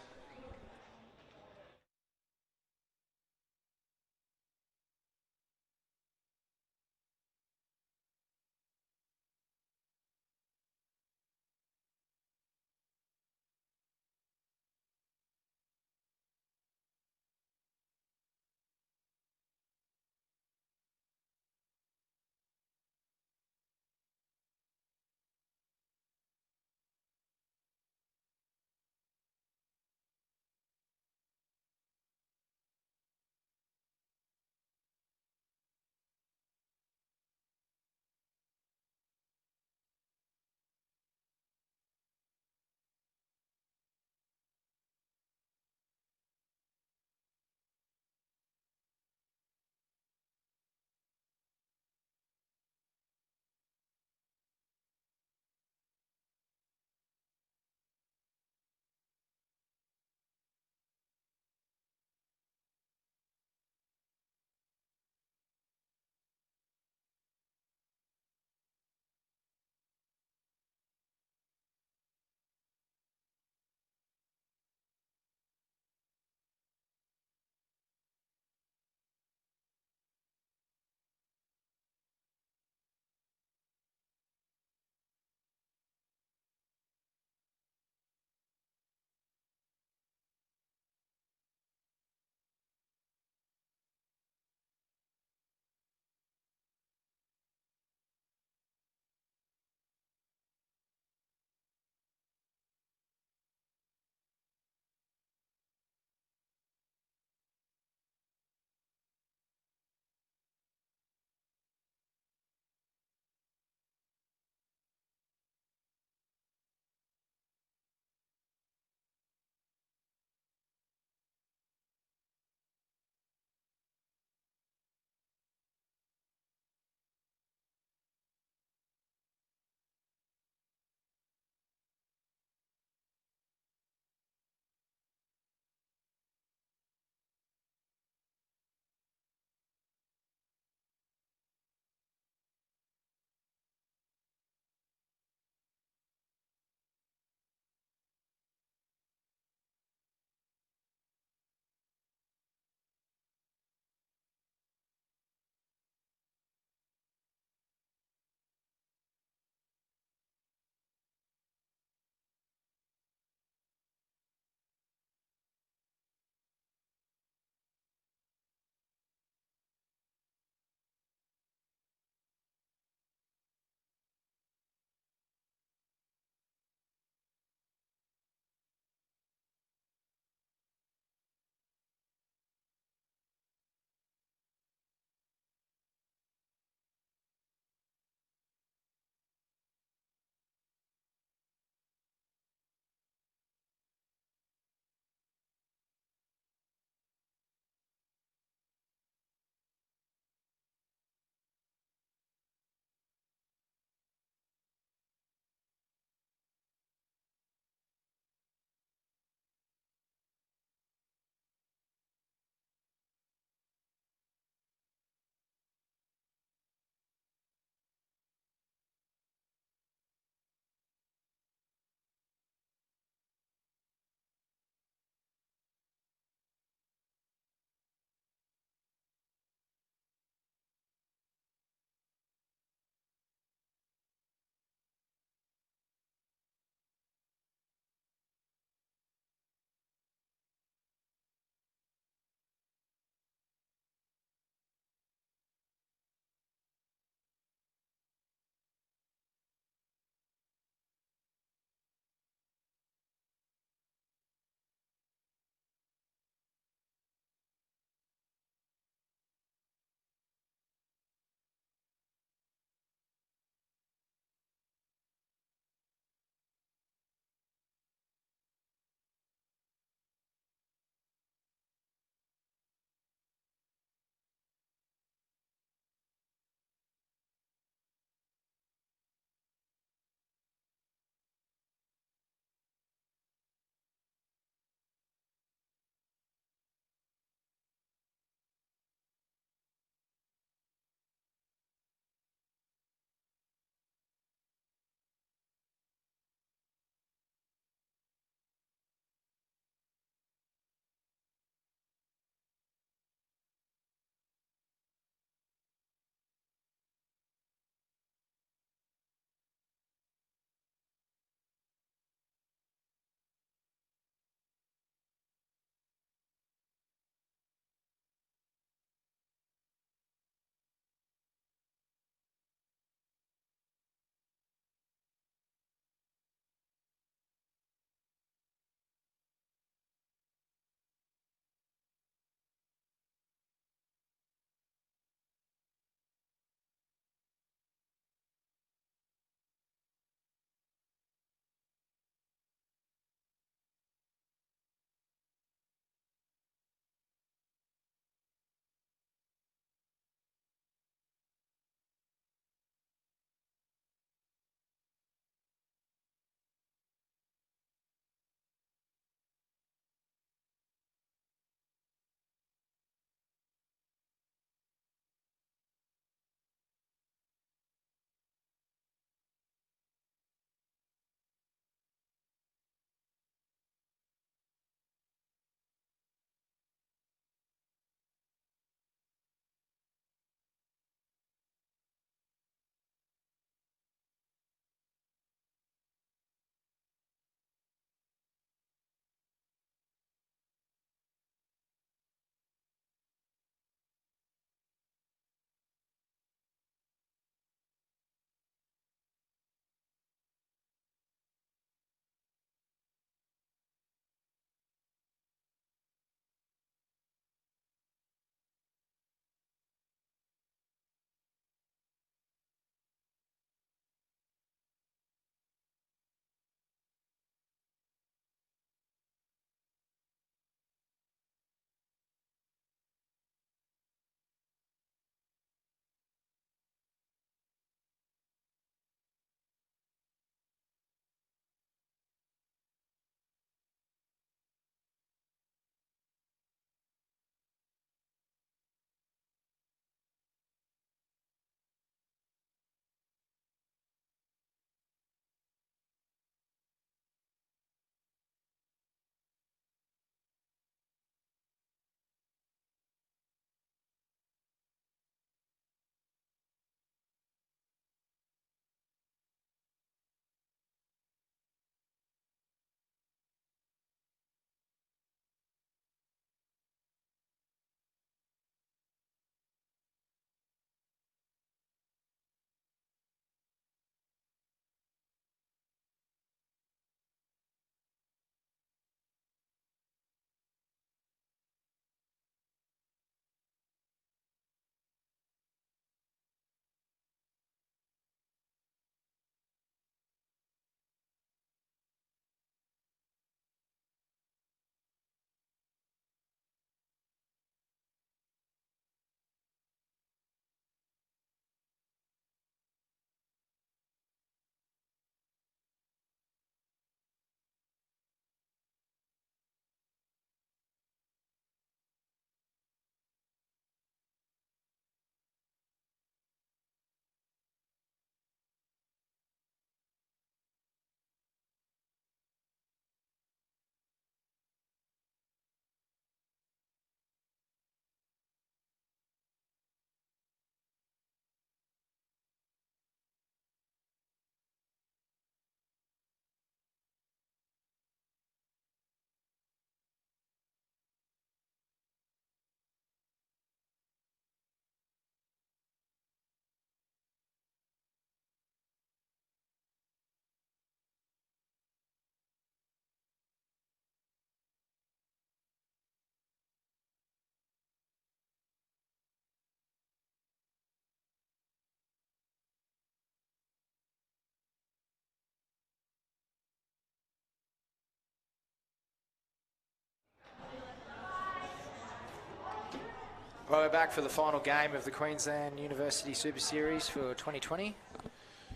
Well, we're back for the final game of the Queensland University Super Series for 2020.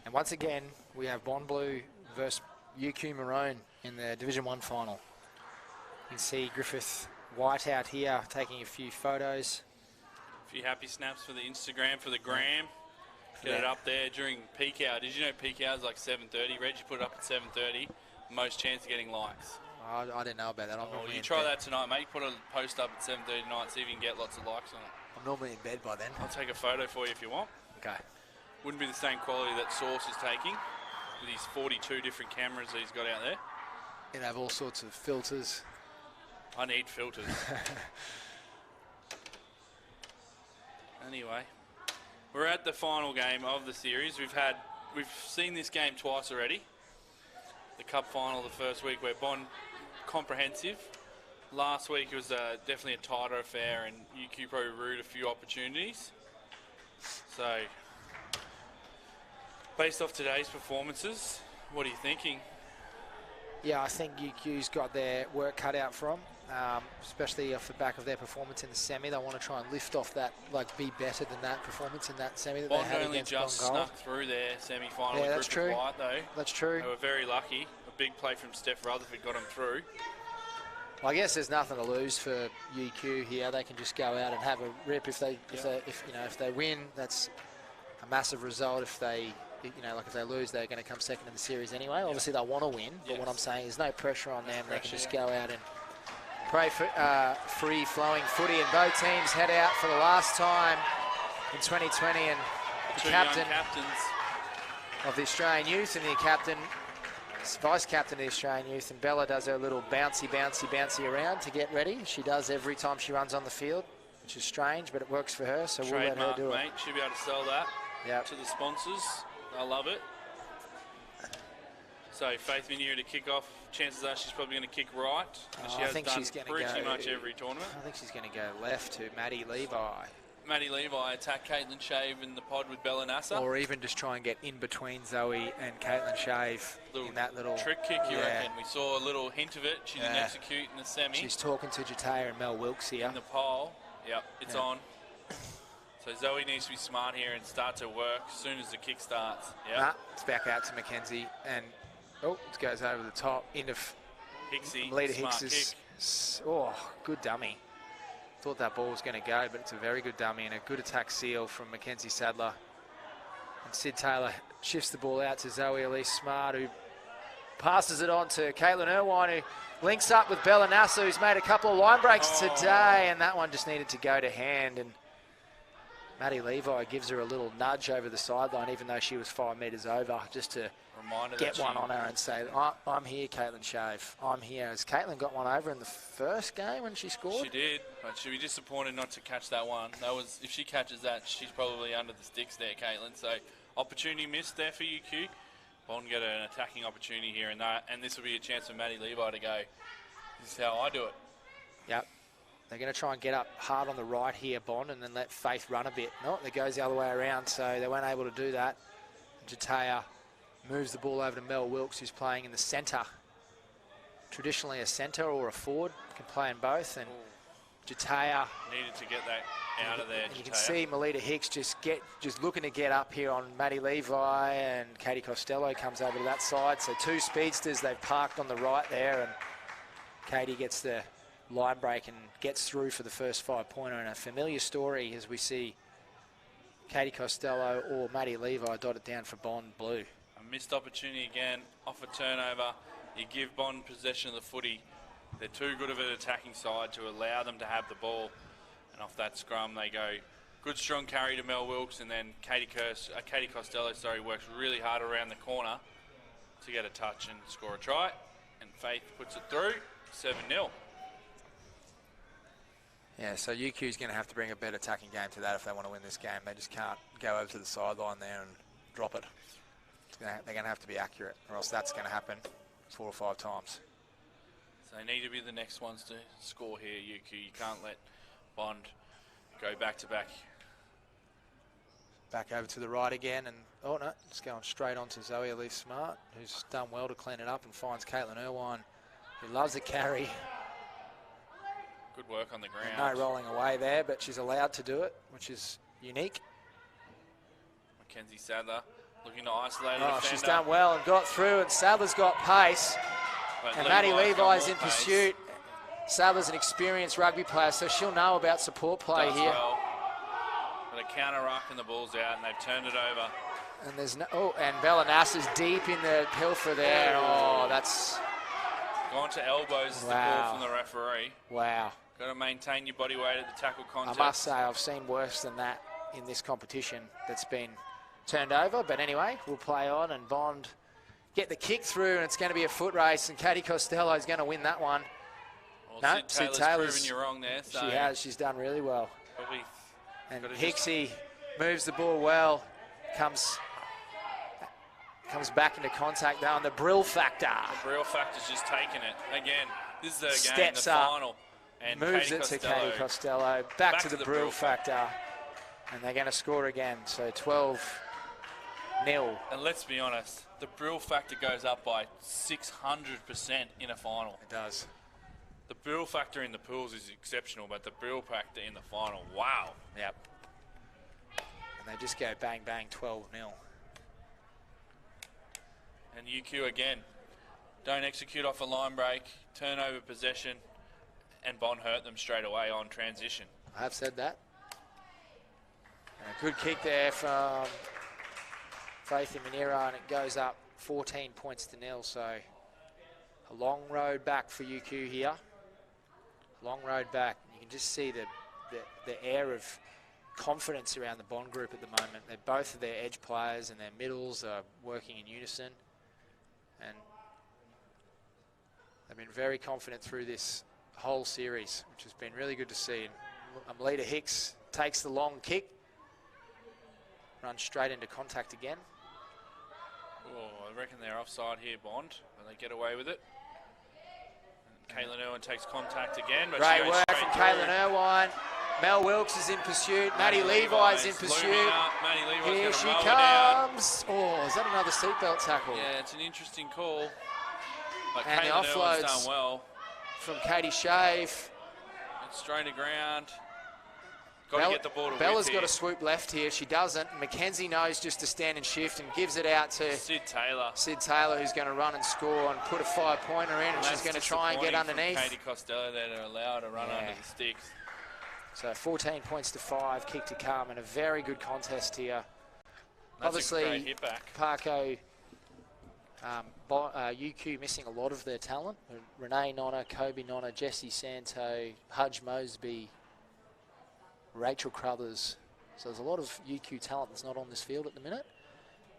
And once again, we have Bond Blue versus UQ Maroon in the Division 1 final. You can see Griffith White out here taking a few photos. A few happy snaps for the Instagram, for the gram. Get it up there during peak hour. Did you know peak hour is like 7:30? Reggie put it up at 7:30. Most chance of getting likes. I didn't know about that. You try that tonight, mate. Put a post up at 7:30 tonight, see if you can get lots of likes on it. I'm normally in bed by then. I'll take a photo for you if you want. Okay. Wouldn't be the same quality that Source is taking with his 42 different cameras that he's got out there. It'd have all sorts of filters. I need filters. Anyway, we're at the final game of the series. We've seen this game twice already. The cup final the first week where Bond comprehensive. Last week it was definitely a tighter affair and UQ probably rued a few opportunities. So, based off today's performances, what are you thinking? Yeah, I think UQ's got their work cut out for them, especially off the back of their performance in the semi. They want to try and lift off that, like be better than that performance in that semi that Bond they had only against just Bongold. snuck through their semi-final with that's Griffith true. White, though. That's true. They were very lucky. A big play from Steph Rutherford got them through. Well, I guess there's nothing to lose for UQ here. They can just go out and have a rip. If they win, that's a massive result. If they lose, they're going to come second in the series anyway. Obviously, they want to win, but what I'm saying is no pressure on them. They can just go out and pray for free-flowing footy, and both teams head out for the last time in 2020. And the captain of the Australian youth and the vice-captain of the Australian youth, and Bella does her little bouncy around to get ready. She does every time she runs on the field, which is strange, but it works for her, so we'll let her do it. Mate. She'll be able to sell that to the sponsors. I love it. So Faith Minier to kick off. Chances are she's probably going to kick right. She has done pretty much every tournament. I think she's going to go left to Maddie Levi. Maddie Levi attack Caitlin Shave in the pod with Bella Nasser. Or even just try and get in between Zoe and Caitlin Shave in that little trick kick, you reckon? We saw a little hint of it. She didn't execute in the semi. She's talking to Jataya and Mel Wilkes here. In the pole. Yep, it's on. So Zoe needs to be smart here and start to work as soon as the kick starts. Yep. It's back out to Mackenzie, and it goes over the top into Hicksy. Melita Hicks's. Good dummy. Thought that ball was going to go, but it's a very good dummy and a good attack seal from Mackenzie Sadler. And Sid Taylor shifts the ball out to Zoe Elise Smart, who passes it on to Caitlin Irwine, who links up with Bella Nasser, who's made a couple of line breaks today, and that one just needed to go to hand. And Maddie Levi gives her a little nudge over the sideline, even though she was 5 metres over, just to get one on her and say, I'm here, Caitlin Shave. I'm here. Has Caitlin got one over in the first game when she scored? She did, but she'll be disappointed not to catch that one. If she catches that, she's probably under the sticks there, Caitlin. So opportunity missed there for UQ. Bond get an attacking opportunity here, and this will be a chance for Maddie Levi to go, this is how I do it. Yep. They're going to try and get up hard on the right here, Bond, and then let Faith run a bit. No, it goes the other way around, so they weren't able to do that. Jataya moves the ball over to Mel Wilkes, who's playing in the centre. Traditionally a centre or a forward, can play in both. And Jataya needed to get that out of there. You can see Melita Hicks just looking to get up here on Maddie Levi, and Katie Costello comes over to that side. So two speedsters they've parked on the right there, and Katie gets the line break and gets through for the first 5-pointer. And a familiar story as we see Katie Costello or Maddie Levi dotted down for Bond Blue. A missed opportunity again, off a turnover. You give Bond possession of the footy. They're too good of an attacking side to allow them to have the ball. And off that scrum, they go good strong carry to Mel Wilkes, and then Katie Costello works really hard around the corner to get a touch and score a try. And Faith puts it through, 7-0. Yeah, so UQ's going to have to bring a better attacking game to that if they want to win this game. They just can't go over to the sideline there and drop it. They're going to have to be accurate, or else that's going to happen 4 or 5 times. So they need to be the next ones to score here, UQ. You can't let Bond go back-to-back. Back over to the right again, and it's going straight on to Zoe Elise Smart, who's done well to clean it up and finds Caitlin Irwine, who loves a carry. Good work on the ground. And no rolling away there, but she's allowed to do it, which is unique. Mackenzie Sadler looking to isolate Oh, the she's defender. done well and got through, and Sadler's got pace. But And Maddie Levi's got Levi's more in pace. pursuit. Sadler's an experienced rugby player, so she'll know about support play Does here. well. But a counter ruck and the ball's out, and they've turned it over. And there's no. Oh, and Bella Nasser's deep in the pilfer there. Oh, that's. Gone to elbows is the Wow. call from the referee. Wow. Got to maintain your body weight at the tackle I contact. must say, I've seen worse than that in this competition that's been turned over. But anyway, we'll play on, and Bond get the kick through, and it's going to be a foot race, and Katie Costello is going to win that one. Well, No, Sid Sid Taylor's Taylor's- proven you wrong there. So She has. She's done really well. probably And gotta just- Hicksy moves the ball well, comes back into contact now, and the Brill factor Real factor's just taking it. Again, this is the game, Steps the up, final. And moves Katie it to Costello, Katie Costello, back to the Brill Brill factor, and they're going to score again. So 12-0. And let's be honest, the Brill factor goes up by 600% in a final. It does. The Brill factor in the pools is exceptional, but the Brill factor in the final, wow. Yep. And they just go bang, bang, 12-0. And UQ again, don't execute off a line break, turn over possession, and Bond hurt them straight away on transition. I have said that. And a good kick there from Faith Minera, and it goes up 14 points to 0. So a long road back for UQ here. Long road back. You can just see the air of confidence around the Bond group at the moment. They're both of their edge players and their middles are working in unison. And they've been very confident through this whole series, which has been really good to see. And Melita Hicks takes the long kick, runs straight into contact again. Oh, I reckon they're offside here, Bond, and they get away with it. And Caitlin Irwin takes contact again, but Great she goes work straight from through. Caitlin Irwine. Mel Wilkes is in pursuit. Maddie Levi's in looming pursuit. up. Maddie Levi's Here gonna she mow her down. comes. Oh, is that another seatbelt tackle? Yeah, it's an interesting call. But And the Caitlin Irwin's offloads. done well. From Katie Shave. It's straight to ground. Got to get the ball to Bella's Whit got here. a swoop left here. She doesn't. Mackenzie knows just to stand and shift and gives it out to Sid Taylor. Sid Taylor, who's going to run and score and put a 5-pointer in, and she's That's going to try and get disappointing underneath. from Katie Costello there to allow her to run Yeah. under the sticks. So 14 points to 5, kick to come, and a very good contest here. That's Obviously, a great hit back. Parko, UQ missing a lot of their talent. Renee Nonna, Kobe Nonna, Jessie Santo, Hudge Mosby, Rachel Crothers. So there's a lot of UQ talent that's not on this field at the minute.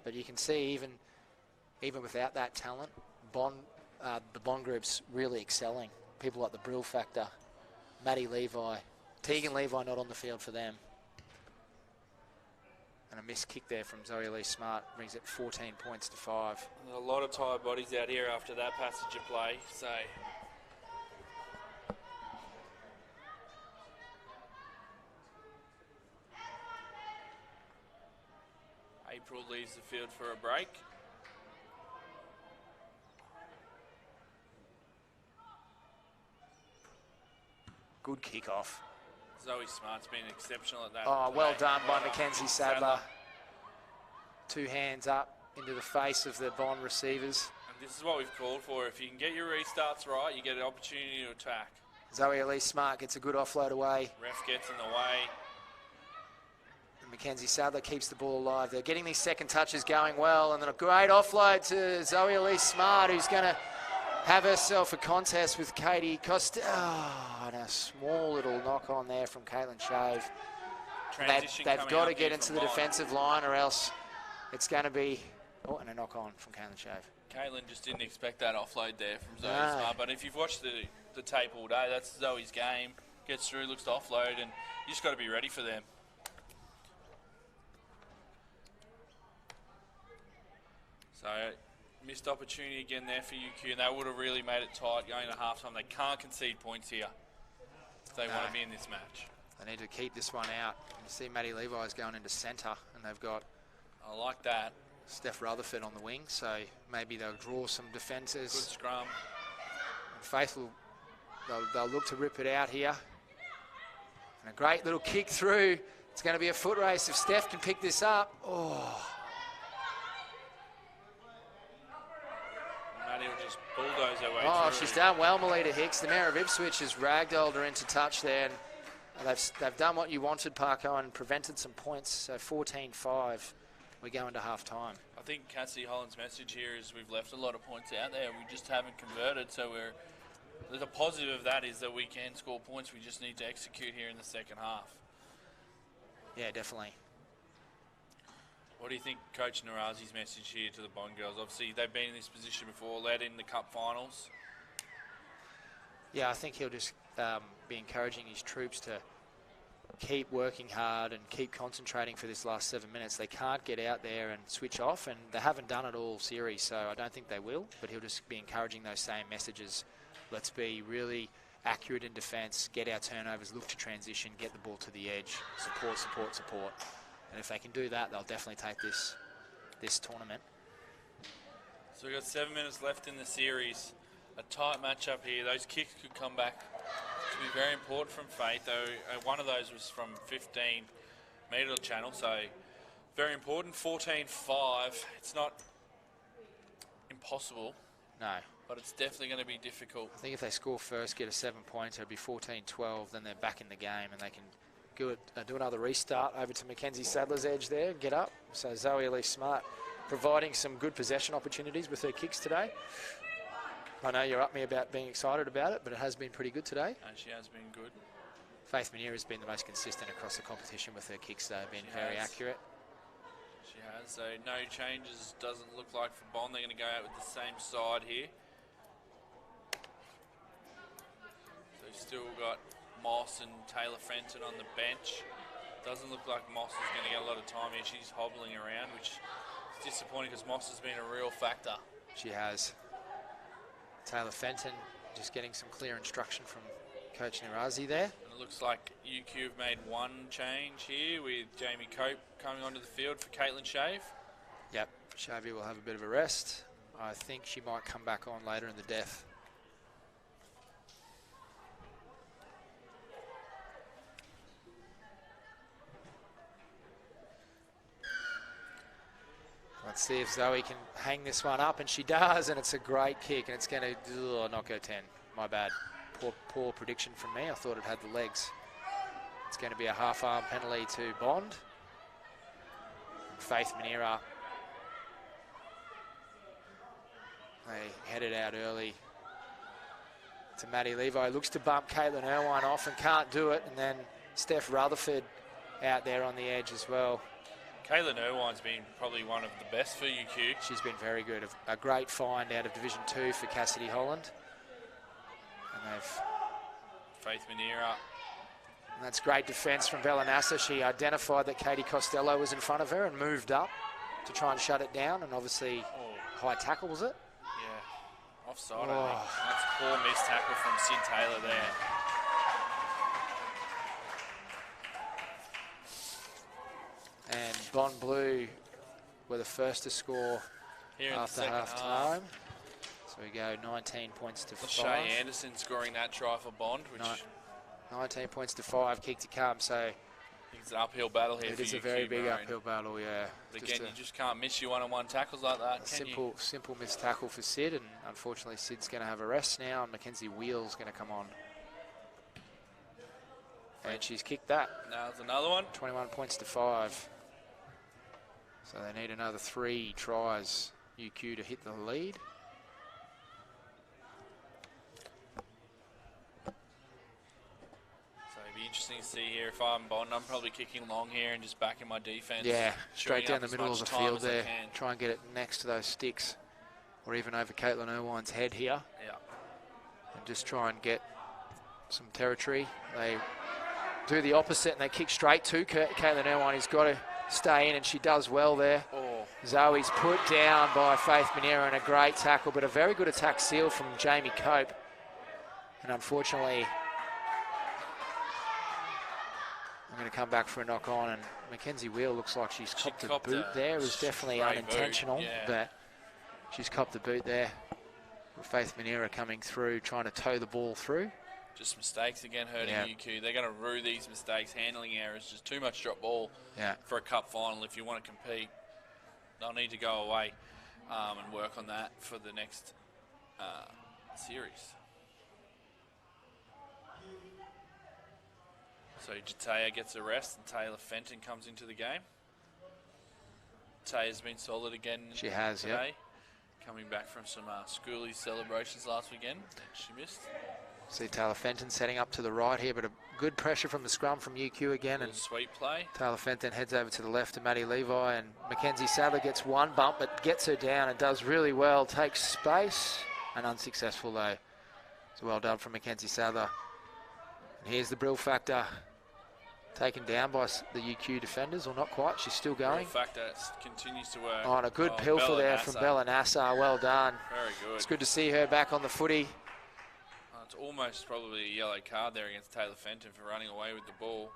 But you can see even without that talent, the Bond group's really excelling. People like the Brill Factor, Maddie Levi, Tegan Levi not on the field for them. And a missed kick there from Zoe Lee Smart brings it 14 points to 5. There's a lot of tired bodies out here after that passage of play. So April leaves the field for a break. Good kick-off. Zoe Smart's been exceptional at that. Oh, well today. done by Well done, Mackenzie Sid Sadler. 2 hands up into the face of the Bond receivers. And this is what we've called for. If you can get your restarts right, you get an opportunity to attack. Zoe Elise Smart gets a good offload away. Ref gets in the way. And Mackenzie Sadler keeps the ball alive. They're getting these second touches going well, and then a great offload to Zoe Elise Smart, who's going to have herself a contest with Katie Costello. Oh, and a small little knock on there from Caitlin Shave. Transition They've coming got up to get here into from the Bond. defensive line, or else it's going to be... Oh, and a knock on from Caitlin Shave. Caitlin just didn't expect that offload there from Zoe No. Smart. But if you've watched the tape all day, that's Zoe's game. Gets through, looks to offload, and you just got to be ready for them. So, missed opportunity again there for UQ, and they would have really made it tight going to halftime. They can't concede points here if they want to be in this match. They need to keep this one out. You see Maddie Levi's going into centre, and they've got I like that. Steph Rutherford on the wing, so maybe they'll draw some Good defences. scrum. And Faith will they'll look to rip it out here. And a great little kick through. It's going to be a foot race if Steph can pick this up. Oh. Maddie will just bulldoze her way Oh, through. she's done well, Melita Hicks. The Mayor of Ipswich has ragdolled her into touch there. And they've done what you wanted, Parko, and prevented some points. So 14-5. We go into half-time. I think Cassidy Holland's message here is we've left a lot of points out there. We just haven't converted. So the positive of that is that we can score points. We just need to execute here in the second half. Yeah, definitely. What do you think Coach Narazi's message here to the Bond girls? Obviously, they've been in this position before, led in the Cup finals. Yeah, I think he'll just be encouraging his troops to keep working hard and keep concentrating for this last 7 minutes. They can't get out there and switch off, and they haven't done it all series, so I don't think they will, but he'll just be encouraging those same messages. Let's be really accurate in defence, get our turnovers, look to transition, get the ball to the edge, support, support, support. And if they can do that, they'll definitely take this tournament. So we've got 7 minutes left in the series. A tight matchup here. Those kicks could come back to be very important from Faith, though one of those was from 15 metre channel, so very important. 14-5. It's not impossible. No. But it's definitely going to be difficult. I think if they score first, get a 7-pointer, it'll be 14-12, then they're back in the game and they can do another restart over to Mackenzie Sadler's edge there, get up. So Zoe Elise-Smart providing some good possession opportunities with her kicks today. I know you're up me about being excited about it, but it has been pretty good today. And she has been good. Faith Munir has been the most consistent across the competition with her kicks, though, been very accurate. She has, so no changes, doesn't look like for Bond. They're going to go out with the same side here. So we've still got Moss and Taylor Fenton on the bench. Doesn't look like Moss is going to get a lot of time here. She's hobbling around, which is disappointing because Moss has been a real factor. She has. Taylor Fenton just getting some clear instruction from Coach Narazi there. And it looks like UQ have made one change here with Jamie Cope coming onto the field for Caitlin Shave. Yep, Shavy will have a bit of a rest. I think she might come back on later in the death. Let's see if Zoe can hang this one up, and she does, and it's a great kick, and it's going to not go 10. My bad. Poor prediction from me. I thought it had the legs. It's going to be a half-arm penalty to Bond. Faith Manera. They headed out early to Maddie Levi. Looks to bump Caitlin Irwine off and can't do it, and then Steph Rutherford out there on the edge as well. Caitlin Irwine's been probably one of the best for UQ. She's been very good. A great find out of Division 2 for Cassidy Holland. And they've... Faith Manera. And that's great defence from Bellanassa. She identified that Katie Costello was in front of her and moved up to try and shut it down. And obviously, high tackle, was it? Yeah. Offside, I think. That's a poor missed tackle from Sid Taylor there. And Bond Blue were the first to score here after half-time. So we go 19 points to 5. Shay Anderson scoring that try for Bond, which... 19 points to 5, kick to come, so... It's an uphill battle here for It is a UQ, very big Maroon. uphill battle, yeah. But again, you just can't miss your one-on-one tackles like that, can you? Simple missed tackle for Sid, and unfortunately Sid's going to have a rest now, and Mackenzie Wheel's going to come on. And she's kicked that. Now there's another one. 21 points to 5. So they need another 3 tries, UQ, to hit the lead. So it'd be interesting to see here if I'm Bond. I'm probably kicking long here and just backing my defence. Yeah, straight down the middle of the field there. Can. Try and get it next to those sticks, or even over Caitlin Irwine's head here. Yeah. And just try and get some territory. They do the opposite and they kick straight to Caitlin Irwine. He's got to stay in, and she does well there. Zoe's put down by Faith Manera, and a great tackle, but a very good attack seal from Jamie Cope. And unfortunately, I'm going to come back for a knock on, and Mackenzie Wheel looks like she's copped a boot there. It was definitely unintentional, but she's copped the boot there. With Faith Manera coming through, trying to tow the ball through. Just mistakes again hurting UQ. They're going to rue these mistakes, handling errors, just too much drop ball for a cup final. If you want to compete, they'll need to go away and work on that for the next series. So Jataya gets a rest and Taylor Fenton comes into the game. Taya's been solid again. She has, today. Coming back from some schoolies celebrations last weekend that she missed. See Taylor Fenton setting up to the right here, but a good pressure from the scrum from UQ again. And sweet play. Taylor Fenton heads over to the left to Maddie Levi, and Mackenzie Sadler gets one bump, but gets her down and does really well. Takes space, and unsuccessful though. So well done from Mackenzie Sadler. And here's the Brill Factor. Taken down by the UQ defenders, or not quite. She's still going. Brill Factor continues to work. Oh, and a good pilfer there from Bella Nassar. Well done. Very good. It's good to see her back on the footy. It's almost probably a yellow card there against Taylor Fenton for running away with the ball.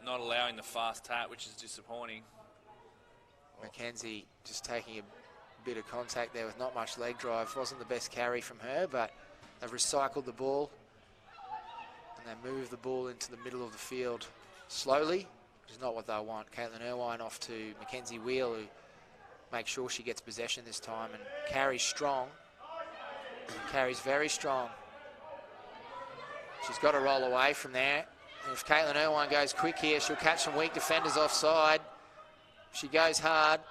Not allowing the fast tap, which is disappointing. Mackenzie just taking a bit of contact there with not much leg drive. Wasn't the best carry from her, but they've recycled the ball. And they move the ball into the middle of the field slowly, which is not what they want. Caitlin Irwine off to Mackenzie Wheel, who makes sure she gets possession this time and carries strong. Carries very strong. She's got to roll away from there. And if Caitlin Irwine goes quick here, she'll catch some weak defenders offside. She goes hard.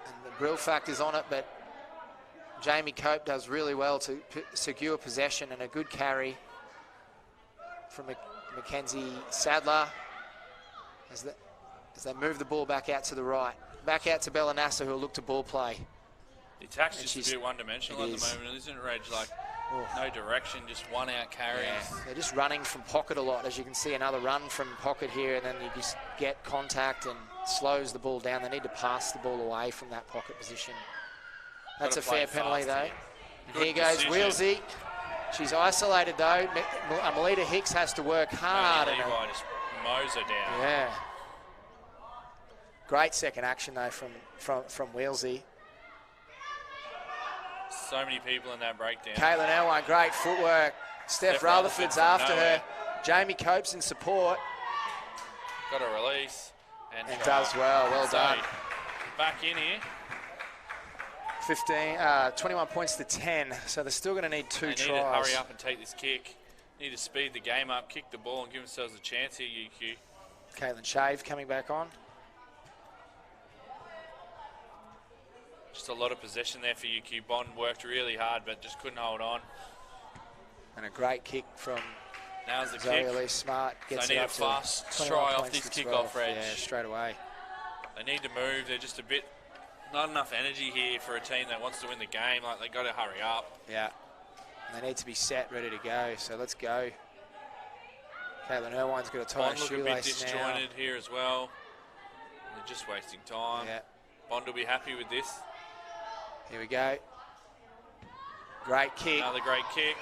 And the Brill Factor's on it, but Jamie Cope does really well to secure possession, and a good carry from Mackenzie Sadler as they move the ball back out to the right. Back out to Bella Nassar, who'll look to ball play. The attack's just a bit one-dimensional at the moment, isn't it, Reg? Like, no direction, just one-out carries. Yeah. They're just running from pocket a lot. As you can see, another run from pocket here, and then you just get contact and slows the ball down. They need to pass the ball away from that pocket position. That's a fair penalty, though. And here goes Wheelsy. She's isolated, though. Melita Hicks has to work hard. Levi just mows her down. Yeah. Great second action, though, from Wheelsy. So many people in that breakdown. Caitlin Irwine, great footwork. Steph Rutherford's after her. Jamie Cope's in support. Got a release. And does well. Well done. Back in here. 21 points to 10, so they're still going to need two tries. They need to hurry up and take this kick. Need to speed the game up, kick the ball, and give themselves a chance here, UQ. Caitlin Shave coming back on. Just a lot of possession there for UQ. Bond worked really hard, but just couldn't hold on. And a great kick from Now's the Zoe kick. Elise Smart. Gets so they need a fast try off this kick-off, Reg. Yeah, straight away. They need to move. They're just a bit... Not enough energy here for a team that wants to win the game. Like, they got to hurry up. Yeah. And they need to be set, ready to go. So let's go. Caitlin Irwine's got a tie shoelace now. Bond look a bit disjointed here as well. They're just wasting time. Yeah. Bond will be happy with this. Here we go. Great kick. Another great kick.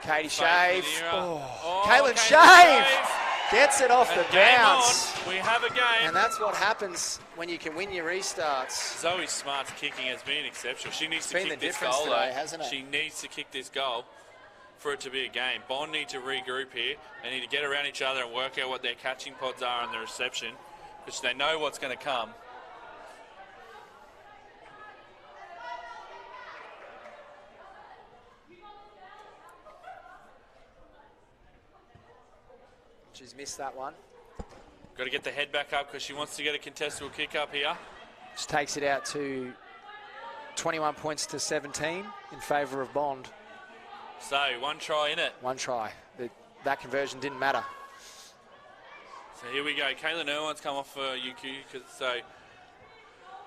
Katie Shave. Caitlin Shave gets it off the bounce. We have a game. And that's what happens when you can win your restarts. Zoe Smart's kicking has been exceptional. She needs to been kick the this difference goal, today, though. hasn't it? She needs to kick this goal for it to be a game. Bond need to regroup here. They need to get around each other and work out what their catching pods are on the reception, because they know what's going to come. She's missed that one. Got to get the head back up because she wants to get a contestable kick up here. Which takes it out to 21 points to 17 in favour of Bond. So, one try in it. One try. That conversion didn't matter. So here we go. Caitlin Irwine's come off for UQ, so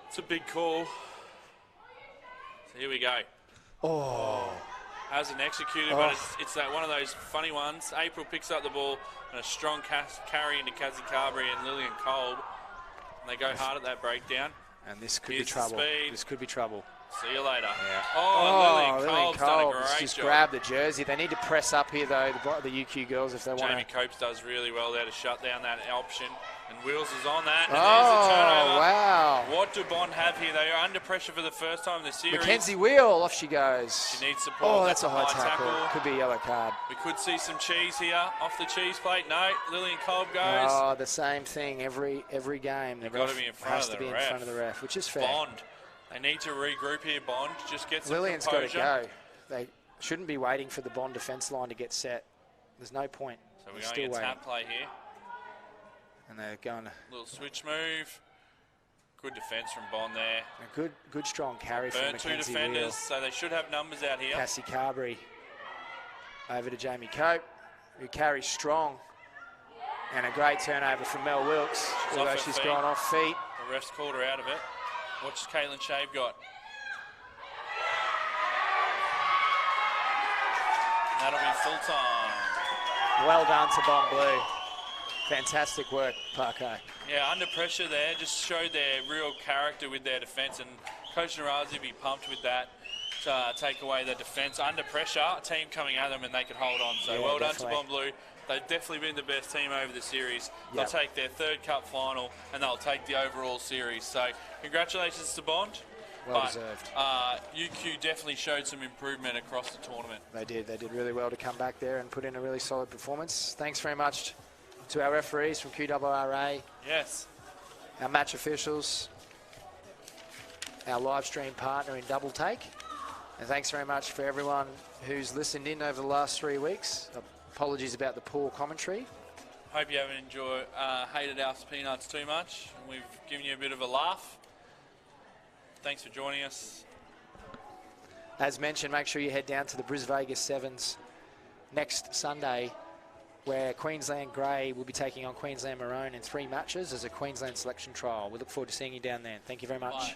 it's a big call. So here we go. Oh. Hasn't executed, but it's that one of those funny ones. April picks up the ball and a strong carry into Kazi Carberry and Lillian Kolb. And they go hard at that breakdown. And this could be trouble. This could be trouble. See you later. Yeah. Lillian Kolb's done a great just job. grab the jersey. They need to press up here, though, the UQ girls, if they want to. Jamie Copes does really well there to shut down that option And Wills is on that. And Oh, there's a turnover. wow. What do Bond have here? They are under pressure for the first time in the series. Mackenzie Wheel, off she goes. She needs support. Oh, that's a high tackle. Could be a yellow card. We could see some cheese here off the cheese plate. No, Lillian Kolb goes. Oh, the same thing every game. The You've got ref to be in front has of to the be in ref. front of the ref, which is fair. Bond. They need to regroup here, Bond. Just get some Lillian's got composure. to go. They shouldn't be waiting for the Bond defence line to get set. There's no point. So we're They're going still to waiting. tap play here. And they're going Little switch move. Good defence from Bond there. a good strong carry from Burnt two Mackenzie defenders, Wheel. so they should have numbers out here. Cassie Carberry over to Jamie Cope, who carries strong. And a great turnover from Mel Wilkes, She's although off her she's feet. gone off feet. The ref's called her out of it. What's Caitlin Shave got? And that'll be full time. Well done to Bond Blue. Fantastic work, Parko. Yeah, under pressure there, just showed their real character with their defence, and Coach Narazi would be pumped with that to take away the defence. Under pressure, a team coming at them and they could hold on. So Yeah, well definitely. done to Bond Blue. They've definitely been the best team over the series. They'll Yep. take their third cup final and they'll take the overall series. So congratulations to Bond. Well But, deserved. UQ definitely showed some improvement across the tournament. They did really well to come back there and put in a really solid performance. Thanks very much to our referees from QRRA, Yes. our match officials, our live stream partner in Double Take. And thanks very much for everyone who's listened in over the last 3 weeks. Apologies about the poor commentary. Hope you haven't hated Alf's Peanuts too much. We've given you a bit of a laugh. Thanks for joining us. As mentioned, make sure you head down to the Bris Vegas 7's next Sunday, where Queensland Grey will be taking on Queensland Maroon in 3 matches as a Queensland selection trial. We look forward to seeing you down there. Thank you very much. Bye.